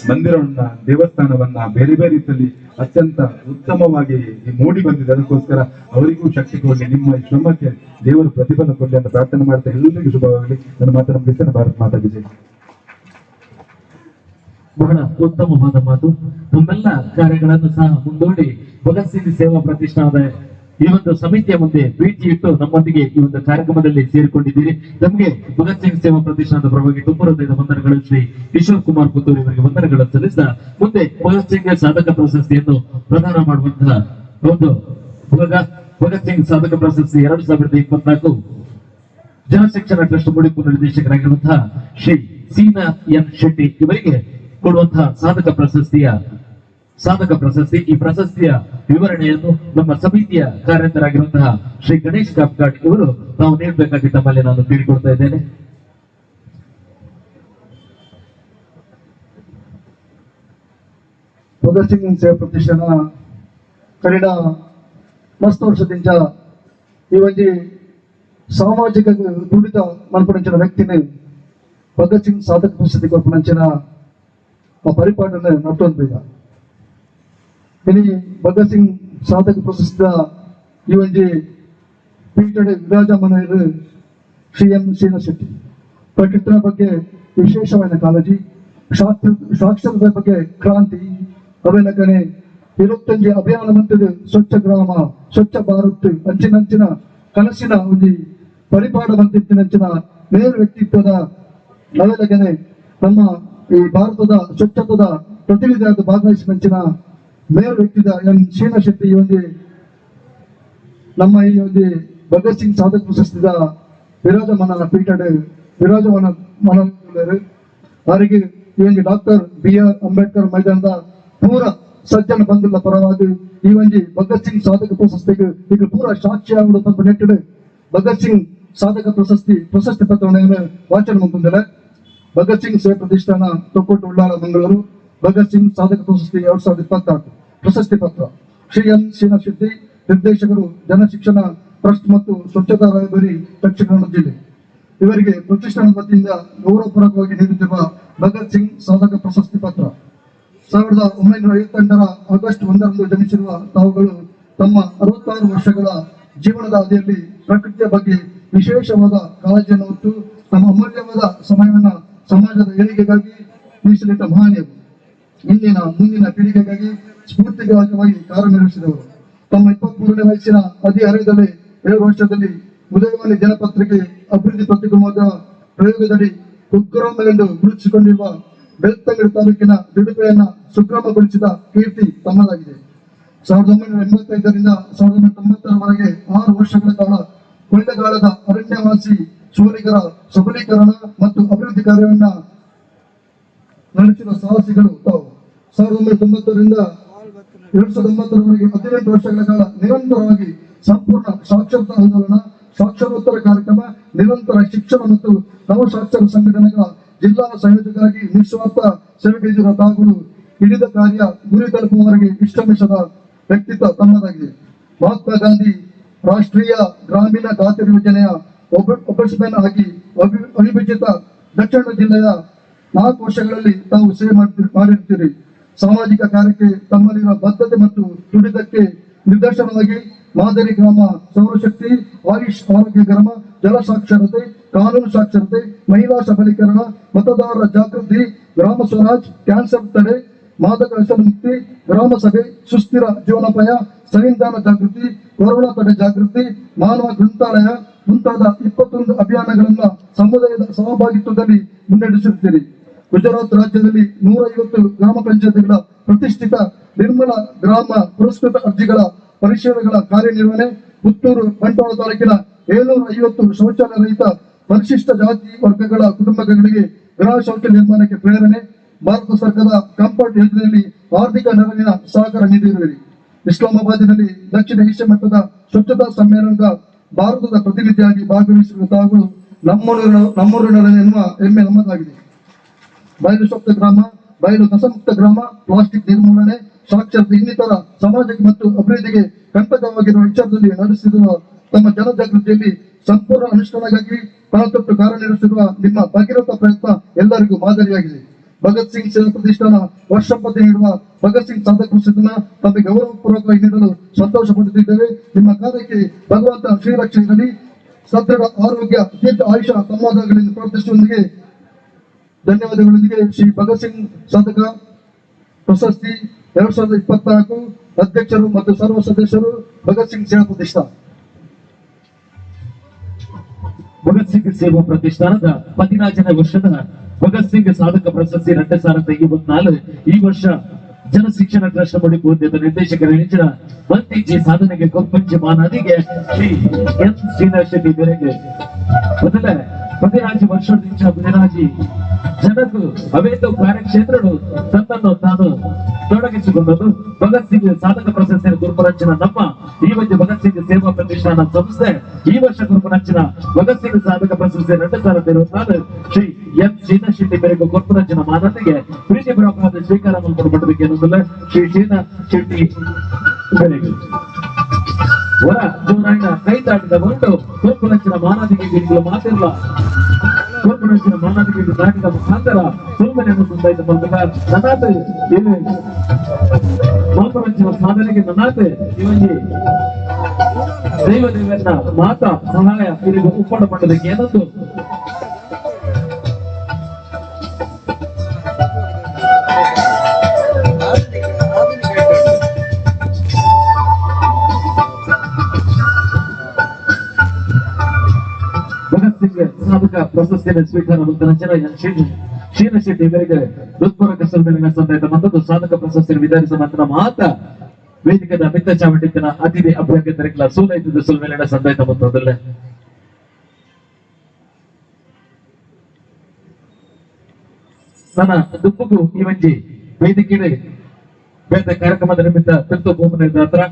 ಮಂದಿರವನ್ನ, ದೇವಸ್ಥಾನವನ್ನ ಬೇರೆ ಬೇರೆ ರೀತಿಯಲ್ಲಿ ಅತ್ಯಂತ ಉತ್ತಮವಾಗಿ ಮೂಡಿ ಬಂದಿದೆ. ಅದಕ್ಕೋಸ್ಕರ ಅವರಿಗೂ ಶಕ್ತಿ ಕೊಡಲಿ, ನಿಮ್ಮ ಶ್ರಮಕ್ಕೆ ದೇವರು ಪ್ರತಿಫಲ ಕೊಡಲಿ ಅಂತ ಪ್ರಾರ್ಥನೆ ಮಾಡ್ತಾ ಎಲ್ಲರಿಗೂ ಶುಭವಾಗಲಿ. ನನ್ನ ಮಾತನ್ನು ಮುಗಿಸ್ತೇನೆ. ಭಾರತ್ ಮಾತಾ ವಿಜಯ. ಬಹಳ ಉತ್ತಮವಾದ ಮಾತು. ನಮ್ಮೆಲ್ಲ ಕಾರ್ಯಗಳನ್ನು ಸಹ ಮುಂದೂಡಿ ಭಗತ್ ಸಿಂಗ್ ಸೇವಾ ಪ್ರತಿಷ್ಠಾನದ ಈ ಒಂದು ಸಮಿತಿಯ ಮುಂದೆ ಪ್ರೀತಿ ಇಟ್ಟು ನಮ್ಮೊಂದಿಗೆ ಈ ಒಂದು ಕಾರ್ಯಕ್ರಮದಲ್ಲಿ ಸೇರಿಕೊಂಡಿದ್ದೀರಿ. ನಮಗೆ ಭಗತ್ ಸಿಂಗ್ ಸೇವಾ ಪ್ರತಿಷ್ಠಾನದ ಪರವಾಗಿ ತುಂಬ ಹೃದಯದ ವಂದನೆಗಳು. ಶ್ರೀ ಕಿಶೋರ್ ಕುಮಾರ್ ಪುತ್ತೂರ್ ಇವರಿಗೆ ವಂದನೆಗಳನ್ನು ಸಲ್ಲಿಸಿದ ಮುಂದೆ ಭಗತ್ ಸಿಂಗ್ ಸಾಧಕ ಪ್ರಶಸ್ತಿಯನ್ನು ಪ್ರದಾನ ಮಾಡುವಂತಹ ಒಂದು ಭಗತ್ ಸಿಂಗ್ ಸಾಧಕ ಪ್ರಶಸ್ತಿ 2024 ಜನಶಿಕ್ಷಣ ಟ್ರಸ್ಟ್ ಮುಡಿಪು ನಿರ್ದೇಶಕರಾಗಿರುವಂತಹ ಶ್ರೀ ಸೀನಾ ಎನ್ ಶೆಟ್ಟಿ ಇವರಿಗೆ ಕೊಡುವಂತಹ ಸಾಧಕ ಪ್ರಶಸ್ತಿ. ಈ ಪ್ರಶಸ್ತಿಯ ವಿವರಣೆಯನ್ನು ನಮ್ಮ ಸಮಿತಿಯ ಕಾರ್ಯಕರ್ತರಾಗಿರುವಂತಹ ಶ್ರೀ ಗಣೇಶ್ ಕಾಪ್ಕಾಡ್ ಇವರು ನಾವು ನೀಡಬೇಕಾಗಿ ತಮ್ಮಲ್ಲಿ ನಾನು ಕೇಳಿಕೊಡ್ತಾ ಇದ್ದೇನೆ. भगत सिंग सेवा प्रतिष्ठान करीना मस्त वर्षದಿಂದ ಈ ಒಂದು ಸಾಮಾಜಿಕ ದುಡಿತ ಮಲ್ಪಡಿಸಿದ ವ್ಯಕ್ತಿನೇ ಭಗತ್ ಸಿಂಗ್ ಸಾಧಕ ಪ್ರಶಸ್ತಿ ಕೊರ್ಪಣಂಚಿನ ಪರಿಪಾಠನೆ ನಟ್ಟೊಂದಿದ ಇನಿ ಭಗತ್ ಸಿಂಗ್ ಸಾಧಕ ಪ್ರಶಸ್ತಿ ಈ ಒಂದು ಪೀಠದ ವಿರಾಜಮಾನರು ಶ್ರೀ ಎಂ ಶ್ರೀನಶೆಟ್ಟಿ ಪ್ರಕೃತಿಯ ಬಗ್ಗೆ ವಿಶೇಷವಾದ ಕಾಳಜಿ ಸಾಕ್ಷರತೆ ಬಗ್ಗೆ ಕ್ರಾಂತಿ ಅವೆಲ್ಲಕನೆ 25 ಅಭಿಯಾನ ಮಂತ್ರದ ಸ್ವಚ್ಛ ಗ್ರಾಮ ಸ್ವಚ್ಛ ಭಾರತ್ ಅಂಚಿನಂಚಿನ ಕನಸಿನ ಒಂದು ಪರಿಪಾಠವಂತಿನಂಚಿನ ಮೇರು ವ್ಯಕ್ತಿತ್ವದ ಅವೆಲ್ಲಕನೆ ನಮ್ಮ ಈ ಭಾರತದ ಸ್ವಚ್ಛತದ ಪ್ರತಿನಿಧಿಯಾದ ಭಾಗವಹಿಸಿನಂಚಿನ ಮೇರು ವ್ಯಕ್ತಿದ ಎಂ ಶ್ರೀನಶೆಟ್ಟಿ ಒಂದು ನಮ್ಮ ಈ ಒಂದು ಭಗತ್ ಸಿಂಗ್ ಸಾಧಕ ಪ್ರಶಸ್ತಿದ ವಿರಾಜಮಾನ ಪೀಠದ ವಿರಾಜಮಾನ ಮನರು ಅವರಿಗೆ ಈ ಒಂದು ಡಾಕ್ಟರ್ BR ಅಂಬೇಡ್ಕರ್ ಮೈದಾನದ ಪೂರ ಸಜ್ಜನ ಬಂಧುಗಳ ಪರವಾಗಿ ಈ ಒಂದು ಭಗತ್ ಸಿಂಗ್ ಸಾಧಕ ಪ್ರಶಸ್ತಿಗೆ ಈಗ ಪೂರ ಸಾಕ್ಷಿಯಾಗುವ ನೆಟ್ಟಿಡು ಭಗತ್ ಸಿಂಗ್ ಸಾಧಕ ಪ್ರಶಸ್ತಿ ಪತ್ರವನ್ನು ವಾಚನ ಮುಂದಿದ್ದಾರೆ ಭಗತ್ ಸಿಂಗ್ ಸೇವಾ ಪ್ರತಿಷ್ಠಾನ ತೊಕ್ಕೊಟ್ಟು ಉಳ್ಳಾಲ ಮಂಗಳೂರು ಭಗತ್ ಸಿಂಗ್ ಸಾಧಕ ಪ್ರಶಸ್ತಿ 2024 ಪ್ರಶಸ್ತಿ ಪತ್ರ ಶ್ರೀ ಎಂ ಶ್ರೀನಶೆಟ್ಟಿ ನಿರ್ದೇಶಕರು ಜನಶಿಕ್ಷಣ ಟ್ರಸ್ಟ್ ಮತ್ತು ಸ್ವಚ್ಛತಾ ರಾಯಭಾರಿ ದಕ್ಷಿಣ ಕನ್ನಡ ಜಿಲ್ಲೆ ಇವರಿಗೆ ಪ್ರತಿಷ್ಠಾನದ ವತಿಯಿಂದ ಗೌರವಪೂರ್ವಕವಾಗಿ ನೀಡುತ್ತಿರುವ ಭಗತ್ ಸಿಂಗ್ ಸಾಧಕ ಪ್ರಶಸ್ತಿ ಪತ್ರ 1958 ಆಗಸ್ಟ್ 1ರಂದು ಜನಿಸಿರುವ ತಾವುಗಳು ತಮ್ಮ 66 ವರ್ಷಗಳ ಜೀವನದ ಅವಧಿಯಲ್ಲಿ ಪ್ರಕೃತಿಯ ಬಗ್ಗೆ ವಿಶೇಷವಾದ ಕಾಳಜಿಯನ್ನು ಹೊತ್ತು ತಮ್ಮ ಅಮೂಲ್ಯವಾದ ಸಮಯವನ್ನು ಸಮಾಜದ ಏಳಿಗೆಗಾಗಿ ಮೀಸಲಿಟ್ಟ ಮಹನೀಯರು ಇಂದಿನ ಮುಂದಿನ ಪೀಳಿಗೆಗಾಗಿ ಸ್ಫೂರ್ತಿದಾಯಕವಾಗಿ ಕಾರ್ಯನಿರ್ವಹಿಸಿದವರು ತಮ್ಮ 23ನೇ ವಯಸ್ಸಿನ ಹದಿಹರೆಯದಲ್ಲಿ 7 ವರ್ಷದಲ್ಲಿ ಉದಯವಾಣಿ ದಿನಪತ್ರಿಕೆ ಅಭಿವೃದ್ಧಿ ಪತ್ರಿಕೋದ್ಯಮ ಪ್ರಯೋಗದಡಿ ಕುಗ್ರಾಮವೆಂದು ಗುರುತಿಸಿಕೊಂಡಿರುವ ಬೆಳ್ತಂಗಡಿ ತಾಲೂಕಿನ ದುಡಿಪೆಯನ್ನ ಸುಕ್ರಮಗೊಳಿಸಿದ ಕೀರ್ತಿ ತಮ್ಮದಾಗಿದೆ 1985ರಿಂದ 1990ರವರೆಗೆ 6 ವರ್ಷಗಳ ಕಾಲ ಕೊಳ್ಳೆಗಾಲದ ಅರಣ್ಯವಾಸಿ ಸೂಲಿಗರ ಸಬಲೀಕರಣ ಮತ್ತು ಅಭಿವೃದ್ಧಿ ಕಾರ್ಯವನ್ನ ನಡೆಸಿದ ಸಾಹಸಿಗಳು ತಾವು 1990ರಿಂದ 2009ರವರೆಗೆ 18 ವರ್ಷಗಳ ಕಾಲ ನಿರಂತರವಾಗಿ ಸಂಪೂರ್ಣ ಸಾಕ್ಷರತಾ ಆಂದೋಲನ ಸಾಕ್ಷರೋತ್ತರ ಕಾರ್ಯಕ್ರಮ ನಿರಂತರ ಶಿಕ್ಷಣ ಮತ್ತು ನವಸಾಕ್ಷರ ಸಂಘಟನೆಗಳ ಜಿಲ್ಲಾ ಸಂಯೋಜಕರಾಗಿ ನಿಸ್ವಾರ್ಥ ಸೇವೆಗೈದಿರುವ ತಾವುಗಳು ಹಿಡಿದ ಕಾರ್ಯ ಗುರಿ ತಲುಪುವವರೆಗೆ ವಿಶ್ರಮಿಸದ ವ್ಯಕ್ತಿತ್ವ ತಮ್ಮದಾಗಿದೆ ಮಹಾತ್ಮ ಗಾಂಧಿ ರಾಷ್ಟ್ರೀಯ ಗ್ರಾಮೀಣ ಖಾತರಿ ಯೋಜನೆಯ ಒಬ್ಬ ಆಗಿ ಅವಿಭಜಿತ ದಕ್ಷಿಣ ಜಿಲ್ಲೆಯ 4 ವರ್ಷಗಳಲ್ಲಿ ತಾವು ಸೇವೆ ಮಾಡಿರ್ತೀರಿ ಸಾಮಾಜಿಕ ಕಾರ್ಯಕ್ಕೆ ತಮ್ಮಲ್ಲಿರುವ ಬದ್ಧತೆ ಮತ್ತು ತುಡಿತಕ್ಕೆ ನಿದರ್ಶನವಾಗಿ ಮಾದರಿ ಗ್ರಾಮ ಸೌರಶಕ್ತಿ ಆಯುಷ್ ಆರೋಗ್ಯ ಗ್ರಾಮ ಜಲ ಸಾಕ್ಷರತೆ ಕಾನೂನು ಸಾಕ್ಷರತೆ ಮಹಿಳಾ ಸಬಲೀಕರಣ ಮತದಾರರ ಜಾಗೃತಿ ಗ್ರಾಮ ಸ್ವರಾಜ್ ಕ್ಯಾನ್ಸರ್ ತಡೆ ಮಾದಕ ವ್ಯಸನ ಮುಕ್ತಿ ಗ್ರಾಮ ಸಭೆ ಸುಸ್ಥಿರ ಜೀವನೋಪಾಯ ಸಂವಿಧಾನ ಜಾಗೃತಿ ಕೊರೋನಾ ತಡೆ ಜಾಗೃತಿ ಮಾನವ ಗ್ರಂಥಾಲಯ ಮುಂತಾದ 21 ಅಭಿಯಾನಗಳನ್ನ ಸಮುದಾಯದ ಸಹಭಾಗಿತ್ವದಲ್ಲಿ ಮುನ್ನಡೆಸುತ್ತೀರಿ ಗುಜರಾತ್ ರಾಜ್ಯದಲ್ಲಿ 150 ಗ್ರಾಮ ಪಂಚಾಯತಿಗಳ ಪ್ರತಿಷ್ಠಿತ ನಿರ್ಮಲ ಗ್ರಾಮ ಪುರಸ್ಕೃತ ಅರ್ಜಿಗಳ ಪರಿಶೀಲನೆಗಳ ಕಾರ್ಯನಿರ್ವಹಣೆ ಪುತ್ತೂರು ಬಂಟ್ವಾಳ ತಾಲೂಕಿನ 750 ಶೌಚಾಲಯ ರಹಿತ ಪರಿಶಿಷ್ಟ ಜಾತಿ ವರ್ಗಗಳ ಕುಟುಂಬಗಳಿಗೆ ಗೃಹ ಶೌಚಾಲಯ ನಿರ್ಮಾಣಕ್ಕೆ ಪ್ರೇರಣೆ ಭಾರತ ಸರ್ಕಾರದ ಕಂಫರ್ಟ್ ಯೋಜನೆಯಲ್ಲಿ ಆರ್ಥಿಕ ನೆರವಿನ ಸಹಕಾರ ನೀಡಿರುವಿರಿ ಇಸ್ಲಾಮಾಬಾದಿನಲ್ಲಿ ದಕ್ಷಿಣ ಏಷ್ಯಾ ಮಟ್ಟದ ಸ್ವಚ್ಛತಾ ಸಮ್ಮೇಳನದ ಭಾರತದ ಪ್ರತಿನಿಧಿಯಾಗಿ ಭಾಗವಹಿಸಿರುವ ತಾವುಗಳು ನಮ್ಮೂರಿನ ಎನ್ನುವ ಹೆಮ್ಮೆ ನಮ್ಮದಾಗಿದೆ ಬಯಲು ಸ್ವಚ್ಛ ಗ್ರಾಮ ಬಯಲು ಕಸಮುಕ್ತ ಗ್ರಾಮ ಪ್ಲಾಸ್ಟಿಕ್ ನಿರ್ಮೂಲನೆ ಸಾಕ್ಷರತೆ ಇನ್ನಿತರ ಸಮಾಜಕ್ಕೆ ಮತ್ತು ಅಭಿವೃದ್ಧಿಗೆ ಕಂಟಕವಾಗಿರುವ ವಿಚಾರದಲ್ಲಿ ನಡೆಸಿರುವ ತಮ್ಮ ಜನಜಾಗೃತಿಯಲ್ಲಿ ಸಂಪೂರ್ಣ ಅನುಷ್ಠಾನಕ್ಕಾಗಿ ಪಣತೊಟ್ಟು ಕಾರ್ಯನಿರ್ವಹಿಸಿರುವ ನಿಮ್ಮ ಭಗೀರಥ ಪ್ರಯತ್ನ ಎಲ್ಲರಿಗೂ ಮಾದರಿಯಾಗಿದೆ ಭಗತ್ ಸಿಂಗ್ ಸೇವಾ ಪ್ರತಿಷ್ಠಾನ ವರ್ಷಪತಿ ನೀಡುವ ಭಗತ್ ಸಿಂಗ್ ಸಾಧಕ ಪ್ರಶಸ್ತಿಯನ್ನು ತಮಗೆ ಗೌರವಪೂರ್ವಕವಾಗಿ ನೀಡಲು ಸಂತೋಷ ಪಡುತ್ತಿದ್ದೇವೆ ನಿಮ್ಮ ಕಾರ್ಯಕ್ಕೆ ಭಗವಂತ ಶ್ರೀರಕ್ಷೆ ಇರಲಿ ಸದೃಢ ಆರೋಗ್ಯ ದೀರ್ಘ ಆಯುಷ ಸಂವಾದಗಳಿಂದ ಪ್ರಾರ್ಥಿಸುವೊಂದಿಗೆ ಧನ್ಯವಾದಗಳೊಂದಿಗೆ ಶ್ರೀ ಭಗತ್ ಸಿಂಗ್ ಸಾಧಕ ಪ್ರಶಸ್ತಿ 2024 ಅಧ್ಯಕ್ಷರು ಮತ್ತು ಸರ್ವ ಸದಸ್ಯರು ಭಗತ್ ಸಿಂಗ್ ಸೇವಾ ಪ್ರತಿಷ್ಠಾನ ಭಗತ್ ಸಿಂಗ್ ಸೇವಾ ಪ್ರತಿಷ್ಠಾನದ 14ನೇ ವರ್ಷದ ಭಗತ್ ಸಿಂಗ್ ಸಾಧಕ ಪ್ರಶಸ್ತಿ 2024 ಈ ವರ್ಷ ಜನಶಿಕ್ಷಣ ಟ್ರಸ್ಟ್ ಬಳಿಕ ನಿರ್ದೇಶಕರ ಹೆಚ್ಚಿನ ಮಂತ್ರಿಜಿ ಸಾಧನೆಗೆ ಕೊಪ್ಪಂಚ ಮಾನದಿಗೆ ಶ್ರೀ ಎಂ ಶ್ರೀನಶೆಟ್ಟಿ ಮೇರೆಗೆ ಮೊದಲ 15 ವರ್ಷದ నుంచి 15 ಜನకు ಅವೇತು ಕಾರ್ಯಕ್ಷೇತ್ರಗಳು ತನ್ನನ್ನು ತಾನು ತೊಡಗಿಸಿಕೊಂಡದ್ದು ಭಗತ್ ಸಿಂಗ್ ಸಾಧಕ ಪ್ರಶಸ್ತಿಯನ್ನು ಗುರುಪರಂಚಿನ ನಮ್ಮ ಈ ಒಂದು ಭಗತ್ ಸಿಂಗ್ ಸೇವಾ ಪ್ರತಿಷ್ಠಾನ ಸಂಸ್ಥೆ ಈ ವರ್ಷ ಗುರುಪರಂಚಿನ ಭಗತ್ ಸಿಂಗ್ ಸಾಧಕ ಪ್ರಶಸ್ತಿ 2024 ಶ್ರೀ ಎಂ ಶೀನಾ ಶೆಟ್ಟಿ ಮೇರೆಗೆ ಗುರುಪರಂಚಿನ ಮಾನವನಿಗೆ ಪ್ರೀತಿಪೂರ್ವಕವಾದ ಸ್ವೀಕಾರ ಮಾಡಿಕೊಡಬೇಕು ಎನ್ನುವುದಿಲ್ಲ ಶ್ರೀ ಶೀನಾ ಶೆಟ್ಟಿ ಮೇರೆಗೆ ಹೊರ ಜೋರಾಯಿನ ಕೈ ದಾಟಿದ ಹೊರಟು ಗುರುಪರಂಚಿನ ಮಾನವನಿಗೆ ಗಿರಿಗಳು ಮಾತಿರಲ್ಲ ಗುರುಪರಂಚಿನ ಮಾನವನಿಗೆ ದಾಟಿದ ಮುಖಾಂತರ ಸುಮ್ಮನೆಯನ್ನು ಸುಂದಾಯಿತ ಮೂಲಕ ನನಾಥ ಏನು ಗುರುಪರಂಚಿನ ಸಾಧನೆಗೆ ನನಾಥ ಇವನಿಗೆ ದೈವದೇವನ ಮಾತಾ ಸಹಾಯ ಇದೀಗ ಉಪ್ಪಡ ಮಾಡೋದಕ್ಕೆ ಏನೊಂದು ಭಗತ್ ಸಿಂಗ್ ಸಾಧಕ ಪ್ರಶಸ್ತಿಯನ್ನು ಸ್ವೀಕಾರ ಮಾಡಿದ ನಂತರ ಶೀನಾ ಶೆಟ್ಟಿ ಇವರಿಗೆ ಹೃತ್ಪೂರ್ವಕ ಸನ್ಮಾನ ಸಂದಾಯಿತ ಮತ್ತು ಸಾಧಕ ಪ್ರಶಸ್ತಿಯನ್ನು ವಿತರಿಸುವ ನಂತರ ಮಾತ್ರ ವೇದಿಕೆಯ ಮಿತ್ತ ಚಾವಟಿನ ಅತಿಥಿ ಅಭ್ಯರ್ಥಿಗಳ ಸೋಲೈತಿದ್ದು ಸುಲ್ಮೇಲಿನ ಸಂದಾಯಿತ ಮೊತ್ತದಲ್ಲೇ ನನ್ನ ದುಪ್ಪುಗೂ ಈ ವಂಜಿ ವೇದಿಕೆ ಬೇರೆ ಕಾರ್ಯಕ್ರಮದ ನಿಮಿತ್ತ ತುರ್ತು ಭೂಮಿ ಹತ್ರ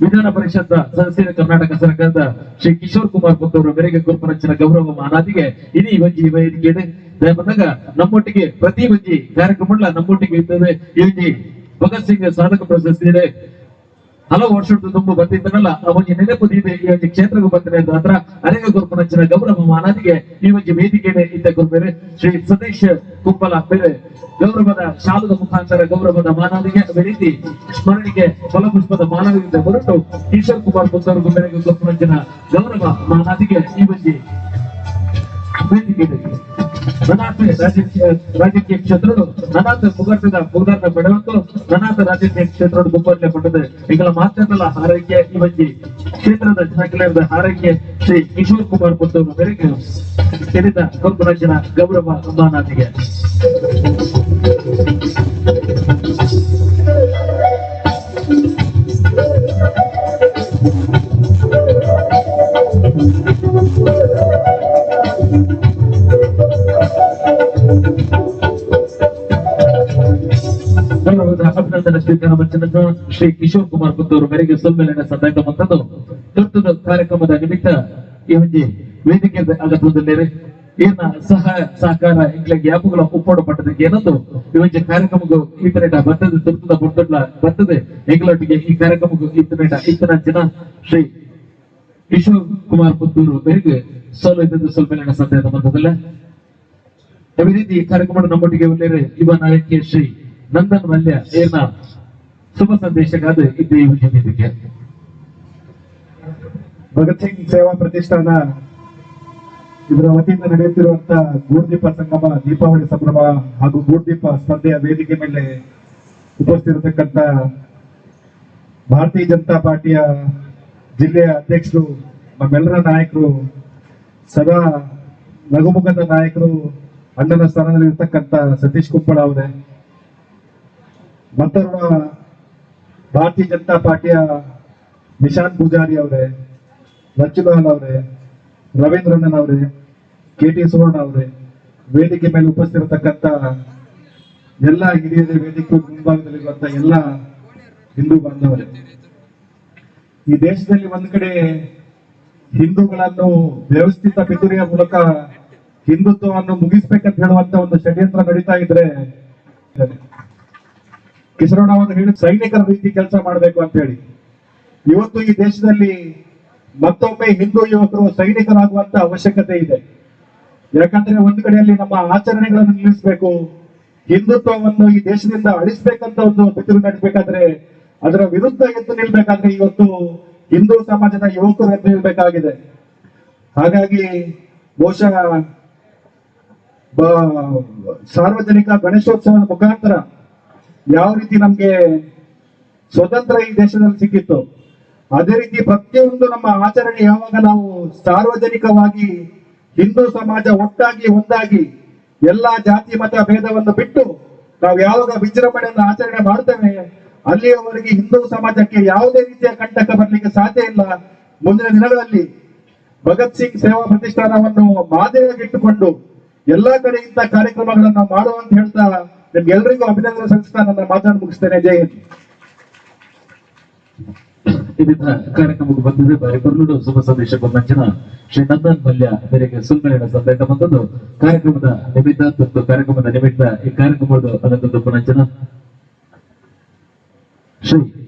ವಿಧಾನ ಪರಿಷತ್ ಸದಸ್ಯರ ಕರ್ನಾಟಕ ಸರ್ಕಾರದ ಶ್ರೀ ಕಿಶೋರ್ ಕುಮಾರ್ ಪುತ್ತೂರು ಮೇರೆಗೆ ಗುರುಪರಂಚಿನ ಗೌರವ ಮಾನಾದಿಗೆ ಇಡೀ ವಂಜಿ ವೇದಿಕೆ ಬಂದಾಗ ನಮ್ಮೊಟ್ಟಿಗೆ ಪ್ರತಿ ವಂಜಿ ಕಾರ್ಯಕ್ರಮ ನಮ್ಮೊಟ್ಟಿಗೆ ಇರ್ತದೆ ಈ ವಂಜಿ ಭಗತ್ ಸಿಂಗ್ ಸಾಧಕ ಪ್ರಶಸ್ತಿ ಇದೆ ಹಲವು ವರ್ಷದ ತುಂಬ ಬಂದಿದ್ದನಲ್ಲ ಆ ಒಂದು ನೆನಪು ಇದೆ ಈ ಒಂದು ಕ್ಷೇತ್ರಕ್ಕೆ ಬಂದರೆ ಹತ್ರ ಅನೇಕ ಗುರುಪರಂಚಿನ ಗೌರವ ಮಾನಾದಿಗೆ ಈ ಒಂದು ವೇದಿಕೆ ಇದ್ದ ಗುರುಬೇರೆ ಶ್ರೀ ಸತೀಶ್ ಕುಪ್ಪಲ ಬೇರೆ ಗೌರವದ ಶಾಲದ ಮುಖಾಂತರ ಗೌರವದ ಮಾನವಿಗೆ ಅದೇ ರೀತಿ ಸ್ಮರಣಿಗೆ ಫಲಪುಷ್ಪದ ಮಾನವಿಗೆ ಹೊರಟು ಕಿಶೋರ್ ಕುಮಾರ್ ಪುತ್ತೂರು ಮೇರೆಗೆ ಗುರುಪರಂಚಿನ ಗೌರವ ಮಾನಾದಿಗೆ ಈ ಒಂದು ವೇದಿಕೆ ನನಾಥ ರಾಜಕೀಯ ಕ್ಷೇತ್ರಗಳು ನನಾಥ ಮುಗಾರದ ಬೆಳವತ್ತು ನನಾಥ ರಾಜಕೀಯ ಕ್ಷೇತ್ರಗಳು ಗುಂಪಟ್ಟೆ ಪಟ್ಟದೆ ಈಗಲ ಮಾತ್ರಲ್ಲ ಹಾರೈಕೆ ಈ ಒಂದು ಕ್ಷೇತ್ರದ ಜನಕಲೆಯದ ಹಾರೈಕೆ ಶ್ರೀ ಕಿಶೋರ್ ಕುಮಾರ್ ಪುತ್ತೂರು ಮೇರೆಗೆ ತೆರೆದ ಗುರುಪರಂಚಿನ ಗೌರವ ಮಾನಾದಿಗೆ ಗೌರವದ ಅಭಿನಂದನೆ ಸ್ವೀಕಾರ ಮಾಡಿದ ಶ್ರೀ ಕಿಶೋರ್ ಕುಮಾರ್ ಪುತ್ತೂರು ಮೇರೆಗೆ ಸಮ್ಮೇಳನ ಸಂದಾಯಿತ ಮೊತ್ತದ್ದು ತುರ್ತುದ ಕಾರ್ಯಕ್ರಮದ ನಿಮಿತ್ತ ಈ ಒಂದು ವೇದಿಕೆ ಅಗತ್ಯದಲ್ಲಿ ಏನ ಸಹಾಯ ಸಹಕಾರ ಇಂಗ್ಲೆಂಡ್ ಯಾಪುಗಳ ಉಪ್ಪೋಡ ಪಟ್ಟದಕ್ಕೆ ಏನೊಂದು ಈ ಒಂದು ಕಾರ್ಯಕ್ರಮಕ್ಕೂ ಇಂಟರ್ನೆಟ್ ಬರ್ತದೆ ತುರ್ತುದ ಬರ್ತದ ಬರ್ತದೆ ಇಂಗ್ಲೆಂಡ್ಗೆ ಈ ಕಾರ್ಯಕ್ರಮಕ್ಕೂ ಇಂಟರ್ನೆಟ್ ಇತನ ಜನ ಶ್ರೀ ಕಿಶೋರ್ ಕುಮಾರ್ ಪುತ್ತೂರು ಮೇರೆಗೆ ಸೋಲೈತದ್ದು ಸಮ್ಮೇಳನ ಸಂದಾಯಿತ ಮೊತ್ತದಲ್ಲ ಅದೇ ರೀತಿ ಕಾರ್ಯಕ್ರಮ ನಮ್ಮೊಟ್ಟಿಗೆ ಒಳ್ಳೆಯ ಯುವ ನಾಯಕಿ ಶ್ರೀ ನಂದನ್ ಮಲ್ಯ ಏನ ಶುಭ ಸಂದೇಶಕ್ಕಾದ ಇದ್ದೇ ಈ ವೇದಿಕೆ ಭಗತ್ ಸಿಂಗ್ ಸೇವಾ ಪ್ರತಿಷ್ಠಾನ ಇದರ ವತಿಯಿಂದ ನಡೆಯುತ್ತಿರುವಂತಹ ಗೂಡ್ದೀಪ ಸಂಗಮ ದೀಪಾವಳಿ ಸಂಭ್ರಮ ಹಾಗೂ ಗೂಡ್ದೀಪ ಸ್ಪರ್ಧೆಯ ವೇದಿಕೆ ಮೇಲೆ ಉಪಸ್ಥಿತಿರತಕ್ಕಂತ ಭಾರತೀಯ ಜನತಾ ಪಾರ್ಟಿಯ ಜಿಲ್ಲೆಯ ಅಧ್ಯಕ್ಷರು ನಮ್ಮೆಲ್ಲರ ನಾಯಕರು ಸದಾ ನಗುಮುಖದ ನಾಯಕರು ಅಣ್ಣನ ಸ್ಥಾನದಲ್ಲಿ ಇರ್ತಕ್ಕಂಥ ಸತೀಶ್ ಕುಪ್ಪಳ ಅವರೇ ಮತ್ತೋರ್ವ ಭಾರತೀಯ ಜನತಾ ಪಾರ್ಟಿಯ ನಿಶಾಂತ್ ಪೂಜಾರಿ ಅವರೇ ರಚುಲಾಲ್ ಅವರೇ ರವೀಂದ್ರಣ್ಣನ್ ಅವರೇ KT ಸುವರ್ಣ ಅವರೇ ವೇದಿಕೆ ಮೇಲೆ ಉಪಸ್ಥಿತಿರತಕ್ಕಂಥ ಎಲ್ಲ ಹಿರಿಯರ ವೇದಿಕೆ ಮುಂಭಾಗದಲ್ಲಿರುವಂತ ಎಲ್ಲ ಹಿಂದೂ ಬಾಂಧವರೇ ಈ ದೇಶದಲ್ಲಿ ಒಂದ್ ಕಡೆ ಹಿಂದೂಗಳನ್ನು ವ್ಯವಸ್ಥಿತ ಪಿತೂರಿಯ ಮೂಲಕ ಹಿಂದುತ್ವವನ್ನು ಮುಗಿಸ್ಬೇಕಂತ ಹೇಳುವಂತ ಒಂದು ಷಡ್ಯಂತ್ರ ನಡೀತಾ ಇದ್ರೆ ಕಿಶೋರಣ್ಣ ಅವರು ಹೇಳಿ ಸೈನಿಕರ ರೀತಿ ಕೆಲಸ ಮಾಡಬೇಕು ಅಂತ ಹೇಳಿ ಇವತ್ತು ಈ ದೇಶದಲ್ಲಿ ಮತ್ತೊಮ್ಮೆ ಹಿಂದೂ ಯುವಕರು ಸೈನಿಕರಾಗುವಂತ ಅವಶ್ಯಕತೆ ಇದೆ. ಯಾಕಂದ್ರೆ ಒಂದು ಕಡೆಯಲ್ಲಿ ನಮ್ಮ ಆಚರಣೆಗಳನ್ನು ನಿಲ್ಲಿಸಬೇಕು, ಹಿಂದುತ್ವವನ್ನು ಈ ದೇಶದಿಂದ ಅಳಿಸ್ಬೇಕಂತ ಒಂದು ಪಿತೂರಿ ನಡೆಸಬೇಕಾದ್ರೆ ಅದರ ವಿರುದ್ಧ ಎದ್ದು ನಿಲ್ಬೇಕಾದ್ರೆ ಇವತ್ತು ಹಿಂದೂ ಸಮಾಜದ ಯುವಕರು ಎದ್ದು ನಿಲ್ಬೇಕಾಗಿದೆ. ಹಾಗಾಗಿ ಬಹುಶಃ ಸಾರ್ವಜನಿಕ ಗಣೇಶೋತ್ಸವದ ಮುಖಾಂತರ ಯಾವ ರೀತಿ ನಮ್ಗೆ ಸ್ವತಂತ್ರ ಈ ದೇಶದಲ್ಲಿ ಸಿಕ್ಕಿತ್ತು, ಅದೇ ರೀತಿ ಪ್ರತಿಯೊಂದು ನಮ್ಮ ಆಚರಣೆ ಯಾವಾಗ ನಾವು ಸಾರ್ವಜನಿಕವಾಗಿ ಹಿಂದೂ ಸಮಾಜ ಒಟ್ಟಾಗಿ ಒಂದಾಗಿ ಎಲ್ಲಾ ಜಾತಿ ಮತ ಭೇದವನ್ನು ಬಿಟ್ಟು ನಾವು ಯಾವಾಗ ವಿಜೃಂಭಣೆಯನ್ನು ಆಚರಣೆ ಮಾಡ್ತೇವೆ ಅಲ್ಲಿಯವರೆಗೆ ಹಿಂದೂ ಸಮಾಜಕ್ಕೆ ಯಾವುದೇ ರೀತಿಯ ಕಂಟಕ ಬರಲಿಕ್ಕೆ ಸಾಧ್ಯ ಇಲ್ಲ. ಮುಂದಿನ ದಿನಗಳಲ್ಲಿ ಭಗತ್ ಸಿಂಗ್ ಸೇವಾ ಪ್ರತಿಷ್ಠಾನವನ್ನು ಮಾದರಿಯಾಗಿಟ್ಟುಕೊಂಡು ಎಲ್ಲಾ ಕಡೆಯಿಂದ ಕಾರ್ಯಕ್ರಮಗಳನ್ನು ಮಾಡುವಂತ ಹೇಳ್ತಾ ನಿಮ್ಗೆಲ್ಲರಿಗೂ ಅಭಿನಂದನೆ ಸಲ್ಲಿಸ್ತಾ ನನ್ನ ಮಾತನ್ನು ಮುಗಿಸ್ತೇನೆ. ಜೈ ಹಿಂದ್. ವಿವಿಧ ಕಾರ್ಯಕ್ರಮಕ್ಕೆ ಬಂದಿದೆ ಬಾರಿ ಬರ್ಲೂರು ಶುಭ ಸಂದೇಶ ಬಂದಂಚಿನ ಶ್ರೀ ನಂದನ್ ಮಲ್ಯ ಮೇರೆಗೆ ಸುಲ್ಮೇಳ ಸಂದೇಶ ಬಂದದ್ದು ಕಾರ್ಯಕ್ರಮದ ನಿಮಿತ್ತ ಮತ್ತು ಕಾರ್ಯಕ್ರಮದ ನಿಮಿತ್ತ ಈ ಕಾರ್ಯಕ್ರಮದ ಅನಂತದ್ದು ಪುನಂಚನ ಶ್ರೀ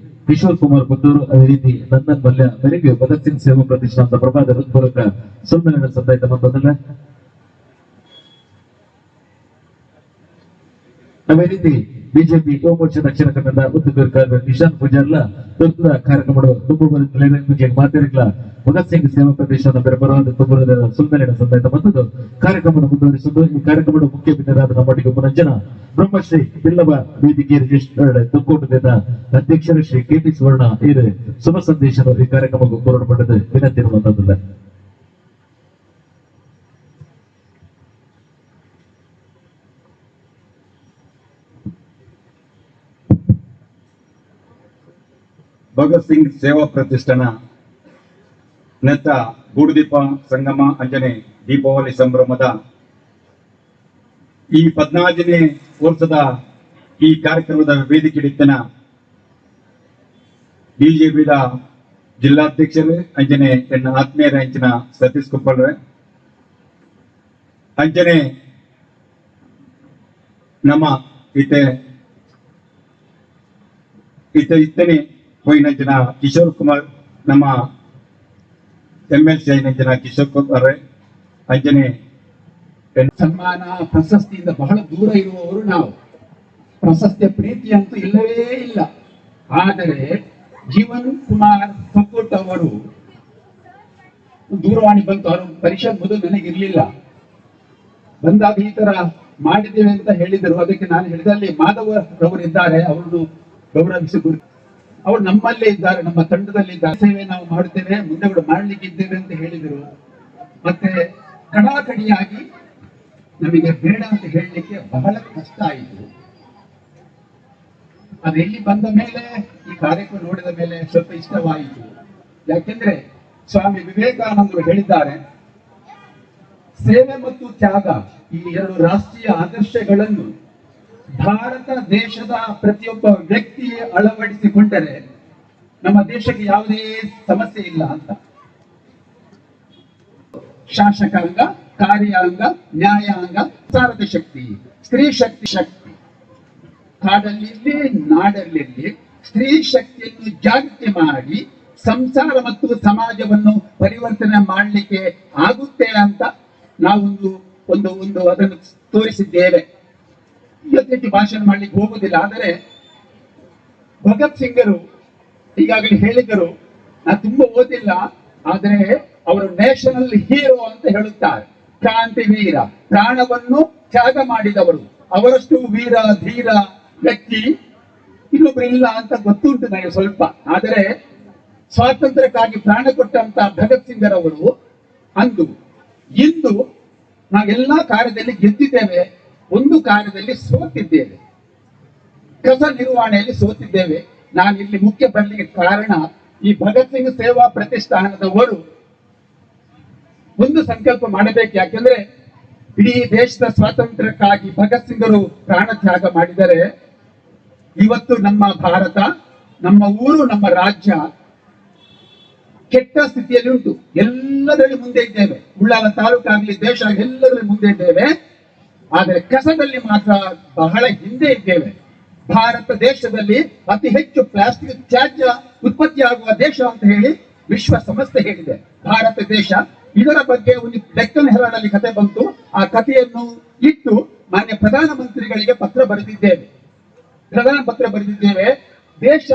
ಕಿಶೋರ್ ಕುಮಾರ್ ಪುತ್ತೂರು ಅದೇ ರೀತಿ ನಂದನ್ ಮಲ್ಯ ಮೇರೆಗೆ ಭಗತ್ ಸಿಂಗ್ ಸೇವಾ ಪ್ರತಿಷ್ಠಾನದ ಪ್ರಭಾದ ಹೃತ್ಪೂರ್ವಕ ಸುಲ್ಮೇಳ ಸಂದೇಶ ಬಂದದಲ್ಲ. ಅದೇ ರೀತಿ ಬಿಜೆಪಿ ಯುವ ಮೋರ್ಚಾ ದಕ್ಷಿಣ ಕನ್ನಡ ಉತ್ತುಕರ್ಕಾರ ನಿಶಾಂತ್ ಪೂಜಾರ್ಲ ತುರ್ತುದ ಕಾರ್ಯಕ್ರಮಗಳು ತುಂಬುವ ಮಾತಿರಲ್ಲ ಭಗತ್ ಸಿಂಗ್ ಸೇವಾ ಪ್ರತಿಷ್ಠಾನ ಬೆರಬರವಾದ ತುಂಬುರದ ಸುಲ್ಮೇಲಿನ ಸಂದೇಶ ಬಂದದ್ದು ಕಾರ್ಯಕ್ರಮ ಮುಂದುವರಿಸುವುದು. ಈ ಕಾರ್ಯಕ್ರಮದ ಮುಖ್ಯ ಬಿನ್ನರಾದ ನಮ್ಮೊಟ್ಟಿಗೆ ಪುನಂಜನ ಬ್ರಹ್ಮಶ್ರೀ ಬಿಲ್ಲವ ವೇದಿಕೆ ರಿಜಿಸ್ಟರ್ಡ್ ತುಕ್ಕೋಟದ ಅಧ್ಯಕ್ಷರು ಶ್ರೀ ಕೆಪಿ ಸುವರ್ಣ ಇದು ಶುಭ ಸಂದೇಶ ಈ ಕಾರ್ಯಕ್ರಮಕ್ಕೆ ಪೂರ್ಣಪಟ್ಟದ್ದು ವಿನಂತಿ ಇರುವಂತದ್ದು. ಭಗತ್ ಸಿಂಗ್ ಸೇವಾ ಪ್ರತಿಷ್ಠಾನ ನೆತ್ತ ಗೂಡುದೀಪ ಸಂಗಮ ಅಂಜನೆ ದೀಪಾವಳಿ ಸಂಭ್ರಮದ ಈ 14ನೇ ವರ್ಷದ ಈ ಕಾರ್ಯಕ್ರಮದ ವೇದಿಕೆ ಹಿಡಿತನ ಬಿಜೆಪಿದ ಜಿಲ್ಲಾಧ್ಯಕ್ಷರು ಅಂಜನೆ ಎನ್ನ ಆತ್ಮೀಯರ ಅಂಚಿನ ಸತೀಶ್ ಕುಪ್ಪಳ್ರೆ ಅಂಜನೆ ನಮ್ಮ ಇತ್ತನೆ ಹೋಯಿನಂಚಿನ ಕಿಶೋರ್ ಕುಮಾರ್ ನಮ್ಮ MLC ಐನಂಚಿನ ಕಿಶೋರ್ ಕುಮಾರ್ ಅಂಜನೆ ಸನ್ಮಾನ ಪ್ರಶಸ್ತಿಯಿಂದ ಬಹಳ ದೂರ ಇರುವವರು ನಾವು. ಪ್ರಶಸ್ತಿಯ ಪ್ರೀತಿ ಅಂತೂ ಇಲ್ಲವೇ ಇಲ್ಲ. ಆದರೆ ಜೀವನ್ ಕುಮಾರ್ ಕಪೂಟ್ ಅವರು ದೂರವಾಣಿ ಬಂತು, ಅವರು ಪರೀಕ್ಷೆ ಮೊದಲು ನನಗಿರ್ಲಿಲ್ಲ. ಬಂದಾಗ ಈ ತರ ಮಾಡಿದ್ದೇವೆ ಅಂತ ಹೇಳಿದರು. ಅದಕ್ಕೆ ನಾನು ಹೇಳಿದಲ್ಲಿ ಮಾಧವರವರಿದ್ದಾರೆ, ಅವರನ್ನು ಗೌರವಿಸಿ ಅವರು ನಮ್ಮಲ್ಲೇ ಇದ್ದಾರೆ, ನಮ್ಮ ತಂಡದಲ್ಲಿ ಇದ್ದಾರೆ. ಸೇವೆ ನಾವು ಮಾಡುತ್ತೇವೆ, ಮುಂದೆ ಕೂಡ ಮಾಡ್ಲಿಕ್ಕೆ ಇದ್ದೇವೆ ಅಂತ ಹೇಳಿದರು. ಮತ್ತೆ ಕಡಾಕಡಿಯಾಗಿ ನಮಗೆ ಬೇಡ ಅಂತ ಹೇಳಲಿಕ್ಕೆ ಬಹಳ ಕಷ್ಟ ಆಯಿತು. ಅದು ಇಲ್ಲಿ ಬಂದ ಮೇಲೆ ಈ ಕಾರ್ಯಕ್ರಮ ನೋಡಿದ ಮೇಲೆ ಸ್ವಲ್ಪ ಇಷ್ಟವಾಯಿತು. ಯಾಕೆಂದ್ರೆ ಸ್ವಾಮಿ ವಿವೇಕಾನಂದರು ಹೇಳಿದ್ದಾರೆ, ಸೇವೆ ಮತ್ತು ತ್ಯಾಗ ಈ ಎರಡು ರಾಷ್ಟ್ರೀಯ ಆದರ್ಶಗಳನ್ನು ಭಾರತ ದೇಶದ ಪ್ರತಿಯೊಬ್ಬ ವ್ಯಕ್ತಿ ಅಳವಡಿಸಿಕೊಂಡರೆ ನಮ್ಮ ದೇಶಕ್ಕೆ ಯಾವುದೇ ಸಮಸ್ಯೆ ಇಲ್ಲ ಅಂತ. ಶಾಸಕಾಂಗ, ಕಾರ್ಯಾಂಗ, ನ್ಯಾಯಾಂಗ, ಸಾರದ ಶಕ್ತಿ, ಸ್ತ್ರೀ ಶಕ್ತಿ ಕಾಡಲ್ಲಿರ್ಲಿ ನಾಡಲ್ಲಿರ್ಲಿ ಸ್ತ್ರೀ ಶಕ್ತಿಯನ್ನು ಜಾಗೃತಿ ಮಾಡಿ ಸಂಸಾರ ಮತ್ತು ಸಮಾಜವನ್ನು ಪರಿವರ್ತನೆ ಮಾಡಲಿಕ್ಕೆ ಆಗುತ್ತೆ ಅಂತ ನಾವೊಂದು ಅದನ್ನು ತೋರಿಸಿದ್ದೇವೆ. ಇವತ್ತೆಟ್ಟು ಭಾಷಣ ಮಾಡ್ಲಿಕ್ಕೆ ಹೋಗುದಿಲ್ಲ. ಆದರೆ ಭಗತ್ ಸಿಂಗರು ಈಗಾಗಲೇ ಹೇಳಿದರು, ನಾನು ತುಂಬಾ ಓದಿಲ್ಲ, ಆದರೆ ಅವರು ನ್ಯಾಷನಲ್ ಹೀರೋ ಅಂತ ಹೇಳುತ್ತಾರೆ. ಕ್ರಾಂತಿ ವೀರ, ಪ್ರಾಣವನ್ನು ತ್ಯಾಗ ಮಾಡಿದವರು, ಅವರಷ್ಟು ವೀರ ಧೀರ ವ್ಯಕ್ತಿ ಇನ್ನೊಬ್ರು ಇಲ್ಲ ಅಂತ ಗೊತ್ತುಂಟು ನನಗೆ ಸ್ವಲ್ಪ. ಆದರೆ ಸ್ವಾತಂತ್ರ್ಯಕ್ಕಾಗಿ ಪ್ರಾಣ ಕೊಟ್ಟಂತ ಭಗತ್ ಸಿಂಗರವರು ಇಂದು ನಾವೆಲ್ಲಾ ಕಾರ್ಯದಲ್ಲಿ ಗೆದ್ದಿದ್ದೇವೆ, ಒಂದು ಕಾರ್ಯದಲ್ಲಿ ಸೋತಿದ್ದೇವೆ, ಕಸ ನಿರ್ವಹಣೆಯಲ್ಲಿ ಸೋತಿದ್ದೇವೆ. ನಾನು ಇಲ್ಲಿ ಮುಖ್ಯ ಬರಲಿಕ್ಕೆ ಕಾರಣ ಈ ಭಗತ್ ಸಿಂಗ್ ಸೇವಾ ಪ್ರತಿಷ್ಠಾನದವರು ಒಂದು ಸಂಕಲ್ಪ ಮಾಡಬೇಕು. ಯಾಕೆಂದ್ರೆ ಇಡೀ ದೇಶದ ಸ್ವಾತಂತ್ರ್ಯಕ್ಕಾಗಿ ಭಗತ್ ಸಿಂಗರು ಪ್ರಾಣ ತ್ಯಾಗ ಮಾಡಿದರೆ ಇವತ್ತು ನಮ್ಮ ಭಾರತ, ನಮ್ಮ ಊರು, ನಮ್ಮ ರಾಜ್ಯ ಕೆಟ್ಟ ಸ್ಥಿತಿಯಲ್ಲಿ ಉಂಟು. ಎಲ್ಲದರಲ್ಲಿ ಮುಂದೆ ಇದ್ದೇವೆ, ಉಳ್ಳಾಲ ತಾಲೂಕಾಗ್ಲಿ ದೇಶ ಎಲ್ಲದರಲ್ಲಿ ಮುಂದೆ ಇದ್ದೇವೆ. ಆದರೆ ಕಸದಲ್ಲಿ ಮಾತ್ರ ಬಹಳ ಹಿಂದೆ ಇದ್ದೇವೆ. ಭಾರತ ದೇಶದಲ್ಲಿ ಅತಿ ಹೆಚ್ಚು ಪ್ಲಾಸ್ಟಿಕ್ ತ್ಯಾಜ್ಯ ಉತ್ಪತ್ತಿಯಾಗುವ ದೇಶ ಅಂತ ಹೇಳಿ ವಿಶ್ವಸಂಸ್ಥೆ ಹೇಳಿದೆ. ಭಾರತ ದೇಶ ಇದರ ಬಗ್ಗೆ ಒಂದು ಡೆಕ್ಕನ್ ಹೆರಾಲ್ಡ್ ಅಲ್ಲಿ ಕತೆ ಬಂತು. ಆ ಕಥೆಯನ್ನು ಇಟ್ಟು ಮಾನ್ಯ ಪ್ರಧಾನಮಂತ್ರಿಗಳಿಗೆ ಪತ್ರ ಬರೆದಿದ್ದೇವೆ. ದೇಶ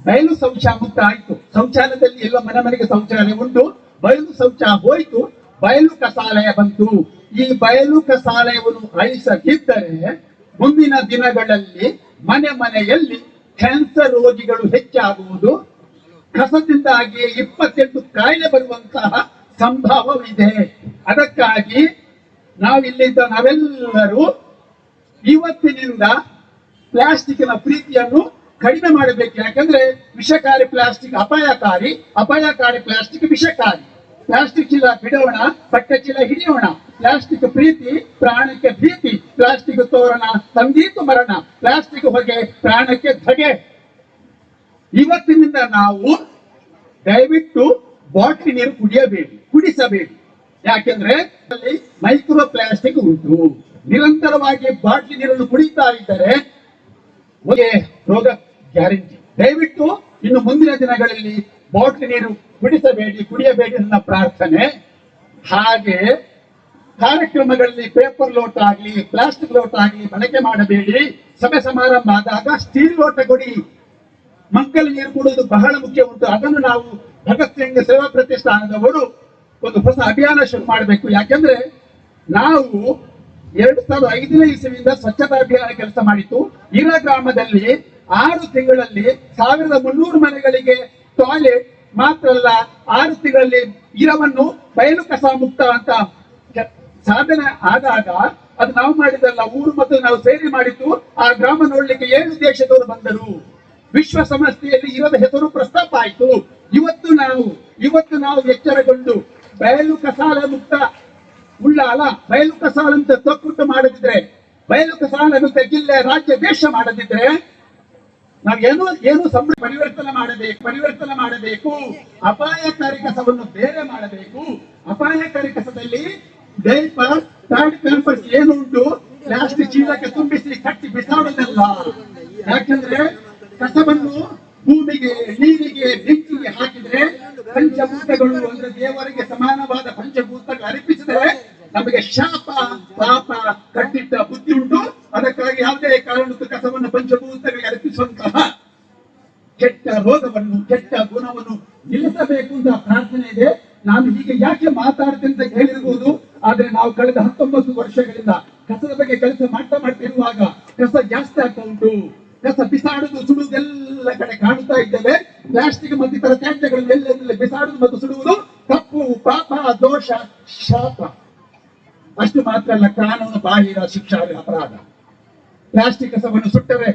ಬಯಲು ಶೌಚ ಮುಕ್ತ ಆಯ್ತು. ಶೌಚಾಲಯದಲ್ಲಿ ಎಲ್ಲ ಮನೆಗೆ ಶೌಚಾಲಯ ಉಂಟು, ಬಯಲು ಶೌಚ ಹೋಯ್ತು, ಬಯಲು ಕಸಾಲಯ ಬಂತು. ಈ ಬಯಲು ಕಸಾಲಯವನ್ನು ಅಳಿಸದಿದ್ದರೆ ಮುಂದಿನ ದಿನಗಳಲ್ಲಿ ಮನೆಯಲ್ಲಿ ಕ್ಯಾನ್ಸರ್ ರೋಗಿಗಳು ಹೆಚ್ಚಾಗುವುದು, ಕಸದಿಂದಾಗಿ 28 ಕಾಯಿಲೆ ಬರುವಂತಹ ಸಂಭವವಿದೆ. ಅದಕ್ಕಾಗಿ ನಾವೆಲ್ಲರೂ ಇವತ್ತಿನಿಂದ ಪ್ಲಾಸ್ಟಿಕ್ನ ಪ್ರೀತಿಯನ್ನು ಕಡಿಮೆ ಮಾಡಬೇಕು. ಯಾಕಂದ್ರೆ ವಿಷಕಾರಿ ಪ್ಲಾಸ್ಟಿಕ್ ಅಪಾಯಕಾರಿ ಪ್ಲಾಸ್ಟಿಕ್ ವಿಷಕಾರಿ. ಪ್ಲಾಸ್ಟಿಕ್ ಚೀಲ ಬಿಡೋಣ, ಬಟ್ಟೆ ಚೀಲ ಹಿಡಿಯೋಣ. ಪ್ಲಾಸ್ಟಿಕ್ ಪ್ರೀತಿ, ಪ್ರಾಣಕ್ಕೆ ಭೀತಿ. ಪ್ಲಾಸ್ಟಿಕ್ ತೋರಣ, ತಂದೀತು ಮರಣ. ಪ್ಲಾಸ್ಟಿಕ್ ಹೊಗೆ, ಪ್ರಾಣಕ್ಕೆ ಧಗೆ. ಇವತ್ತಿನಿಂದ ನಾವು ದಯವಿಟ್ಟು ಬಾಟ್ಲಿ ನೀರು ಕುಡಿಸಬೇಡಿ. ಯಾಕೆಂದ್ರೆ ಅಲ್ಲಿ ಮೈಕ್ರೋ ಪ್ಲಾಸ್ಟಿಕ್ ಉಂಟು. ನಿರಂತರವಾಗಿ ಬಾಟ್ಲಿ ನೀರನ್ನು ಕುಡಿತಾ ಇದ್ದರೆ ರೋಗ ಗ್ಯಾರಂಟಿ. ದಯವಿಟ್ಟು ಇನ್ನು ಮುಂದಿನ ದಿನಗಳಲ್ಲಿ ಬಾಟ್ಲಿ ನೀರು ಕುಡಿಯಬೇಡಿ ನನ್ನ ಪ್ರಾರ್ಥನೆ. ಹಾಗೆ ಕಾರ್ಯಕ್ರಮಗಳಲ್ಲಿ ಪೇಪರ್ ಲೋಟ ಆಗಲಿ, ಪ್ಲಾಸ್ಟಿಕ್ ಲೋಟ ಆಗಲಿ ಬಳಕೆ ಮಾಡಬೇಡಿ. ಸಭೆ ಸಮಾರಂಭ ಆದಾಗ ಸ್ಟೀಲ್ ಲೋಟ ಕೊಡಿ. ಮಂಗಲ ನೀರು ಕೊಡುವುದು ಬಹಳ ಮುಖ್ಯ ಉಂಟು. ಅದನ್ನು ನಾವು ಭಗತ್ ಸಿಂಗ್ ಸೇವಾ ಪ್ರತಿಷ್ಠಾನದವರು ಒಂದು ಹೊಸ ಅಭಿಯಾನ ಶುರು ಮಾಡಬೇಕು. ಯಾಕೆಂದ್ರೆ ನಾವು 2005ನೇ ಇಸವಿಯಿಂದ ಸ್ವಚ್ಛತಾ ಅಭಿಯಾನ ಕೆಲಸ ಮಾಡಿತ್ತು. ಇರ ಗ್ರಾಮದಲ್ಲಿ 6 ತಿಂಗಳಲ್ಲಿ 1300 ಮನೆಗಳಿಗೆ ಟಾಯ್ಲೆಟ್ ಮಾತ್ರ ಅಲ್ಲ, 6 ತಿಂಗಳಲ್ಲಿ ಇರವನ್ನು ಬಯಲು ಕಸ ಮುಕ್ತ ಅಂತ ಸಾಧನೆ ಆದಾಗ ಅದು ನಾವು ಮಾಡಿದಲ್ಲ, ಊರು ಮತ್ತು ನಾವು ಸೇರಿ ಮಾಡಿದ್ದು. ಆ ಗ್ರಾಮ ನೋಡ್ಲಿಕ್ಕೆ 7 ದೇಶದವರು ಬಂದರು. ವಿಶ್ವಸಂಸ್ಥೆಯಲ್ಲಿ ಇರದ ಹೆಸರು ಪ್ರಸ್ತಾಪ ಆಯಿತು. ಇವತ್ತು ನಾವು ಎಚ್ಚರಗೊಂಡು ಬಯಲು ಕಸಾಲ ಮುಕ್ತ ಉಳ್ಳಾಲ, ಬಯಲು ಕಸಾಲ ಅಂತ ತೊಕ್ಕುಟ್ಟು ಮಾಡದಿದ್ರೆ, ಬಯಲು ಕಸಾಲ ಅಂತ ಜಿಲ್ಲೆ, ರಾಜ್ಯ, ದೇಶ ಮಾಡದಿದ್ರೆ ನಾವು ಏನು ಪರಿವರ್ತನೆ ಮಾಡಬೇಕು. ಅಪಾಯಕಾರಿ ಕಸವನ್ನು ಬೇರೆ ಮಾಡಬೇಕು. ಅಪಾಯಕಾರಿ ಕಸದಲ್ಲಿ ಡೈಪರ್, ಪ್ಯಾಡ್, ಪ್ಯಾಂಪರ್ಸ್ ಏನು ಉಂಟು, ಪ್ಲಾಸ್ಟಿಕ್ ಚೀಲಕ್ಕೆ ತುಂಬಿಸಿ ಕಟ್ಟಿ ಬಿಸಾಡೋದಲ್ಲ. ಯಾಕಂದ್ರೆ ಕಸವನ್ನು ಭೂಮಿಗೆ, ನೀರಿಗೆ, ಬೆಂಕಿಗೆ ಹಾಕಿದ್ರೆ ಪಂಚಭೂತಗಳು ಅಂದ್ರೆ ದೇವರಿಗೆ ಸಮಾನವಾದ ಪಂಚಭೂತಗಳು ಅರ್ಪಿಸಿದರೆ ನಮಗೆ ಶಾಪ, ಪಾಪ, ಕಟ್ಟಿಟ್ಟ ಬುದ್ಧಿ ಉಂಟು. ಅದಕ್ಕಾಗಿ ಯಾವುದೇ ಕಾರಣಕ್ಕೂ ಕಸವನ್ನು ಪಂಚಭೂತಗಳಿಗೆ ಅರ್ಪಿಸುವಂತಹ ಕೆಟ್ಟ ರೋಗವನ್ನು, ಕೆಟ್ಟ ಗುಣವನ್ನು ನಿಲ್ಲಿಸಬೇಕು ಅಂತ ಪ್ರಾರ್ಥನೆ ಇದೆ. ನಾನು ಹೀಗೆ ಯಾಕೆ ಮಾತಾಡ್ತೇನೆ ಅಂತ ಕೇಳಿರ್ಬೋದು. ಆದ್ರೆ ನಾವು ಕಳೆದ 19 ವರ್ಷಗಳಿಂದ ಕಸದ ಬಗ್ಗೆ ಕೆಲಸ ಮಾಡ್ತಿರುವಾಗ ಕಸ ಜಾಸ್ತಿ ಆಗ್ತಾ ಉಂಟು. ಕಸ ಬಿಸಾಡುದು, ಸುಡುವುದು ಎಲ್ಲ ಕಡೆ ಕಾಣುತ್ತಾ ಇದ್ದೇವೆ. ಪ್ಲಾಸ್ಟಿಕ್ ಮತ್ತು ಇತರ ತ್ಯಾಜ್ಯಗಳನ್ನು ಎಲ್ಲೆಲ್ಲ ಬಿಸಾಡುದು ಮತ್ತು ಸುಡುವುದು ತಪ್ಪು, ಪಾಪ, ದೋಷ, ಶಾಪ. ಅಷ್ಟು ಮಾತ್ರ ಅಲ್ಲ, ಕಾನೂನು ಬಾಹಿರ ಶಿಕ್ಷಾರ್ಹ ಅಪರಾಧ. ಪ್ಲಾಸ್ಟಿಕ್ ಕಸವನ್ನು ಸುಟ್ಟರೆ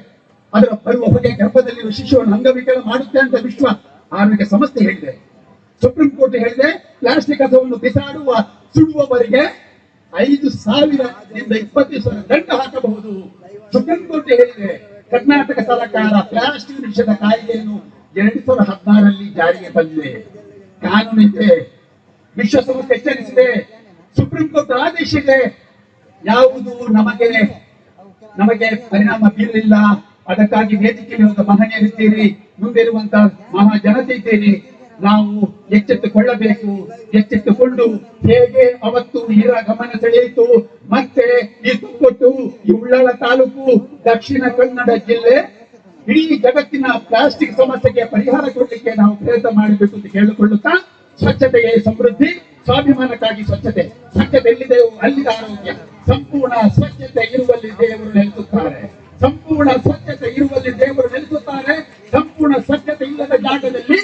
ಅದರ ಬರುವ ಹೊಗೆ ಗರ್ಭದಲ್ಲಿರುವ ಶಿಶುವನ್ನು ಅಂಗವಿಕಲ ಮಾಡುತ್ತೆ ಅಂತ ವಿಶ್ವ ಆರೋಗ್ಯ ಸಂಸ್ಥೆ ಹೇಳಿದೆ. ಸುಪ್ರೀಂ ಕೋರ್ಟ್ ಹೇಳಿದೆ, ಪ್ಲಾಸ್ಟಿಕ್ ಕಸವನ್ನು ಸುಡುವವರಿಗೆ 5,000ದಿಂದ 20,000 ದಂಡ ಹಾಕಬಹುದು. ಸುಪ್ರೀಂ ಕೋರ್ಟ್ ಹೇಳಿದೆ. ಕರ್ನಾಟಕ ಸರ್ಕಾರ ಪ್ಲಾಸ್ಟಿಕ್ ನಿಷೇಧ ಕಾಯ್ದೆಯನ್ನು 2016ರಲ್ಲಿ ಜಾರಿಗೆ ತಂದಿದೆ. ಕಾನೂನಿದೆ, ವಿಶ್ವಸಂಸ್ಥೆ ಎಚ್ಚರಿಸಿದೆ, ಸುಪ್ರೀಂ ಕೋರ್ಟ್ ಆದೇಶಿದೆ. ಯಾವುದು ನಮಗೆ ಪರಿಣಾಮ ಬೀರಲಿಲ್ಲ. ಅದಕ್ಕಾಗಿ ವೇದಿಕೆಯಲ್ಲಿ ಹೋದ ಮಹನೀಯರಿದ್ದೀರಿ, ಮುಂದಿರುವಂತಹ ಮಹಾ ಜನತೆ ಇದ್ದೀರಿ. ನಾವು ಎಚ್ಚೆತ್ತುಕೊಳ್ಳಬೇಕು. ಎಚ್ಚೆತ್ತುಕೊಂಡು ಹೇಗೆ ಅವತ್ತು ಇರ ಗಮನ ಸೆಳೆಯಿತು, ಮತ್ತೆ ಈ ತುಕ್ಕೊಟ್ಟು, ಈ ಉಳ್ಳಾಲ ತಾಲೂಕು, ದಕ್ಷಿಣ ಕನ್ನಡ ಜಿಲ್ಲೆ ಇಡೀ ಜಗತ್ತಿನ ಪ್ಲಾಸ್ಟಿಕ್ ಸಮಸ್ಯೆಗೆ ಪರಿಹಾರ ಕೊಡಲಿಕ್ಕೆ ನಾವು ಪ್ರಯತ್ನ ಮಾಡಬೇಕು ಅಂತ ಹೇಳಿಕೊಳ್ಳುತ್ತಾ, ಸ್ವಚ್ಛತೆಯೇ ಸಮೃದ್ಧಿ, ಸ್ವಾಭಿಮಾನಕ್ಕಾಗಿ ಸ್ವಚ್ಛತೆ. ಸ್ವಚ್ಛತೆ ಎಲ್ಲಿದೆಯೋ ಅಲ್ಲಿದ ಆರೋಗ್ಯ. ಸಂಪೂರ್ಣ ಸ್ವಚ್ಛತೆ ಇರುವಲ್ಲಿ ದೇವರು ನೆಲೆಸುತ್ತಾರೆ. ಸಂಪೂರ್ಣ ಸ್ವಚ್ಛತೆ ಇರುವಲ್ಲಿ ದೇವರು ನೆಲೆಸುತ್ತಾರೆ. ಸಂಪೂರ್ಣ ಸ್ವಚ್ಛತೆ ಇಲ್ಲದ ಜಾಗದಲ್ಲಿ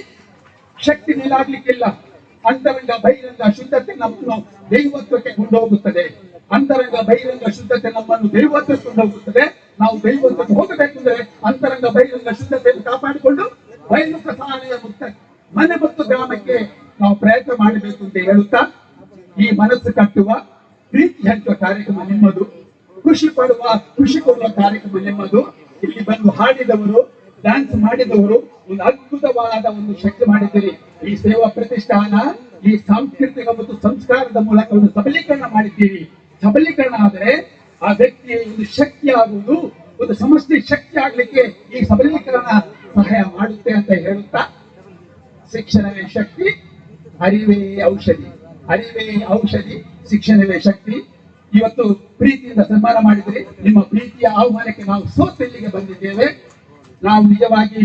ಶಕ್ತಿ ನೆಲಾಗ್ಲಿಕ್ಕಿಲ್ಲ. ಅಂತರಂಗ ಬಹಿರಂಗ ಶುದ್ಧತೆ ನಮ್ಮನ್ನು ದೈವತ್ವಕ್ಕೆ ಕೊಂಡೋಗುತ್ತದೆ. ಅಂತರಂಗ ಬಹಿರಂಗ ಶುದ್ಧತೆ ನಮ್ಮನ್ನು ದೈವತ್ವಕ್ಕೆ ಕೊಂಡೋಗುತ್ತದೆ. ನಾವು ದೈವತ್ವಕ್ಕೆ ಹೋಗಬೇಕೆಂದರೆ ಅಂತರಂಗ ಬಹಿರಂಗ ಶುದ್ಧತೆಯನ್ನು ಕಾಪಾಡಿಕೊಂಡು ಬಯಲು ಕಸಾಲೆಯ ಮುಕ್ತ ಮನೆ ಮತ್ತು ಗ್ರಾಮಕ್ಕೆ ನಾವು ಪ್ರಯತ್ನ ಮಾಡಬೇಕು ಅಂತ ಹೇಳುತ್ತಾ, ಈ ಮನಸ್ಸು ಕಟ್ಟುವ, ಪ್ರೀತಿ ಹಂಚುವ ಕಾರ್ಯಕ್ರಮ ನಿಮ್ಮದು. ಖುಷಿ ಕೊಡುವ ಕಾರ್ಯಕ್ರಮ ನಿಮ್ಮದು. ಇಲ್ಲಿ ಬಂದು ಹಾಡಿದವರು, ಡ್ಯಾನ್ಸ್ ಮಾಡಿದವರು ಒಂದು ಅದ್ಭುತವಾದ ಒಂದು ಶಕ್ತಿ ಮಾಡಿದ್ದೀರಿ. ಈ ಸೇವಾ ಪ್ರತಿಷ್ಠಾನ ಈ ಸಾಂಸ್ಕೃತಿಕ ಮತ್ತು ಸಂಸ್ಕಾರದ ಮೂಲಕ ಒಂದು ಸಬಲೀಕರಣ ಮಾಡಿದ್ದೀರಿ. ಸಬಲೀಕರಣ ಆದರೆ ಆ ವ್ಯಕ್ತಿಯ ಒಂದು ಶಕ್ತಿ ಆಗುವುದು, ಒಂದು ಸಮಷ್ಟಿ ಶಕ್ತಿ ಆಗ್ಲಿಕ್ಕೆ ಈ ಸಬಲೀಕರಣ ಸಹಾಯ ಮಾಡುತ್ತೆ ಅಂತ ಹೇಳುತ್ತಾ, ಶಿಕ್ಷಣವೇ ಶಕ್ತಿ, ಅರಿವೇ ಔಷಧಿ. ಅರಿವೇ ಔಷಧಿ, ಶಿಕ್ಷಣವೇ ಶಕ್ತಿ. ಇವತ್ತು ಪ್ರೀತಿಯಿಂದ ಸನ್ಮಾನ ಮಾಡಿದರೆ ನಿಮ್ಮ ಪ್ರೀತಿಯ ಆಹ್ವಾನಕ್ಕೆ ನಾವು ಸೋತೆಲ್ಲಿಗೆ ಬಂದಿದ್ದೇವೆ. ನಾವು ನಿಜವಾಗಿ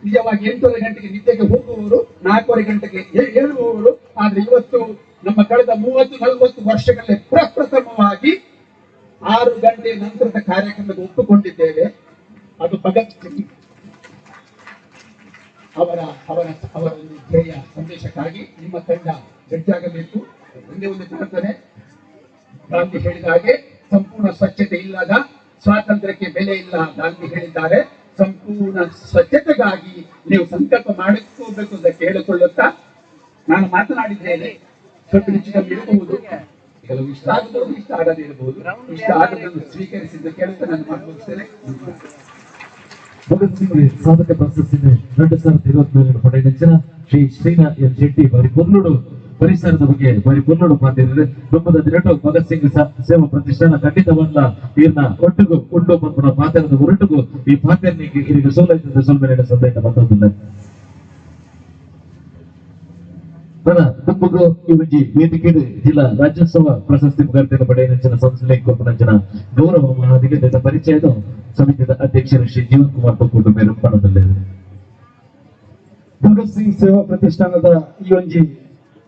8:30 ಗಂಟೆಗೆ ನಿದ್ದೆಗೆ ಹೋಗುವವರು, 4:30 ಗಂಟೆಗೆ ಏಳುವವರು. ಆದ್ರೆ ಇವತ್ತು ನಮ್ಮ ಕಳೆದ 30-40 ವರ್ಷಗಳಲ್ಲಿ ಪ್ರಪ್ರಥಮವಾಗಿ 6 ಗಂಟೆ ನಂತರದ ಕಾರ್ಯಕ್ರಮಕ್ಕೆ ಒಪ್ಪಿಕೊಂಡಿದ್ದೇವೆ. ಅದು ಭಗತ್ ಸಿಂಗ್ ಅವರ ಒಂದು ಧ್ಯೇಯ ಸಂದೇಶಕ್ಕಾಗಿ ನಿಮ್ಮ ತಂಡ ಗಟ್ಟಿಯಾಗಬೇಕು. ಒಂದೇ ಒಂದು ಪ್ರಾರ್ಥನೆ. ಗಾಂಧಿ ಹೇಳಿದ ಹಾಗೆ ಸಂಪೂರ್ಣ ಸ್ವಚ್ಛತೆ ಇಲ್ಲದ ಸ್ವಾತಂತ್ರ್ಯಕ್ಕೆ ಬೆಲೆ ಇಲ್ಲ. ಗಾಂಧಿ ಹೇಳಿದ್ದಾರೆ, ಸಂಪೂರ್ಣ ಸ್ವಚ್ಛತೆಗಾಗಿ ನೀವು ಸಂಕಲ್ಪ ಮಾಡಿಕೋಬೇಕು ಅಂತ ಕೇಳಿಕೊಳ್ಳುತ್ತಾ ನಾನು ಮಾತನಾಡಿದ್ದೇನೆ. ಸ್ವಲ್ಪ ಹೆಚ್ಚು ಕಮ್ಮಿ ಇರಬಹುದು, ಕೆಲವು ಇಷ್ಟ ಆಗಬಹುದು, ಇಷ್ಟ ಆಗದೇ ಇರಬಹುದು. ಇಷ್ಟ ಆಗದನ್ನು ಸ್ವೀಕರಿಸಿದ ಕೆಲಸ ನಾನು ಮುಗಿಸ್ತೇನೆ. ಭಗತ್ ಸಿಂಗ್ ಸಾಧಕ ಪ್ರಶಸ್ತಿನ 2024 ಪಡೆದ ಶ್ರೀ ಶ್ರೀನಾಥ್ ಎಂ ಶೆಟ್ಟಿ ಬಾರಿ ಪೊರ್ಲುಡು ಪರಿಸರದ ಬಗ್ಗೆ ಬಾರಿ ಪೊರ್ಲುಡು ಮಾತಾಡಿದ್ರೆ ನಮ್ಮದ ದಿನಟು ಭಗತ್ ಸಿಂಗ್ ಸೇವಾ ಪ್ರತಿಷ್ಠಾನ ಖಂಡಿತವಲ್ಲ ಇರ್ನ ಒಟ್ಟಿಗೂ ಉಂಡು ಪಂಪನ ಪಾತ್ರದ ಹೊರಟುಗೂ ಈ ಪಾತ್ರೆನಿಗೆ ಇರಿಗೆ ಸೋಲೈತದ ಸೊಲ್ಮೆರಡ ಸಂದೇಶ ಬಂದದಿಲ್ಲ. ನನ್ನ ತುಂಬುಗು ಇವಜಿ ವೇದಿಕೆ ಜಿಲ್ಲಾ ರಾಜ್ಯೋತ್ಸವ ಪ್ರಶಸ್ತಿ ಪುಗಾರ್ತೆಯನ್ನು ಪಡೆಯಂಚಿನ ಸಂಸ್ಥೆ ಕೊಪ್ಪನಂಚಿನ ಗೌರವ ಮಹಾಧಿಕ ಪರಿಚಯದ ಸಮಿತಿಯ ಅಧ್ಯಕ್ಷರು ಶ್ರೀ ಜೀವನ್ ಕುಮಾರ್ ಪಕ್ಕೂಟು ಮೇರು ಪಣದಲ್ಲಿದೆ. ಭಗತ್ ಸಿಂಗ್ ಸೇವಾ ಪ್ರತಿಷ್ಠಾನದ ಈ ಒಂಜಿ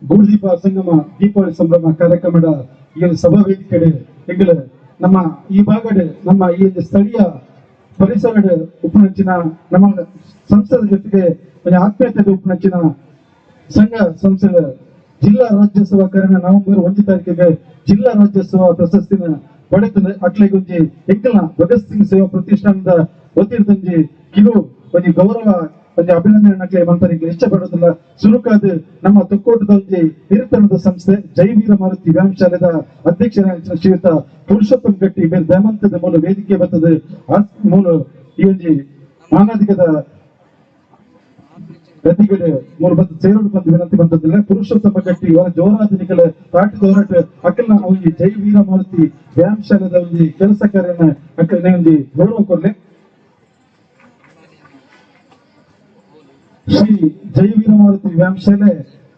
ಗೂಡುದೀಪ ಸಂಗಮ ದೀಪಾವಳಿ ಸಂಭ್ರಮ ಕಾರ್ಯಕ್ರಮದ ಈ ಒಂದು ಸಭಾ ವೇದಿಕೆ ಹೆಂಗಲ ನಮ್ಮ ಈ ಭಾಗದ ನಮ್ಮ ಈ ಒಂದು ಸ್ಥಳೀಯ ಪರಿಸರದ ಉಪನಂಚಿನ ನಮ್ಮ ಸಂಸ್ಥೆದ ಜೊತೆಗೆ ಒಂದು ಆತ್ಮೀಯತೆ ಉಪನಂಚಿನ ಸಂಘ ಸಂಸ್ಥೆಗಳ ಜಿಲ್ಲಾ ರಾಜ್ಯೋತ್ಸವ ಕಾರಣ ನವೆಂಬರ್ 1 ತಾರೀಕಿಗೆ ಜಿಲ್ಲಾ ರಾಜ್ಯೋತ್ಸವ ಪ್ರಶಸ್ತಿನ ಪಡೆದ ಅಟ್ಲೆಗೊಂಜಿ ಎಂಕಲ್ನ ಭಗತ್ ಸಿಂಗ್ ಸೇವಾ ಪ್ರತಿಷ್ಠಾನದ ವತಿರ್ದಂಜಿ ಕಿರು ಒಂದು ಗೌರವ ಒಂದು ಅಭಿನಂದನೆ ನಕ್ಲೆ ಮಂತರಿಗೆ ಇಷ್ಟಪಡೋದಿಲ್ಲ. ಸುರುಕಾದ ನಮ್ಮ ತೊಕ್ಕೋಟದ ಒಂದು ಹಿರಿತನದ ಸಂಸ್ಥೆ ಜೈವೀರ ಮಾರುತಿ ವ್ಯಾಯಾಮ ಶಾಲೆದ ಅಧ್ಯಕ್ಷರಾದ ಶ್ರೀಯುತ ಪುರುಷೋತ್ತಮ್ ಗಟ್ಟಿ ಬೇರೆ ದಮಂತದ ಮೂಲ ವೇದಿಕೆ ಬರ್ತದೆ. ಮೂಲ ಈ ಒಂದು ಮಾನವಿಕದ ಗತಿಗಡೆ ಮೂಲಭೂತ ಸೇರೋಡು ಬಂದು ವಿನಂತಿ ಬಂದದಿಲ್ಲ. ಪುರುಷೋತ್ತಮ ಗಟ್ಟಿ ಅವರ ಜೋರಾಧನಿಗಳ ತಾಟಿದ ಹೋರಾಟ ಅಕ್ಕಲ್ನ ಅವರಿಗೆ ಜೈ ವೀರ ಮಾರುತಿ ವ್ಯಾಯಾಮ ಶಾಲೆದ ಒಂದು ಕೆಲಸ ಕಾರ್ಯನ ಅಕ್ಕಲ್ನೇ ಒಂದು ಗೌರವ ಕೊಡ್ಲೆ. ಶ್ರೀ ಜೈ ವೀರ ಮಾರುತಿ ವ್ಯಾಯಾಮ ಶಾಲೆ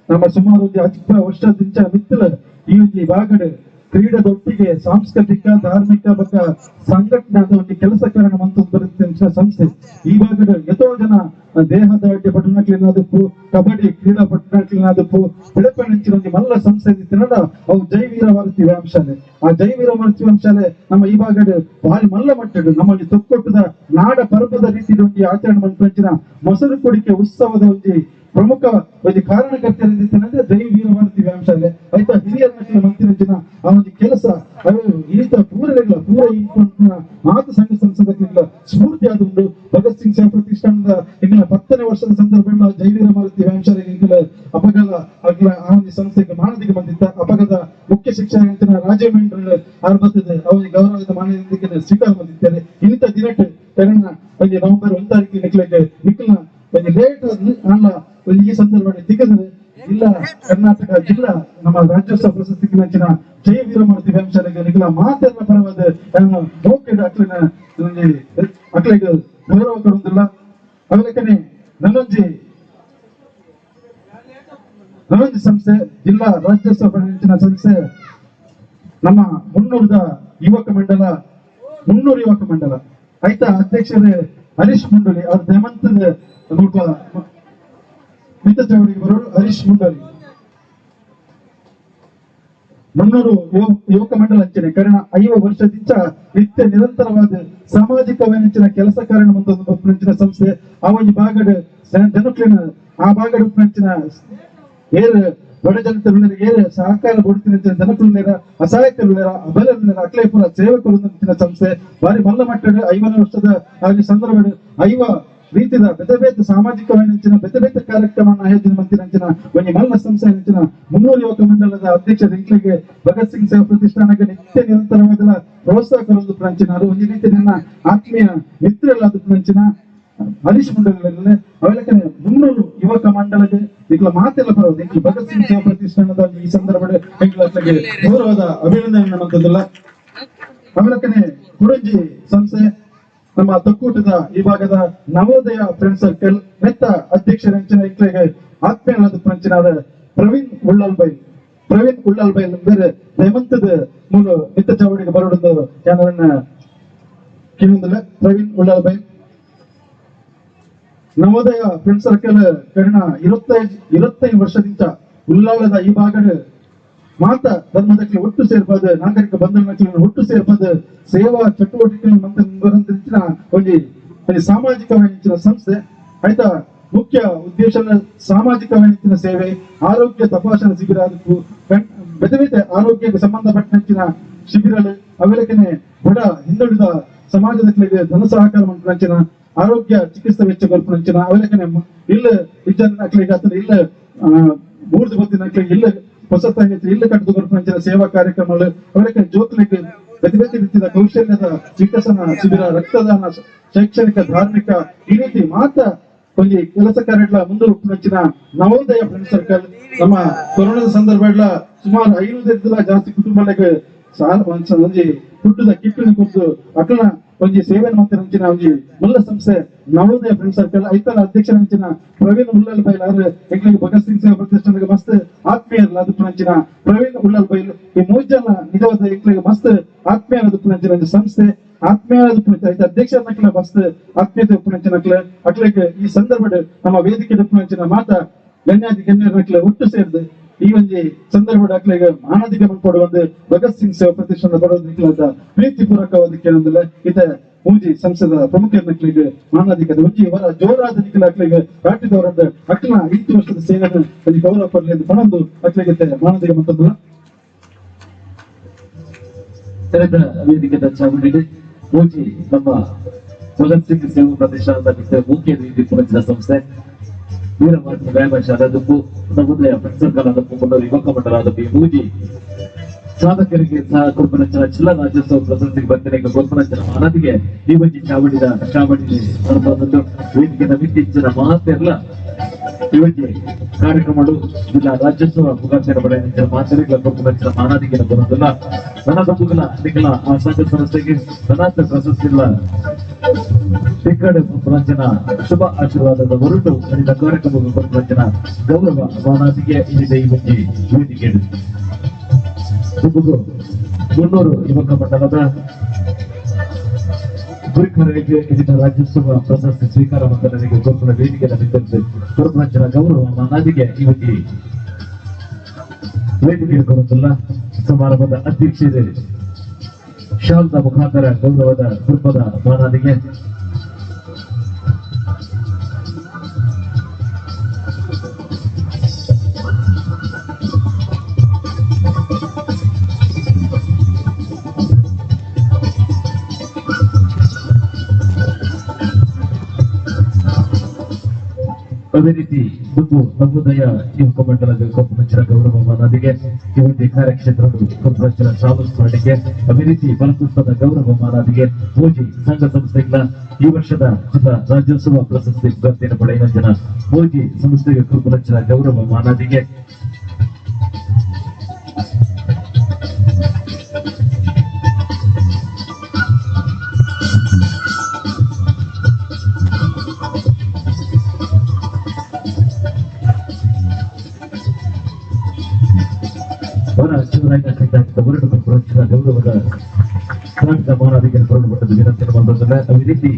ನಮ್ಮ ಸುಮಾರು ಒಂದು 10 ವರ್ಷದಿಂದ ಮಿತ್ತಲ ಈ ಒಂದು ಭಾಗದ ಕ್ರೀಡದೊಟ್ಟಿಗೆ ಸಾಂಸ್ಕೃತಿಕ ಧಾರ್ಮಿಕ ಬಗ್ಗೆ ಸಂಘಟನಾದ ಒಂದು ಕೆಲಸ ಕಾರಣ ಮಂತ ಬರುತ್ತೆ ಸಂಸ್ಥೆ. ಈ ಭಾಗದ ಎಷ್ಟೋ ಜನ ದೇಹದಾಢ್ಯ ಪಟ್ಟಣಕ್ಲಿನಾದಪ್ಪು ಕಬಡ್ಡಿ ಕ್ರೀಡಾ ಪಟ್ಟಣಕ್ಲಿನಾದಪ್ಪು ಬೆಳಪಣಿಂಚಿನ ಒಂದು ಮಲ್ಲ ಸಂಸ್ಥೆ ತಿನ್ನಡ ಅವು ಜೈ ವೀರ ಮಾರುತಿ ವ್ಯಾಯಾಮ ಶಾಲೆ. ಆ ಜೈ ವೀರ ಮಾರುತಿ ವ್ಯಾಯಾಮ ಶಾಲೆ ನಮ್ಮ ಈ ಭಾಗದ ಭಾರಿ ಮಲ್ಲ ಮಟ್ಟದ ನಮ್ಮ ತೊಕ್ಕೊಟ್ಟದ ನಾಡ ಪರ್ವದ ರೀತಿಯ ಒಂದು ಆಚರಣೆ ಮಂತ್ರಂಚಿನ ಮೊಸರು ಕೊಡಿಕೆ ಉತ್ಸವದ ಒಂದು ಪ್ರಮುಖ ಒಂದು ಕಾರಣಕರ್ತರಂದ್ರೆ ಜೈ ವೀರ ಮಾರುತಿ ವ್ಯಾಯಾಮ ಶಾಲೆ ಆಯ್ತಾ ಹಿರಿಯರ ಮಂತ್ರಿನ ಆ ಒಂದು ಕೆಲಸ ಅವು ಈತ ಪೂರಗಳ ಪೂರ ಮಾತು ಸಂಘ ಸಂಸದಕ್ಕಿಲ್ಲ ಸ್ಫೂರ್ತಿ ಆದುಂಡು. ಭಗತ್ ಸಿಂಗ್ ಸೇವಾ ಪ್ರತಿಷ್ಠಾನದ ಇಂಗಳ 10ನೇ ವರ್ಷದ ಸಂದರ್ಭದಲ್ಲಿ ಜೈ ವೀರ ಮಾರುತಿ ವ್ಯಾಯಾಮ ಶಾಲೆಗೆ ಇಂಗಳ ಅಪಘಾತ ಆಗ್ಲ ಆ ಒಂದು ಸಂಸ್ಥೆಗೆ ಮಾನದಿಗೆ ಬಂದಿದ್ದ ಅಪಘಾತ ಮುಖ್ಯ ಶಿಕ್ಷಣ ರಾಜೀವ್ ಮೆಂಡಲ್ ಆರಂಭದ ಅವರಿಗೆ ಗೌರವದ ಮಾನದಿಗೆ ಸ್ವೀಕಾರ ಬಂದಿದ್ದಾರೆ. ಇಂಥ ದಿನಕ್ಕೆ ಒಂದು ನವೆಂಬರ್ 1 ತಾರೀಕಿಗೆ ನಿಖಿಲ್ನ ಒಂದು ಲೇಟ್ ಅಲ್ಲ ಈ ಸಂದರ್ಭದಲ್ಲಿ ತೆಗೆದರೆ ಇಲ್ಲ ಕರ್ನಾಟಕ ಜಿಲ್ಲಾ ನಮ್ಮ ರಾಜ್ಯೋತ್ಸವ ಪ್ರಶಸ್ತಿಗೆ ನಂಚಿನ ಜೈ ವೀರ ಮಾರುತಿ ವ್ಯಾಯಾಮ ಶಾಲೆಗೆ ನಿಖಿಲ ಮಾತೆಲ್ಲ ಪರವಾದ ಮೌಕ್ಯದ ಅಕ್ಲಿಗೆ ಗೌರವ ಕೊಡುವುದಿಲ್ಲ. ಅವಲಕ್ಕನೆ ನನ್ನೊಂಜಿ ಸಂಸ್ಥೆ ಜಿಲ್ಲಾ ರಾಜ್ಯೋತ್ಸವ ನಂಚಿನ ಸಂಸ್ಥೆ ನಮ್ಮ 300 ಯುವಕ ಮಂಡಲ ಆಯ್ತಾ ಅಧ್ಯಕ್ಷರೇ ಹರೀಶ್ ಮುಂಡಲಿ ಅವ್ರ ದೇಮಂತದ ಸ್ವಲ್ಪ ಮಿತ ಚೌಡಿಗೆ ಬರೋರು ಹರೀಶ್ ಮುಂಡಲಿ 300 ಯುವಕ ಮಂಡಲ ಅಂಚನೆ ಕಾರಣ 5 ವರ್ಷದಿಂದ ನಿತ್ಯ ನಿರಂತರವಾದ ಸಾಮಾಜಿಕ ವೈನಂಚಿನ ಕೆಲಸ ಕಾರಣ ಮಂಚಿನ ಸಂಸ್ಥೆ ಆ ಒಂದು ಭಾಗದ ಜನಕ್ಲಿನ ಆ ಭಾಗದ ಉಪನಂಚಿನ ಏರ್ ಬಡ ಜನತೆಗೆ ಏರ್ ಸಹಕಾರ ಕೊಡ್ತಿನ ಜನಕುಳ್ಳೇರ ಅಸಹಾಯಕರುಳ್ಳೇರ ಅಬಲರುಳ್ಳೇರ ಅಕ್ಲೇಪುರ ಸೇವಕರು ಸಂಸ್ಥೆ ಬಾರಿ ಮಲ್ಲ ಮಟ್ಟದ 5ನೇ ವರ್ಷದ ಹಾಗೆ ಸಂದರ್ಭ 5 ರೀತಿಯ ಬೇತೆ ಸಾಮಾಜಿಕ ವೈನಂಚಿನ ಬೇತೆ ಕಾರ್ಯಕ್ರಮ ಆಯೋಜನೆ ಮಂತಿನಂಚಿನ ಒಂದು ಮಲ್ಲ ಸಂಸ್ಥೆ ನಂಚಿನ 300 ಯುವಕ ಮಂಡಲದ ಅಧ್ಯಕ್ಷ ಇಂಕ್ಲಿಗೆ ಭಗತ್ ಸಿಂಗ್ ಸೇವಾ ಪ್ರತಿಷ್ಠಾನಕ್ಕೆ ನಿತ್ಯ ನಿರಂತರವಾದ ಪ್ರೋತ್ಸಾಹ ಕೊಡೋದು ಪ್ರಾಂಚಿನ ಅದು ಒಂದು ರೀತಿ ನನ್ನ ಆತ್ಮೀಯ ಮಿತ್ರರಾದ ಪ್ರಾಂಚಿನ ಹರೀಶ್ ಮಂಡಲಗಳಲ್ಲಿ ಅವಲಕ್ಕನೆ 300 ಯುವಕ ಮಂಡಲಕ್ಕೆ ಈಗ ಮಾತೆಲ್ಲ ಬರೋದು ಈಗ ಭಗತ್ ಸಿಂಗ್ ಸೇವಾ ಪ್ರತಿಷ್ಠಾನದ ಈ ಸಂದರ್ಭದಲ್ಲಿ ಗೌರವದ ಅಭಿನಂದನೆ ನಮ್ಮಂತದ್ದಲ್ಲ. ಅವಲಕ್ಕನೆ ಕುಡಂಜಿ ಸಂಸ್ಥೆ ನಮ್ಮ ತೊಕ್ಕೂಟದ ಈ ಭಾಗದ ನವೋದಯ ಫ್ರೆಂಡ್ ಸರ್ಕಲ್ ಮೆತ್ತ ಅಧ್ಯಕ್ಷರಂಚಿನ ಇಕ್ಲೆಗೆ ಆತ್ಮೀಯರಾದ ಫ್ರೆಂಚಿನಾದ ಪ್ರವೀಣ್ ಉಳ್ಳಲ್ಬೈ ಬೇರೆ ಹೇಮಂತದ ಮೂಲ ಮಿತ್ತ ಚಾವಡಿಗೆ ಬರೋದು ಯಾರನ್ನ ಕಿವಿಂದಲ್ಲ. ಪ್ರವೀಣ್ ಉಳ್ಳಲ್ಬೈ ನವೋದಯ ಫ್ರೆಂಡ್ ಸರ್ಕಲ್ ಕಾರಣ 25 ವರ್ಷದಿಂದ ಉಳ್ಳಾಲದ ಈ ಭಾಗದ ಮಾತ ಧರ್ಮದಕ್ಕೆ ಒಟ್ಟು ಸೇರ್ಬೋದು ನಾಗರಿಕ ಬಂಧನಕ್ಕೆ ಒಟ್ಟು ಸೇರ್ಬೋದು ಸೇವಾ ಚಟುವಟಿಕೆ ಒಂದು ಸಾಮಾಜಿಕ ವೈನಿಂಚಿನ ಸಂಸ್ಥೆ ಆಯ್ತಾ. ಮುಖ್ಯ ಉದ್ದೇಶ ಸಾಮಾಜಿಕ ವೈನಿಂಚಿನ ಸೇವೆ ಆರೋಗ್ಯ ತಪಾಸಣಾ ಶಿಬಿರ ಅದಕ್ಕೂ ಬೇತೆ ಆರೋಗ್ಯಕ್ಕೆ ಸಂಬಂಧಪಟ್ಟಂಚಿನ ಶಿಬಿರಗಳು ಅವೆಲ್ಲಕ್ಕನೆ ಬಡ ಹಿಂದುಳಿದ ಸಮಾಜದಕ್ಕೆ ಧನ ಸಹಕಾರ ಮಂತ್ರಂಚಿನ ಆರೋಗ್ಯ ಚಿಕಿತ್ಸಾ ವೆಚ್ಚ ಕೊಲ್ಪನಂಚಿನ ಅವೆಲ್ಲಕ್ಕನೆ ಇಲ್ಲ ವಿಚಾರಣೆ ಇಲ್ಲ ಬೂರ್ದು ಬತ್ತಿನ ಇಲ್ಲ ಹೊಸತಾಗಿ ಇಲ್ಲು ಕಟ್ಟದು ಕೊರಪಂಚಿನ ಸೇವಾ ಕಾರ್ಯಕ್ರಮಗಳು ಅವರಿಗೆ ಜೋತ್ಲಿಕ್ಕೆ ಬೇರೆ ಬೇರೆ ರೀತಿಯ ಕೌಶಲ್ಯದ ವಿಕಸನ ಶಿಬಿರ, ರಕ್ತದಾನ, ಶೈಕ್ಷಣಿಕ, ಧಾರ್ಮಿಕ ಈ ರೀತಿ ಮಾತ್ರ ಒಂದು ಕೆಲಸ ಕಾರ್ಯಗಳ ಮುಂದುವರಿಸಿನ ನವೋದಯ ಫ್ರೆಂಡ್ ಸರ್ಕಲ್ ನಮ್ಮ ಕೊರೋನಾದ ಸಂದರ್ಭ ಸುಮಾರು 500 ಜಾಸ್ತಿ ಕುಟುಂಬಗಳಿಗೆ ಒಂಜಿ ಹುಟ್ಟದ ಕಿಟ್ಟನ್ನು ಕೊಟ್ಟು ಅಕ್ಲ ಒಂಜಿ ಸೇವೆ ಮಾಡ್ತಿನ ಒಂಜಿ ಮುಲ್ಲ ಸಂಸ್ಥೆ ನವೋದಯ ಫ್ರೆಂಡ್ ಸರ್ಕಲ್ ಐತಲ ಅಧ್ಯಕ್ಷ ನಂಚಿನ ಪ್ರವೀಣ್ ಉಳ್ಳಲ್ ಬೈಲ್ ಅವರು ಎಂಕ್ಲಿಗೆ ಭಗತ್ ಸಿಂಗ್ ಸೇವಾ ಪ್ರತಿಷ್ಠಾನಕ್ಕೆ ಮಸ್ತ್ ಆತ್ಮೀಯರಲ್ಲ ಅದು ನಂಚಿನ ಪ್ರವೀಣ್ ಉಳ್ಳಲ್ ಬೈಲ್ ಈ 3 ಜನ ನಿಜವಾದ ಎಂಕ್ಲಿಗೆ ಮಸ್ತ್ ಆತ್ಮೀಯರ ನಂಚಿನ ಒಂದು ಸಂಸ್ಥೆ ಆತ್ಮೀಯ ಅಧ್ಯಕ್ಷ ನಕ್ಲ ಮಸ್ತ್ ಆತ್ಮೀಯತೆ ಉಪನಂಚಿನ ಅಕ್ಲಿಗೆ ಈ ಸಂದರ್ಭ ನಮ್ಮ ವೇದಿಕೆ ಉಪನಂಚಿನ ಮಾತ ಗಣ್ಯಾದಿ ಗಣ್ಯರ ನಕ್ಲ ಒಟ್ಟು ಸೇರಿದು ಈ ಒಂದು ಸಂದರ್ಭ ಅಕ್ಲಿಗೆ ಮಾನದಿಗೆ ಕೊಡುವ ಒಂದು ಭಗತ್ ಸಿಂಗ್ ಸೇವಾ ಪ್ರತಿಷ್ಠಾನ ಪಡೆದ ಪ್ರೀತಿಪೂರ್ವಕವಾದ ಕೇಳೋದಿಲ್ಲ ಇತ ಮೂಜಿ ಸಂಸದ ಪ್ರಮುಖ ನಕ್ಲಿಗೆ ಮಾನದಿಗದ ಒಂಜಿ ವರ ಜೋರಾದ ನಿಖಿಲ ಅಕ್ಲಿಗೆ ರಾಟಿದವರದ್ದು ಅಕ್ಲ 5 ವರ್ಷದ ಸೇವೆಯನ್ನು ಅಲ್ಲಿ ಗೌರವ ಪಡಲಿ ಎಂದು ಪಣಂದು ಅಕ್ಲಿಗೆ ಮಾನದಿಗೆ ಮತ್ತೊಂದು ತೆರೆದ ವೇದಿಕೆ ಚಾಮುಂಡಿ ಮೂಜಿ ನಮ್ಮ ಭಗತ್ ಸಿಂಗ್ ಸೇವಾ ಪ್ರತಿಷ್ಠಾನದ ಮುಖ್ಯ ನೀತಿ ಪೂರೈಸಿದ ಸಂಸ್ಥೆ ವೀರಮಾರ್ಗ ವ್ಯಾಯಾಮ ಶಾಲಾದಪ್ಪು ನವೋದಯ ಸರ್ಕಾರದಪ್ಪು ಮುನ್ನೂರು ಯುವಕ ಮಂಡಲದಪ್ಪು ಈ ಮೂಜಿ ಸಾಧಕರಿಗೆ ಸಹ ಕೊರ್ಪನಂಚನ ಜಿಲ್ಲಾ ರಾಜ್ಯೋತ್ಸವ ಪ್ರಶಸ್ತಿಗೆ ಬಂದಿನ ಕೊರ್ಪನಂಚನ ಮಾನದಿಗೆ ಈ ಒಂಜಿ ಚಾವಡಿನ ವೇದಿಕೆ ಮಿತ್ತಿಂಚಿನ ಮಹತ್ತೆಲ್ಲ ಇವತ್ತು ಕಾರ್ಯಕ್ರಮಗಳು ಜಿಲ್ಲಾ ರಾಜ್ಯೋತ್ಸವ ಮುಖಾಂತರ ಪಡೆದ ಮಾತರಿಗಳ ಕೊರ್ಪನಂಚನ ಮಾನದಿಗೆ ಬರೋದಿಲ್ಲ ನನ್ನ ತಪ್ಪುಗಳ ನಿಖಲ ಆ ಸಂಘ ಸಂಸ್ಥೆಗೆ ಧನಾತ್ಮ ಪ್ರಶಸ್ತಿಗಳ ಕೊರ್ಪನಂಚನ ಶುಭ ಆಶೀರ್ವಾದದ ಹೊರಟು ನಡೆದ ಕಾರ್ಯಕ್ರಮ ಕೊರ್ಪನಂಚನ ಗೌರವ ಮಾನದಿಗೆ ಇಲ್ಲಿದೆ ಈ ಒಂಜಿ ವೇದಿಕೆ ಮುನ್ನೂರು ಯುವಕ ಮಂಡಲದ ಗುರಿಕರಿಗೆ ಇದರ ರಾಜ್ಯೋತ್ಸವ ಪ್ರಶಸ್ತಿ ಸ್ವೀಕಾರ ಮಂಡಲರಿಗೆ ಕೊರ್ಪುರ ವೇದಿಕೆ ವಿತರಿಸಿ ಕೊರ್ಪುರಂಚನ ಗೌರವ ಮಾನದಿಗೆ ಇವತ್ತಿ ವೇದಿಕೆ ಕೊಡುತ್ತಿಲ್ಲ ಸಮಾರಂಭದ ಅಧ್ಯಕ್ಷರೇ ಶಾಲದ ಮುಖಾಂತರ ಗೌರವದ ಕುಟುಂಬದ ಮಾನದಿಗೆ ಅದೇ ರೀತಿ ನವೋದಯ ಯುವಕ ಮಂಡಲದ ಕೊಪ್ಪಮಂಚನ ಗೌರವ ಮಾನದಿಗೆ ಇವತ್ತು ಕಾರ್ಯಕ್ಷೇತ್ರಗಳು ಕೊಪ್ಪಮಂಚನ ಶಾಲಾ ಸ್ಮರಣೆಗೆ ಅದೇ ರೀತಿ ಫಲಪುಷ್ಪದ ಗೌರವ ಮಾನದಿಗೆ ಮೋಜಿ ಸಂಘ ಸಂಸ್ಥೆಗಳ ಈ ವರ್ಷದ ಜಿಲ್ಲಾ ರಾಜ್ಯೋತ್ಸವ ಪ್ರಶಸ್ತಿ ಸ್ಪರ್ಧೆಯನ್ನು ಪಡೆಯುವ ಜನ ಮೋಜಿ ಸಂಸ್ಥೆಗೆ ಕೊಪ್ಪಮಂಚನ ಗೌರವ ಮಾನದಿಗೆ ಗೌರವದ ಮಾನದಿಗೆ ಹೊರಡುಪಟ್ಟದ್ದು ವಿನಂತಿ ಮಾಡುವುದಿಲ್ಲ ಅದೇ ರೀತಿ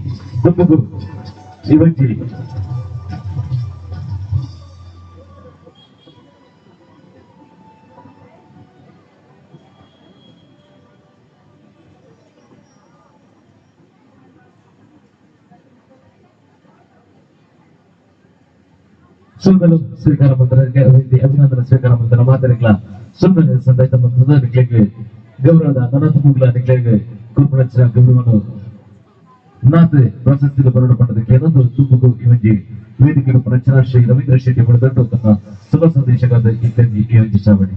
ದುಬ್ಬು ಇವತ್ತಿ ಸುಂದರ ಸ್ವೀಕಾರ ಮಂತ್ರಕ್ಕೆ ಅಭಿನಂದನೆ ಸ್ವೀಕಾರ ಮಂತ್ರ ಮಾತರಿಗಳ ಸುಂದರ ಸಂದಾಯ ಮಂತ್ರದ ನಿಕ್ಲೆಗೆ ಗೌರವದ ನನತುಗಳ ನಿಕ್ಲೆಗೆ ಕೊರ್ಪೊರೇಷನ್ ಗೌರವವನ್ನು ನಾತೆ ಪ್ರಶಸ್ತಿ ಹೊರಡುಪಟ್ಟದಕ್ಕೆ ಏನೊಂದು ತುಪ್ಪು ಇವಜ್ಜಿ ವೇದಿಕೆ ರಚನಾ ಶ್ರೀ ರವೀಂದ್ರ ಶೆಟ್ಟಿ ಬಡದಟ್ಟು ತಮ್ಮ ಶುಭ ಸಂದೇಶಗಾದ ಇತ್ಯಾದಿ ಈ ಒಂಜಿ ಚಾವಡಿ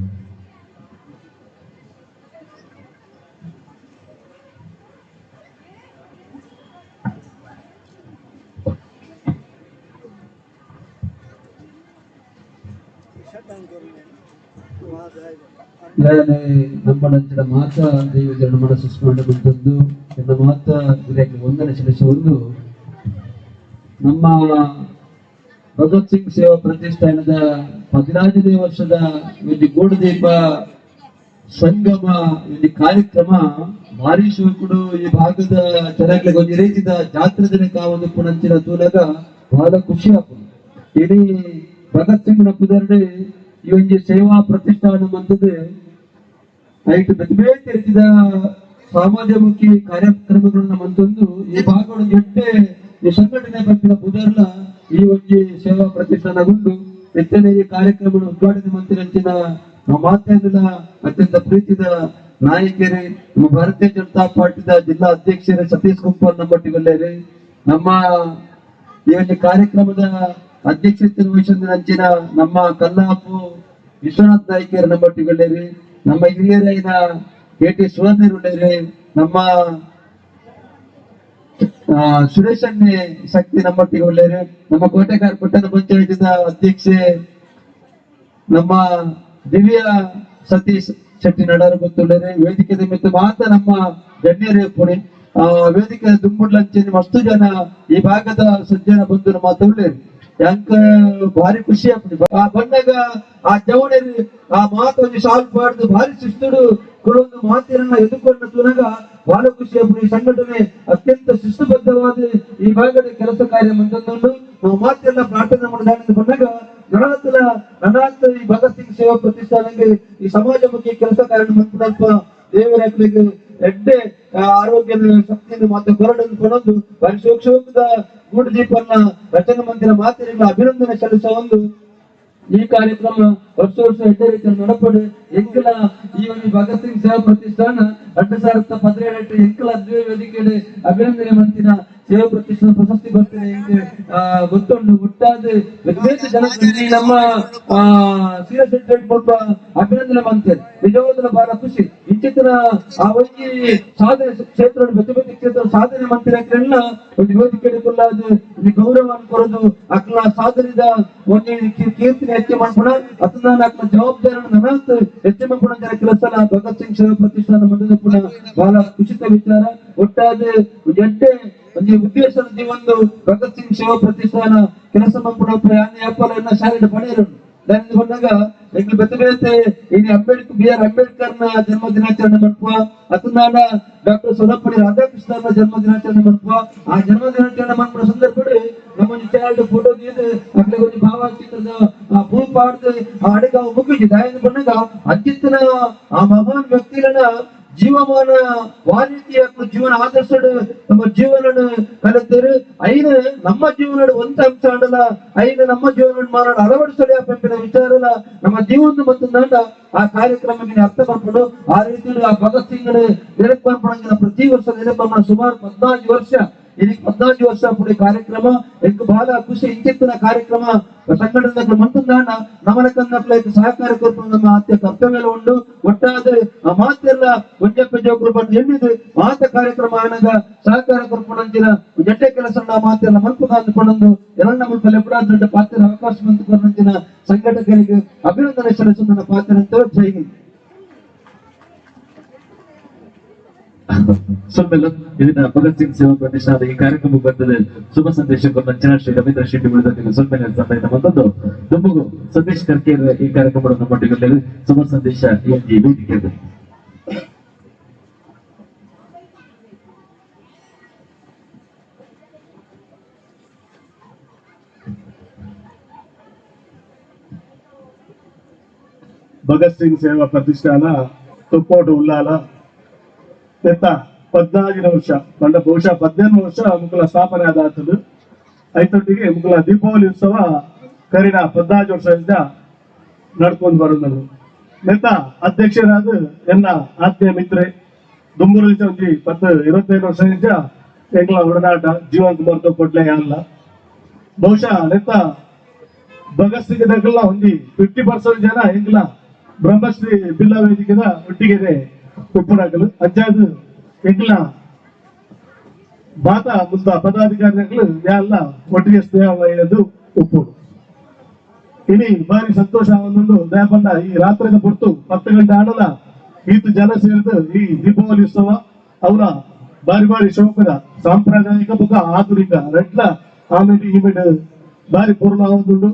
ನಂಬಳಂಚಿನ ಮಾತ ದೈವಜನ ಮನಸ್ಸು ಸ್ಮರಣೆ ಬಂದದ್ದು ಎನ್ನ ಮಾತ ಗುರಿಯಾಗಿ ವಂದನೆ ಸಲ್ಲಿಸುವ ಒಂದು ನಮ್ಮ ಭಗತ್ ಸಿಂಗ್ ಸೇವಾ ಪ್ರತಿಷ್ಠಾನದ 15ನೇ ವರ್ಷದ ಒಂದು ಗೂಡುದೀಪ ಸಂಗಮ ಒಂದು ಕಾರ್ಯಕ್ರಮ ಭಾರಿ ಶೋಕುಡು ಈ ಭಾಗದ ಜನಗಳಿಗೆ ಒಂದು ರೀತಿಯ ಜಾತ್ರೆ ದಿನಕ ಒಂದು ಪುಣಂಚಿನ ತೂಲಗ ಬಹಳ ಖುಷಿ ಆಗ್ತದೆ ಇಡೀ ಭಗತ್ ಸಿಂಗ್ ನಪ್ಪುದರ್ಡೆ ಈ ಒಂದು ಸೇವಾ ಪ್ರತಿಷ್ಠಾನ ಮಂತದ್ದು ಐಟು ಬೇರೆ ರೀತಿಯ ಸಮಾಜಮುಖಿ ಕಾರ್ಯಕ್ರಮಗಳನ್ನ ಮಂತೊಂದು ಈ ಭಾಗಗಳು ಎಟ್ಟೆ ಈ ಸಂಘಟನೆ ಬಗ್ಗೆ ಬುಧರ್ಲ ಈ ಒಂದು ಸೇವಾ ಪ್ರತಿಷ್ಠಾನಗೊಂಡು ಹೆಚ್ಚಿನ ಈ ಕಾರ್ಯಕ್ರಮ ಉದ್ಘಾಟನೆ ಮಂತ್ರಿನ ನಮ್ಮ ಮಾತೇನಿಲ್ಲ ಅತ್ಯಂತ ಪ್ರೀತಿದ ನಾಯಕರೇ ನಮ್ಮ ಭಾರತೀಯ ಜನತಾ ಪಾರ್ಟಿದ ಜಿಲ್ಲಾ ಅಧ್ಯಕ್ಷರೇ ಸತೀಶ್ ಕುಂಪರ್ ನಮ್ಮೊಟ್ಟಿಗೊಳ್ಳೇರಿ ನಮ್ಮ ಈ ಒಂದು ಕಾರ್ಯಕ್ರಮದ ಅಧ್ಯಕ್ಷತೆ ವಹಿಸಿದ ನಂಚಿನ ನಮ್ಮ ಕಲ್ಲಾಪು ವಿಶ್ವನಾಥ್ ನಾಯ್ಕರ್ ನಮ್ಮೊಟ್ಟಿಗೆ ಒಳ್ಳೆಯರು, ನಮ್ಮ ಹಿರಿಯರಾಯಿನ KT ಸುವರ್ಣರು ಒಳ್ಳೆಯರು, ನಮ್ಮ ಸುರೇಶನ್ನೇ ಶಕ್ತಿ ನಮ್ಮೊಟ್ಟಿಗೆ ಒಳ್ಳೆಯರು, ನಮ್ಮ ಕೋಟೆಕಾರ್ ಪಟ್ಟಣ ಪಂಚಾಯತಿನ ಅಧ್ಯಕ್ಷೆ ನಮ್ಮ ದಿವ್ಯ ಸತೀಶ್ ಶೆಟ್ಟಿ ನಡಾರು ಗೊತ್ತುಳ್ಳರೆ, ವೇದಿಕೆ ನಿಮಿತ್ತ ಮಾತ್ರ ನಮ್ಮ ಗಣ್ಯರೇ ಪುಣೆ ವೇದಿಕೆ ದುಂಬುಡ್ಲಂಚೆ ಮಸ್ತು ಜನ ಈ ಭಾಗದ ಸಜ್ಜನ ಬಂದು ಮಾತಾಡ್ಲೇರು ಯಾಂಕ ಭಾರಿ ಖುಷಿ ಆಗ್ತದೆ. ಆ ಬಂದಾಗ ಆ ಜವಣರು ಆ ಮಾತು ಒಂದು ಸಾಲ್ವ್ ಮಾಡಿದ್ದು ಭಾರಿ ಶಿಸ್ತುಡು ಕೆಲವೊಂದು ಮಾತಿರನ್ನ ಎದುಕೊಂಡು ತುನಗ ಬಹಳ ಖುಷಿ ಆಗ್ತದೆ. ಈ ಸಂಘಟನೆ ಅತ್ಯಂತ ಶಿಸ್ತುಬದ್ಧವಾದ ಈ ಭಾಗದ ಕೆಲಸ ಕಾರ್ಯ ಮಂತಂದು ನಾವು ಮಾತೆಲ್ಲ ಪ್ರಾರ್ಥನೆ ಮಾಡಿದ ಬಂದಾಗ ನನಾಥ ಈ ಭಗತ್ ಸಿಂಗ್ ಸೇವಾ ಪ್ರತಿಷ್ಠಾನಕ್ಕೆ ಈ ಸಮಾಜಮುಖಿ ಕೆಲಸ ಕಾರ್ಯ ಮಂತ್ರಿತ್ವ ದೇವರಾತ್ರಿಗೆ ಎಡ್ಡೆ ಆರೋಗ್ಯದ ಶಕ್ತಿಯನ್ನು ಮತ್ತು ಕೊರಡನ್ನು ಕೊಡೊಂದು ಬಾರಿ ಸೂಕ್ಷ್ಮದ ಗೂಡು ದೀಪನ್ನ ರಚನಾ ಮಂದಿರ ಮಾತಿನಿಂದ ಅಭಿನಂದನೆ ಸಲ್ಲಿಸುವ ಒಂದು ಈ ಕಾರ್ಯಕ್ರಮ ವರ್ಷ ಎಡ್ಡೆ ರೀತಿಯಲ್ಲಿ ನಡಪಡು ಎಂಕಲ ಈ ಒಂದು ಭಗತ್ ಸಿಂಗ್ ಸೇವಾ ಪ್ರತಿಷ್ಠಾನ 2017 ಎಂಕಲ ವೇದಿಕೆಯಲ್ಲಿ ಅಭಿನಂದನೆ ಮಂತಿನ ಸೇವಾ ಪ್ರತಿಷ್ಠಾನ ಪ್ರಶಸ್ತಿ ಬರ್ತದೆ ಗೊತ್ತುಂಡು ಒಟ್ಟಾದ ವಿದೇಶ ಜನಪ್ರಿಯ ನಮ್ಮ ಸೀರಿಯಸ್ ಮೂಲಕ ಅಭಿನಂದನೆ ಮಂತೇನೆ ನಿಜವಾದ ಬಹಳ ಖುಷಿ ಇಂಚಿನ ಆ ಒಂದು ಸಾಧನೆ ಕ್ಷೇತ್ರ ಬೆಚ್ಚಬೆಚ್ಚ ಕ್ಷೇತ್ರ ಸಾಧನೆ ಮಂತಿರಕ್ಕೆಲ್ಲ ಒಂದು ವೇದಿಕೆ ಕೊಲ್ಲಾದ ಗೌರವವನ್ನು ಕೊಡೋದು ಅಕ್ಲ ಸಾಧನೆದ ಒಂದು ಕೀರ್ತಿನ ಹೆಚ್ಚು ಮಾಡ್ಕೊಡ ಅದನ್ನ ಅಕ್ಲ ಜವಾಬ್ದಾರಿಯನ್ನು ನನಾತ್ ಹೆಚ್ಚು ಮಾಡ್ಕೊಂಡ ಕೆಲಸ ಭಗತ್ ಸಿಂಗ್ ಸೇವಾ ಪ್ರತಿಷ್ಠಾನ ಮಂದಿರ ಪುನಃ ಬಹಳ ಖುಷಿತ ವಿಚಾರ ಒಟ್ಟಾದ ಎಡ್ಡೆ ಒಂದು ಉದ್ದೇಶದ ಒಂದು ಭಗತ್ ಸಿಂಗ್ ಸೇವಾ ಪ್ರತಿಷ್ಠಾನ ಕೆಲಸ ಮಾಡ್ಕೊಡ ವ್ಯಾಪಾರ ಶಾಲೆಯ ಪಡೆಯಲು దాని ಬಂದಾಗ ಎಂಗ್ಲು ಬೆತ್ತಬೇತೆ ಇನಿ BR ಅಂಬೇಡ್ಕರ್ನ ಜನ್ಮ ದಿನಾಚರಣೆ ಮನ್ಪುವ ಅತನಾಡ ಡಾಕ್ಟರ್ ಸೊಲಪಡಿ ರಾಧಾಕೃಷ್ಣನ ಜನ್ಮ ದಿನಾಚರಣೆ ಮನ್ಪುವ ಆ ಜನ್ಮ ದಿನಾಚರಣೆ ಮನ್ಪುವ ಸಂದರ್ಭದಲ್ಲಿ ನಮ್ಮ ಚೈಲ್ಡ್ ಫೋಟೋ ದೀದು ಅಕ್ಲೆ ಒಂದು ಭಾವಚಿತ್ರದ ಭೂ ಪಾಡ್ದು ಆ ಅಡಿಗ ಮುಗಿಜಿ ದಾಯನ ಬಂದಾಗ ಅಂಚಿತ್ತನ ಆ ಮಹಾನ್ ವ್ಯಕ್ತಿಗಳನ್ನ ಜೀವಮಾನ ವಾಲ್ಮೀಕಿ ಜೀವನ ಆದರ್ಶಡು ನಮ್ಮ ಜೀವನ ಕಲಿತರು ಐನ ನಮ್ಮ ಜೀವನ ಒಂದ ಅಂಶ ಆಡಲ್ಲ ಐನ ನಮ್ಮ ಜೀವನ ಮಾರಾಡ ಅಳವಡಿಸಲಿ ಪಂಪಿನ ವಿಚಾರಲ್ಲ ನಮ್ಮ ಜೀವನ ಮತ್ತು ಆ ಕಾರ್ಯಕ್ರಮಕ್ಕೆ ಅರ್ಥ ಮಾಡ್ಕೊಂಡು ಆ ರೀತಿ ಆ ಭಗತ್ ಸಿಂಗ್ ನೆನಪು ಮಾಡ್ಕೊಂಡ ಪ್ರತಿ ವರ್ಷ ನೆನಪು ಸುಮಾರು 14 ವರ್ಷ ಇಲ್ಲಿ 14 ವರ್ಷ ಪುಡಿ ಕಾರ್ಯಕ್ರಮ ಎಂಕು ಬಹಳ ಖುಷಿ ಇಂಚಿತ್ತಿನ ಕಾರ್ಯಕ್ರಮ ಸಂಘಟನೆ ಮಂತಂದಾಂಡ ನಮನ ಕನ್ನಪ್ಲ ಸಹಕಾರ ಕೊಟ್ಟು ನಮ್ಮ ಅತ್ಯ ಕರ್ತವ್ಯ ಉಂಡು ಒಟ್ಟಾದ ಆ ಮಾತೆಲ್ಲ ಒಂಜಪ್ಪ ಜೋಗುರು ಬಂದು ಎಣ್ಣಿದು ಮಾತ ಕಾರ್ಯಕ್ರಮ ಆನಗ ಸಹಕಾರ ಕೊರ್ಪಣಂಚಿನ ಜಟ್ಟೆ ಕೆಲಸ ಮಾತೆಲ್ಲ ಮಂಪುಗ ಅಂದ್ಕೊಂಡು ಎಲ್ಲ ಮುಲ್ಪ ಲೆಪ್ಪಡ ಪಾತ್ರ ಅವಕಾಶ ಮಂತ್ಕೊಂಡಂಚಿನ ಸಂಘಟಕರಿಗೆ ಅಭಿನಂದನೆ ಸಲ್ಲಿಸುವ ನನ್ನ ಪಾತ್ರ ಅಂತ ಜೈ ಹಿಂದ್. ಸೊಮ್ಮೆಲ್ಲ ಇದನ್ನ ಭಗತ್ ಸಿಂಗ್ ಸೇವಾ ಪ್ರತಿಷ್ಠಾನದ ಈ ಕಾರ್ಯಕ್ರಮ ಬಂದದ ಶುಭ ಸಂದೇಶವನ್ನು ಅಂಚನಾ ಶ್ರೀ ರವೀಂದ್ರ ಶೆಟ್ಟಿ ಉಳಿದ ಸೊಮ್ಮೆಲ್ಲ ಸಂದೇಶ ಬಂದದ್ದು ದುಮ್ಮಗು ಸಂದೇಶ್ ಕರ್ಕೇರ್ ಈ ಕಾರ್ಯಕ್ರಮವನ್ನು ನಮ್ಮೊಟ್ಟಿಗೆ ಶುಭ ಸಂದೇಶ ಈ ವೇದಿಕೆ ಭಗತ್ ಸಿಂಗ್ ಸೇವಾ ಪ್ರತಿಷ್ಠಾನ ತುಪ್ಪೋಟು ಉಲ್ಲಾಲ ಎತ್ತ 14 ವರ್ಷ ಬಂಡ ಬಹುಶಃ 18 ವರ್ಷ ಮುಕ್ಕಲ ಸ್ಥಾಪನೆ ಆದಾತದು ಐತೊಟ್ಟಿಗೆ ಮುಕ್ಕಲ ದೀಪಾವಳಿ ಉತ್ಸವ ಕರಿನ 14 ವರ್ಷದಿಂದ ನಡ್ಕೊಂಡು ಬರೋದು ಮೆತ್ತ ಅಧ್ಯಕ್ಷರಾದ ಎನ್ನ ಆತ್ಮೀಯ ಮಿತ್ರೆ ದುಂಬೂರಲ್ಲಿ ಒಂಜಿ 25 ವರ್ಷದಿಂದ ಎಂಗ್ಲ ಒಡನಾಟ ಜೀವನ್ ಕುಮಾರ್ ಕೊಡ್ಲೆ ಅಲ್ಲ ಬಹುಶಃ ನೆತ್ತ ಭಗತ್ ಸಿಂಗ್ ದಗಲ್ಲ ಒಂಜಿ 50% ಜನ ಎಂಗ್ಲ ಬ್ರಹ್ಮಶ್ರೀ ಬಿಲ್ಲಾ ವೇದಿಕೆದ ಒಟ್ಟಿಗೆ ಉಪ್ಪುಡಾಕಲು ಅಜ್ಜಾದು ಎಂಗ್ಲ ಬಾತ ಮುಂದ ಪದಾಧಿಕಾರಿಗಳು ಎಲ್ಲ ಒಟ್ಟಿಗೆ ಸ್ನೇಹವಾಯಿನದು ಉಪ್ಪುಡು ಇನಿ ಬಾರಿ ಸಂತೋಷ ಒಂದೊಂದು ದಯಪಂಡ ಈ ರಾತ್ರಿದ ಹೊರತು 10 ಗಂಟೆ ಆಡಲ ಈತು ಜನ ಸೇರಿದು ಈ ದೀಪಾವಳಿ ಉತ್ಸವ ಅವರ ಬಾರಿ ಬಾರಿ ಶೋಕದ ಸಾಂಪ್ರದಾಯಿಕ ಮುಖ ಆಧುನಿಕ ರೆಡ್ಲ ಆಮೇಲೆ ಈಮೇಲೆ ಬಾರಿ ಪೂರ್ಣ ಆಗುದುಂಡು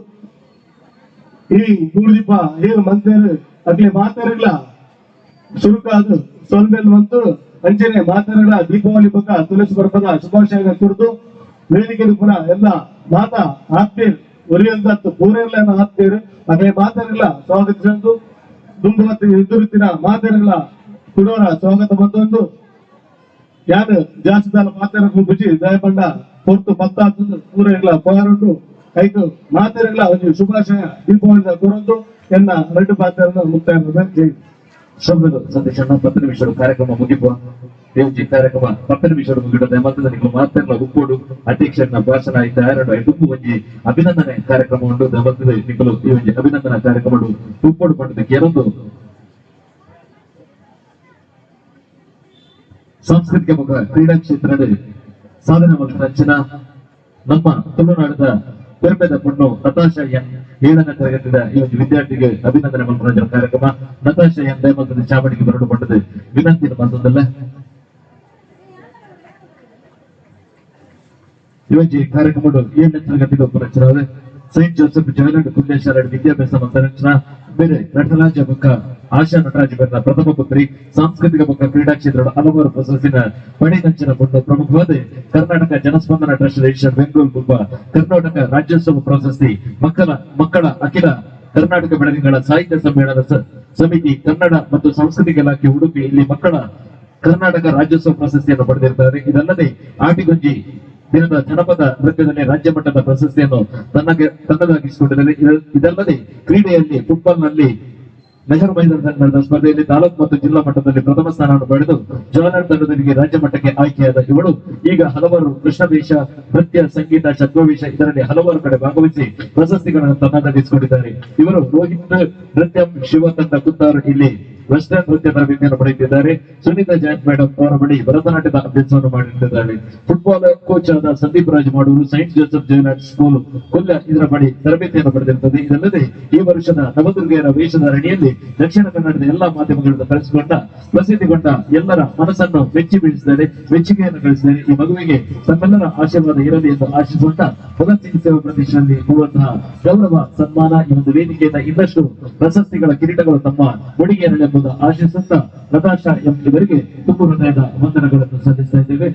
ಈ ಗೂಡುದೀಪ ಏನು ಮಂತೇರು ಅಗ್ಲಿ ಮಾತಾರಗಳ ಶುರುಕಾದು ಸೊಲ್ಮೇಲೆ ಬಂತು ಅಂಚನೆ ಮಾತಾರಗಳ ದೀಪಾವಳಿ ಬಗ್ಗೆ ತುಳಸಿ ಬರ್ಪದ ಶುಭಾಶಯ ತುರ್ದು ವೇದಿಕೆ ಪುನಃ ಎಲ್ಲ ಮಾತಾ ಆತ್ಮೀಯರು ಒರಿಯಂತದ್ದು ಪೂರೆಲ್ಲ ಆತ್ಮೀಯರು ಅದೇ ಮಾತಾರಗಳ ಸ್ವಾಗತಿಸಲು ದುಂಬು ಮತ್ತು ಎದುರುತ್ತಿನ ಮಾತಾರಗಳ ಕೊಡೋರ ಸ್ವಾಗತ ಬಂದೊಂದು ಯಾರು ಜಾಸ್ತಿ ದಾಲ ಮಾತಾರ ಬುಜಿ ದಯಪಂಡ ಹೊರತು 10 ಪೂರೆಗಳ ಪೋರುಂಡು ಐದು ಮಾತಾರಗಳ ಒಂದು ಶುಭಾಶಯ ದೀಪಾವಳಿ ಕೊರೊಂದು ಎನ್ನ 2 ಮಾತಾರನ್ನು ಮುಕ್ತಾಯ ಜೈ ಶ್ರಮದ ಸಂದೇಶನ 10 ನಿಮಿಷದ ಕಾರ್ಯಕ್ರಮ ಮುಗಿಯುವ ದೇವಜಿ ಕಾರ್ಯಕ್ರಮ 10 ನಿಮಿಷದ ಮುಗಿದ ಮತದಲ್ಲಿ ಮಾತ್ರ ಉಪ್ಪೋಡು ಅಧ್ಯಕ್ಷರನ್ನ ಭಾಷಣ ಆಯ್ತು ಎರಡು ಒಂಜಿ ಅಭಿನಂದನೆ ಕಾರ್ಯಕ್ರಮ ಉಂಟು ಮತದ ನಿಖಲು ಈ ಒಂಜಿ ಅಭಿನಂದನಾ ಕಾರ್ಯಕ್ರಮ ಉಪ್ಪೋಡು ಪಂಡದಕ್ಕೆ ಎರೊಂದು ಸಾಂಸ್ಕೃತಿಕ ಮುಖ ಕ್ರೀಡಾ ಕ್ಷೇತ್ರದ ಸಾಧನೆ ಮಾಡಿದ ನಮ್ಮ ತುಳುನಾಡದ ಪೆರ್ಮೆದ ಪುಣ್ಣು ನತಾಶಾ ಎನ್ 7ನೇ ತರಗತಿಯ ಈ ಒಂದು ವಿದ್ಯಾರ್ಥಿಗೆ ಅಭಿನಂದನೆ ಮಲ್ಪನ ಕಾರ್ಯಕ್ರಮ ನತಾಶಾ ಎನ್ ದಯಮಂತ್ರದ ಚಾವಡಿಗೆ ಬರಡು ಪಟ್ಟದು ವಿನಂತಿನ ಬಂದಲ್ಲ ಇವಜ್ಜಿ ಕಾರ್ಯಕ್ರಮ 7ನೇ ತರಗತಿಗೆ ಒಬ್ಬರ ಸೈಂಟ್ ಜೋಸೆಫ್ ಜಯಲಂಡ್ ಕುಂದೇಶ್ವರ ವಿದ್ಯಾಭ್ಯಾಸ ಮಂತ್ರಿನ ಬೇರೆ ನಟರಾಜ ಮುಖ ಆಶಾ ನಟರಾಜ ಬೇರ್ನ ಪ್ರಥಮ ಪುತ್ರಿ ಸಾಂಸ್ಕೃತಿಕ ಮುಖ ಕ್ರೀಡಾ ಕ್ಷೇತ್ರದ ಹಲವಾರು ಪ್ರಶಸ್ತಿನ ಪಡಿನಂಚಿನ ಮುನ್ನ ಪ್ರಮುಖವಾದ ಕರ್ನಾಟಕ ಜನಸ್ಪಂದನ ಟ್ರಸ್ಟ್ ರಿಜಿಸ್ಟರ್ ಬೆಂಗಳೂರು ಗುಬ್ಬ ಕರ್ನಾಟಕ ರಾಜ್ಯೋತ್ಸವ ಪ್ರಶಸ್ತಿ ಮಕ್ಕಳ ಅಖಿಲ ಕರ್ನಾಟಕ ಬೆಳಗಿಗಳ ಸಾಹಿತ್ಯ ಸಮ್ಮೇಳನ ಸಮಿತಿ ಕನ್ನಡ ಮತ್ತು ಸಂಸ್ಕೃತಿ ಇಲಾಖೆ ಉಡುಪಿ ಇಲ್ಲಿ ಮಕ್ಕಳ ಕರ್ನಾಟಕ ರಾಜ್ಯೋತ್ಸವ ಪ್ರಶಸ್ತಿಯನ್ನು ಪಡೆದಿರ್ತಾರೆ. ಇದಲ್ಲದೆ ಆಟಿಗುಂಜಿ ದಿನದ ಜನಪದ ನೃತ್ಯದಲ್ಲಿ ರಾಜ್ಯ ಮಟ್ಟದ ಪ್ರಶಸ್ತಿಯನ್ನು ತನ್ನದಾಗಿಸಿಕೊಂಡಿದ್ದಾರೆ. ಇದಲ್ಲದೆ ಕ್ರೀಡೆಯಲ್ಲಿ ಫುಟ್ಬಾಲ್ ನಲ್ಲಿ ನೆಹರು ಮೈದಾನದಲ್ಲಿ ನಡೆದ ಸ್ಪರ್ಧೆಯಲ್ಲಿ ತಾಲೂಕು ಮತ್ತು ಜಿಲ್ಲಾ ಮಟ್ಟದಲ್ಲಿ ಪ್ರಥಮ ಸ್ಥಾನವನ್ನು ಪಡೆದು ಜವಾಹರ್ ತಂಡದೊಂದಿಗೆ ರಾಜ್ಯ ಮಟ್ಟಕ್ಕೆ ಆಯ್ಕೆಯಾದ ಇವಳು ಈಗ ಹಲವಾರು ಕೃಷ್ಣವೇಷ ನೃತ್ಯ ಸಂಗೀತ ಛದ್ಮವೇಷ ಇದರಲ್ಲಿ ಹಲವಾರು ಕಡೆ ಭಾಗವಹಿಸಿ ಪ್ರಶಸ್ತಿಗಳನ್ನು ತನ್ನದಾಗಿಸಿಕೊಂಡಿದ್ದಾರೆ. ಇವರು ರೋಹಿತ್ ನೃತ್ಯ ಶಿವ ತಂಡ ಕುತ್ತಾರು ಇಲ್ಲಿ ವೆಸ್ಟರ್ನ್ ನೃತ್ಯ ತರಬೇತಿಯನ್ನು ಪಡೆಯುತ್ತಿದ್ದಾರೆ. ಸುನೀತಾ ಜಯಂತ್ ಮೇಡಮ್ ಅವರ ಬಳಿ ಭರತನಾಟ್ಯದ ಅಭ್ಯಾಸವನ್ನು ಮಾಡಿಟ್ಟಿದ್ದಾರೆ. ಫುಟ್ಬಾಲ್ ಕೋಚ್ ಆದ ಸಂದೀಪ್ ರಾಜ್ ಮಾಡೂರು ಸೈಂಟ್ ಜೋಸೆಫ್ ಜಯಲಂಡ್ ಸ್ಕೂಲ್ ಕೊಲ್ಲ ಇದರ ಬಳಿ ತರಬೇತಿಯನ್ನು ಪಡೆದಿರುತ್ತದೆ. ಇದಲ್ಲದೆ ಈ ವರ್ಷದ ನವದುರ್ಗೆಯರ ವೇಷಧಾರಣೆಯಲ್ಲಿ ದಕ್ಷಿಣ ಕನ್ನಡದ ಎಲ್ಲಾ ಮಾಧ್ಯಮಗಳಿಂದ ಪ್ರಸಿದ್ಧಿಗೊಂಡ ಎಲ್ಲರ ಮನಸ್ಸನ್ನು ಮೆಚ್ಚಿ ಬೀಳಿಸಿದ್ದಾರೆ, ಮೆಚ್ಚುಗೆಯನ್ನು ಗಳಿಸಿದ್ದಾರೆ. ಈ ಮಗುವಿಗೆ ತಮ್ಮೆಲ್ಲರ ಆಶೀರ್ವಾದ ಇರಲಿ ಎಂದು ಆಶಿಸುವಂತ ಭಗತ್ ಸಿಂಗ್ ಸೇವಾ ಪ್ರತಿಷ್ಠಾನದಲ್ಲಿ ಕೊಡುವಂತಹ ಗೌರವ ಸನ್ಮಾನ ಈ ಒಂದು ವೇದಿಕೆಯಿಂದ ಇನ್ನಷ್ಟು ಪ್ರಶಸ್ತಿಗಳ ಕಿರೀಟಗಳು ತಮ್ಮ ಮುಡಿಗೇರಲೆಂಬುದು ಆಶಿಸುತ್ತಾ ನತಾಶಾ ಎಂ ಇವರಿಗೆ ತುಂಬು ಹೃದಯದ ವಂದನೆಗಳನ್ನು ಸಲ್ಲಿಸ್ತಾ ಇದ್ದೇವೆ.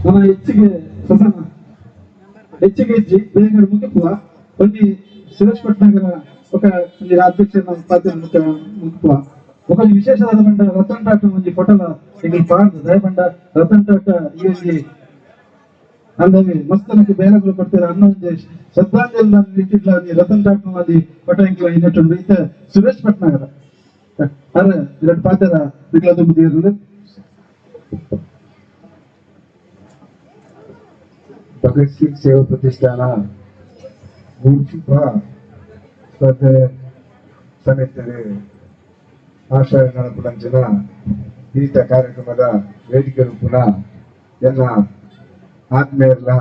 ನಮ್ಮ ಹೆಚ್ಚಿಗೆ ಹೆಜ್ಜೆ ಬೇಗ ಮುಗಿಪುವ ಒಂದು ಸುರೇಶ್ ಪಟ್ನಾಗರ ఒక అధ్యక్ష ముఖ్య ఒక విశేషವಾದ ಬಂಡ ರತನ್ ಟಾಟಾ ಒಂದು ಫೋಟೋಲ ಇಲ್ಲಿ ಪಾಡ್ದು ದಯಬಂಡ ರತನ್ ಟಾಟಾ ಈ ಅಲ್ಲದೆ ಮಸ್ತನಕ್ಕೆ ಬೇಲಗಳು ಕೊಡ್ತಾರೆ ಅನ್ನೋ ಒಂದು ಶ್ರದ್ಧಾಂಜಲಿ ಇಟ್ಟಿಲ್ಲ ರತನ್ ಟಾಟಾ ಒಂದು ಫೋಟೋ ಇಂಕ್ಲ ಇನ್ನೊಂದು ಈತ ಸುರೇಶ್ ಪಟ್ನಾಗರ ಅರೆ ಎರಡು ಪಾತ್ರ ಇಟ್ಲದು ಮುದಿಯರು ಭಗತ್ ಸಿಂಗ್ ಸೇವಾ ಪ್ರತಿಷ್ಠಾನ ಗುರುಚಿಪ ಸ್ಪರ್ಧೆ ಸಮಿತಿ ಆಶಯ ನಡಪಡಂಚಿನ ಈತ ಕಾರ್ಯಕ್ರಮದ ವೇದಿಕೆ ರೂಪುನ ಎಲ್ಲ ಆತ್ಮೀಯರ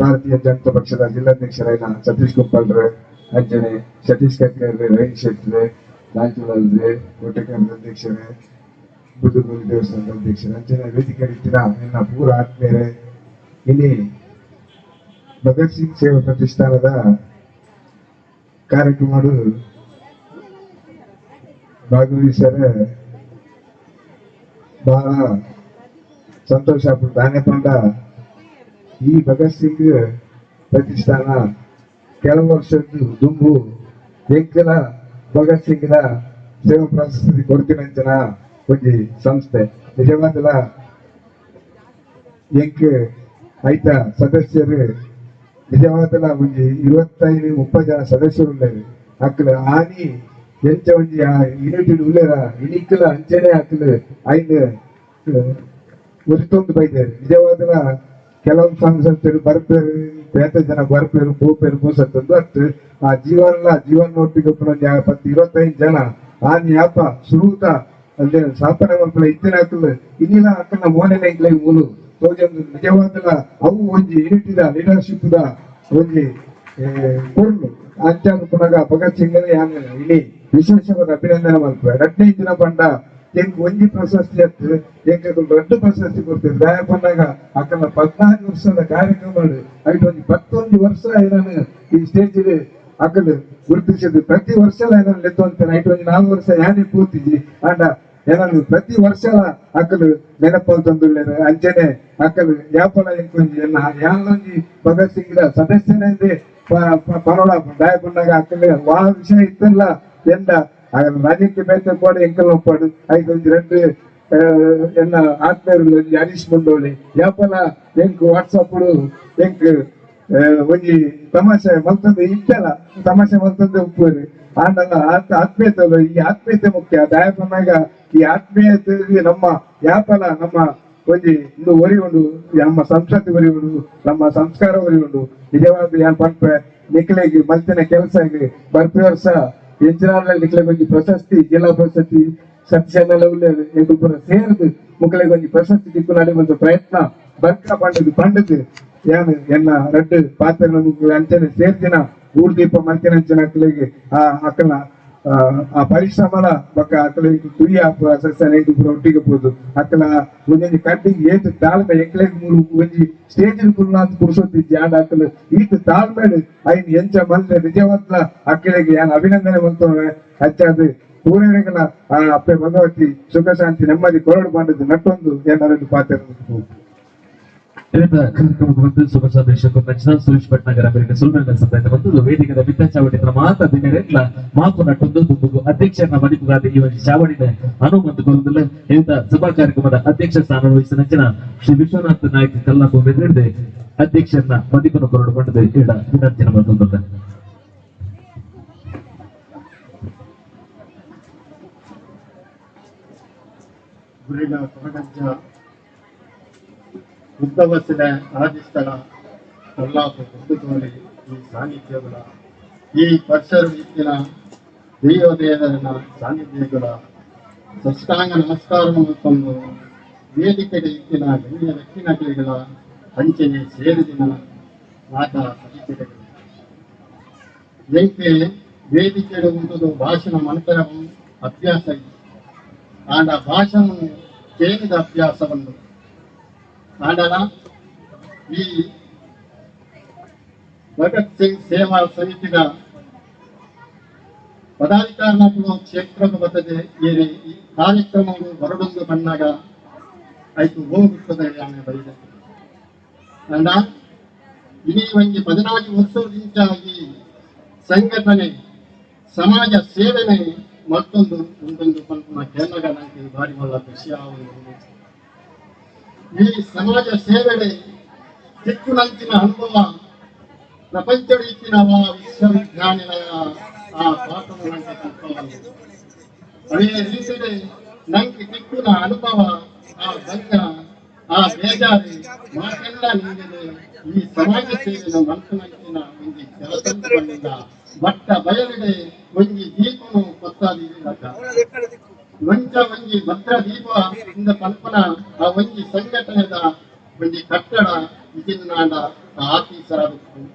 ಭಾರತೀಯ ಜನತಾ ಪಕ್ಷದ ಜಿಲ್ಲಾಧ್ಯಕ್ಷರಾದ ಸತೀಶ್ ಕುಪ್ಪಲ್ರೆ ಅಂಜನೆ ಸತೀಶ್ ಕಟ್ಕರ್ರೆ ರೈನ್ ಶೆಟ್ರೆ ಲಾಂಚುಲಲ್ರೆ ಕೋಟೆಕರ್ ಅಧ್ಯಕ್ಷರೇ ಬುದ್ಧಗುರು ದೇವಸ್ಥಾನದ ಅಧ್ಯಕ್ಷರೇ ಅಂಜನೆ ವೇದಿಕೆ ರೀತಿಯ ಎಲ್ಲ ಪೂರ ಆತ್ಮೀಯರೇ ಇಲ್ಲಿ ಭಗತ್ ಸಿಂಗ್ ಸೇವಾ ಪ್ರತಿಷ್ಠಾನದ ಕಾರ್ಯಕ್ರಮ ಭಾಗವಹಿಸರೆ ಬಹಳ ಸಂತೋಷ ಆಗ್ಬಿಟ್ಟು ಪಂಡ ಈ ಭಗತ್ ಸಿಂಗ್ ಪ್ರತಿಷ್ಠಾನ ಕೆಲವು ವರ್ಷದ್ದು ದುಂಬು ಎಂಕಲ ಭಗತ್ ಸಿಂಗ್ನ ಸೇವಾ ಪ್ರಶಸ್ತಿ ಕೊಡ್ತೀನಂಚನ ಒಂದು ಸಂಸ್ಥೆ ನಿಜವಾದಲ್ಲ ಎಂಕ್ ಐತ ಸದಸ್ಯರು ನಿಜವಾದಲ್ಲ ಒಂದು 25-30 ಜನ ಸದಸ್ಯರು ಉಳ್ಳೇರು ಅಕ್ಕಲು ಆನಿ ಎಂಚ ಒಂಜಿ ಯೂನಿಟಿ ಉಳ್ಳೇರ ಇನಿಕ್ಕಲ ಅಂಚನೆ ಅಕ್ಕಲು ಐದು ಉರಿತೊಂದು ಬೈದೇರು ನಿಜವಾದಲ್ಲ ಕೆಲವು ಸಂಸ್ಥೆರು ಬರ್ಪೇರು ಬೇತ ಜನ ಬರ್ಪೇರು ಪೋಪೇರು ಪೋಸತ್ತೊಂದು ಅತ್ತು ಆ ಜೀವನ ಒಟ್ಟಿಗೆ 10-25 ಜನ ಆನಿ ಯಾಪ ಸುರೂತ ಅಲ್ಲಿ ಸ್ಥಾಪನೆ ಮಕ್ಕಳ ಇತ್ತಿನ ಅಕ್ಕಲು ಇನ್ನಿಲ್ಲ ಅಕ್ಕನ ಮೋನೆಲ್ಲ ಇಂಗ್ಲೈ ಮೂಲು ತೋಜೊಂದು ನಿಜವಾದಲ್ಲ ಅವು ಒಂಜಿ ಯೂನಿಟಿದ ಲೀಡರ್ಶಿಪ್ದ ಒಂಜಿ ಕೊರ್ಲು ಅಂಚಾದ ಪುನಗ ಭಗತ್ ಸಿಂಗ್ ಇಲ್ಲಿ ವಿಶೇಷವಾದ ಅಭಿನಂದನೆ ಮಾಡ್ತಾರೆ. 15 ದಿನ ಬಂಡ ಎಂಕ್ ಒಂಜಿ ಪ್ರಶಸ್ತಿ ಹತ್ತು ಎಂಕ ದೊಡ್ಡ ಪ್ರಶಸ್ತಿ ಕೊಡ್ತಾರೆ. ದಯ ಬಂದಾಗ ಅಕ್ಕನ 14 ವರ್ಷದ ಕಾರ್ಯಕ್ರಮ ಐಟ್ ಒಂದು 11 ವರ್ಷ ನಾನು ಈ ಸ್ಟೇಜ್ ಅಕ್ಕಲು ಗುರುತಿಸಿದ್ದು ಪ್ರತಿ ವರ್ಷ ನಾನು ಲೆತ್ತು ಅಂತೇನೆ ಐಟ್ ಒಂದು 4 ವರ್ಷ ಯಾನೇ ಕೂತಿದ್ವಿ ಅಂಡ ಏನಾದ್ರು ಪ್ರತಿ ವರ್ಷ ಅಕ್ಕಲು ನೆನಪಲ್ ತಂದುಳ್ಳೇರು ಅಂಚನೆ ಅಕ್ಕಲು ಯಾಪಲ ಎಂಕೊಂಜಿ ಎಲ್ಲ ಯಾನೊಂಜಿ ಭಗತ್ ಸಿಂಗ್ ಸದಸ್ಯನೇ ಪರೋಡ ದಯ ಬಂದಾಗ ಅಕ್ಕಲು ವಾ ವಿಷಯ ಇತ್ತಲ್ಲ ಎಂದ ఆయన రాజకీయ పేద కూడా ఎంకలు నొప్పాడు 5 ఎన్న ఆత్మీయులు హరీష్ ముందోಳಿ యాపల ఎంకు వాట్సాప్ ఎంకు ಒಂಜಿ ತಮಾಷೆ ಮಲ್ತಂದು ಇಟ್ಟಲ್ಲ ತಮಾಷೆ ಮಲ್ತಂದು ಉಪ್ಪುರಿ ಆಂಡಲ್ಲ ಆತ್ಮೀಯತೆ ಈ ಆತ್ಮೀಯತೆ ಮುಖ್ಯ ದಾಯಪನ್ನಾಗ ಈ ಆತ್ಮೀಯತೆ ನಮ್ಮ ಯಾಪಲ ನಮ್ಮ ಒಂಜಿ ಇಂದು ಒರಿ ಉಂಡು ನಮ್ಮ ಸಂಸ್ಕೃತಿ ಒರಿ ಉಂಡು ನಮ್ಮ ಸಂಸ್ಕಾರ ಒರಿ ಉಂಡು ನಿಜವಾದ ಯಾನ್ ಪಂಪೆ ನಿಕ್ಲೆಗೆ ಮಲ್ತಿನ ಕೆಲಸ ಬರ್ಪಿ ವರ್ಷ ಎಂಚಿನ ನಿಕ್ಲೆಗೆ ಒಂಜಿ ಪ್ರಶಸ್ತಿ ಜಿಲ್ಲಾ ಪ್ರಶಸ್ತಿ ಸತ್ಯನ ಲೆವೆಲ್ ಎಂಕುಪುರ ಸೇರಿದು ಮುಕ್ಲೆಗೆ ಒಂಜಿ ಪ್ರಶಸ್ತಿ ದಿಕ್ಕು ನಡೆಯುವಂತ ಪ್ರಯತ್ನ ಬರ್ಕ ಪಂಡದು ಏನು ಎನ್ನ ರೆಡ್ ಪಾತ್ರ ಅಂಚನೆ ಸೇರ್ದಿನ ಊರ್ದೀಪ ಮಂತಿನ ಅಂಚನೆ ಅಕ್ಕಲಿಗೆ ಆ ಅಕ್ಕನ ಆ ಪರಿಶ್ರಮಲ ಬಕ್ಕ ಅಕ್ಕಲಿಗೆ ತುಯ್ಯ ಸಸ್ಯನ ಒಟ್ಟಿಗೆ ಹೋದು ಅಕ್ಕಲ ಒಂದೊಂದು ಕಟ್ಟಿಗೆ ಏತು ತಾಳ್ಮೆ ಎಕ್ಕಲಿಗೆ ಮೂರು ಒಂಜಿ ಸ್ಟೇಜ್ ಕುರುನಾಥ್ ಕುರ್ಸೋತಿದ್ದಿ ಆಡ ಅಕ್ಕಲು ಈತ ತಾಳ್ಮೇಡು ಐನ್ ಎಂಚ ಮಲ್ಲೆ ನಿಜವತ್ಲ ಅಕ್ಕಲಿಗೆ ಏನು ಅಭಿನಂದನೆ ಮಂತವೆ ಹಚ್ಚಾದು ಪೂರೈಗಳ ಆ ಅಪ್ಪೆ ಭಗವತಿ ಸುಖ ಶಾಂತಿ ನೆಮ್ಮದಿ ಕೊರಡು ಮಾಡಿದ್ದು ನಟ್ಟೊಂದು ಏನಾರು ಪಾತ್ರ ಕಾರ್ಯಕ್ರಮಕ್ಕೆ ಶುಭ ಸಂದೇಶಕ್ಕೂ ನಚ್ಚಿನ ಸುರೇಶ್ ಭಟ್ನಗರ ಅವರಿಗೆ ಸುಲ್ಮೇಲ ಸಂಪ್ರದಾಯ ಬಂದು ವೇದಿಕೆಯ ಮಿತ್ತ ಚಾವಡಿ ಮಾತ ದಿನರೆಲ್ಲ ಮಾಪು ನಟ್ಟೊಂದು ದುಂಬುಗು ಅಧ್ಯಕ್ಷರನ್ನ ಮದಿಪುಗಾದ ಈ ಒಂದು ಚಾವಡಿನ ಹನುಮಂತ ಗೋಲದಲ್ಲಿ ಇಂಥ ಸಭಾ ಕಾರ್ಯಕ್ರಮದ ಅಧ್ಯಕ್ಷ ಸ್ಥಾನ ವಹಿಸಿದ ನಚ್ಚಿನ ಶ್ರೀ ವಿಶ್ವನಾಥ್ ನಾಯಕ್ ಕಲ್ಲಾಪು ಬೆದರಿದೆ ಅಧ್ಯಕ್ಷರನ್ನ ಮದಿಪನ ಕೊರಡು ಬಂಡದ ಈಡ ವಿನಂತಿನ ಬಂದ ಉದ್ದವಸಿದ ಆದಿಸ್ಥಳ ಕೊಲ್ಲಾಪು ಕುಂದುಗೋಲಿ ಈ ಸಾನ್ನಿಧ್ಯಗಳ ಈ ಪರಿಸರ ಇತ್ತಿನ ದೇವದೇವರನ ಸಾನ್ನಿಧ್ಯಗಳ ಸಷ್ಟಾಂಗ ನಮಸ್ಕಾರವನ್ನು ತಂದು ವೇದಿಕೆಗೆ ಇತ್ತಿನ ಗಣ್ಯ ವ್ಯಕ್ತಿನಗಳಿಗಳ ಹಂಚನೆ ಸೇರಿದಿನ ಮಾತ ಪರಿಚಯಗಳು ಎಂಕೆ ವೇದಿಕೆಗಳು ಉಂಟು ಭಾಷಣ ಮಂತರವು ಅಭ್ಯಾಸ ಇದೆ ಆಂಡ ಭಾಷಣ ಕೇಳಿದ ಅಭ್ಯಾಸವನ್ನು ಆಂಡಲ ಈ ಭಗತ್ ಸಿಂಗ್ ಸೇವಾ ಸಮಿತಿಯ ಪದಾಧಿಕಾರಿಗಳು ಕ್ಷೇತ್ರದ ಬರ್ತದೆ ಈ ಕಾರ್ಯಕ್ರಮವು ಹೊರಡೊಂದು ಬಂದಾಗ ಆಯ್ತು ಹೋಗುತ್ತದೆ ಆమె ಬೈದ ಅಂಡ ಇಡೀ ಒಂದು 14 ವರ್ಷದಿಂದ ಈ ಸಂಘಟನೆ ಸಮಾಜ ಸೇವೆನೆ ಮತ್ತೊಂದು ಒಂದೊಂದು ಪಂಪನ ಕೇಂದ್ರ ನನಗೆ ಭಾರಿ ಒಳ್ಳ ಖುಷಿ ಆಗುವುದು ಈ ಸಮಾಜ ಸೇವೆಗೆ ಚಿಕ್ಕುನಂಚಿನ ಅನುಭವ ಪ್ರಪಂಚ ರೀತಿಯ ವಿಶ್ವವಿದ್ಯಾನಿಲಯ ಆ ಪಾಠವು ನನಗೆ ತಪ್ಪವಾಗಿದೆ ಅದೇ ರೀತಿಯಲ್ಲಿ ನಂಗೆ ಚಿಕ್ಕುನ ಅನುಭವ ಆ ಗಂಗ ಆ ಬೇಜಾರಿ ಮಾತೆಲ್ಲ ನಿಂದಿದೆ ಈ ಸಮಾಜ ಸೇವೆಯ ಮನಸ್ಸಿನ ಒಂದು ಕೆಲಸದಿಂದ ಬಟ್ಟ ಬಯಲಿಗೆ ಒಂಜಿ ದೀಪನು ಕೊತ್ತಾದಿಲ್ಲ ಮಂಚ ಒಂಜಿ ಭದ್ರ ದೀಪ ಇಂದ ಕಲ್ಪನ ಆ ಒಂಜಿ ಸಂಘಟನೆದ ಒಂಜಿ ಕಟ್ಟಡ ಇದನ್ನಾಂಡ ಆಫೀಸರಾಗುತ್ತದೆ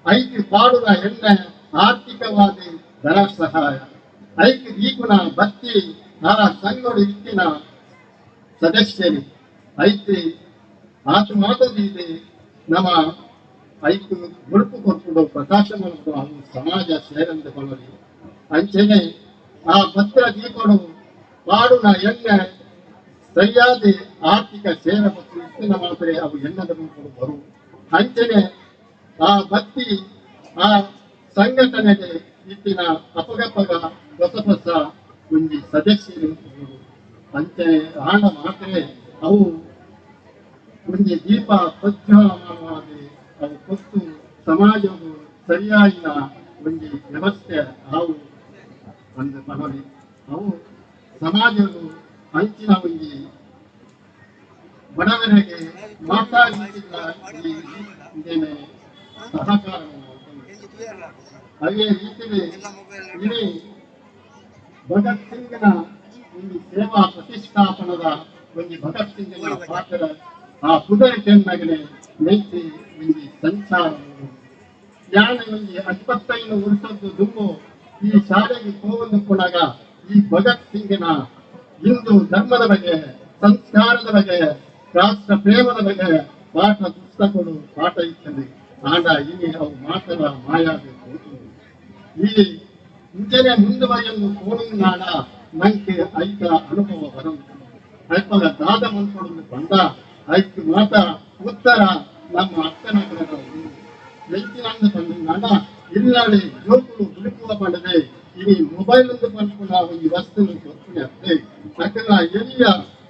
ಐದು ಪಾಡುವ ಹೆಣ್ಣೆ ಆರ್ಥಿಕವಾದಿ ಧನ ಸಹಾಯ ಐದು ದೀಪನ ಬತ್ತಿ ಆ ಸಂಘಡು ಇತ್ತಿನ ಸದಸ್ಯರು ಐದು ಆತು ಮಾತದಿದೆ ನಮ್ಮ ಐದು ಗುರುಪು ಕೊಟ್ಟು ಪ್ರಕಾಶ ಮಾಡುವುದು ಅವು ಸಮಾಜ ಸೇರೆಂದುಕೊಳ್ಳಲಿ ಅಂಚೆನೆ ಆ ಭದ್ರ ದೀಪಗಳು ಪಾಡುನ ಎಣ್ಣೆ ಸರಿಯಾದ ಆರ್ಥಿಕ ಸೇವೆ ಮತ್ತು ಇತ್ತಿನ ಮಾತ್ರ ಅವು ಎಣ್ಣದ ರೂಪಗಳು ಬರು ಅಂಚೆನೆ ಆ ಭಕ್ತಿ ಆ ಸಂಘಟನೆಗೆ ಇತ್ತಿನ ಅಪಗಪಗ ಹೊಸ ಒಂದು ಸದಸ್ಯರು ಅಂಚೆ ಹಣ ಮಾತ್ರ ಅವು ಒಂದು ದೀಪ ಪ್ರಜ್ವಲಮಾನವಾಗಿ ಅವು ಕೊಟ್ಟು ಸಮಾಜವು ಸರಿಯಾಗಿನ ಒಂದು ವ್ಯವಸ್ಥೆ ಅವು ಒಂದು ಬಹಳಿ ಅವು ಸಮಾಜವು ಅಂಚಿನ ಒಂದು ಬಡವರಿಗೆ ಮಾತಾಡಿದ ಇದೇನೆ ಸಹಕಾರ ಅದೇ ರೀತಿಯಲ್ಲಿ ಇಡೀ ಭಗತ್ ಸಿಂಗ್ನ ಒಂದು ಸೇವಾ ಪ್ರತಿಷ್ಠಾಪನದ ಒಂದು ಭಗತ್ ಸಿಂಗ್ನ ಪಾತ್ರ ಆ ಕುದುರೆಕೆನ್ನಾಗಲೇ ನೈತಿ ಒಂದು ಸಂಚಾರ ಯಾನ ಒಂದು 25 ವರ್ಷದ್ದು ದುಂಬು ಈ ಶಾಲೆಗೆ ಹೋಗಲು ಕೊನಾಗ ಈ ಭಗತ್ ಸಿಂಗ್ನ ಹಿಂದೂ ಧರ್ಮದ ಬಗ್ಗೆ ಸಂಸ್ಕಾರದ ಬಗ್ಗೆ ರಾಷ್ಟ್ರ ಪ್ರೇಮದ ಬಗ್ಗೆ ಪಾಠ ಪುಸ್ತಕಗಳು ಪಾಠ ಇರ್ತದೆ ಆಡ ಇಲ್ಲಿ ಅವು ಮಾತ್ರ ಮಾಯಾಬೇಕು ಈ ಮುಂಚೆನೆ ಮುಂದುವರಿಯಲು ಕೋಣನಾಡ ನಂಗೆ ಐದ ಅನುಭವ ಬರುವುದು ಅಲ್ಪದ ದಾದ ಮನ್ಕೊಡಲು ಬಂದ ಐದು ಮಾತ ಉತ್ತರ ನಮ್ಮ ಅಕ್ಕನಗರದ ಹೆಚ್ಚಿನ ತಂದ ಇಲ್ಲದೆ ಜೋಕುಳು ಹುಡುಕುವ ಪಡೆದೆ ಇಲ್ಲಿ ಮೊಬೈಲ್ ಒಂದು ಪನ್ಪುನ ಒಂದು ವಸ್ತು ಕೊರ್ಪುನೆ ಅಷ್ಟೇ ಅಕ್ಕನ ಎಲ್ಲಿಯ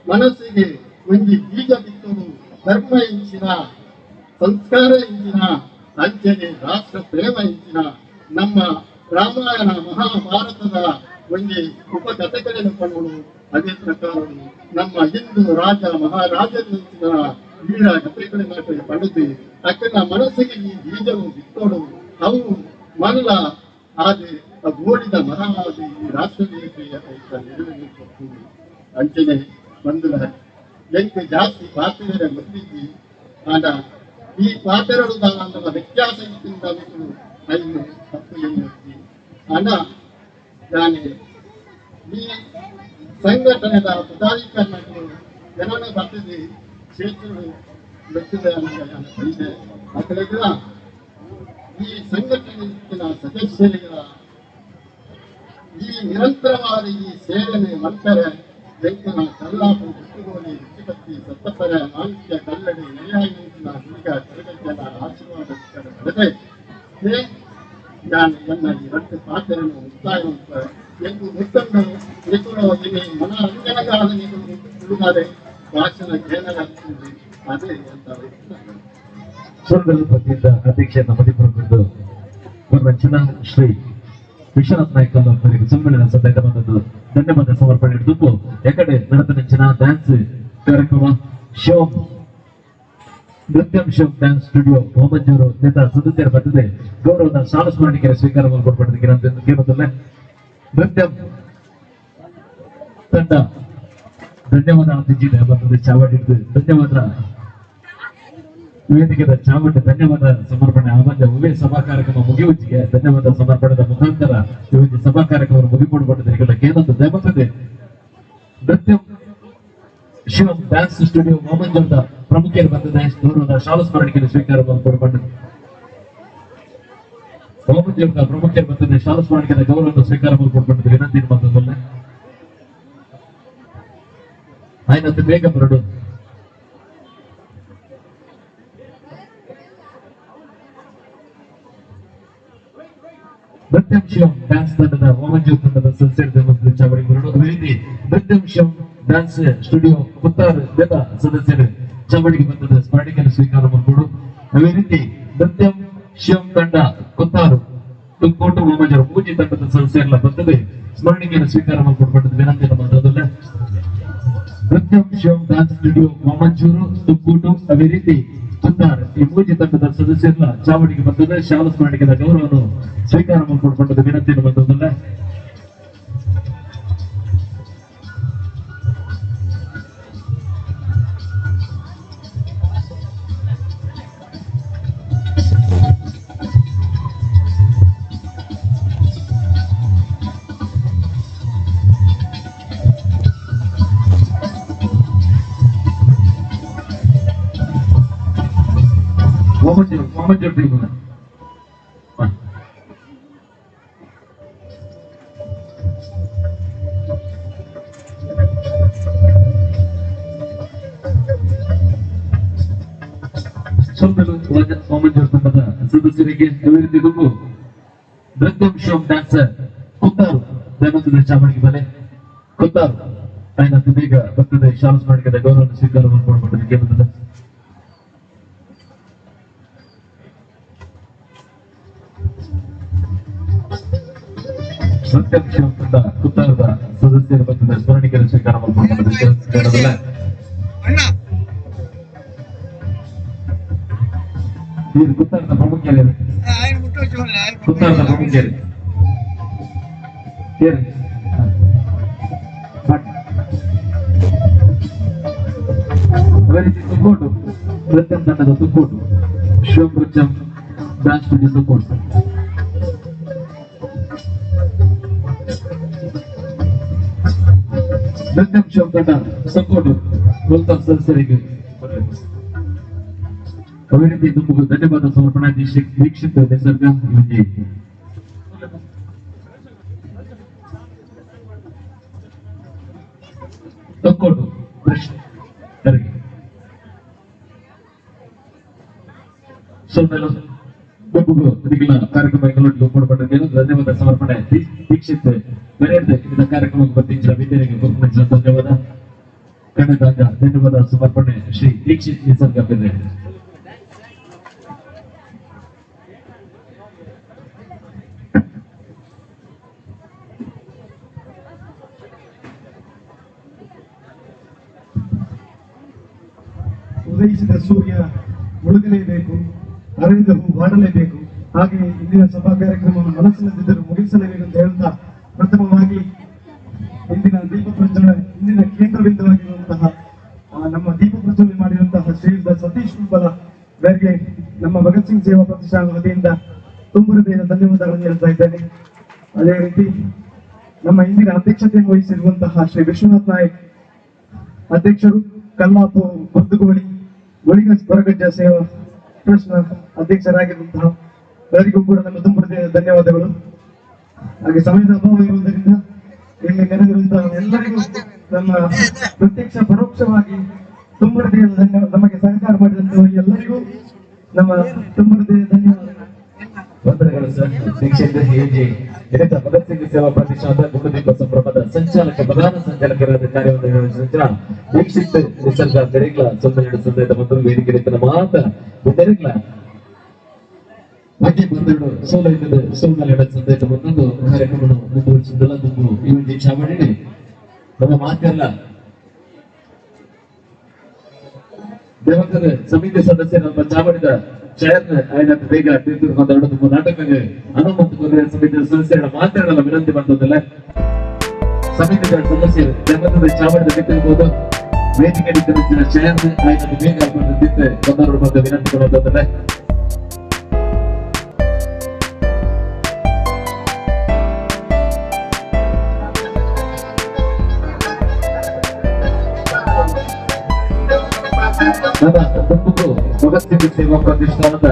ಮನಸ್ಸಿಗೆ ಒಂದು ಬೀಜ ಬಿತ್ತುವುದು ಧರ್ಮ ಇಂಚಿನ ಸಂಸ್ಕಾರ ಇಂಚಿನ ಅಂಚನೆ ರಾಷ್ಟ್ರ ಪ್ರೇಮ ಇಂಚಿನ ನಮ್ಮ ರಾಮಾಯಣ ಮಹಾಭಾರತದ ಒಂದು ಉಪಕಥೆಗಳನ್ನು ಕೊಂಡು ಅದೇ ಪ್ರಕಾರ ನಮ್ಮ ಹಿಂದೂ ರಾಜ ಮಹಾರಾಜರ ವೀರ ಕಥೆಗಳನ್ನು ಪಡೆದು ಅಕ್ಕನ ಮನಸ್ಸಿಗೆ ಈ ಬೀಜವು ಬಿತ್ತೋಡು ಅವು ಮಲ್ಲ ಆದ್ರೆ ಓಡಿದ ಮರವಾದ ಈ ರಾಷ್ಟ್ರೀಯ ಅಂಚನೆ ಬಂಧುಗಳ ಎಂಟು ಜಾಸ್ತಿ ಪಾತ್ರೆ ಗೊತ್ತಿದ್ದಿ ಆದ ಈ ಪಾತ್ರೆಗಳು ನಮ್ಮ ವ್ಯತ್ಯಾಸ ಇದ್ದಿಂದ ಐದು ತಪ್ಪು ಏನು ಹಣ ನಾನು ಈ ಸಂಘಟನೆದ ಪದಾಧಿಕಾರಿಗಳು ಜನನ ಬರ್ತದೆ ಕ್ಷೇತ್ರಗಳು ಗೊತ್ತಿದೆ ಇದೆ ಅದರಿಂದ ಈ ಸಂಘಟನೆಯ ಸದಸ್ಯರುಗಳ ಈ ನಿರಂತರವಾದ ಈ ಸೇವನೆ ಮಂತರ ಬೆಂಕಿನ ಕಲ್ಲಾಪು ಹುಟ್ಟುಗೋಲಿ ರುಚಿಪತ್ತಿ ಸತ್ತಪರ ಮಾಂಸ್ಯ ಕಲ್ಲಡಿ ನ್ಯಾಯಾಂಚಿನ ಹುಡುಗ ಕರಗಜ್ಜನ ಆಶೀರ್ವಾದ ಪಡೆದೆ ನಾನು ಎನ್ನಡಿ ರಟ್ಟು ಪಾತ್ರೆಯನ್ನು ಮುಕ್ತಾಯ ಎಂದು ಮುತ್ತನ್ನು ನಿಗುಣೋ ಇಲ್ಲಿ ಮನರಂಜನಗಾದ ನಿಗುಳು ಉಳಿದರೆ ಭಾಷಣ ಕೇಂದ್ರವಾಗುತ್ತದೆ ಅದೇ ಅಂತಾರೆ ಸ್ವರ್ಗದ ವತಿಯಿಂದ ಅಧ್ಯಕ್ಷರನ್ನ ಮಧ್ಯಪ್ರಭುತ್ವ ವರವಂಚನ ಶ್ರೀ ವಿಶ್ವನಾಥ್ ನಾಯ್ಕ ಅವರಿಗೆ ಸಮ್ಮೇಳನ ಸದ್ಯದ ಬಂದದ್ದು ಧನ್ಯವಾದ ಸಮರ್ಪಣೆ ಹಿಡಿದು ಎಕಡೆ ನಡೆದನಂಚಿನ ಡ್ಯಾನ್ಸ್ ಕಾರ್ಯಕ್ರಮ ಶೋ ನೃತ್ಯಂ ಶೋ ಡ್ಯಾನ್ಸ್ ಸ್ಟುಡಿಯೋ ಮೊಹಮ್ಮದ್ ನೇತ ಸದಸ್ಯರ ಬರ್ತದೆ ಗೌರವದ ಶಾಲಾ ಸ್ಮರಣಿಕೆ ಸ್ವೀಕಾರ ಮಾಡಿಕೊಡ್ಬಾರ್ದು ನೃತ್ಯಂ ತಂಡ ಧನ್ಯವಾದ ಅಂತಿದ್ದ ಬರ್ತದೆ ಚಾವಡಿ ಧನ್ಯವಾದ ವೇದಿಕೆದ ಚಾವಟಿ ಧನ್ಯವಾದ ಸಮರ್ಪಣೆ ಆವಾಗ ಉಭಯ ಸಭಾ ಕಾರ್ಯಕ್ರಮ ಮುಗಿಯುವಿಕೆ ಧನ್ಯವಾದ ಸಮರ್ಪಣೆದ ಮುಖಾಂತರ ಇವತ್ತು ಸಭಾ ಕಾರ್ಯಕ್ರಮ ಮುಗಿಕೊಡ್ಬಾರ್ದು ಏನೊಂದು ದಯಮಾಡ್ತದೆ ನೃತ್ಯ ಶಿವಂ ಡ್ಯಾನ್ಸ್ ಸ್ಟುಡಿಯೋ ಮೊಹಮ್ಮದ್ ಪ್ರಮುಖರು ಬಂದಿದೆ ಗೌರವದ ಶಾಲಾ ಸ್ಮರಣಿಕೆ ಸ್ವೀಕಾರ ಮಾಡಿಕೊಡ್ಬಾರ್ದು ಮೊಹಮ್ಮದ್ ಪ್ರಮುಖರು ಬಂದಿದೆ ಶಾಲಾ ಸ್ಮರಣಿಕೆ ಗೌರವವನ್ನು ಸ್ವೀಕಾರ ಮಾಡಿಕೊಡ್ಬಾರ್ದು ವಿನಂತಿ ಮಾತಲ್ಲ ಆಯ್ನಂತ ಬೇಗ ಬರಡು ನೃತ್ಯಂ ಶಿವಂ ಡ್ಯಾನ್ಸ್ ತಂಡದ ಮೊಹಮ್ಮದ್ ತಂಡದ ಸದಸ್ಯರು ಚಾವಡಿ ಬರಡು ಅದೇ ರೀತಿ ನೃತ್ಯಂ ಶಿವಂ ಡ್ಯಾನ್ಸ್ ಸ್ಟುಡಿಯೋ ಪುತ್ತಾರು ನೇತ ಸದಸ್ಯರು ಚಾವಡಿಗೆ ಬಂದದ ಸ್ಮರಣಿಕೆಯನ್ನು ಸ್ವೀಕಾರ ಮಾಡಿಕೊಡು ಅದೇ ರೀತಿ ನೃತ್ಯಂ ಶಿವಂ ತಂಡ ಕೊತ್ತಾರು ತುಕ್ಕೋಟು ಮೊಹಮ್ಮದ್ ಪೂಜಿ ತಂಡದ ಸದಸ್ಯರೆಲ್ಲ ಬಂದದೆ ಸ್ಮರಣಿಕೆಯನ್ನು ಸ್ವೀಕಾರ ಮಾಡಿಕೊಡ್ಬಾರ್ದು ವಿನಂತಿಯನ್ನು ಮಾಡೋದಲ್ಲ ನೃತ್ಯಂ ಶಿವಂ ಡ್ಯಾನ್ಸ್ ಸ್ಟುಡಿಯೋ ಮೊಹಮ್ಮದ್ ತುಕ್ಕೋಟು ಅದೇ ರೀತಿ ಪುತ್ತಾರು ಈ ಪೂಜಿ ತಂಡದ ಸದಸ್ಯರೆಲ್ಲ ಚಾವಡಿಗೆ ಬಂದದೆ ಶಾಲಾ ಸ್ಮರಣಿಕೆಯ ಗೌರವವನ್ನು ಸ್ವೀಕಾರ ಮಾಡಿಕೊಡ್ಬಾರ್ದು ವಿನಂತಿಯನ್ನು ಮಾಡೋದಲ್ಲ ಮೊಹಮ್ಮದ್ ಟೀಮ್ ಮೊಹಮ್ಮದ್ ತಂಡದ ಸದಸ್ಯರಿಗೆ ಅದೇ ರೀತಿ ನೃತ್ಯಂ ಶಿವಂ ಡ್ಯಾನ್ಸರ್ ಕೊತ್ತಾರು ದಯಮಂತದ ಚಾವಣಿಗೆ ಬಲೆ ಕೊತ್ತಾರು ಆಯ್ನಂತ ಬೇಗ ಬರ್ತದೆ ಶಾಲಾ ಸ್ಮರಣಿಕೆಯ ಗೌರವವನ್ನು ಸ್ವೀಕಾರ ಮಾಡಿಕೊಡ್ಬಾರ್ದು ಬರ್ತದೆ ನೃತ್ಯಂ ಶಿವಂ ತಂಡ ಕೊತ್ತಾರದ ಸದಸ್ಯರು ಬರ್ತದೆ ಸ್ಮರಣಿಕೆಯನ್ನು ಸ್ವೀಕಾರ ಮಾಡಿಕೊಡ್ಬಾರ್ದು ಇದು ಕುತ್ತಾರದ ಪ್ರಮುಖರು ಕುತ್ತಾರದ ಪ್ರಮುಖರು ಅದೇ ರೀತಿ ತುಕ್ಕೋಟು ನೃತ್ಯಂ ತಂಡದ ತುಕ್ಕೋಟು ಶಿವಂ ನೃತ್ಯಂ ಡ್ಯಾನ್ಸ್ ಸ್ಟುಡಿಯೋ ತುಕ್ಕೋಟು ನೃತ್ಯಂ ಶಿವಂ ತಂಡ ತುಕ್ಕೋಟು ಮುಲ್ತಾನ್ ಸದಸ್ಯರಿಗೆ ಅದೇ ರೀತಿ ತುಂಬು ಧನ್ಯವಾದ ಸಮರ್ಪಣಾ ದೀಕ್ಷಿತ್ ನಿಸರ್ಗ ವಿಜಯ್ ತಕ್ಕೋಟು ಸ್ವಲ್ಪ ತಮಗೂ ನಿಖಿಲ ಕಾರ್ಯಕ್ರಮ ಒಪ್ಪಂಡು ಧನ್ಯವಾದ ಸಮರ್ಪಣೆ ದೀಕ್ಷಿತ್ ಬೆರೆಯದೆ ಇದ ಕಾರ್ಯಕ್ರಮಕ್ಕೆ ಬಂದಿದ್ದ ವಿದ್ಯಾರ್ಥಿಗೆ ಗುರುಪಡಿಸಿದ ಧನ್ಯವಾದ ಕನ್ನಡಾಂಗ ಧನ್ಯವಾದ ಸಮರ್ಪಣೆ ಶ್ರೀ ದೀಕ್ಷಿತ್ ನಿಸರ್ಗ ಬೆರೆ. ಉದಯಿಸಿದ ಸೂರ್ಯ ಮುಳುಗಲೇಬೇಕು, ಅರಳಿದ ಹೂ ಬಾಡಲೇಬೇಕು. ಹಾಗೆ ಇಂದಿನ ಸಭಾ ಕಾರ್ಯಕ್ರಮವನ್ನು ಮನಸ್ಸಿನಲ್ಲಿದ್ದರೂ ಮುಗಿಸಲೇಬೇಕು ಅಂತ ಹೇಳ್ತಾ, ಪ್ರಥಮವಾಗಿ ಇಂದಿನ ದೀಪ ಪ್ರಜ್ವಲನೆ ಇಂದಿನ ಕೇಂದ್ರ ಬಿಂದುವಾಗಿರುವಂತಹ ನಮ್ಮ ದೀಪ ಪ್ರಜ್ವಲನೆ ಮಾಡಿರುವಂತಹ ಶ್ರೀಯುತ ಸತೀಶ್ ಕುಂಬಲ ಅವರಿಗೆ ನಮ್ಮ ಭಗತ್ ಸಿಂಗ್ ಸೇವಾ ಪ್ರತಿಷ್ಠಾನದ ವತಿಯಿಂದ ತುಂಬ ಹೃದಯದ ಧನ್ಯವಾದಗಳನ್ನು ಹೇಳ್ತಾ ಇದ್ದೇನೆ. ಅದೇ ರೀತಿ ನಮ್ಮ ಇಂದಿನ ಅಧ್ಯಕ್ಷತೆಯನ್ನು ವಹಿಸಿರುವಂತಹ ಶ್ರೀ ವಿಶ್ವನಾಥ್ ನಾಯಕ್ ಅಧ್ಯಕ್ಷರು, ಕಲ್ಲಾಪು ಬುರ್ದುಗೋಳಿ ಗೋಳಿಗ ಬರಗಜ್ಜ ಸೇವಾ ಟ್ರಸ್ಟ್ ಅಧ್ಯಕ್ಷರಾಗಿರುವಂತಹ ಅವರಿಗೂ ಕೂಡ ನಮ್ಮ ತುಂಬ ಧನ್ಯವಾದಗಳು. ಹಾಗೆ ಸಮಯದ ಅಭಾವ ಇರುವುದರಿಂದ ಇಲ್ಲಿ ನೆರೆದಿರುವಂತಹ ಎಲ್ಲರಿಗೂ ನಮ್ಮ ಪ್ರತ್ಯಕ್ಷ ಪರೋಕ್ಷವಾಗಿ ತುಂಬ ಹೃದಯದ ಧನ್ಯವಾದ. ನಮಗೆ ಸಹಕಾರ ಮಾಡಿದಂತಹ ಎಲ್ಲರಿಗೂ ನಮ್ಮ ತುಂಬ ಹೃದಯದ ಧನ್ಯವಾದಗಳು. ವಂದನೆಗಳು ಸರ್. ದೀಕ್ಷಿತ್ ಎಜಿ ಇದಕ್ಕೆ ಭಗತ್ ಸಿಂಗ್ ಸೇವಾ ಪ್ರತಿಷ್ಠಾನದ ಗುರುದೀಪ ಸಂಭ್ರಮದ ಸಂಚಾಲಕ ಪ್ರಧಾನ ಸಂಚಾಲಕರಾದ ಕಾರ್ಯವನ್ನು ನಿರ್ವಹಿಸಿದ ದೀಕ್ಷಿತ್ ನಿಸರ್ಗ ಬೆರೆಗ್ಲ ಸೊಂದೆರಡು ಸೊಂದೆದ ಮತ್ತು ವೇದಿಕೆ ರೀತಿಯ ಮಾತ ಬೆರೆಗ್ಲ ಬಗ್ಗೆ ಬಂದೆರಡು ಸೋಲೈದ ಸೋಮಲೆರಡು ಸೊಂದೆದ ಮತ್ತೊಂದು ಕಾರ್ಯಕ್ರಮವನ್ನು ಮುಂದುವರಿಸಿದ್ದಲ್ಲ ತುಂಬು ಈ ಒಂದು ಚಾವಣಿ ನಮ್ಮ ಮಾತೆಲ್ಲ ದೇವಕರ ಸಮಿತಿ ಸದಸ್ಯರ ನಮ್ಮ ಚಾವಣಿದ ಚೇರ್ನ ఆయన ಬೇಗ ತೀರ್ಕೊಂಡು ನಾಟಕಕ್ಕೆ ಅನುಮತಿ ಕೊಡುವ ಸಮಿತಿ ಸದಸ್ಯರ ಮಾತಾಡಲು ವಿನಂತಿ ಮಾಡ್ತದಲ್ಲ. ಸಮಿತಿಯ ಸದಸ್ಯರು ದೇವಕರ ಚಾವಣಿದ ಬಿತ್ತಿರಬಹುದು, ವೇದಿಕೆ ನಿಂತಿನ ಚೇರ್ನ ఆయన ಬೇಗ ತಿತ್ತೆ ಬಂದವರು ಬಂದು ವಿನಂತಿ ಕೊಡುವುದಲ್ಲ. ಭಗತ್ ಸಿಂಗ್ ಸೇವಾ ಪ್ರತಿಷ್ಠಾನದ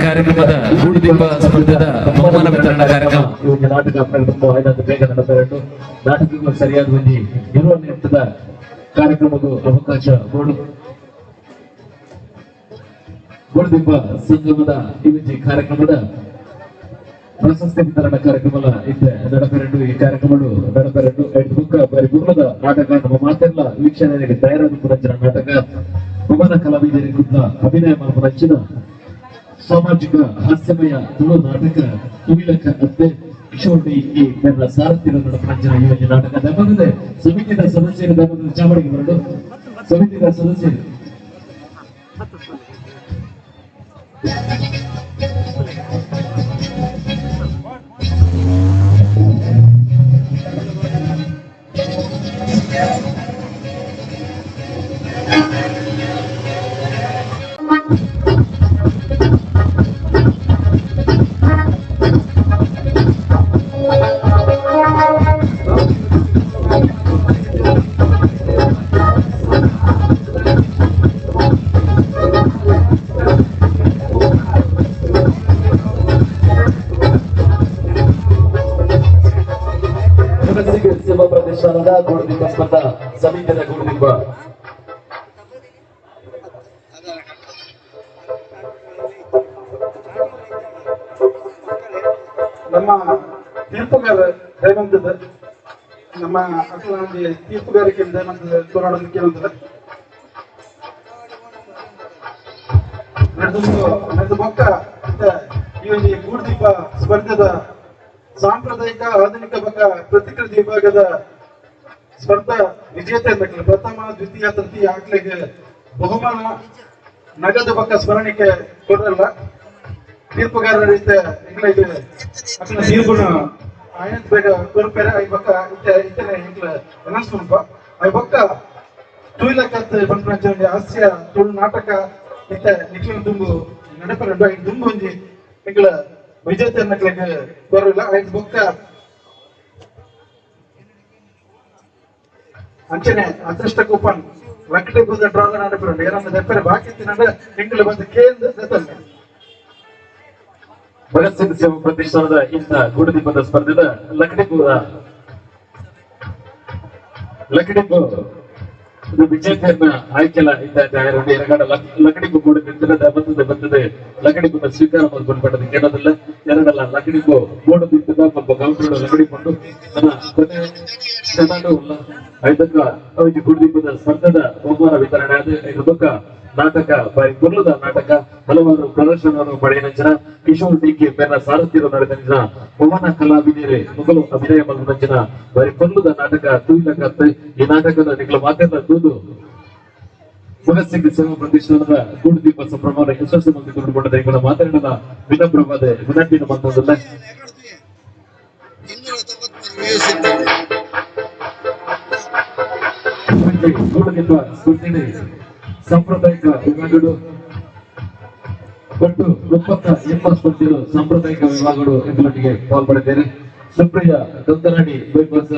ಕಾರ್ಯಕ್ರಮದ ಗೂಡುದೀಪ ಸ್ಪರ್ಧೆದ ಬಹುಮಾನ ವಿತರಣಾ ಕಾರ್ಯಕ್ರಮ ನಾಟಕ ಬೇಗ ನಡೆದೆರಡು ನಾಟಕಕ್ಕೂ ಸರಿಯಾದ ಒಂದು ನಿರ್ವಹಣೆ ಹಂತದ ಕಾರ್ಯಕ್ರಮಕ್ಕೂ ಅವಕಾಶ ಗೂಡುದೀಪ ಸಂಗಮದ ಈ ಕಾರ್ಯಕ್ರಮದ ಪ್ರಶಸ್ತಿ ವಿತರಣಾ ಕಾರ್ಯಕ್ರಮ ಇದ್ದ ನಡಪೆರಡು ಈ ಕಾರ್ಯಕ್ರಮಗಳು ನಡಪೆರಡು ಬುಕ್ಕ ಬರಿ ಗುರುದ ನಾಟಕ ನಮ್ಮ ಮಾತೆಲ್ಲ ವೀಕ್ಷಣೆಗೆ ತಯಾರಾದ ಪುರಂಚನ ನಾಟಕ ಭುವನ ಕಲಾವಿದರಿ ಕುರಿತ ಅಭಿನಯ ಮನಚಿನ ಸಾಮಾಜಿಕ ಹಾಸ್ಯಮಯ ತುಳು ನಾಟಕ ತುಗಿಲಕ ಅತ್ತೆ ಕಿಶೋರ್ಡಿ ಈ ನನ್ನ ಸಾರಥ್ಯದ ನಡಪರಂಚನ ಯೋಜನೆ ನಾಟಕ ದಮಗದೆ ಸಮಿತಿಯ ಸದಸ್ಯರು ದಮಗದ ಚಾವಡಿಗೆ ಬರಲು ಸಮಿತಿಯ ಸದಸ್ಯರು ಸೇವಾ ಪ್ರತಿಷ್ಠಾನದ ಗೂಡುದೀಪ ಸ್ಪರ್ಧಾ ಸಮಿತಿಯ ಗೂಡುದೀಪ ನಮ್ಮ ತೀರ್ಪುಗಾರ ದಯವಂತದ ನಮ್ಮ ಅಕ್ಕಲಾಂಗಿ ತೀರ್ಪುಗಾರಿಕೆ ದಯವಂತದ ಹೋರಾಡೋದಕ್ಕೆ ಏನಂತದ ನಡೆದು ಬೊಕ್ಕ ಈ ಒಂದು ಗೂಡುದೀಪ ಸ್ಪರ್ಧೆದ ಸಾಂಪ್ರದಾಯಿಕ ಆಧುನಿಕ ಬಕ ಪ್ರತಿಕೃತಿ ವಿಭಾಗದ ಸ್ಪರ್ಧಾ ವಿಜೇತೆ ಪ್ರಥಮ ದ್ವಿತೀಯ ತೃತೀಯ ಆಕ್ಲಿಗೆ ಬಹುಮಾನ ನಗದು ಬಕ ಸ್ಮರಣಿಕೆ ಕೊಡಲ್ಲ. ತೀರ್ಪುಗಾರರ ರೀತಿ ತೀರ್ಪುನ ಆಯತ್ ಬೇಗ ಕೊರಪೇರೆ ಐ ಬಕ್ಕ ಇತನೆ ಇಂಗ್ಲ ಅನೌನ್ಸ್ಮೆಂಟ್ ಐ ಬಕ್ಕ ತುಯಿಲಕತ್ ಬಂದ್ರಂಜ ಹಾಸ್ಯ ತುಳು ನಾಟಕ ಇತ್ತ ನಿಕ್ಲಿನ ದುಂಬು ನಡೆಪರ ಐ ದುಂಬು ಒಂಜಿ ಇಂಗ್ಲ ವಿಜೇತೆ ಅನ್ನಕ್ಲಿಗೆ ಬರಲ್ಲ. ಐದು ಬೊಕ್ಕ ಅಂಚನೆ ಅದೃಷ್ಟ ಕೂಪನ್ ಲಕ್ಕಡೆ ಬಂದ ಡ್ರಾಗ ನಡೆಪರು ಏನಂದ್ರೆ ದೆಪ್ಪರೆ ಬಾಕಿ ತಿನ್ನಂದ್ರೆ ಇಂಗ್ಲ ಬಂದು ಕೇಂದ್ರ ದತ್ತಲ್ಲ. ಭಗತ್ ಸಿಂಗ್ ಸೇವಾ ಪ್ರತಿಷ್ಠಾನದ ಇಂಥ ಗೂಡುದೀಪದ ಸ್ಪರ್ಧೆದ ಲಕ್ಡಿಪುರ ಲಕಡಿಪು ಇದು ವಿಜೇತೆಯನ್ನ ಆಯ್ಕೆಲ್ಲ ಇದ್ದಾರೆ ಎರಗಡ ಲಕಡಿಪು ಕೂಡ ನಿಂತಿರದ ಬರ್ತದೆ ಲಕಡಿಪು ಸ್ವೀಕಾರ ಮಾಡ್ಕೊಂಡು ಕೇಳೋದಿಲ್ಲ ಎರಡಲ್ಲ ಲಕಡಿಪು ಬೋರ್ಡ್ ನಿಂತಿದ್ದ ಸ್ವಲ್ಪ ಕೌಂಟರ್ ಲಕಡಿಕೊಂಡು ತನ್ನ ಕೊನೆ ಕ್ಷಣನೂ ಐದಕ್ಕ ಅವರಿಗೆ ಗುರುದೀಪದ ಸ್ಪರ್ಧದ ಬಹುಮಾನ ವಿತರಣೆ ಆದ ಇದಕ್ಕ ನಾಟಕ ಬಾರಿ ಕುರ್ಲದ ನಾಟಕ ಹಲವಾರು ಪ್ರದರ್ಶನವನ್ನು ಪಡೆಯನಂಚಿನ ಕಿಶೋರ್ ಡಿಕೆ ಬೇರೆ ಸಾರಥ್ಯರು ನಡೆದ ಭವನ ಕಲಾವಿದರೆ ಮೊದಲು ಅಭಿನಯ ಮಲ್ಪನಂಚಿನ ಬಾರಿ ಕುರ್ಲದ ನಾಟಕ ತೂಯಿಲಕತ್ತೆ ಈ ನಾಟಕದ ನಿಖಲ ಮಾತೆಲ್ಲ ತೂದು ಭಗತ್ ಸಿಂಗ್ ಸೇವಾ ಪ್ರತಿಷ್ಠಾನದ ಗೂಡುದೀಪ ಸಂಭ್ರಮ ಯಶಸ್ಸು ಮಂದಿಕೊಂಡುಕೊಂಡದ ಈಗ ಮಾತಾಡಿದ ವಿನಮ್ರವಾದ ವಿನಂತಿನ ಬಂದದಲ್ಲ ಗೂಡುದೀಪ ಸ್ಫೂರ್ತಿನಿ ಸಾಂಪ್ರದಾಯಿಕ ವಿಭಾಗಗಳು ಒಟ್ಟು 70 ಸ್ಪರ್ಧಿಗಳು ಸಾಂಪ್ರದಾಯಿಕ ವಿಭಾಗಗಳು ಇದರೊಟ್ಟಿಗೆ ಪಾಲ್ಪಡಿದ್ದಾರೆ. ಸುಪ್ರಿಯ ಕಂಕನಾಡಿ ಬೈಪಾಸ್,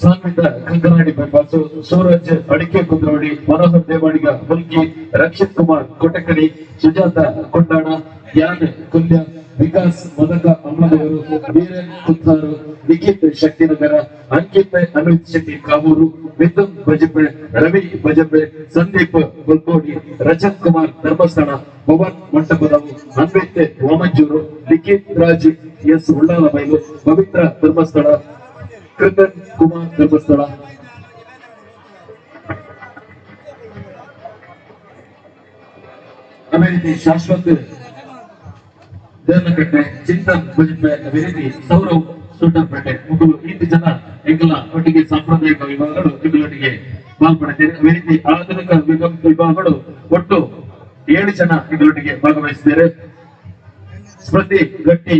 ಸಾನ್ವಿತ ಕಂಕನಾಡಿ ಬೈಪಾಸ್, ಸೂರಜ್ ಅಡಿಕೆ ಕುಂದ್ರೋಡಿ, ಮನೋಹರ್ ದೇವಾಡಿಗ ಮುಲ್ಕಿ, ರಕ್ಷಿತ್ ಕುಮಾರ್ ಕೊಟಕಡಿ, ಸುಜಾತ ಕೊಂಡಾಣ, ಜ್ಞಾನ್ ಕುಲ್ಯ, ವಿಕಾಸ್ ಮದಕ ಅಮ್ಮನವರು, ವೀರೇನ್ ಕುತ್ತಾರು, ನಿಖಿತ್ ಶಕ್ತಿನಗರ, ಅಂಕಿತ್ ಅಮಿತ್ ಶೆಟ್ಟಿ ಕಾವೂರು, ಮಿಥುನ್ ಬಜಪೆ, ರವಿ ಬಜಪೆ, ಸಂದೀಪ್ ಬಲ್ಕೋಡಿ, ರಜತ್ ಕುಮಾರ್ ಧರ್ಮಸ್ಥಳ, ಪವನ್ ಮಂಟಪದವು, ಅನ್ವಿತ್ ವಾಮಂಜೂರು, ಲಿಖಿತ್ ರಾಜ್ ಎಸ್ ಉಳ್ಳಾಲಬೈಲು, ಪವಿತ್ರ ಧರ್ಮಸ್ಥಳ, ಕೃತನ್ ಕುಮಾರ್ ಧರ್ಮಸ್ಥಳ. ಅದೇ ರೀತಿ ಶಾಶ್ವತ್ ದೇರ್ನಕಟ್ಟೆ, ಚಿಂತನ್ ಬಜಪೆ, ಅದೇ ರೀತಿ ಸೌರವ್ ಸೂಟರ್ಪೇಟೆ ಮುಗುಲು ಇಂದು ಜನ ಎಂಕಲ ಒಟ್ಟಿಗೆ ಸಾಂಪ್ರದಾಯಿಕ ವಿಭಾಗಗಳು ಇದರೊಟ್ಟಿಗೆ ಪಾಲ್ಪಡುತ್ತಾರೆ. ಅದೇ ರೀತಿ ಆಧುನಿಕ ವಿಭಾಗಗಳು ಒಟ್ಟು 7 ಜನ ಇದರೊಟ್ಟಿಗೆ ಭಾಗವಹಿಸಿದ್ದಾರೆ. ಸ್ಮೃತಿ ಗಟ್ಟಿ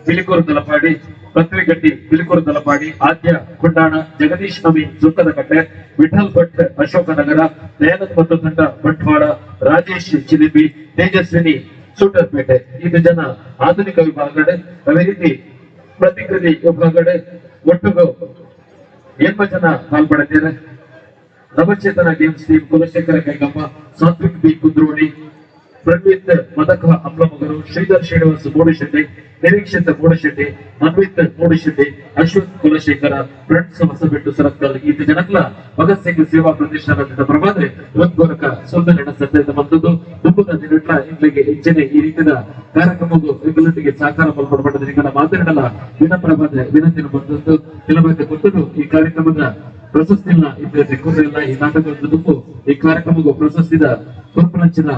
ಬಿಲಿಕೂರು ತಲಪಾಡಿ, ಪೃಥ್ವಿ ಗಟ್ಟಿ ಬಿಲಿಕೂರು ತಲಪಾಡಿ, ಆದ್ಯ ಕೊಂಡಾಣ, ಜಗದೀಶ್ ನವಿ ಜುಕ್ಕದ ಕಟ್ಟೆ, ವಿಠಲ್ ಭಟ್ ಅಶೋಕನಗರ, ದಯಾನಂದ್ ಮತ್ತು ತಂಡ ಬಂಟ್ವಾಳ, ರಾಜೇಶ್ ಚಿಲಿಪಿ, ತೇಜಸ್ವಿನಿ ಸೂಟರ್ಪೇಟೆ ಇದು ಜನ ಆಧುನಿಕ ವಿಭಾಗಗಳು. ಅದೇ ರೀತಿ ಪ್ರತಿಕೃತಿ ವಿಭಾಗಗಳು ಒಟ್ಟು 8 ಜನ ಪಾಲ್ಪಡುತ್ತಾರೆ. ನವಚೇತನ ಗೇಮ್ಸ್ ಟೀಮ್ ಕುಲಶೇಖರ ಕೈಗಮ್ಮ, ಸಾತ್ವಿಕ್ ಬಿ ಕುಂದ್ರೋಡಿ, ಪ್ರಣೀತ್ ಮದಕ ಅಮ್ಲಮಗರು, ಶ್ರೀಧರ್ ಶ್ರೀನಿವಾಸ್ ಮೂಡಿಶೆಟ್ಟಿ, ನಿರೀಕ್ಷಿತ ಮೂಡಿಶೆಟ್ಟಿ, ಅನ್ವಿತ್ ಮೂಡಿಶೆಟ್ಟಿ, ಅಶ್ವಥ್ ಕುಲಶೇಖರ, ಫ್ರೆಂಡ್ಸ್ ಹೊಸಬೆಟ್ಟು ಸರತ್ಕಲ್ ಇದು ಜನಕ್ಲ ಭಗತ್ ಸಿಂಗ್ ಸೇವಾ ಪ್ರತಿಷ್ಠಾನದಿಂದ ಪ್ರಭಾದ್ರೆ ಉದ್ಗೋರಕ ಸೋದರಣ ಸತ್ಯದ ಬಂದದ್ದು ದುಬ್ಬದ ದಿನಟ್ಲ ಇಲ್ಲಿಗೆ ಹೆಚ್ಚಿನ ಈ ರೀತಿಯ ಕಾರ್ಯಕ್ರಮವು ಇಬ್ಬರೊಟ್ಟಿಗೆ ಸಹಕಾರ ಪಾಲ್ಪಡಬಾರದು ಈಗ ಮಾತನಾಡಲ್ಲ ವಿನಮ್ರವಾದ ವಿನಂತಿನ ಬಂದದ್ದು ಕೆಲವೊಂದು ಕೊಟ್ಟರು ಈ ಕಾರ್ಯಕ್ರಮದ ಪ್ರಶಸ್ತಿನ ಇದ್ದರೆ ಕೂಡಲಿಲ್ಲ ಈ ನಾಟಕದ ದುಪ್ಪು ಈ ಕಾರ್ಯಕ್ರಮಕ್ಕೂ ಪ್ರಶಸ್ತಿದ ಕುರುಪನಂಚಿನ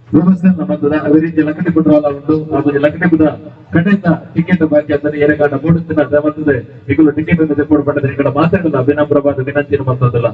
ವ್ಯವಸ್ಥೆ ಬಂದದ. ಅದೇ ರೀತಿ ಲಕಟಿ ಪುಟ್ರಾಲ ಉಂಟು ಆಮೇಲೆ ಲಕಟಿ ಬುದ ಖಂಡಿತ ಟಿಕೆಟ್ ಬಾಕಿ ಅಂದರೆ ಎರಗಾಡ ಮೂಡುತ್ತಿನ ಬರ್ತದೆ ಈಗಲೂ ಟಿಕೆಟ್ ಅನ್ನು ತೆಗೆದುಕೊಡ್ಬಾರ್ದು ಈ ಕಡೆ ಮಾತಾಡಲ್ಲ ವಿನಮ್ರವಾದ ವಿನಂತಿನ ಬಂದದಲ್ಲ.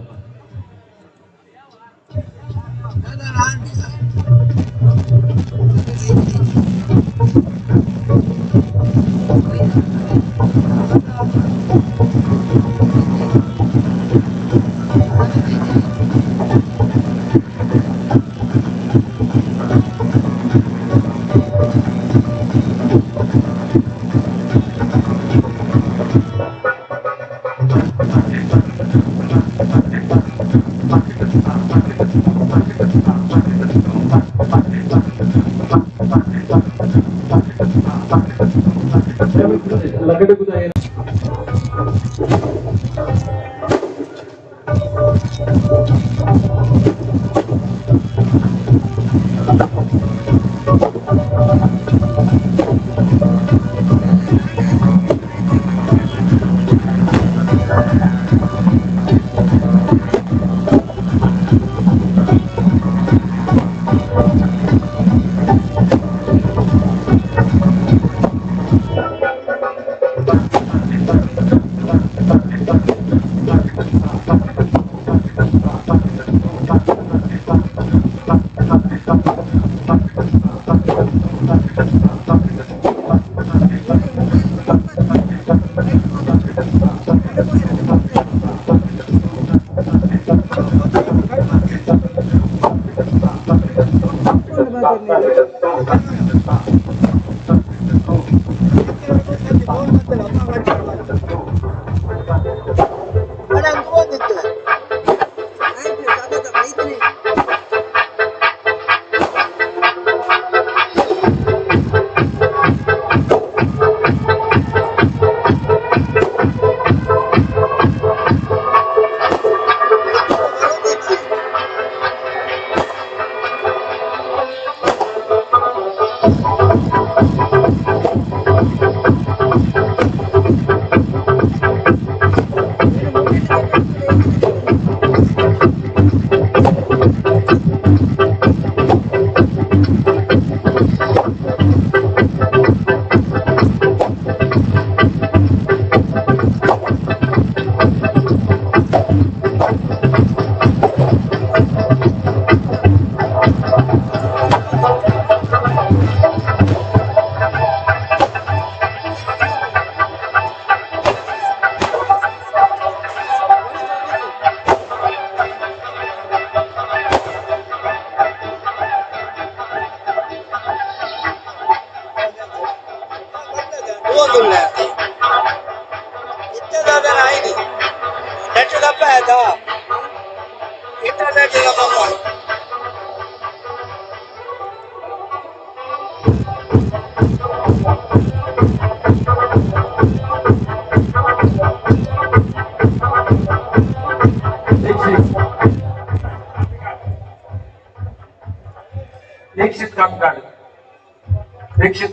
दीक्षित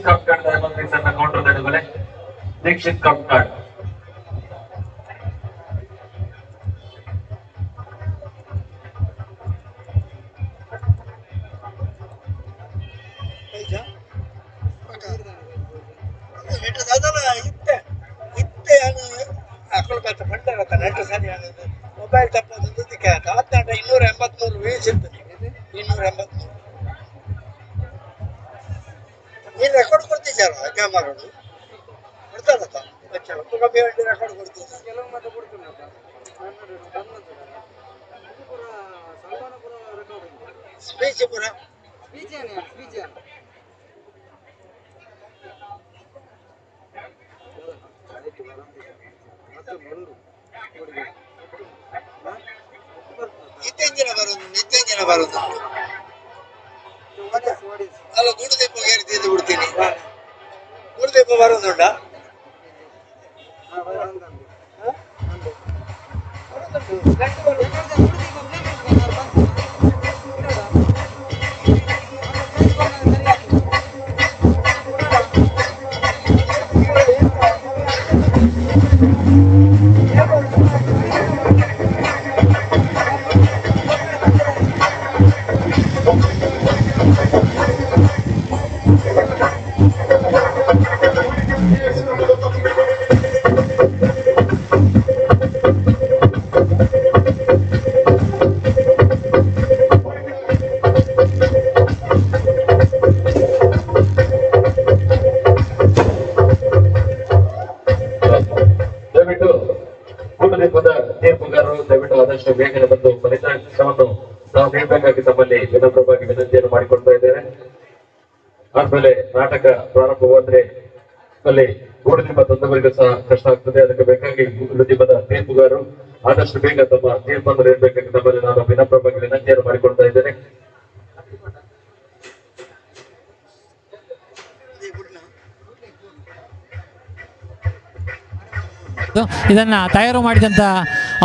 कामकाड दयामंत्री सर काउंटर दडगले दीक्षित कामकाड ಮೊಬೈಲ್ ತಪ್ಪದು 283 ವೀಸ್ ಇರ್ತದೆ 283 ನೀನು ರೆಕಾರ್ಡ್ ಕೊಡ್ತಿದ್ದಾರ ಕ್ಯಾಮರಾಡು ಕೊಡ್ತಾರತ್ತ ಕಮ್ಮಿ ರೆಕಾರ್ಡ್ ಕೊಡ್ತೀನಿ ಸ್ಪೀಚ್ ಪುರ ನಿತ್ಯಂಜನ ಬರೋದು ಅಲ್ಲ ಗುರುದೀಪ ಏರಿದ್ದು ಬಿಡ್ತೀನಿ ಗುರುದೀಪ ಬರೋದುಂಡ ದಯವಿಟ್ಟು ಆದಷ್ಟು ಬೇಗನೆ ಬಂದು ಫಲಿತಾಂಶವನ್ನು ನಾವು ನೀಡಬೇಕಾಗಿ ತಮ್ಮಲ್ಲಿ ವಿನಮ್ರವಾಗಿ ವಿನಂತಿಯನ್ನು ಮಾಡಿಕೊಳ್ತಾ ಇದ್ದೇವೆ. ಆದ್ಮೇಲೆ ನಾಟಕ ಪ್ರಾರಂಭವಾದ್ರೆ ಅಲ್ಲಿ ಗೂಡುದೀಪ ತಂದವರಿಗೂ ಸಹ ಕಷ್ಟ ಆಗ್ತದೆ. ಅದಕ್ಕೆ ಬೇಕಾಗಿ ಗೂಡುದೀಪದ ತೀರ್ಪುಗಾರರು ಆದಷ್ಟು ಬೇಗ ತಮ್ಮ ತೀರ್ಪನ್ನು ನೀಡಬೇಕಾಗಿ ತಮ್ಮಲ್ಲಿ ನಾನು ವಿನಮ್ರವಾಗಿ ವಿನಂತಿಯನ್ನು ಮಾಡಿಕೊಳ್ತಾ ಇದ್ದೇನೆ. ಇದನ್ನ ತಯಾರು ಮಾಡಿದಂತ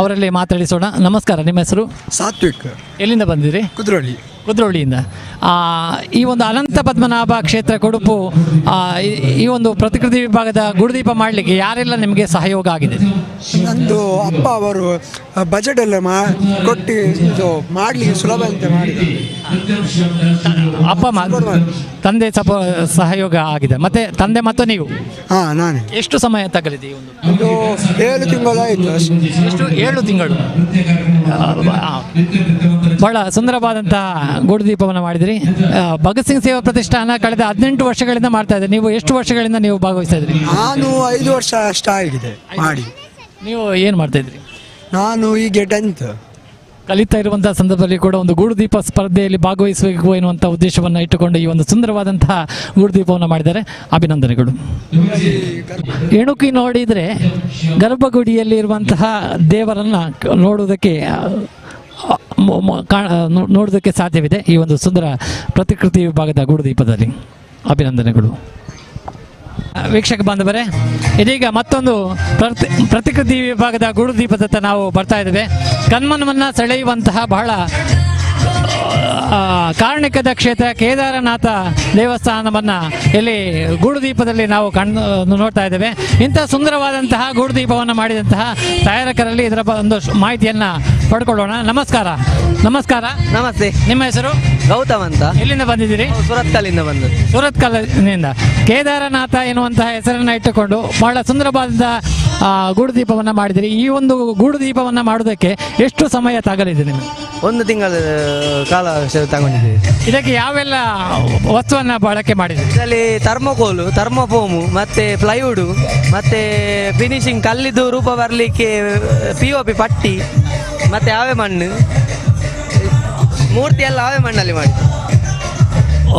ಅವರಲ್ಲಿ ಮಾತಾಡಿಸೋಣ. ನಮಸ್ಕಾರ, ನಿಮ್ಮ ಹೆಸರು? ಸಾತ್ವಿಕ್. ಎಲ್ಲಿಂದ ಬಂದಿರಿ? ಕುದ್ರೋಳಿಯಿಂದ. ಈ ಒಂದು ಅನಂತ ಪದ್ಮನಾಭ ಕ್ಷೇತ್ರ ಕೊಡುಪು ಈ ಒಂದು ಪ್ರತಿಕೃತಿ ವಿಭಾಗದ ಗುಡುದೀಪ ಮಾಡಲಿಕ್ಕೆ ಯಾರೆಲ್ಲ ನಿಮಗೆ ಸಹಯೋಗ ಆಗಿದೆ? ನಂದು ಅಪ್ಪ ಅವರು ಬಜೆಟ್ ಎಲ್ಲ ಕೊಟ್ಟು ಇದು ಮಾಡಲಿಕ್ಕೆ ಸುಲಭ ಅಂತ ಮಾಡಿದ್ದಾರೆ. ಅಪ್ಪ ತಂದೆ ಸಹಯೋಗ ಆಗಿದೆ, ಮತ್ತೆ ತಂದೆ ಮತ್ತು ನೀವು? ನಾನೇ. ಎಷ್ಟು ಸಮಯ ತಗಲಿದೆ ಈ ಒಂದು? ಇದು 7 ತಿಂಗಳು ಆಯಿತು. ಎಷ್ಟು? 7 ತಿಂಗಳು. ಬಹಳ ಸುಂದರವಾದಂತಹ ಗೂಡುದೀಪವನ್ನು ಮಾಡಿದ್ರಿ. ಭಗತ್ ಸಿಂಗ್ ಸೇವಾ ಪ್ರತಿಷ್ಠಾನ ಕಳೆದ 18 ವರ್ಷಗಳಿಂದ ಮಾಡ್ತಾ ಇದ್ದಾರೆ. ನೀವು ಎಷ್ಟು ವರ್ಷಗಳಿಂದ ನೀವು ಭಾಗವಹಿಸ್ತಾ ಇದ್ರಿ? ನಾನು 5 ವರ್ಷ ಅಷ್ಟಾಗಿದೆ ಮಾಡಿ. ನೀವು ಏನು ಮಾಡ್ತಾ ಇದ್ರಿ? ನಾನು ಈಗ 10th ಕಲಿತಾ ಇರುವಂತಹ ಸಂದರ್ಭದಲ್ಲಿ ಕೂಡ ಒಂದು ಗೂಡುದೀಪ ಸ್ಪರ್ಧೆಯಲ್ಲಿ ಭಾಗವಹಿಸಬೇಕು ಎನ್ನುವಂಥ ಉದ್ದೇಶವನ್ನು ಇಟ್ಟುಕೊಂಡು ಈ ಒಂದು ಸುಂದರವಾದಂತಹ ಗೂಡುದೀಪವನ್ನು ಮಾಡಿದ್ದಾರೆ. ಅಭಿನಂದನೆಗಳು. ಎಣುಕಿ ನೋಡಿದರೆ ಗರ್ಭಗುಡಿಯಲ್ಲಿ ಇರುವಂತಹ ದೇವರನ್ನ ನೋಡೋದಕ್ಕೆ ಸಾಧ್ಯವಿದೆ ಈ ಒಂದು ಸುಂದರ ಪ್ರತಿಕೃತಿ ವಿಭಾಗದ ಗೂಡುದೀಪದಲ್ಲಿ. ಅಭಿನಂದನೆಗಳು. ವೀಕ್ಷಕ ಬಾಂಧವರೇ, ಇದೀಗ ಮತ್ತೊಂದು ಪ್ರತಿಕೃತಿ ವಿಭಾಗದ ಗೂಡುದೀಪದತ್ತ ನಾವು ಬರ್ತಾ ಇದ್ದೇವೆ. ಕಣ್ಮನವನ್ನು ಸೆಳೆಯುವಂತಹ ಬಹಳ ಕಾರಣಿಕದ ಕ್ಷೇತ್ರ ಕೇದಾರನಾಥ ದೇವಸ್ಥಾನವನ್ನು ಇಲ್ಲಿ ಗೂಡುದೀಪದಲ್ಲಿ ನಾವು ನೋಡ್ತಾ ಇದ್ದೇವೆ. ಇಂಥ ಸುಂದರವಾದಂತಹ ಗೂಡುದೀಪವನ್ನು ಮಾಡಿದಂತಹ ತಯಾರಕರಲ್ಲಿ ಇದರ ಒಂದು ಮಾಹಿತಿಯನ್ನು ಪಡ್ಕೊಳ್ಳೋಣ. ನಮಸ್ಕಾರ. ನಮಸ್ಕಾರ. ನಮಸ್ತೆ. ನಿಮ್ಮ ಹೆಸರು? ಗೌತಮ್ ಅಂತ. ಎಲ್ಲಿಂದ ಬಂದಿದ್ದೀರಿ? ಸುರತ್ಕಲ್ಲಿಂದ ಬಂದು. ಸುರತ್ಕಲ್ಲಿನಿಂದ. ಕೇದಾರನಾಥ ಎನ್ನುವಂತಹ ಹೆಸರನ್ನು ಇಟ್ಟುಕೊಂಡು ಬಹಳ ಸುಂದರವಾದಂತಹ ಗೂಡುದೀಪವನ್ನು ಮಾಡಿದಿರಿ. ಈ ಒಂದು ಗೂಡುದೀಪವನ್ನು ಮಾಡೋದಕ್ಕೆ ಎಷ್ಟು ಸಮಯ ತಗಲಿದೆ ನಿಮಗೆ? 1 ತಿಂಗಳ ಕಾಲ ತಗೊಂಡಿದ್ದೀವಿ. ಇದಕ್ಕೆ ಯಾವೆಲ್ಲ ವಸ್ತುವನ್ನು ಬಳಕೆ ಮಾಡಿದ್ದೀರಿ? ಇದರಲ್ಲಿ ಥರ್ಮೋಕೋಲು, ಥರ್ಮೋಫೋಮು, ಮತ್ತೆ ಪ್ಲೈವುಡ್, ಮತ್ತೆ ಫಿನಿಶಿಂಗ್ ಕಲ್ಲಿದ್ದು ರೂಪ ಬರಲಿಕ್ಕೆ POP ಪಟ್ಟಿ, ಮತ್ತೆ ಆವೆ ಮಣ್ಣು, ಮೂರ್ತಿ ಎಲ್ಲ ಆವೆ ಮಣ್ಣಲ್ಲಿ ಮಾಡಿ.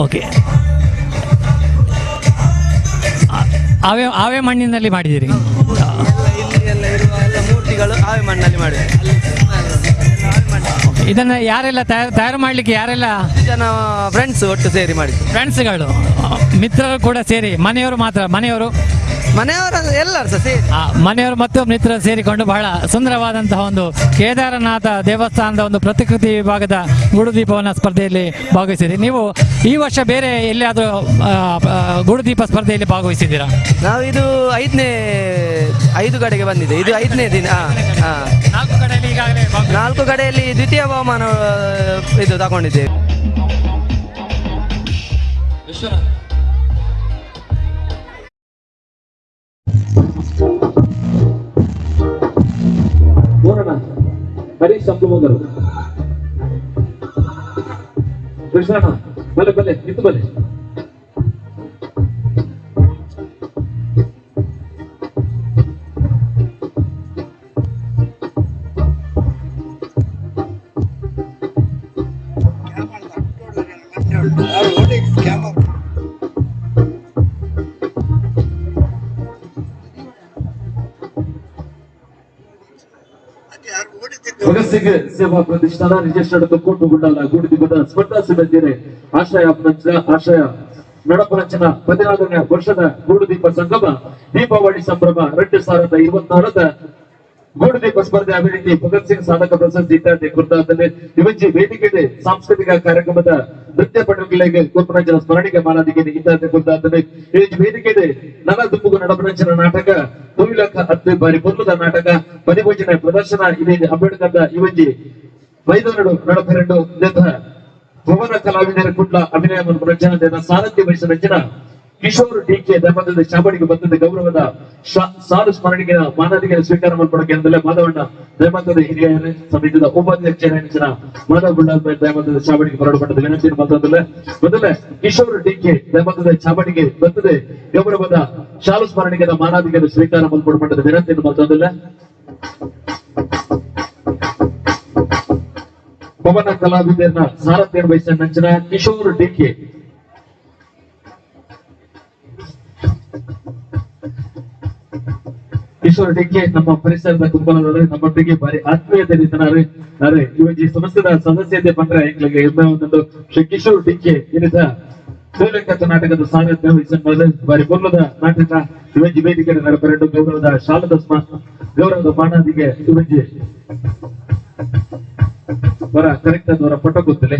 ಓಕೆ. ಆವೆ ಮಣ್ಣಿನಲ್ಲಿ ಮಾಡಿದ್ದೀರಿ? ಇಲ್ಲಿ ಎಲ್ಲ ಇರುವ ಎಲ್ಲ ಮೂರ್ತಿಗಳು ಆವೆ ಮಣ್ಣಲ್ಲಿ ಮಾಡಿದ್ದೀವಿ. ಇದನ್ನು ಯಾರೆಲ್ಲ ತಯಾರು ಮಾಡಲಿಕ್ಕೆ ಯಾರೆಲ್ಲ? ಜನ ಫ್ರೆಂಡ್ಸ್ ಒಟ್ಟು ಸೇರಿ ಮಾಡಿದ್ದು. ಫ್ರೆಂಡ್ಸ್ಗಳು, ಮಿತ್ರರು ಕೂಡ ಸೇರಿ? ಮನೆಯವರು ಮಾತ್ರ? ಮನೆಯವರು ಎಲ್ಲರೂ ಸಹ ಸೇರಿ, ಮನೆಯವರು ಮತ್ತು ಮಿತ್ರರು ಸೇರಿಕೊಂಡು ಬಹಳ ಸುಂದರವಾದಂತಹ ಒಂದು ಕೇದಾರನಾಥ ದೇವಸ್ಥಾನದ ಒಂದು ಪ್ರತಿಕೃತಿ ವಿಭಾಗದ ಗೂಡುದೀಪವನ್ನ ಸ್ಪರ್ಧೆಯಲ್ಲಿ ಭಾಗವಹಿಸಿದ್ರಿ. ನೀವು ಈ ವರ್ಷ ಬೇರೆ ಎಲ್ಲಿಯಾದರೂ ಗೂಡುದೀಪ ಸ್ಪರ್ಧೆಯಲ್ಲಿ ಭಾಗವಹಿಸಿದ್ದೀರಾ? ನಾವು ಇದು 5 ಕಡೆಗೆ ಬಂದಿದೆ. ಇದು 5ನೇ ದಿನ. 4 ಕಡೆಯಲ್ಲಿ ದ್ವಿತೀಯ ಬಹುಮಾನ ಇದು ತಗೊಂಡಿದ್ದೇವೆ. ನೋಡೋಣ. ಹರೀಶ್ ಸಂಪ್ರಮೋದರು, ಕೃಷ್ಣಣ್ಣ ಬಲೆ ಬಲೆ ನಿಂತು ಬಲೆ. ಭಗತ್ ಸಿಂಗ್ ಸೇವಾ ಪ್ರತಿಷ್ಠಾನ ರಿಜಿಸ್ಟರ್ಡ್ ತುಕ್ಕೋಟು ಗುಂಡಾಲ ಗೂಡುದೀಪದ ಸ್ಪರ್ಧಾ ಸಿದ್ಧತೆಯೇ ಆಶಯ ನಡಪರಂಚನ 14ನೇ ವರ್ಷದ ಗೂಡುದೀಪ ಸಂಗಮ ದೀಪಾವಳಿ ಸಂಭ್ರಮ 2024 ಗೂಡುದೀಪ ಸ್ಪರ್ಧೆ ಅಭಿವೃದ್ಧಿ ಭಗತ್ ಸಿಂಗ್ ಸಾಧಕ ಪ್ರಶಸ್ತಿ ಇತ್ಯಾದಿ ಕುರಿತಾದ ಇವಜ್ಜಿ ವೇದಿಕೆಗೆ ಸಾಂಸ್ಕೃತಿಕ ಕಾರ್ಯಕ್ರಮದ ನೃತ್ಯ ಪಟುಗಳಿಗೆ ಕುರ್ಪರಂಚನ ಸ್ಮರಣಿಕೆ ಮಾಲಾದಿಗೆ ಇತ್ಯಾದಿ ಕುರಿತಾದ ವೇದಿಕೆಗೆ ನಲದುಪ್ಪುಗು ನಡಪರಂಚನ ನಾಟಕ 10 ಬಾರಿ ಪುರ್ಲದ ನಾಟಕ ಪರಿಭೋಜನೆ ಪ್ರದರ್ಶನ ಇದೆ. ಅಂಬೇಡ್ಕರ್ ಇವಜ್ಜಿ ಮೈದಾನಡು ನಡಪೆರಡು ಭುವನ ಕಲಾವಿದರ ಕುಡ್ಲ ಅಭಿನಯ ರಚನದ ಸಾರಥ್ಯ ವಹಿಸಿದ ರಚನ ಕಿಶೋರ್ ಡಿಕೆ ಧರ್ಮದ ಚಾಮಡಿಗೆ ಬಂದದ ಗೌರವದ ಸಾಲು ಸ್ಮರಣಿಗೆ ಮಾನದಿಗೆ ಸ್ವೀಕಾರ ಮಾಡಬೇಕೆಂದರೆ ಮಾಧವಣ್ಣ ಧರ್ಮದ ಹಿರಿಯ ಸಮಿತಿಯ ಉಪಾಧ್ಯಕ್ಷ ಮಾಧವ ಬುಳ್ಳಾಲ್ ಧರ್ಮದ ಚಾಮಡಿಗೆ ಹೊರಡುವಂತ ವಿನಂತಿಯನ್ನು ಮೊದಲೇ ಕಿಶೋರ್ ಡಿಕೆ ಧರ್ಮದ ಚಾಮಡಿಗೆ ಬಂದದೆ ಗೌರವದ ಶಾಲು ಸ್ಮರಣಿಗೆ ಮಾನದಿಗೆ ಸ್ವೀಕಾರ ಮಾಡಬೇಕೆಂದರೆ ವಿನಂತಿಯನ್ನು ಮೊದಲ ಭವನ ಕಲಾವಿದರನ್ನ ಸಾರಥ್ಯ ವಹಿಸಿದ ನಂತರ ಕಿಶೋರ್ ಡಿಕೆ ನಮ್ಮ ಪರಿಸರದ ಕುಂಬಲದಲ್ಲಿ ನಮ್ಮೊಟ್ಟಿಗೆ ಬಾರಿ ಆತ್ಮೀಯತೆ ಇದ್ದಾರೆ. ಇವಜ್ಜಿ ಸಂಸ್ಥೆದ ಸದಸ್ಯತೆ ಪಂಡ್ರೆ ಎಂಕ್ಲಿಗೆ ಒಂದು ಶ್ರೀ ಕಿಶೋರ್ ಡಿಕೆ ಇರಿದ ಸೋಲೆಕತ್ತ ನಾಟಕದ ಸಾರಥ್ಯ ವಹಿಸಿದ ಬಾರಿ ಪೊರ್ಲದ ನಾಟಕ ಇವಜ್ಜಿ ವೇದಿಕೆ ನಡಪೆರಡು ಗೌರವದ ಗೌರವದ ಮಾನದಿಗೆ ಇವಜ್ಜಿ ಬರ ಕರೆಕ್ಟ್ ಅದವರ ಪಟ ಗೊತ್ತಿಲ್ಲ.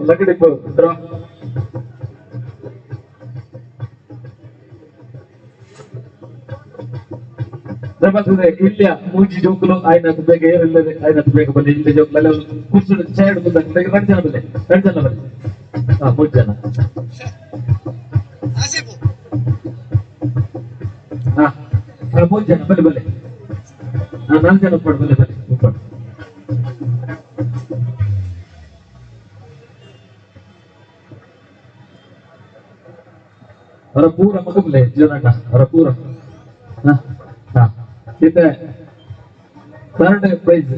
ಲಗಡಿಪ್ಪು ನಮ್ಮದು ಇಲ್ಲಿಯ ಮೂಜಿ ಜೋಕುಲು ಆಯ್ನದು ಬೇಗ ಏರಿಲ್ಲದೆ ಆಯ್ನದು ಬೇಗ ಬನ್ನಿ ಇಲ್ಲಿ ಜೋಕುಲಲ್ಲಿ ಕುರ್ಸುಡು ಚೇಡ್ ಬಂದಾಗ 2 ಜನ ಬನ್ನಿ 2 ಜನ ಬನ್ನಿ 3 ಜನ ಹಾ 3 ಜನ ಬನ್ನಿ ಬನ್ನಿ 4 ಜನ ಉಪ್ಪಡು ಬನ್ನಿ ಬನ್ನಿ ಉಪ್ಪಡು ಅವರ ಪೂರ ಮಗಬಲೆ ಜೀವನಾಟ ಅವರ ಪೂರ ಇದೆ 3rd ಪ್ರೈಸ್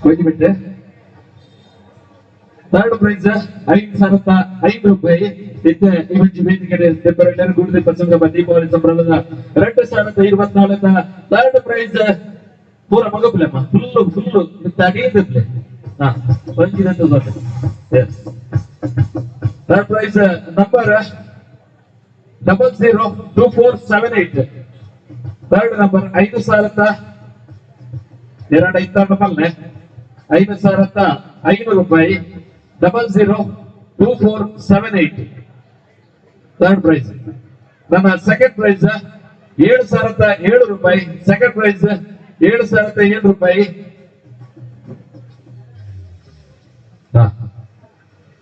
ಇದು ಬಿಟ್ಟೆ 3rd ಪ್ರೈಸ್ 5,500 ರೂಪಾಯಿ ಇದೆ ಇವತ್ತು ವೇದಿಕೆ ದೆಬ್ಬರಳ್ಳರ ಗುರುದೀಪ ಸಂಗಮ ದೀಪಾವಳಿ ಸಂಭ್ರಮದ 2024 3rd ಪ್ರೈಸ್ ಪೂರ ಮಗಬಲೆಮ್ಮ ಫುಲ್ಲು ಅಡಿಯದಿರ್ಲಿ ಒಂದಿನಂದು ಗೊತ್ತೆ S 3rd price number 002478 3rd number 5,254 ರೂಪಾಯಿ 002478 3rd ಪ್ರೈಸ್ ನನ್ನ 2nd ಪ್ರೈಸ್ 7,007 ರೂಪಾಯಿ 2nd ಪ್ರೈಸ್ 7,007 ರೂಪಾಯಿ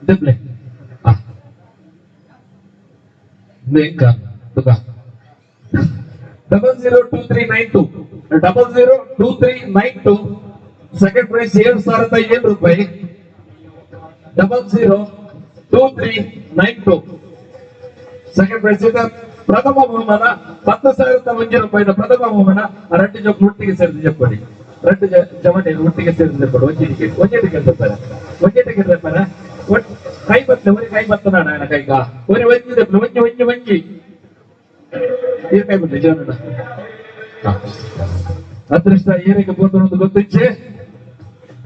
ಡಿಪ್ಲೆ ನೇಕ ತುಕ 002392 ಸೆಕೆಂಡ್ ಪ್ರೈಸ್ 7,007 ರೂಪಾಯಿ 002392 ಸೆಕೆಂಡ್ ಪ್ರೈಸ್ ಪ್ರಥಮ ಬಹುಮಾನ 10,001 ರೂಪಾಯಿನ ಪ್ರಥಮ ಬಹುಮಾನ 2 ಜನ ಒಟ್ಟಿಗೆ ಸೇರಿಸಿ చెప్పండి 2 ಜಮನೆ ಒಟ್ಟಿಗೆ ಸೇರಿಸಿ చెప్పండి ಒಂಜಿ ಟಿಕೆಟ್ ಬರ್ತಾರೆ ಕೈ ಬತ್ತಲೆ ಒಂದು ಕೈ ಬತ್ತನ ನನ್ನ ಕೈಗ ಒಂದು ಒಂಜಿ ಈ ಕೈ ಬತ್ತಲೆ ಜೀವನ ಅದೃಷ್ಟ ಏನಿಗೆ ಬೋದು ಒಂದು ಗೊತ್ತಿಚ್ಚೆ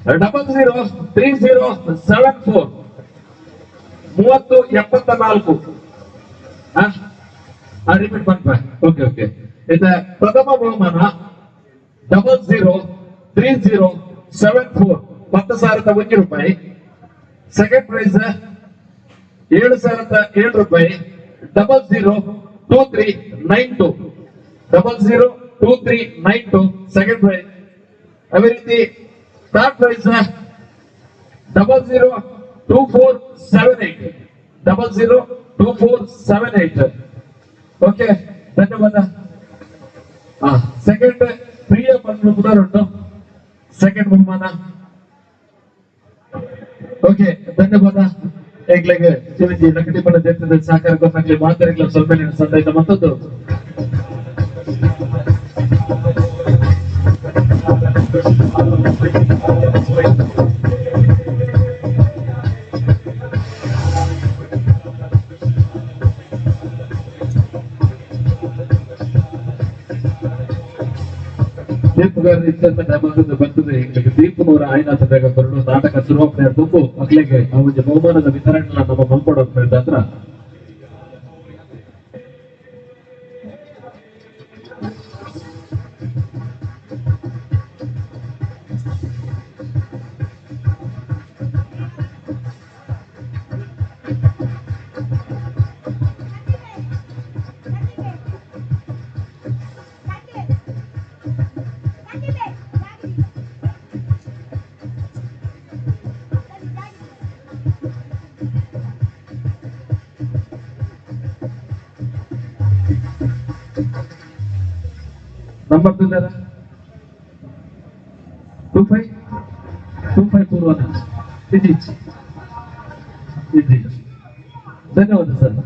003074 3074 ರಿಪೀಟ್ ಮಾಡ್ತಾರೆ ಓಕೆ ಇದು ಪ್ರಥಮ ಬಹುಮಾನ 003074 10,001 ರೂಪಾಯಿ ಸೆಕೆಂಡ್ ಪ್ರೈಸ್ 7,007 ರೂಪಾಯಿ 002392 ಸೆಕೆಂಡ್ ಪ್ರೈಸ್ ಅದೇ ರೀತಿ ಥರ್ಡ್ ಪ್ರೈಸ್ 002478 ಓಕೆ ಧನ್ಯವಾದ ಸೆಕೆಂಡ್ ಪ್ರಿಯ ಬಂದು ಉಂಟು ಸೆಕೆಂಡ್ ಬಹುಮಾನ ಓಕೆ ಧನ್ಯವಾದ ಈಗಲೇ ಶಿವಜಿ ನಕಟಿ ಬಣ್ಣ ದೇಶದ ಸಹಕಾರ ಗೊತ್ತಾಗ್ಲಿ ಮಾತಾಡಲಿ ಸ್ವಲ್ಪ ಸಂದೇಶ ಮತ್ತೊಂದು ಬರ್ತದೆ ದೀಪನವರ ಆಯ್ನಾಥ ಬೇಗ ಬರಲು ನಾಟಕ ಶುರುವಾಗ್ತಾ ಇರ್ಬೇಕು ಮಕ್ಕಳಿಗೆ ಅವರಿಗೆ ಬಹುಮಾನದ ವಿತರಣೆ ನಮ್ಮ ಮಲ್ಕೊಡೋದು ಹತ್ರ ನಂಬರ್ 2541 ಧನ್ಯವಾದ ಸರ್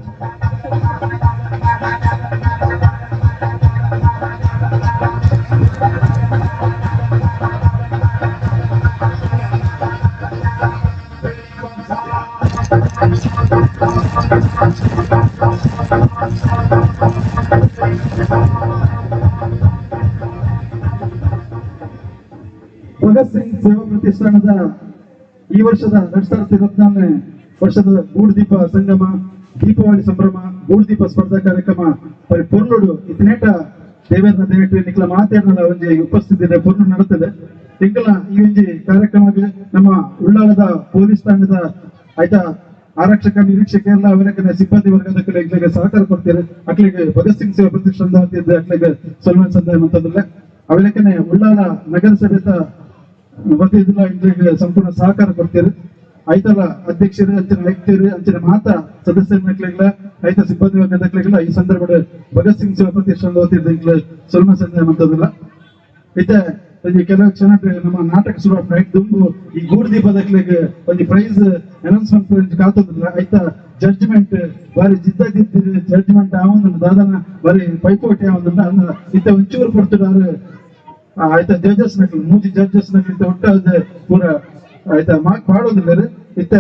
ಭಗತ್ ಸಿಂಗ್ ಸೇವಾ ಪ್ರತಿಷ್ಠಾನದ ಈ ವರ್ಷದ 2024ನೇ ವರ್ಷದ ಗೂಡುದೀಪ ಸಂಗಮ ದೀಪಾವಳಿ ಸಂಭ್ರಮ ಗೂಡುದೀಪ ಸ್ಪರ್ಧಾ ಕಾರ್ಯಕ್ರಮ ಪರಿಪೂರ್ಣುಡು ಇತನೇಟ ದೇವೇಂದ್ರ ದಯವಿಟ್ಟು ನಿಖಲ ಮಾತಾಡಲ್ಲ ಒಂಜಿ ಉಪಸ್ಥಿತಿ ಪೂರ್ಣ ನಡೀತದೆ ನಿಖಲ ಈ ಒಂಜಿ ಕಾರ್ಯಕ್ರಮಕ್ಕೆ ನಮ್ಮ ಉಳ್ಳಾಳದ ಪೊಲೀಸ್ ಠಾಣೆದ ಆಯ್ತಾ ಆರಕ್ಷಕ ನಿರೀಕ್ಷಕ ಎಲ್ಲ ಅವರಿಗೆ ಸಿಬ್ಬಂದಿ ವರ್ಗದ ಇಲ್ಲಿಗೆ ಸಹಕಾರ ಕೊಡ್ತಾರೆ ಅಕ್ಲಿಗೆ ಭಗತ್ ಸಿಂಗ್ ಸೇವಾ ಪ್ರತಿಷ್ಠಾನದ ವತಿಯಿಂದ ಅಕ್ಲಿಗೆ ಸಲ್ಮಾನ್ ಸಂದಾಯ ಅಂತಂದ್ರೆ ಅವಲಕ್ಕನೆ ಉಳ್ಳಾಳ ನಗರಸಭೆದ ವತಿಯಿಂದ ಇಲ್ಲಿಗೆ ಸಂಪೂರ್ಣ ಸಹಕಾರ ಕೊಡ್ತಾರೆ ಐತಲ್ಲ ಅಧ್ಯಕ್ಷರು ಅಂಚಿನ ವ್ಯಕ್ತಿಯರು ಅಂಚಿನ ಮಾತಾ ಸದಸ್ಯರ ಐತ ಸಿಬ್ಬಂದಿ ವರ್ಗದ ಈ ಸಂದರ್ಭದ ಭಗತ್ ಸಿಂಗ್ ಸೇವಾ ಪ್ರತಿಷ್ಠಾನದ ವತಿಯಿಂದ ಸಲ್ಮಾನ್ ಸಂದಾಯ ಅಂತಂದಿಲ್ಲ ಐತೆ ಕೆಲವು ಕ್ಷಣ ನಮ್ಮ ನಾಟಕ ಶುರು ದುಂಬು ಈ ಗೂಡ್ದೀಪದಕ್ಲಿಗೆ ಒಂದು ಪ್ರೈಸ್ ಅನೌನ್ಸ್ಮೆಂಟ್ ಕಾತದಿಲ್ಲ ಆಯ್ತಾ ಜಡ್ಜ್ಮೆಂಟ್ ಬಾರಿ ಜಿದ್ದಿದ್ದಿರಿ ಜಡ್ಜ್ಮೆಂಟ್ ಆವಂದ ದಾದನ ಬಾರಿ ಪೈಪೋಟಿ ಆವಂದ ಇತ್ತ ಒಂಚೂರು ಕೊಡ್ತಿದ್ದಾರೆ ಆಯ್ತಾ ಜಡ್ಜಸ್ ನಕ್ಲಿ ಮೂಜಿ ಜಡ್ಜಸ್ ನಕ್ಲಿ ಒಟ್ಟಾದ ಪೂರ ಆಯ್ತಾ ಮಾರ್ಕ್ ಮಾಡೋದಿಲ್ಲ ಇತ್ತ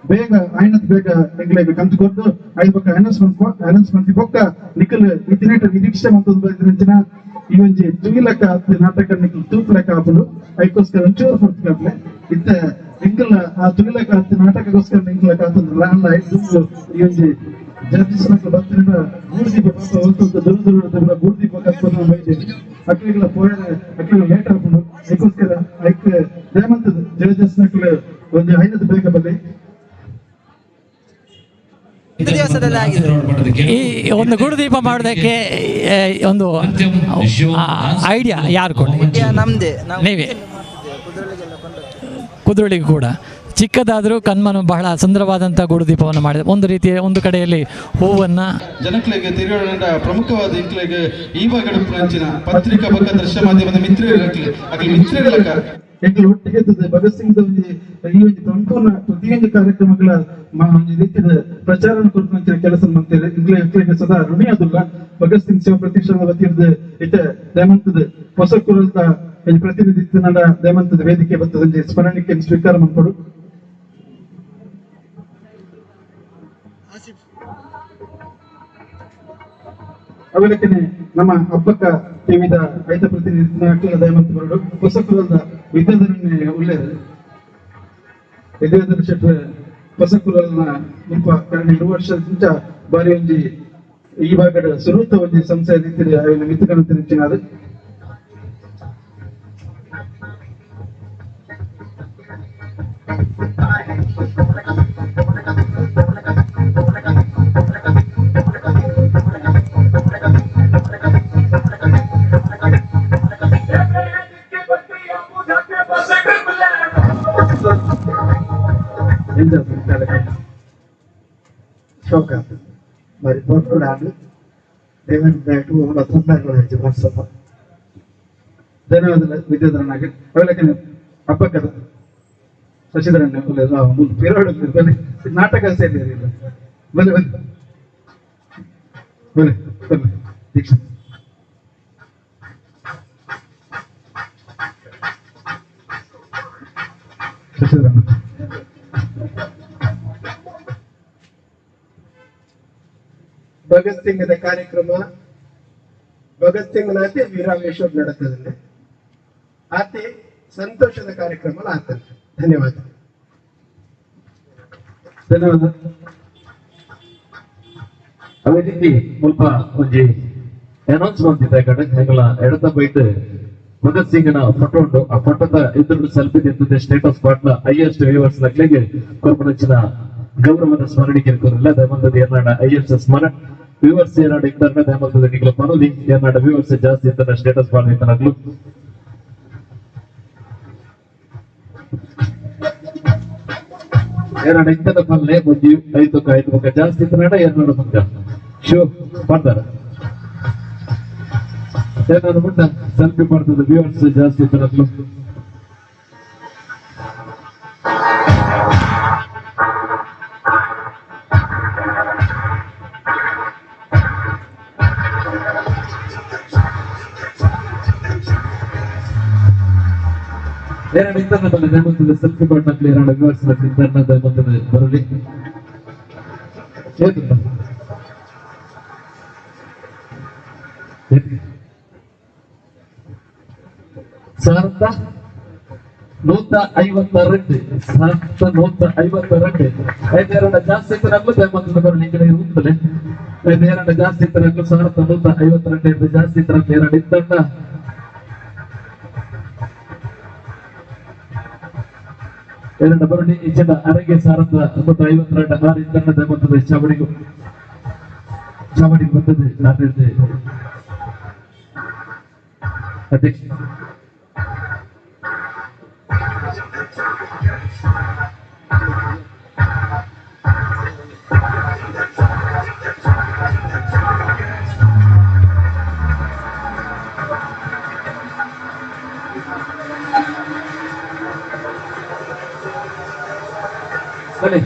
ಬೇಗ ಆಯ್ನತ್ ಬೇಗ ನಿಗ್ಲಿಗೆ ಕಂತು ಕೊಟ್ಟು ಐದು ಪಕ್ಕ ಅನೌನ್ಸ್ಮೆಂಟ್ ಪಕ್ಕ ನಿಖಲ್ ಇತಿನೇಟ ನಿರೀಕ್ಷೆ ಮಂತಂದಿನ ಈ ಒಂಜಿ ತುಗಿಲಕ್ಕ ಹತ್ತು ನಾಟಕ ನಿಖಲ್ ತೂಪ್ಲೆಕ್ಕ ಹಾಪಲು ಅದಕ್ಕೋಸ್ಕರ ಒಂಚೂರು ಕೊಡ್ತಿಲ್ಲ ಇತ್ತ ನಿಂಕಲ್ ಆ ತುಗಿಲಕ್ಕ ಹತ್ತು ನಾಟಕಗೋಸ್ಕರ ನಿಂಕಲಕ್ಕ ಹಾತಂದ್ರಲ್ಲ ಅಲ್ಲ ಇದು ಈ ಒಂಜಿ ಜಡ್ಜಸ್ ನಕ್ಲ ಬರ್ತಿನ ಗೂಡ್ದೀಪ ಪಾಪ ಹೊತ್ತು ದೂರ ಗೂಡ್ದೀಪ ಕಲ್ಪನ ಬೈದೆ ಅಕ್ಲಿಗಳ ಪೋಯನ ಅಕ್ಲಿಗಳು ಲೇಟ್ ಹಾಕೊಂಡು ಅದಕ್ಕೋಸ್ಕರ ಅದಕ್ಕೆ ದೇಮಂತದ ಜಡ್ಜಸ್ ನಕ್ಲ ಒಂದು ಐನದ ಬೇಗ ಬಲ್ಲಿ ಈ ಒಂದು ಗುಡುದೀಪ ಮಾಡೋದಕ್ಕೆ ಒಂದು ಐಡಿಯಾ ಯಾರು ಕೊಡಿ ನಮ್ದೇ ನೀವೇ ಕುದ್ರೋಳಿಗೆ ಕೂಡ ಚಿಕ್ಕದಾದರೂ ಕಣ್ಮನು ಬಹಳ ಸುಂದರವಾದಂಥ ಗುಡುದೀಪವನ್ನು ಮಾಡಿದೆ ಒಂದು ರೀತಿಯ ಒಂದು ಕಡೆಯಲ್ಲಿ ಹೂವನ್ನು ಜನಕ್ಲಿಗೆ ತಿರುವಳ ಪ್ರಮುಖವಾದ ಇಂಕ್ಲಿಗೆ ಈ ಭಾಗದ ಪತ್ರಿಕಾ ಬಗ್ಗೆ ದೃಶ್ಯ ಮಾಧ್ಯಮದ ಮಿತ್ರಗಳ ಒಟ್ಟಿಗೆ ಭಗತ್ ಸಿಂಗ್ ಈ ಒಂದು ಸಂಪೂರ್ಣ ಪ್ರತಿಯೊಂದು ಕಾರ್ಯಕ್ರಮಗಳ ಒಂದು ರೀತಿಯ ಪ್ರಚಾರ ಕೊಟ್ಟು ಕೆಲಸ ಮಾಡ್ತಾರೆ ಇಂಕ್ಲಿಗೆ ಸದಾ ಋಣಿ ಆದಿಲ್ಲ ಭಗತ್ ಸಿಂಗ್ ಸೇವಾ ಪ್ರತಿಷ್ಠಾನದ ವತಿಯಿಂದ ಇತ ದೇಮಂತದ ಹೊಸ ಕುರದ ಪ್ರತಿನಿಧಿತ್ವ ನಡ ದೇಮಂತದ ವೇದಿಕೆ ಬರ್ತದೆ ಸ್ಮರಣಕ್ಕೆ ಸ್ವೀಕಾರ ಮಾಡ್ಕೊಡು ಅವಲಕ್ಕನೆ ನಮ್ಮ ಹಬ್ಬಕ್ಕ ಟಿವಿದ ರೈತ ಪ್ರತಿನಿಧಿ ಅಖಿಲ ದಯಮಂತ ಬರಡು ಹೊಸ ಕುಲದ ವಿದ್ಯಾಧರನ್ನೇ ಉಳ್ಳೇರು ವಿದ್ಯಾಧರ ಶೆಟ್ರ ಹೊಸ ಕುಲನ ಮುಲ್ಪ ಕಾರಣ 2 ವರ್ಷದಿಂದ ಬಾರಿ ಒಂಜಿ ಈ ಭಾಗದ ಸುರೂತ ಒಂಜಿ ಸಂಸ್ಥೆ ರೀತಿಯ ಅವನ ಮಿತಕನ ತಿರುಚಿನಾದ మరి పోట్లాడు దేవన్ బ్యాటు ఉన్న తొందరలో వచ్చి మస్తప ధన్యవాదాలు విద్యాధరనాಗೆ ಅವಲಕ್ಕೆ ಹಬ್ಬ ಕದ ಶಶಿಧರಣ್ಣ ಪೇರೋಡು ಬನ್ನಿ ನಾಟಕ ಸೇರಿರಲಿಲ್ಲ ಬನ್ನಿ ಬನ್ನಿ ಬನ್ನಿ ಬನ್ನಿ ದೀಕ್ಷಾ ಶಶಿಧರಣ್ಣ ಭಗತ್ ಸಿಂಗ್ದ ಕಾರ್ಯಕ್ರಮ ಭಗತ್ ಸಿಂಗ್ ನಾತಿ ವೀರಾವೇಶ್ವರ ನಡೆತದಲ್ಲಿ ಅತಿ ಸಂತೋಷದ ಕಾರ್ಯಕ್ರಮ ಆಗ್ತದೆ ಧನ್ಯವಾದ ಧನ್ಯವಾದ ಅದೇ ರೀತಿ ಸ್ವಲ್ಪ ಒಂಜಿ ಅನೌನ್ಸ್ಮೆಂಟ್ ಇದೆ ಕಡೆ ಹೆಂಗಲ ಎಡತ ಬೈಟ್ ಭಗತ್ ಸಿಂಗ್ನ ಫೋಟೋ ಉಂಟು ಆ ಫೋಟೋದ ಇದ್ರ ಸೆಲ್ಫಿ ನಿಂತಿದೆ ಸ್ಟೇಟಸ್ ಪಾಟ್ನ ಹೈಯೆಸ್ಟ್ ವ್ಯೂವರ್ಸ್ ನಕ್ಲಿಗೆ ಕೊರ್ಪೊರೇಷನ್ ಗೌರವದ ಸ್ಮರಣಿಕೆ ಕೊರಲ್ಲ ದಯಮಂತದ ಏನಾಡ ಹೈಯೆಸ್ಟ್ ಸ್ಮರಣ ವ್ಯೂವರ್ಸ್ ಏನಾಡ ಇಂಟರ್ನ ದಯಮಂತದ ನಿಗ್ಲ ಪನೋಲಿ ಏನಾಡ ವ್ಯೂವರ್ಸ್ ಜಾಸ್ತಿ ಇರ್ತಾನೆ ಸ್ಟೇಟಸ್ ಪಾಟ್ ನಿಂತನಾಗ್ಲು ಏನಾಡ ಇಂತದ ಪಲ್ಲೆ ಮುಂಜಿ 5 ಪಕ್ಕ ಜಾಸ್ತಿ ಇರ್ತಾನೆ ಏನಾಡ ಪಕ್ಕ ಶೋ ಮಾಡ್ತಾರ ಏನಾದ್ರು ಬಿಟ್ಟ ಸೆಲ್ಫಿ ಮಾಡ್ತದ ವ್ಯೂವರ್ಸ್ ಜಾಸ್ತಿ ಇರ್ತಾನಾಗ್ಲು ಎರಡು ಇಂಟರ್ನೆಟ್ ದಯಮಂತದ ಸೆಲ್ಫಿ ಮಾಡ್ಲಿ ಎರಡು ವ್ಯೂವರ್ಸ್ ಇಂಟರ್ನೆಟ್ ದಯಮಂತದ ಬರಲಿ ಸಾವಿರದ 152 ಸಾವಿರದ 152 ಐದೆರಡು ಜಾಸ್ತಿ ಇತ್ತು ನಮ್ದು ದಯಮಂತದ ಬರಲಿ ಈ ಕಡೆ ಇರುತ್ತಲೇ ಎರಡು ಜಾಸ್ತಿ ತರಕು 1952 ಜಾಸ್ತಿ ತರಕು ಎರಡು ಇದ್ದಂಡ ಎರಡು ಬರಡಿ ಈಚೆಡ ಅರಗೆ 1952 ಆರು ಇದ್ದಂಡದ ಮೊತ್ತದ ಚಾವಡಿಗೂ ಬರ್ತದೆ ಆಡಳಿತ ಅಧ್ಯಕ್ಷ ಸರಿ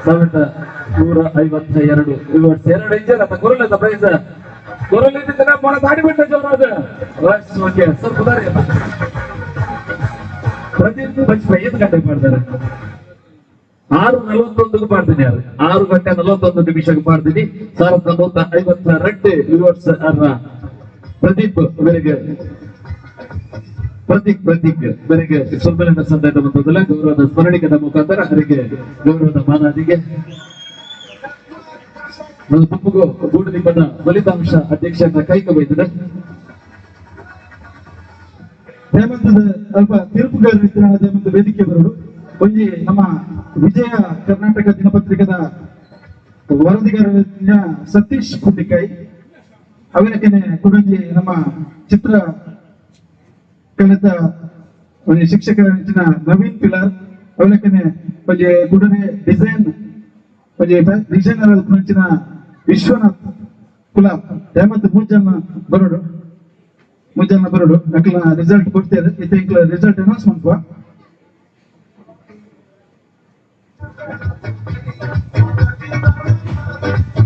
1152 ಇವತ್ತು ಎರಡು ಇಂಜನ್ ಕೊರಲದ ಪ್ರೈಸ್ ಕೊರಲ್ ಇದ್ದಿದ್ದನ್ನ ಮೊಳ ದಾಟಿಬಿಟ್ಟ ಜೋರಾದ ಓಕೆ ಸ್ವಲ್ಪ ದಾರಿ ಪ್ರತಿಯೊಂದು ಬಚ್ಚ ಏನು ಗಂಟೆಗೆ ಮಾಡ್ತಾರೆ 6:41 ಮಾಡ್ತೀನಿ 6 ಗಂಟೆ 41 ನಿಮಿಷಕ್ಕೆ ಮಾಡ್ತೀನಿ 1952 ಯೂನಿವರ್ಸ್ ಪ್ರದೀಪ್ ಇವರಿಗೆ ಪ್ರತೀಕ್ ಇವರಿಗೆ ಸಮ್ಮೇಳನ ಸಂಘದ ಮೊತ್ತದಲ್ಲಿ ಗೌರವದ ಸ್ಮರಣಿಕದ ಮುಖಾಂತರ ಅವರಿಗೆ ಗೌರವದ ಮಾನಾದಿಗೆ ತುಪ್ಪುಗು ಗೂಡುದೀಪದ ಫಲಿತಾಂಶ ಅಧ್ಯಕ್ಷರನ್ನ ಕೈಗೊಳ್ಳಿದ್ದಾರೆ. ಹೇಮಂತದ ಅಲ್ಪ ತೀರ್ಪುಗಾರ ಹೇಮಂತ ವೇದಿಕೆ ಬರೋದು ಒಂಜಿ ನಮ್ಮ ವಿಜಯ ಕರ್ನಾಟಕ ದಿನಪತ್ರಿಕದ ವರದಿಗಾರ ಸತೀಶ್ ಕುಂಡಿಕಾಯಿ ಅವನಕ್ಕೆ ಕುಡಂಜಿ ನಮ್ಮ ಚಿತ್ರ ಕಲಿತ ಒಂದು ಶಿಕ್ಷಕರ ನವೀನ್ ಪಿಲಾರ್ ಅವಲಕ್ಕೆ ಒಂದು ಗುಡನೆ ಡಿಸೈನ್ ಒಂದು ಡಿಸೈನರ್ ಮುಂಚಿನ ವಿಶ್ವನಾಥ್ ಕುಲಾಬ್ ಹೇಮಂತ್ ಮುಂಜಾನ ಬರೋಡು ಅಕ್ಲ ರಿಸಲ್ಟ್ ಕೊಡ್ತೇವೆ ಇತ್ತ ರಿಸಲ್ಟ್ ಅನೌನ್ಸ್ಮೆಂಟ್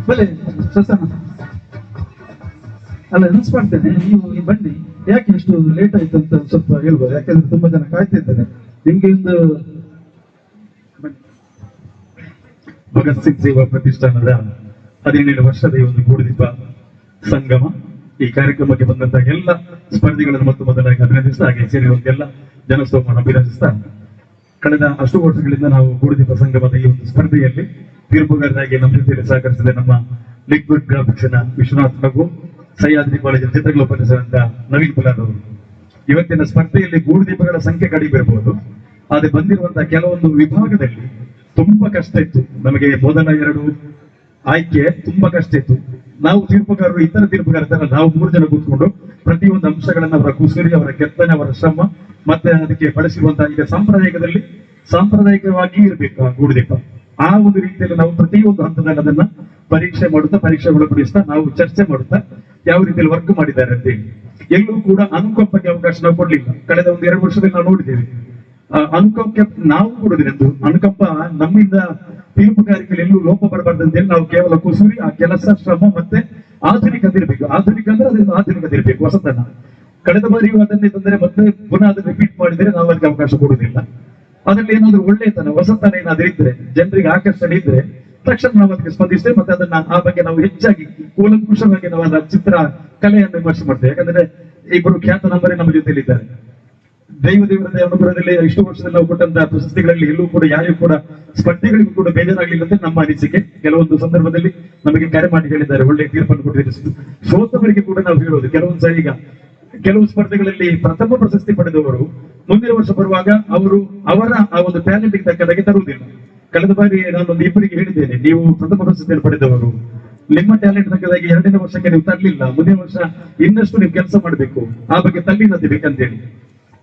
ಬಲೆ ಸಸನ ಅಲ್ಲ ಅನೌನ್ಸ್ ಮಾಡ್ತೇನೆ ನೀವು ಬನ್ನಿ ಯಾಕೆ ಇಷ್ಟು ಲೇಟ್ ಆಯ್ತು ಅಂತ ಸ್ವಲ್ಪ ಹೇಳ್ಬೋದು ಯಾಕಂದ್ರೆ ತುಂಬಾ ಜನ ಕಾಯ್ತಿದ್ದಾರೆ ನಿಮ್ಗೆ ಒಂದು ಭಗತ್ ಸಿಂಗ್ ಸೇವಾ ಪ್ರತಿಷ್ಠಾನದ 17 ವರ್ಷದ ಈ ಒಂದು ಗೂಡುದೀಪ ಸಂಗಮ ಈ ಕಾರ್ಯಕ್ರಮಕ್ಕೆ ಬಂದಂತಹ ಎಲ್ಲ ಸ್ಪರ್ಧಿಗಳನ್ನು ಮತ್ತು ಮೊದಲಾಗಿ ಅಭಿನಂದಿಸ್ತಾ ಹಾಗೆ ಸೇರಿರುವಂತೆಲ್ಲ ಜನಸ್ತೋಮವನ್ನು ಅಭಿನಂದಿಸ್ತಾ ಕಳೆದ ಅಷ್ಟು ವರ್ಷಗಳಿಂದ ನಾವು ಗೂಡುದೀಪ ಸಂಗಮದ ಈ ಒಂದು ಸ್ಪರ್ಧೆಯಲ್ಲಿ ತೀರ್ಪುಗಾರರಾಗಿ ನಮ್ಮ ಜೊತೆಯಲ್ಲಿ ಸಹಕರಿಸಿದ ನಮ್ಮ ಲಿಕ್ವಿಡ್ ಗ್ರಾಫಿಕ್ಸ್ ವಿಶ್ವನಾಥ್ ಹಾಗೂ ಸಹ್ಯಾದ್ರಿ ಕಾಲೇಜಿನ ಚಿತ್ರಕಲಾ ಉಪನ್ಯಾಸಕರಂತ ನವೀನ್ ಕುಲಾರ್ ಅವರು ಇವತ್ತಿನ ಸ್ಪರ್ಧೆಯಲ್ಲಿ ಗೂಡುದೀಪಗಳ ಸಂಖ್ಯೆ ಕಡಿಮೆ ಇರಬಹುದು ಆದರೆ ಬಂದಿರುವಂತಹ ಕೆಲವೊಂದು ವಿಭಾಗದಲ್ಲಿ ತುಂಬಾ ಕಷ್ಟ ಇತ್ತು ನಮಗೆ ಮೊದಲ 2 ಆಯ್ಕೆ ತುಂಬಾ ಕಷ್ಟ ಇತ್ತು ನಾವು ತೀರ್ಪುಗಾರರು ಇತರ ತೀರ್ಪುಗಾರ ತರ ನಾವು 3 ಜನ ಕೂತ್ಕೊಂಡು ಪ್ರತಿಯೊಂದು ಅಂಶಗಳನ್ನ ಅವರ ಕುಸುರಿ ಅವರ ಕೆತ್ತನೆ ಅವರ ಶ್ರಮ ಮತ್ತೆ ಅದಕ್ಕೆ ಬಳಸಿರುವಂತಹ ಈಗ ಸಾಂಪ್ರದಾಯಿಕವಾಗಿ ಇರಬೇಕು ಆ ಗೂಡುದೀಪ ಆ ಒಂದು ರೀತಿಯಲ್ಲಿ ನಾವು ಪ್ರತಿಯೊಂದು ಹಂತದಲ್ಲಿ ಅದನ್ನ ಪರೀಕ್ಷೆ ಒಳಪಡಿಸ್ತಾ ನಾವು ಚರ್ಚೆ ಮಾಡುತ್ತಾ ಯಾವ ರೀತಿಯಲ್ಲಿ ವರ್ಕ್ ಮಾಡಿದ್ದಾರೆ ಅಂತ ಹೇಳಿ ಎಲ್ಲೂ ಕೂಡ ಅನುಕಂಪಕ್ಕೆ ಅವಕಾಶ ನಾವು ಕೊಡ್ಲಿಲ್ಲ ಕಳೆದ 1-2 ವರ್ಷದಲ್ಲಿ ನಾವು ನೋಡಿದ್ದೇವೆ ಅನುಕಂಪಕ್ಕೆ ನಾವು ಕೊಡುವುದಿಲ್ಲ ಅನುಕಂಪ ನಮ್ಮಿಂದ ತೀರ್ಪುಗಾರಿಕೆಯಲ್ಲಿ ಎಲ್ಲೂ ಲೋಪ ಬರಬಾರ್ದು ಅಂತ ಹೇಳಿ ನಾವು ಕೇವಲ ಕುಸುರಿ ಆ ಕೆಲಸ ಶ್ರಮ ಮತ್ತೆ ಆಧುನಿಕತೆ ಇರಬೇಕು ಆಧುನಿಕ ಅಂದ್ರೆ ಅದರಿಂದ ಆಧುನಿಕತೆ ಇರಬೇಕು ಹೊಸತನ ಕಳೆದ ಬಾರಿಯೂ ಅದನ್ನೇ ತಂದರೆ ಮತ್ತೆ ಪುನಃ ಅದನ್ನು ರಿಪೀಟ್ ಮಾಡಿದರೆ ನಾವು ಅದಕ್ಕೆ ಅವಕಾಶ ಕೊಡುವುದಿಲ್ಲ ಅದ್ರಲ್ಲಿ ಏನಾದ್ರು ಒಳ್ಳೆತನ ಹೊಸತನ ಏನಾದ್ರೂ ಇದ್ರೆ ಜನರಿಗೆ ಆಕರ್ಷಣೆ ಇದ್ರೆ ತಕ್ಷಣ ನಾವು ಅದಕ್ಕೆ ಸ್ಪಂದಿಸ್ತೇವೆ ಮತ್ತೆ ಅದನ್ನ ಆ ಬಗ್ಗೆ ನಾವು ಹೆಚ್ಚಾಗಿ ಕೂಲಂಕುಷವಾಗಿ ನಾವು ಅದರ ಚಿತ್ರ ಕಲೆಯನ್ನು ವಿಮರ್ಶೆ ಮಾಡ್ತೇವೆ ಯಾಕಂದ್ರೆ ಇಬ್ಬರು ಖ್ಯಾತ ನಂಬರೇ ನಮ್ಮ ಜೊತೆಯಲ್ಲಿ ಇದ್ದಾರೆ ದೇವರ ಅನುಗ್ರಹದಲ್ಲಿ ಇಷ್ಟು ವರ್ಷದಲ್ಲಿ ನಾವು ಕೊಟ್ಟಂತಹ ಪ್ರಶಸ್ತಿಗಳಲ್ಲಿ ಎಲ್ಲೂ ಕೂಡ ಯಾರಿಗೂ ಕೂಡ ಸ್ಪರ್ಧೆಗಳಿಗೂ ಕೂಡ ಬೇಜಾರಾಗಲಿಲ್ಲ ಅಂತ ನಮ್ಮ ಅನಿಸಿಕೆ ಕೆಲವೊಂದು ಸಂದರ್ಭದಲ್ಲಿ ನಮಗೆ ಕರೆ ಮಾಡಿ ಹೇಳಿದ್ದಾರೆ ಒಳ್ಳೆ ತೀರ್ಪನ್ನು ಕೊಟ್ಟಿದ್ದಾರೆ ಸೋತವರಿಗೆ ಕೂಡ ನಾವು ಹೇಳೋದು ಕೆಲವೊಂದು ಸಾರಿ ಈಗ ಕೆಲವು ಸ್ಪರ್ಧೆಗಳಲ್ಲಿ ಪ್ರಥಮ ಪ್ರಶಸ್ತಿ ಪಡೆದವರು ಮುಂದಿನ ವರ್ಷ ಬರುವಾಗ ಅವರ ಆ ಒಂದು ಟ್ಯಾಲೆಂಟ್ ತಕ್ಕದಾಗಿ ತರುವುದಿಲ್ಲ ಕಳೆದ ಬಾರಿ ನಾನೊಂದು ಇಬ್ಬರಿಗೆ ಹೇಳಿದ್ದೇನೆ ನೀವು ಪ್ರಥಮ ಪ್ರಶಸ್ತಿಯನ್ನು ಪಡೆದವರು ನಿಮ್ಮ ಟ್ಯಾಲೆಂಟ್ ತಕ್ಕದಾಗಿ 2ನೇ ವರ್ಷಕ್ಕೆ ನೀವು ತರಲಿಲ್ಲ ಮುಂದಿನ ವರ್ಷ ಇನ್ನಷ್ಟು ನೀವು ಕೆಲಸ ಮಾಡಬೇಕು ಆ ಬಗ್ಗೆ ತಲ್ಲಿನತೆ ಬೇಕಂತೇಳಿ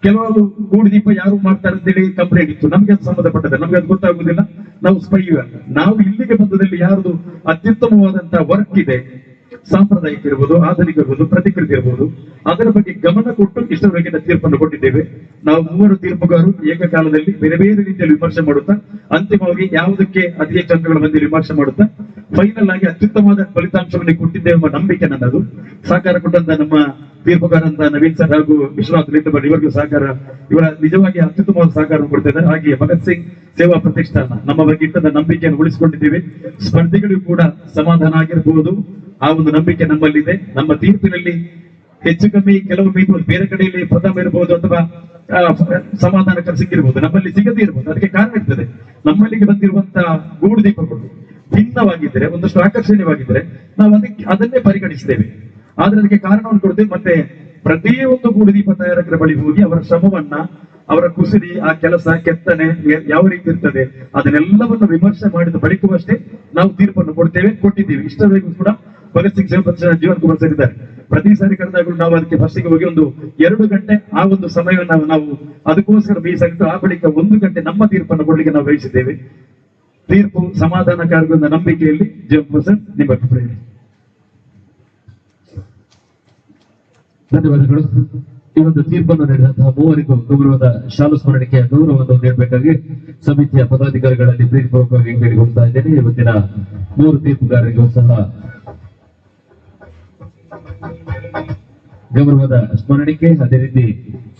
ಕೆಲವರು ಗೂಡುದೀಪ ಯಾರು ಮಾಡ್ತಾರೆ ಅಂತೇಳಿ ಕಂಪ್ಲೇಂಟ್ ಇತ್ತು ನಮ್ಗೆ ಅದು ಸಂಬಂಧಪಟ್ಟದೆ ನಮ್ಗೆ ಅದು ಗೊತ್ತಾಗುದಿಲ್ಲ ನಾವು ಸ್ಪೈ ನಾವು ಇಲ್ಲಿಗೆ ಬಂದದಲ್ಲಿ ಯಾರದು ಅತ್ಯುತ್ತಮವಾದಂತಹ ವರ್ಕ್ ಇದೆ ಸಾಂಪ್ರದಾಯಿಕ ಇರ್ಬೋದು ಆಧುನಿಕ ಇರ್ಬೋದು ಪ್ರತಿಕೃತಿ ಇರ್ಬೋದು ಅದರ ಬಗ್ಗೆ ಗಮನ ಕೊಟ್ಟು ಇಷ್ಟರವರೆಗಿನ ತೀರ್ಪನ್ನು ಕೊಟ್ಟಿದ್ದೇವೆ ನಾವು 3 ತೀರ್ಪುಗಾರರು ಏಕಕಾಲದಲ್ಲಿ ಬೇರೆ ಬೇರೆ ರೀತಿಯಲ್ಲಿ ವಿಮರ್ಶೆ ಮಾಡುತ್ತಾ ಅಂತಿಮವಾಗಿ ಯಾವುದಕ್ಕೆ ಅತಿ ಹೆಚ್ಚು ಅಂಕಗಳ ಮಂದಿ ವಿಮರ್ಶೆ ಮಾಡುತ್ತಾ ಫೈನಲ್ ಆಗಿ ಅತ್ಯುತ್ತಮವಾದ ಫಲಿತಾಂಶವನ್ನು ಕೊಟ್ಟಿದ್ದೇವೆ ಎಂಬ ನಂಬಿಕೆ ನನ್ನದು ಸಹಕಾರ ಕೊಟ್ಟಂತ ನಮ್ಮ ತೀರ್ಪುಗಾರಂತ ನವೀನ್ ಸರ್ ಹಾಗೂ ವಿಶ್ವನಾಥ್ ಲಿಂಗಬರ್ ಇವರಿಗೂ ಸಹಕಾರ ಇವರ ನಿಜವಾಗಿ ಅತ್ಯುತ್ತಮವಾದ ಸಹಕಾರ ಕೊಡ್ತಾ ಇದ್ದಾರೆ ಹಾಗೆ ಭಗತ್ ಸಿಂಗ್ ಸೇವಾ ಪ್ರತಿಷ್ಠಾನ ನಮ್ಮ ಬಗ್ಗೆ ಇಟ್ಟದ ನಂಬಿಕೆಯನ್ನು ಉಳಿಸಿಕೊಂಡಿದ್ದೇವೆ ಸ್ಪರ್ಧಿಗಳಿಗೂ ಕೂಡ ಸಮಾಧಾನ ಆಗಿರಬಹುದು ಆ ಒಂದು ನಂಬಿಕೆ ನಮ್ಮಲ್ಲಿದೆ ನಮ್ಮ ತೀರ್ಪಿನಲ್ಲಿ ಹೆಚ್ಚು ಕಮ್ಮಿ ಕೆಲವೊಮ್ಮೆ ಬೇರೆ ಕಡೆಯಲ್ಲಿ ಪ್ರಥಮ ಇರಬಹುದು ಅಥವಾ ಸಮಾಧಾನಕರ ಸಿಕ್ಕಿರಬಹುದು ನಮ್ಮಲ್ಲಿ ಸಿಗದೇ ಇರಬಹುದು ಅದಕ್ಕೆ ಕಾರಣ ಇರ್ತದೆ ನಮ್ಮಲ್ಲಿಗೆ ಬಂದಿರುವಂತಹ ಗೂಡುದೀಪಗಳು ಭಿನ್ನವಾಗಿದ್ದರೆ, ಒಂದಷ್ಟು ಆಕರ್ಷಣೀಯವಾಗಿದ್ದರೆ ನಾವು ಅದನ್ನೇ ಪರಿಗಣಿಸ್ತೇವೆ. ಆದ್ರೆ ಅದಕ್ಕೆ ಕಾರಣವನ್ನು ಕೊಡ್ತೇವೆ. ಮತ್ತೆ ಪ್ರತಿಯೊಂದು ಗೂಡುದೀಪ ತಯಾರಕರ ಬಳಿ ಹೋಗಿ ಅವರ ಶ್ರಮವನ್ನ, ಅವರ ಕುಸಿರಿ, ಆ ಕೆಲಸ ಕೆತ್ತನೆ ಯಾವ ರೀತಿ ಇರ್ತದೆ ಅದನ್ನೆಲ್ಲವನ್ನು ವಿಮರ್ಶೆ ಮಾಡಿದ ಬಳಿಕವಷ್ಟೇ ನಾವು ತೀರ್ಪನ್ನು ಕೊಟ್ಟಿದ್ದೀವಿ. ಇಷ್ಟವರೆಗೂ ಕೂಡ ಭಗತ್ ಸಿಂಗ್ ಸೇವಾ ಪ್ರತಿಷ್ಠಾನ ಜೀವನ್ ಕುಮಾರ್ ಸರ್ ಇದ್ದಾರೆ. ಪ್ರತಿ ಸಾರಿ ಕರೆದಾಗಲೂ ನಾವು ಅದಕ್ಕೆ ಫಸ್ಟಿಗೆ ಹೋಗಿ ಒಂದು 2 ಗಂಟೆ ಆ ಒಂದು ಸಮಯವನ್ನು ನಾವು ಅದಕ್ಕೋಸ್ಕರ ಮೀಸಲಿಟ್ಟು ಆ ಬಳಿಕ 1 ಗಂಟೆ ನಮ್ಮ ತೀರ್ಪನ್ನು ಕೊಡ್ಲಿಕ್ಕೆ ನಾವು ಬಯಸಿದ್ದೇವೆ. ತೀರ್ಪು ಸಮಾಧಾನಕಾರಕ ನಂಬಿಕೆಯಲ್ಲಿ ಜೀವನ್ ಕುಮಾರ್ ಸರ್ ನಿಮ್ಮ ಅಭಿಪ್ರಾಯ. ಧನ್ಯವಾದಗಳು. ಈ ಒಂದು ತೀರ್ಪನ್ನು ನೀಡಿದಂತಹ ಮೂವರಿಗೂ ಗೌರವದ ಶಾಲು ಸ್ಮರಣೆಗೆ ಗೌರವವನ್ನು ನೀಡಬೇಕಾಗಿ ಸಮಿತಿಯ ಪದಾಧಿಕಾರಿಗಳಲ್ಲಿ ಪ್ರೀತಿಪೂರ್ವಕವಾಗಿ ಕೇಳಿಕೊಳ್ತಾ ಇದ್ದೇನೆ. ಇವತ್ತಿನ 3 ತೀರ್ಪುಗಾರರಿಗೂ ಸಹ ಗೌರವದ ಸ್ಮರಣಿಕೆ, ಅದೇ ರೀತಿ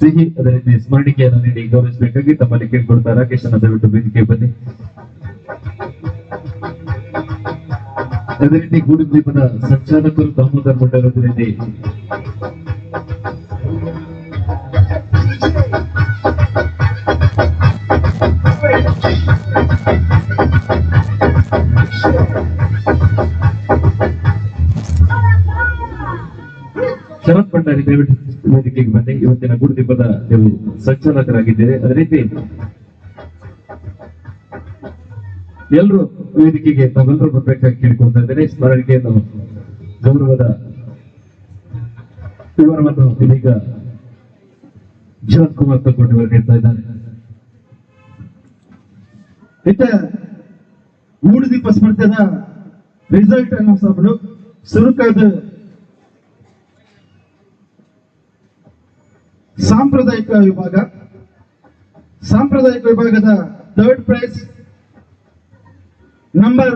ಸಿಹಿ, ಅದೇ ರೀತಿ ಸ್ಮರಣಿಕೆಯನ್ನು ನೀಡಿ ಗೌರವಿಸಬೇಕಾಗಿ ತಮ್ಮಲ್ಲಿ ಕೇಳಿಕೊಳ್ತಾ ರಾಕೇಶ್ ಅನ್ನ ದಯವಿಟ್ಟು ವೇದಿಕೆ ಬನ್ನಿ. ಅದೇ ರೀತಿ ಗೂಡುದೀಪದ ಸಂಚಾಲಕರು ದಾಮೋದರ್ ಮಂಡಲ, ಅದೇ ರೀತಿ ಶರತ್ ಭಂಡಾರಿ ದಯವಿಟ್ಟು ವೇದಿಕೆಗೆ ಬನ್ನಿ. ಇವತ್ತಿನ ಗೂಡುದೀಪದ ನೀವು ಸಂಚಾಲಕರಾಗಿದ್ದೀರಿ. ಅದೇ ರೀತಿ ಎಲ್ಲರೂ ವೇದಿಕೆಗೆ ತಾವೆಲ್ಲರೂ ಬರ್ಬೇಕಾಗಿ ಕೇಳಿಕೊಳ್ತಾ ಇದ್ದೇನೆ. ಸ್ಮರಣಿಕೆಯನ್ನು ಗೌರವದ ವಿವರವನ್ನು ಇದೀಗ ಜೀವನ್ ಕುಮಾರ್ ತಗೊಂಡು ನೀಡ್ತಾ ಇದ್ದಾರೆ. ಗೂಡುದೀಪ ಸ್ಪರ್ಧೆದ ರಿಸಲ್ಟ್ ಅನ್ನೋ ಸುರುಕಾದ ಸಾಂಪ್ರದಾಯಿಕ ವಿಭಾಗದ 3rd ಪ್ರೈಸ್ ನಂಬರ್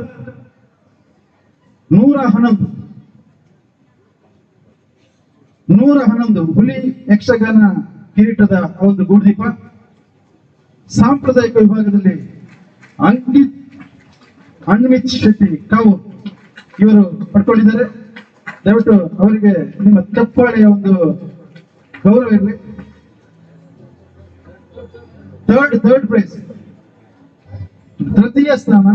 111 ಹುಲಿ ಯಕ್ಷಗಾನ ಕಿರೀಟದ ಒಂದು ಗೂಡುದೀಪ. ಸಾಂಪ್ರದಾಯಿಕ ವಿಭಾಗದಲ್ಲಿ ಅನ್ವಿತ್ ಶೆಟ್ಟಿ ಕಾವು ಇವರು ಪಡ್ಕೊಂಡಿದ್ದಾರೆ. ದಯವಿಟ್ಟು ಅವರಿಗೆ ನಿಮ್ಮ ಚಪ್ಪಾಳೆಯ ಒಂದು ಗೌರವ ಇರಲಿ. ಥರ್ಡ್ ಪ್ರೈಸ್, ತೃತೀಯ ಸ್ಥಾನ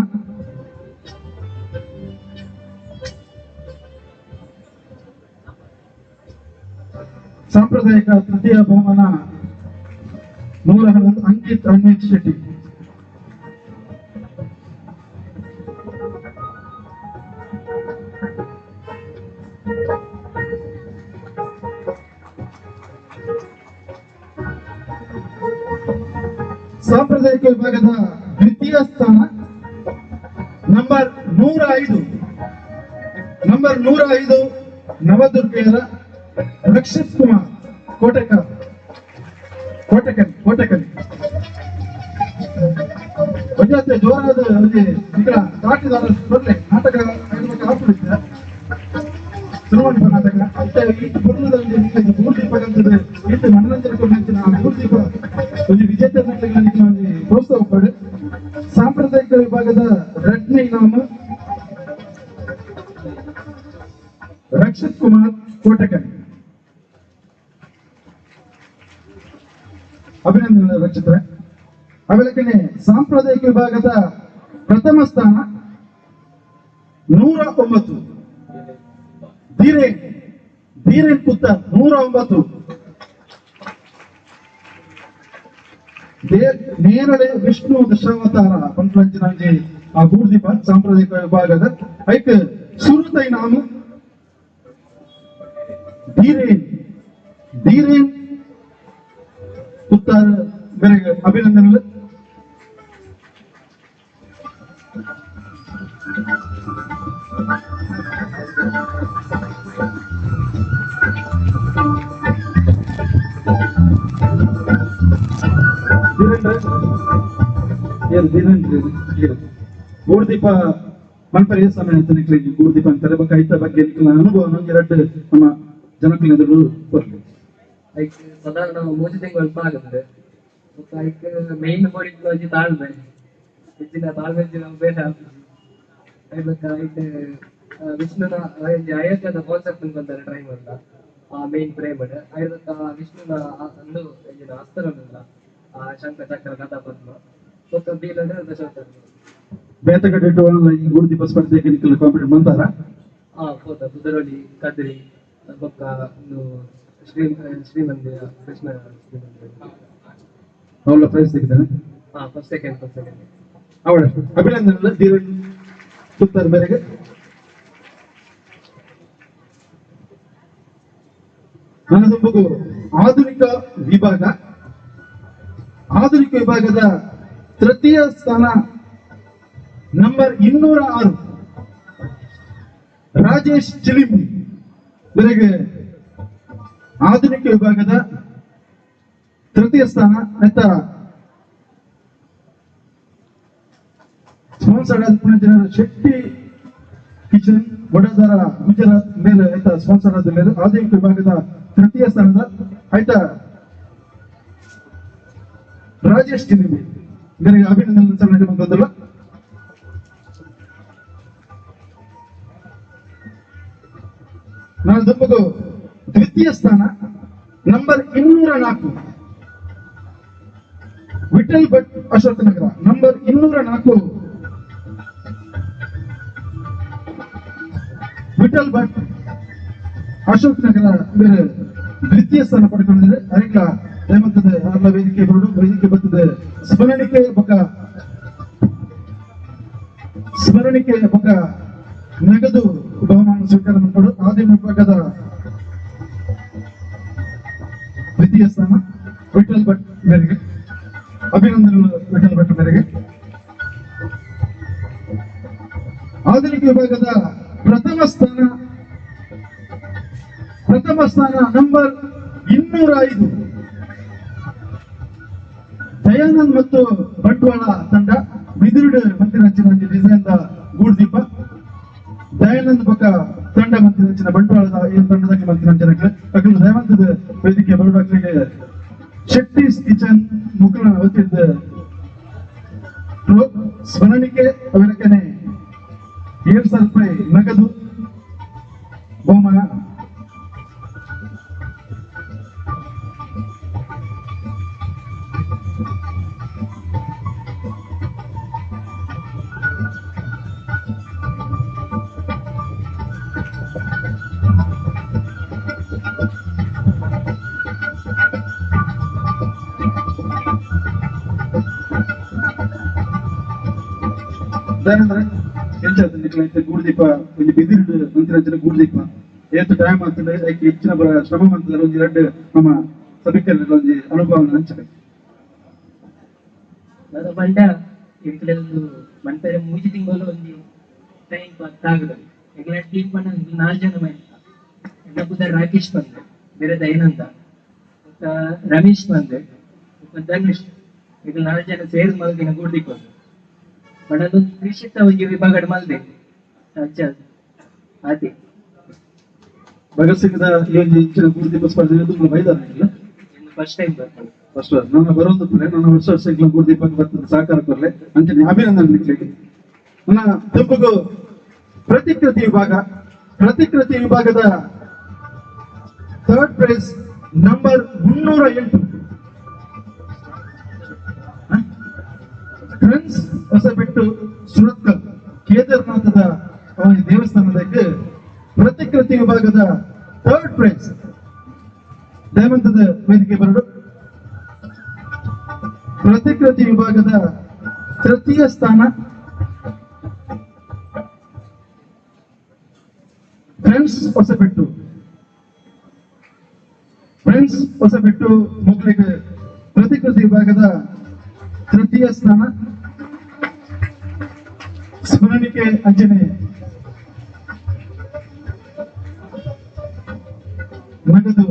ಸಾಂಪ್ರದಾಯಿಕ ತೃತೀಯ ಬಹುಮಾನ 111 ಅನ್ವಿತ್ ಶೆಟ್ಟಿ. ಸಾಂಪ್ರದಾಯಿಕ ವಿಭಾಗದ ದ್ವಿತೀಯ ಸ್ಥಾನ ನಂಬರ್ 105 ನವದುರ್ಗೆಯರ ರಕ್ಷಿತ್ ಕುಮಾರ್ ಕೋಟೆಕಲ್ ಒಳ್ಳೆ ಜೋರಾದ ಈಗ ದಾಟಿದಾರ ಬರ್ಲೆ ನಾಟಕ ಹಾಕೊಂಡಿದ್ದ ಸುರುವಣಿಪ ನಾಟಕ ಅಂತ ಈ ಪೂರ್ಣದಲ್ಲಿ ಗೂಡುದೀಪ ಅಂತದೆ ಇಂದು ಮನರಂಜನೆ ಕೊಡ್ಲಿಂಚಿನ ಗೂಡುದೀಪ ಒಂದು ವಿಜೇತ ನಾಟಕಗಳಿಗೆ ಒಂದು ಪ್ರೋತ್ಸಾಹ ಪಡೆ. ಸಾಂಪ್ರದಾಯಿಕ ವಿಭಾಗದ ರತ್ನಿ ನಾಮ ರಕ್ಷಿತ್ ಕುಮಾರ್ ಕೋಟೆಕಲ್. ಅಭಿನಂದನೆ ರಕ್ಷಿತರೆ. ಆಮೇಲೆ ಸಾಂಪ್ರದಾಯಿಕ ವಿಭಾಗದ ಪ್ರಥಮ ಸ್ಥಾನ 109 ಧೀರೇನ್ ಪುತ್ತ 109. ನೇರಳೆ ವಿಷ್ಣು ದಶಾವತಾರ ಪಂಚರಂಜನಾಂಜಿ ಆ ಗೂಡುದೀಪ ಸಾಂಪ್ರದಾಯಿಕ ವಿಭಾಗದ ಐಕ್ ಸುರುತೈ ನಾಮ ಧೀರೇನ್ ಪುತ್ತಾರ ಬೇರೆ ಅಭಿನಂದನೆಗಳು. ಗೂಡುದೀಪ ಮಲ್ಪರಿ ಸಮಯ ಗೂಡುದೀಪ ಅಂತಾರೆ ಐತ ಬಗ್ಗೆ ಅನುಭವ ಎರಡು ನಮ್ಮ ಜನಕ್ಲೆದುರು ಬರಲಿ. ಸಾಧಾರಣ 3 ತಿಂಗಳು ಆಗುತ್ತೆ. ಮೇನ್ ಬೋಡಿ ತಾಳ್ಮೆ ಹೆಚ್ಚಿನ ತಾಳ್ಮೆ ಬೇರೆ ವಿಷ್ಣುನ ಅಯೋಧ್ಯದ ಕಾನ್ಸೆಪ್ಟ್ ಬಂದರೆ ಟ್ರೈ ಮಾಡ್ದ ಆ ಮೇನ್ ಪ್ರೇಮ್ ಅಯೋಧ್ಯ ವಿಷ್ಣುನ ಅಂದು ಹಸ್ತರಲ್ಲ ಆ ಶಂಖ ಚಕ್ರ ಕಥಾ ಪದ್ಮ ಮತ್ತು ಬೀಲಂದ್ರೆ ದಶಾವತಾರ ಬೇತಗಡೆ ಇಟ್ಟುವಲ್ಲ ಈ ಗೂಡುದೀಪ ಸ್ಪರ್ಧೆಗೆ ನಿಖಿಲ್ ಕಾಂಪಿಟೇಟ್ ಬಂದಾರ ಹೋದ ಕುದರೋಳಿ ಕದ್ರಿ ಬೊಕ್ಕ ಶ್ರೀಮಂದಿರ ಕೃಷ್ಣ ಶ್ರೀಮಂದಿರ ಅವಳ ಪ್ರೈಸ್ ತೆಗಿದ್ದಾನೆ ಫಸ್ಟ್ ಸೆಕೆಂಡ್ ಅವಳ ಅಭಿನಂದನೆ ಧೀರನ್ ಸುತ್ತಾರ ಮೇರೆಗೆ ನನ್ನದು ಮಗು ಆಧುನಿಕ ವಿಭಾಗದ ತೃತೀಯ ಸ್ಥಾನ ನಂಬರ್ 206 ರಾಜೇಶ್ ಚಿಲಿಮಿ ಬೆರೆಗೆ ಆಧುನಿಕ ವಿಭಾಗದ ತೃತೀಯ ಸ್ಥಾನ ಆಯ್ತಾ ಸ್ಪಾನ್ಸರ್ಡ್ ಆದ ಪುಣೆ ಜನರ ಶೆಟ್ಟಿ ಕಿಚನ್ ವಡೋದರ ಗುಜರಾತ್ ಮೇಲೆ ಆಯ್ತಾ ಸ್ಪಾನ್ಸರ್ ಆದ ಮೇಲೆ ಆಧುನಿಕ ವಿಭಾಗದ ತೃತೀಯ ಸ್ಥಾನದ ಆಯ್ತಾ ರಾಜೇಶ್ ಚಿಲಿಮಿ ಬೆರೆಗೆ ಅಭಿನಂದನೆ ಸಲ್ಲಿಕೆ ಬಂದಲ್ಲ. ನಾನು ದುಪ್ಪದು ದ್ವಿತೀಯ ಸ್ಥಾನ ನಂಬರ್ 204 ವಿಠಲ್ ಭಟ್ ಅಶೋಕ್ ನಗರ ನಂಬರ್ 204 ವಿಠಲ್ ಭಟ್ ಅಶೋಕ್ ನಗರ ಬೇರೆ ದ್ವಿತೀಯ ಸ್ಥಾನ ಪಡೆದುಕೊಂಡಿದ್ದಾರೆ. ಅರಿಗಳ ಹೇಮಂತದ ಅಲ್ಲ ವೇದಿಕೆ ಬರ್ತದೆ ಸ್ಮರಣಿಕೆ ಬೊಕ್ಕ ನಗದು ಬಹುಮಾನ ಸ್ವೀಕಾರ ಮಾಡಿಕೊಂಡು ಆದಿಮ ವಿಭಾಗದ ದ್ವಿತೀಯ ಸ್ಥಾನ ವಿಠಲ್ ಭಟ್ ಮೇರೆಗೆ ಅಭಿನಂದನೆಗಳು. ವಿಠಲ್ ಭಟ್ ಮೇರೆಗೆ ಆಧುನಿಕ ವಿಭಾಗದ ಪ್ರಥಮ ಸ್ಥಾನ ನಂಬರ್ 205 ದಯಾನಂದ್ ಮತ್ತು ಬಂಟ್ವಾಳ ತಂಡ ಬಿದಿರುಡು ಮಂತ್ರಿರಂಚಿನ ಡಿಸೈನ್ ಗೂಡ್ದೀಪ ದಯಾನಂದ್ ಬೊಕ್ಕ ತಂಡ ಮಂತ್ರಿರಂಚಿನ ಬಂಟ್ವಾಳದ ಈ ತಂಡದಲ್ಲಿ ಮಂತ್ರಿರಂಚನಕ್ಕೆ ಅಕಲು ದಯಾನಂದದ ವೇದಿಕೆ ಬರುವಾಗಲಿಗೆ ಶೆಟ್ಟಿಸ್ ಕಿಚನ್ ಮುಖಲ ಹೊತ್ತಿದ್ದ ಸ್ಮರಣಿಕೆ ಅವರಕ್ಕನೆ 7,000 ರೂಪಾಯಿ ನಗದು ಬಹುಮಾನ. ಗೂಡ್ದೀಪ ಒಂದು ಬಿದಿರು ಮಂತ್ರಿರಂಜನ ಗೂಡ್ದೀಪ ಏತು ಟೈಮ್ ಆಗ್ತದೆ ಅದಕ್ಕೆ ಹೆಚ್ಚಿನ ಶ್ರಮ ಮಾಡ್ತಾರೆ. ಒಂದು 2 ನಮ್ಮ ಸಭಿಕರಲ್ಲಿ ಒಂದು ಅನುಭವ ಹಂಚಬೇಕು. ಬಂಡ ಎಂಕ್ಲೆಂದು ಮಂಟರೆ ಮೂಜಿ ತಿಂಗಳು ಒಂದು ಟೈಮ್ ಗೊತ್ತಾಗದು ಎಂಕ್ಲೆ ಟೀಮ್ ಬಂಡ 4 ಜನ ಮೈತ ಎನ್ನ ಬುದ್ಧ ರಾಕೇಶ್ ಬಂದೆ ಬೇರೆ ದಯಾನಂದ ರಮೇಶ್ ಬಂದೆ ಧನುಷ್ ಈಗ 4 ಜನ ಸೇರಿ ಮಲ್ದಿನ ಗೂಡ್ದೀಪ ಬಡದು ಕೃಷಿತ ಒಂದು ವಿಭಾಗ ಮಲ್ದೆ ಅದೇ ಭಗತ್ ಸಿಂಗ್ದ ಏನು ಹೆಚ್ಚಿನ ಗೂಡ್ದೀಪ ಸ್ಪರ್ಧೆ ಬೈದಾರ ಫಸ್ಟ್ ಟೈಮ್ ಬರ್ತಾರೆ. ಫಸ್ಟ್ ನನ್ನ ಬರೋದು ನನ್ನ ವರ್ಷ ಗೂಡ್ದೀಪಕ್ಕೆ ಬರ್ತದೆ ಸಹಕಾರ ಕೊರಲೆ ಅಂತೀನಿ ಅಭಿನಂದನೆ ನಿಕ್ಲಿಕ್ಕೆ. ನನ್ನ ತೆಪ್ಪುಗು ಪ್ರತಿಕೃತಿ ವಿಭಾಗದ third prize number 308 friends Hosabettu Surathkal ಕೇದಾರನಾಥದ ದೇವಸ್ಥಾನದಕ್ಕೆ ಪ್ರತಿಕೃತಿ ವಿಭಾಗದ ಥರ್ಡ್ ಪ್ರೈಸ್ ದಯಮಂತದ ವೇದಿಕೆ ಬರಡು. ಪ್ರತಿಕೃತಿ ವಿಭಾಗದ ತೃತೀಯ ಸ್ಥಾನ ಫ್ರೆಂಡ್ಸ್ ಹೊಸಬೆಟ್ಟು ಮಕ್ಕಳಿಗೆ ಪ್ರತಿಕೃತಿ ವಿಭಾಗದ ತೃತೀಯ ಸ್ಥಾನ ಸ್ಮರಣಿಕೆ ಅಂಜನೆ ನಗದು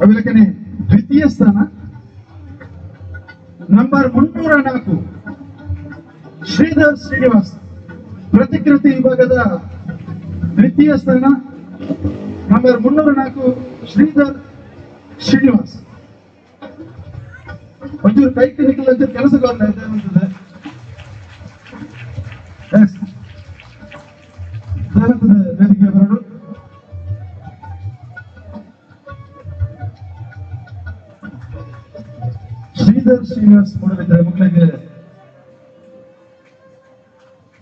ಅವಿಲಕನೆ ದ್ವಿತೀಯ ಸ್ಥಾನ ನಂಬರ್ 304 ಶ್ರೀಧರ್ ಶ್ರೀನಿವಾಸ್ ಪ್ರತಿಕೃತಿ ವಿಭಾಗದ ದ್ವಿತೀಯ ಸ್ಥಾನ ನಂಬರ್ 304 ಶ್ರೀಧರ್ ಶ್ರೀನಿವಾಸ್. ಒಂಚೂರು ಕೈ ಕಲಿಕಲ್ ಅಂತ ಕೆಲಸಗಾರನ ವೇದಿಕೆ ಬರಡು. ಶ್ರೀನಿವಾಸ್ ಮೂಡಲಿದ್ದಾರೆ ಮಕ್ಕಳಿಗೆ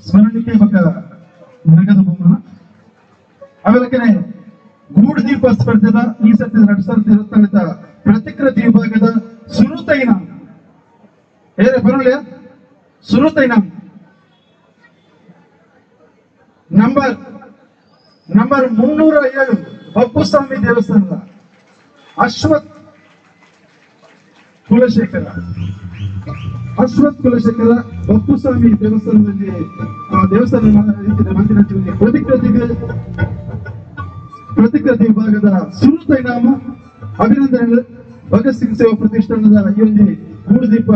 ಸ್ಮರಣಿಕೆ ಬಕ ನಗದು ಬಹುಮಾನ. ಅವೆಲ್ಲಕ್ಕನೆ ಗೂಡು ದೀಪ ಸ್ಪರ್ಧೆದ ಈ ಸತಿ 2027 ಪ್ರತಿಕೃತಿ ವಿಭಾಗದ ಸುರುತೈನ ಏರೆ ಬರಲಿಯ ಸುರುತೈನ ನಂಬರ್ 307 ಬಪ್ಪುಸ್ವಾಮಿ ದೇವಸ್ಥಾನದ ಅಶ್ವಥ್ ಕುಲಶೇಖರ ಬಪ್ಪುಸ್ವಾಮಿ ದೇವಸ್ಥಾನದಲ್ಲಿ ದೇವಸ್ಥಾನ ಮಂದಿರ ಪ್ರತಿಕೃತಿ ವಿಭಾಗದ ಸುರುತೈ ನಾಮ ಅಭಿನಂದನೆಗಳು. ಭಗತ್ ಸಿಂಗ್ ಸೇವಾ ಪ್ರತಿಷ್ಠಾನದ ಈ ಒಂದು ಗೂಡುದೀಪ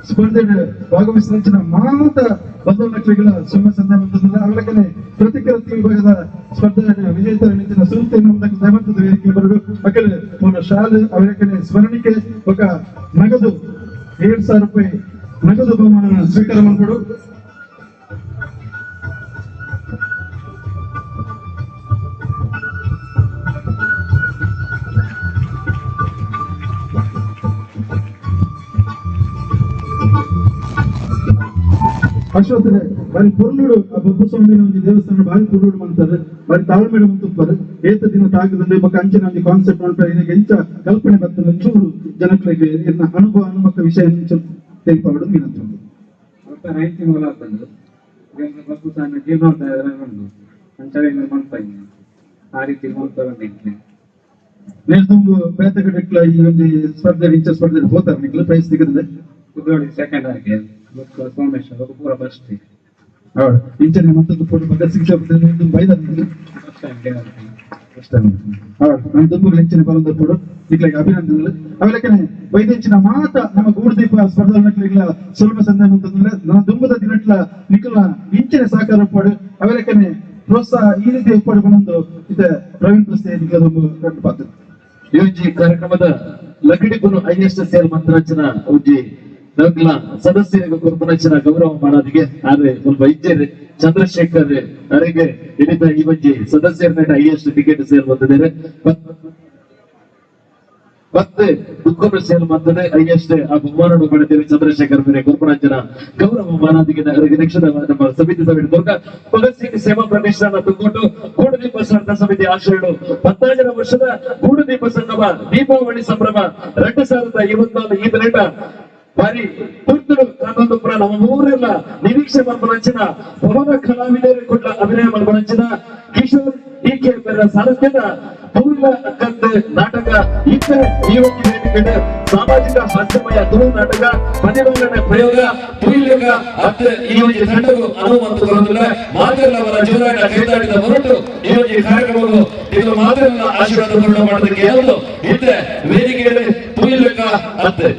ಸ್ಪರ್ಧೆ ಭಾಗವಹಿಸಿದ ಮಾತ ಬದಲಾವಣೆಗಳ ಸುಮ್ಮ ಸಂದರ್ಭದಲ್ಲಿ ಅವಲಕ್ಕನೆ ಪ್ರತಿಕೃತಿ ವಿಭಾಗದ ಸ್ಪರ್ಧೆ ವಿಜೇತರ ನಿಂತಿನ ಸುರುತೈ ನಾಮದ ದೈವಂತದ ವೇದಿಕೆ ಬರಡು ಮಕ್ಕಳು ಒಂದು ಶಾಲೆ ಅವಲಕ್ಕನೆ ಸ್ಮರಣಿಕೆ ఒక ನಗದು 7,000 ರೂಪಾಯಿ ನಗದು ಬಹುಮಾನ ಸ್ವೀಕಾರ ಮಾಡಿಕೊಡು. ಅಶ್ವತ್ಥರೆ ಬಾರಿ ಪೊರ್ಲುಡು ಆ ಬಬ್ಬುಸ್ವಾಮಿನ ಒಂದು ದೇವಸ್ಥಾನ ಬಾರಿ ಪೊರ್ಲುಡು ಅಂತಾರೆ ಬಾರಿ ತಾಳ್ಮೆಡು ಅಂತುಪ್ಪರು ಏತ ದಿನ ತಾಗದಲ್ಲಿ ಬೊಕ್ಕ ಅಂಚಿನ ಒಂದು ಕಾನ್ಸೆಪ್ಟ್ ಮಾಡ್ತಾರೆ ಇದಕ್ಕೆ ಎಂಚ ಕಲ್ಪನೆ ಬರ್ತದೆ ಚೂರು ಜನಗಳಿಗೆ ಇನ್ನ ಅನುಭವ ವಿಷಯ ತೆಗೆದುಕೊಂಡು ನೀನಂತ ರೈತ ಮೂಲ ಬಂದು ಬಬ್ಬುಸ್ವಾಮಿ ಜೀರ್ಣೋದ್ಧಾರ ಅಂಚನೆ ಮಾಡ್ತಾ ಆ ರೀತಿ ಮಾಡ್ತಾರೆ ತುಂಬ ಬೇತಗಡೆಕ್ಲ ಈ ಒಂದು ಸ್ಪರ್ಧೆ ಇಂಚ ಸ್ಪರ್ಧೆ ಹೋಗ್ತಾರೆ ನಿಕ್ಲ ಪ್ರೈಸ್ ಸಿಗದೆ ಕುದ್ರೋಳಿ ಸೆಕೆಂಡ್ ಆಗಿ ಸೋಮೇಶ್ವರ ಪೂರ ಬಸ್ತಿ ಹೌದು ಇಂಚನೆ ಮತ್ತೊಂದು ಫೋಟೋ ಭಗತ್ ಸಿಂಗ್ ಸೇವಾ ಬೈದ ನಾನು ತುಂಬ ಹೆಚ್ಚಿನ ಬರೋದ ಫೋಟೋ ನಿಕ್ಲಿಗೆ ಅಭಿನಂದನೆಗಳು. ಅವೆಲ್ಲಕ್ಕನೆ ವೈದ್ಯಂಚಿನ ಮಾತ ನಮ್ಮ ಗೂಡುದೀಪ ಸ್ಪರ್ಧಾ ನಕ್ಲಿಗ್ಲ ಸುಲಭ ಸಂದರ್ಭ ಅಂತಂದ್ರೆ ನಾನು ದುಂಬದ ದಿನಟ್ಲ ನಿಕ್ಲ ಇಂಚಿನ ಸಹಕಾರ ಪಡು ಅವೆಲ್ಲಕ್ಕನೆ ಪ್ರೋತ್ಸಾಹ ಈ ರೀತಿ ಉಪಡಿಕೊಂಡು ಇದೆ ಪ್ರವೀಣ್ ಪ್ರಸ್ತೆ ನಿಕ್ಲ ದೊಂಬ ಪಾತ್ರ ಯೋಜಿ ಕಾರ್ಯಕ್ರಮದ ಲಕಡಿಪುನು ISSL ಮಂತ್ರಾಂಚನ ಉಜ್ಜಿ ನಗ್ಲ ಸದಸ್ಯರಿಗೆ ಕುರ್ಪನಂಚಿನ ಗೌರವ ಮಾಡೋದಿಗೆ ಆದ್ರೆ ಸ್ವಲ್ಪ ಇಜ್ಜೇರಿ ಚಂದ್ರಶೇಖರ್ ಅವರಿಗೆ ಹಿಡಿದ ಈ ಬಗ್ಗೆ ಸದಸ್ಯರ ಹೈಯೆಸ್ಟ್ ಟಿಕೆಟ್ ಸೇಲ್ ಬಂದಿದ್ದಾರೆ ಮತ್ತೆ ದುಃಖದ ಸೇಲ್ ಬಂದಿದೆ ಹೈಯೆಸ್ಟ್ ಆ ಬಹುಮಾನ ಪಡೆದಿದ್ದಾರೆ ಚಂದ್ರಶೇಖರ್ ಮೇಲೆ ಕುರ್ಪನಂಚಿನ ಗೌರವ ಮಾನದಿಗೆ ಅವರಿಗೆ ನಿಕ್ಷದ ನಮ್ಮ ಸಮಿತಿ ಸಭೆ ದುರ್ಗ ಭಗತ್ ಸಿಂಗ್ ಸೇವಾ ಪ್ರತಿಷ್ಠಾನ ತುಂಬಿಟ್ಟು ಗೂಡುದೀಪ ಸ್ಪರ್ಧಾ ಸಮಿತಿ ಆಶ್ರಯಗಳು 15ನೇ ವರ್ಷದ ಗೂಡುದೀಪ ಸಂಗಮ ದೀಪಾವಳಿ ಸಂಭ್ರಮ 2024 ಈ ದಿನ ಬಾರಿ ತುರ್ತುಡು ನಾನೊಂದು ಪುರ ನಮ್ಮ ಊರೆಲ್ಲ ನಿರೀಕ್ಷೆ ಮಾಡ್ಕೊಂಡಂಚಿನ ಭವನ ಕಲಾವಿದರು ಕೊಟ್ಟ ಅಭಿನಯ ಮಾಡ್ಕೊಂಡಂಚಿನ ಕಿಶೋರ್ ಈಕೆ ಬೇರೆ ಸಾರಥ್ಯದ ತೂಲ ಕಂದ ನಾಟಕ ಇತರ ಜೀವನ ವೇದಿಕೆ ಸಾಮಾಜಿಕ ಹಾಸ್ಯಮಯ ತುಳು ನಾಟಕ ಮನೆಮಂಗನ ಪ್ರಯೋಗ ತುಯಿಲೆಗ ಮತ್ತೆ ಈ ಒಂದು ತಂಡವು ಅನುಮತಿಸುವುದಿಲ್ಲ ಮಾತೆಲ್ಲವರ ಜೋರಾಟ ಕೈದಾಡಿದ ಹೊರಟು ಈ ಒಂದು ಕಾರ್ಯಕ್ರಮಗಳು ಇದು ಮಾತೆಲ್ಲ ಆಶೀರ್ವಾದ ಮಾಡೋದಕ್ಕೆ ಯಾವುದು ಇತ್ತೆ ವೇದಿಕೆಯಲ್ಲಿ ತುಯಿಲೆಗ ಅತ್ತೆ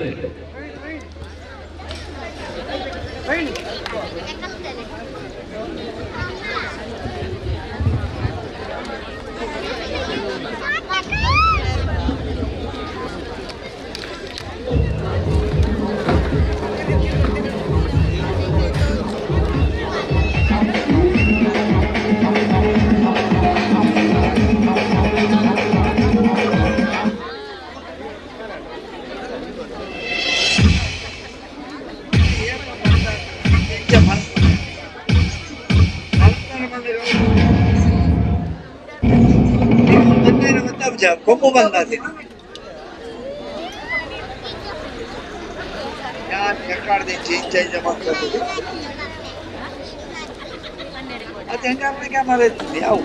ಕೊಬ್ಬು ಬಂದದ್ದು ಯಾರು ರೆಕಾರ್ಡ್ ಚೇಂಜ್ ಮಾಡ್ಕೊಂಡು ಅದು ಹೆಂಗ ಕ್ಯಾಮರಾ ಯಾವ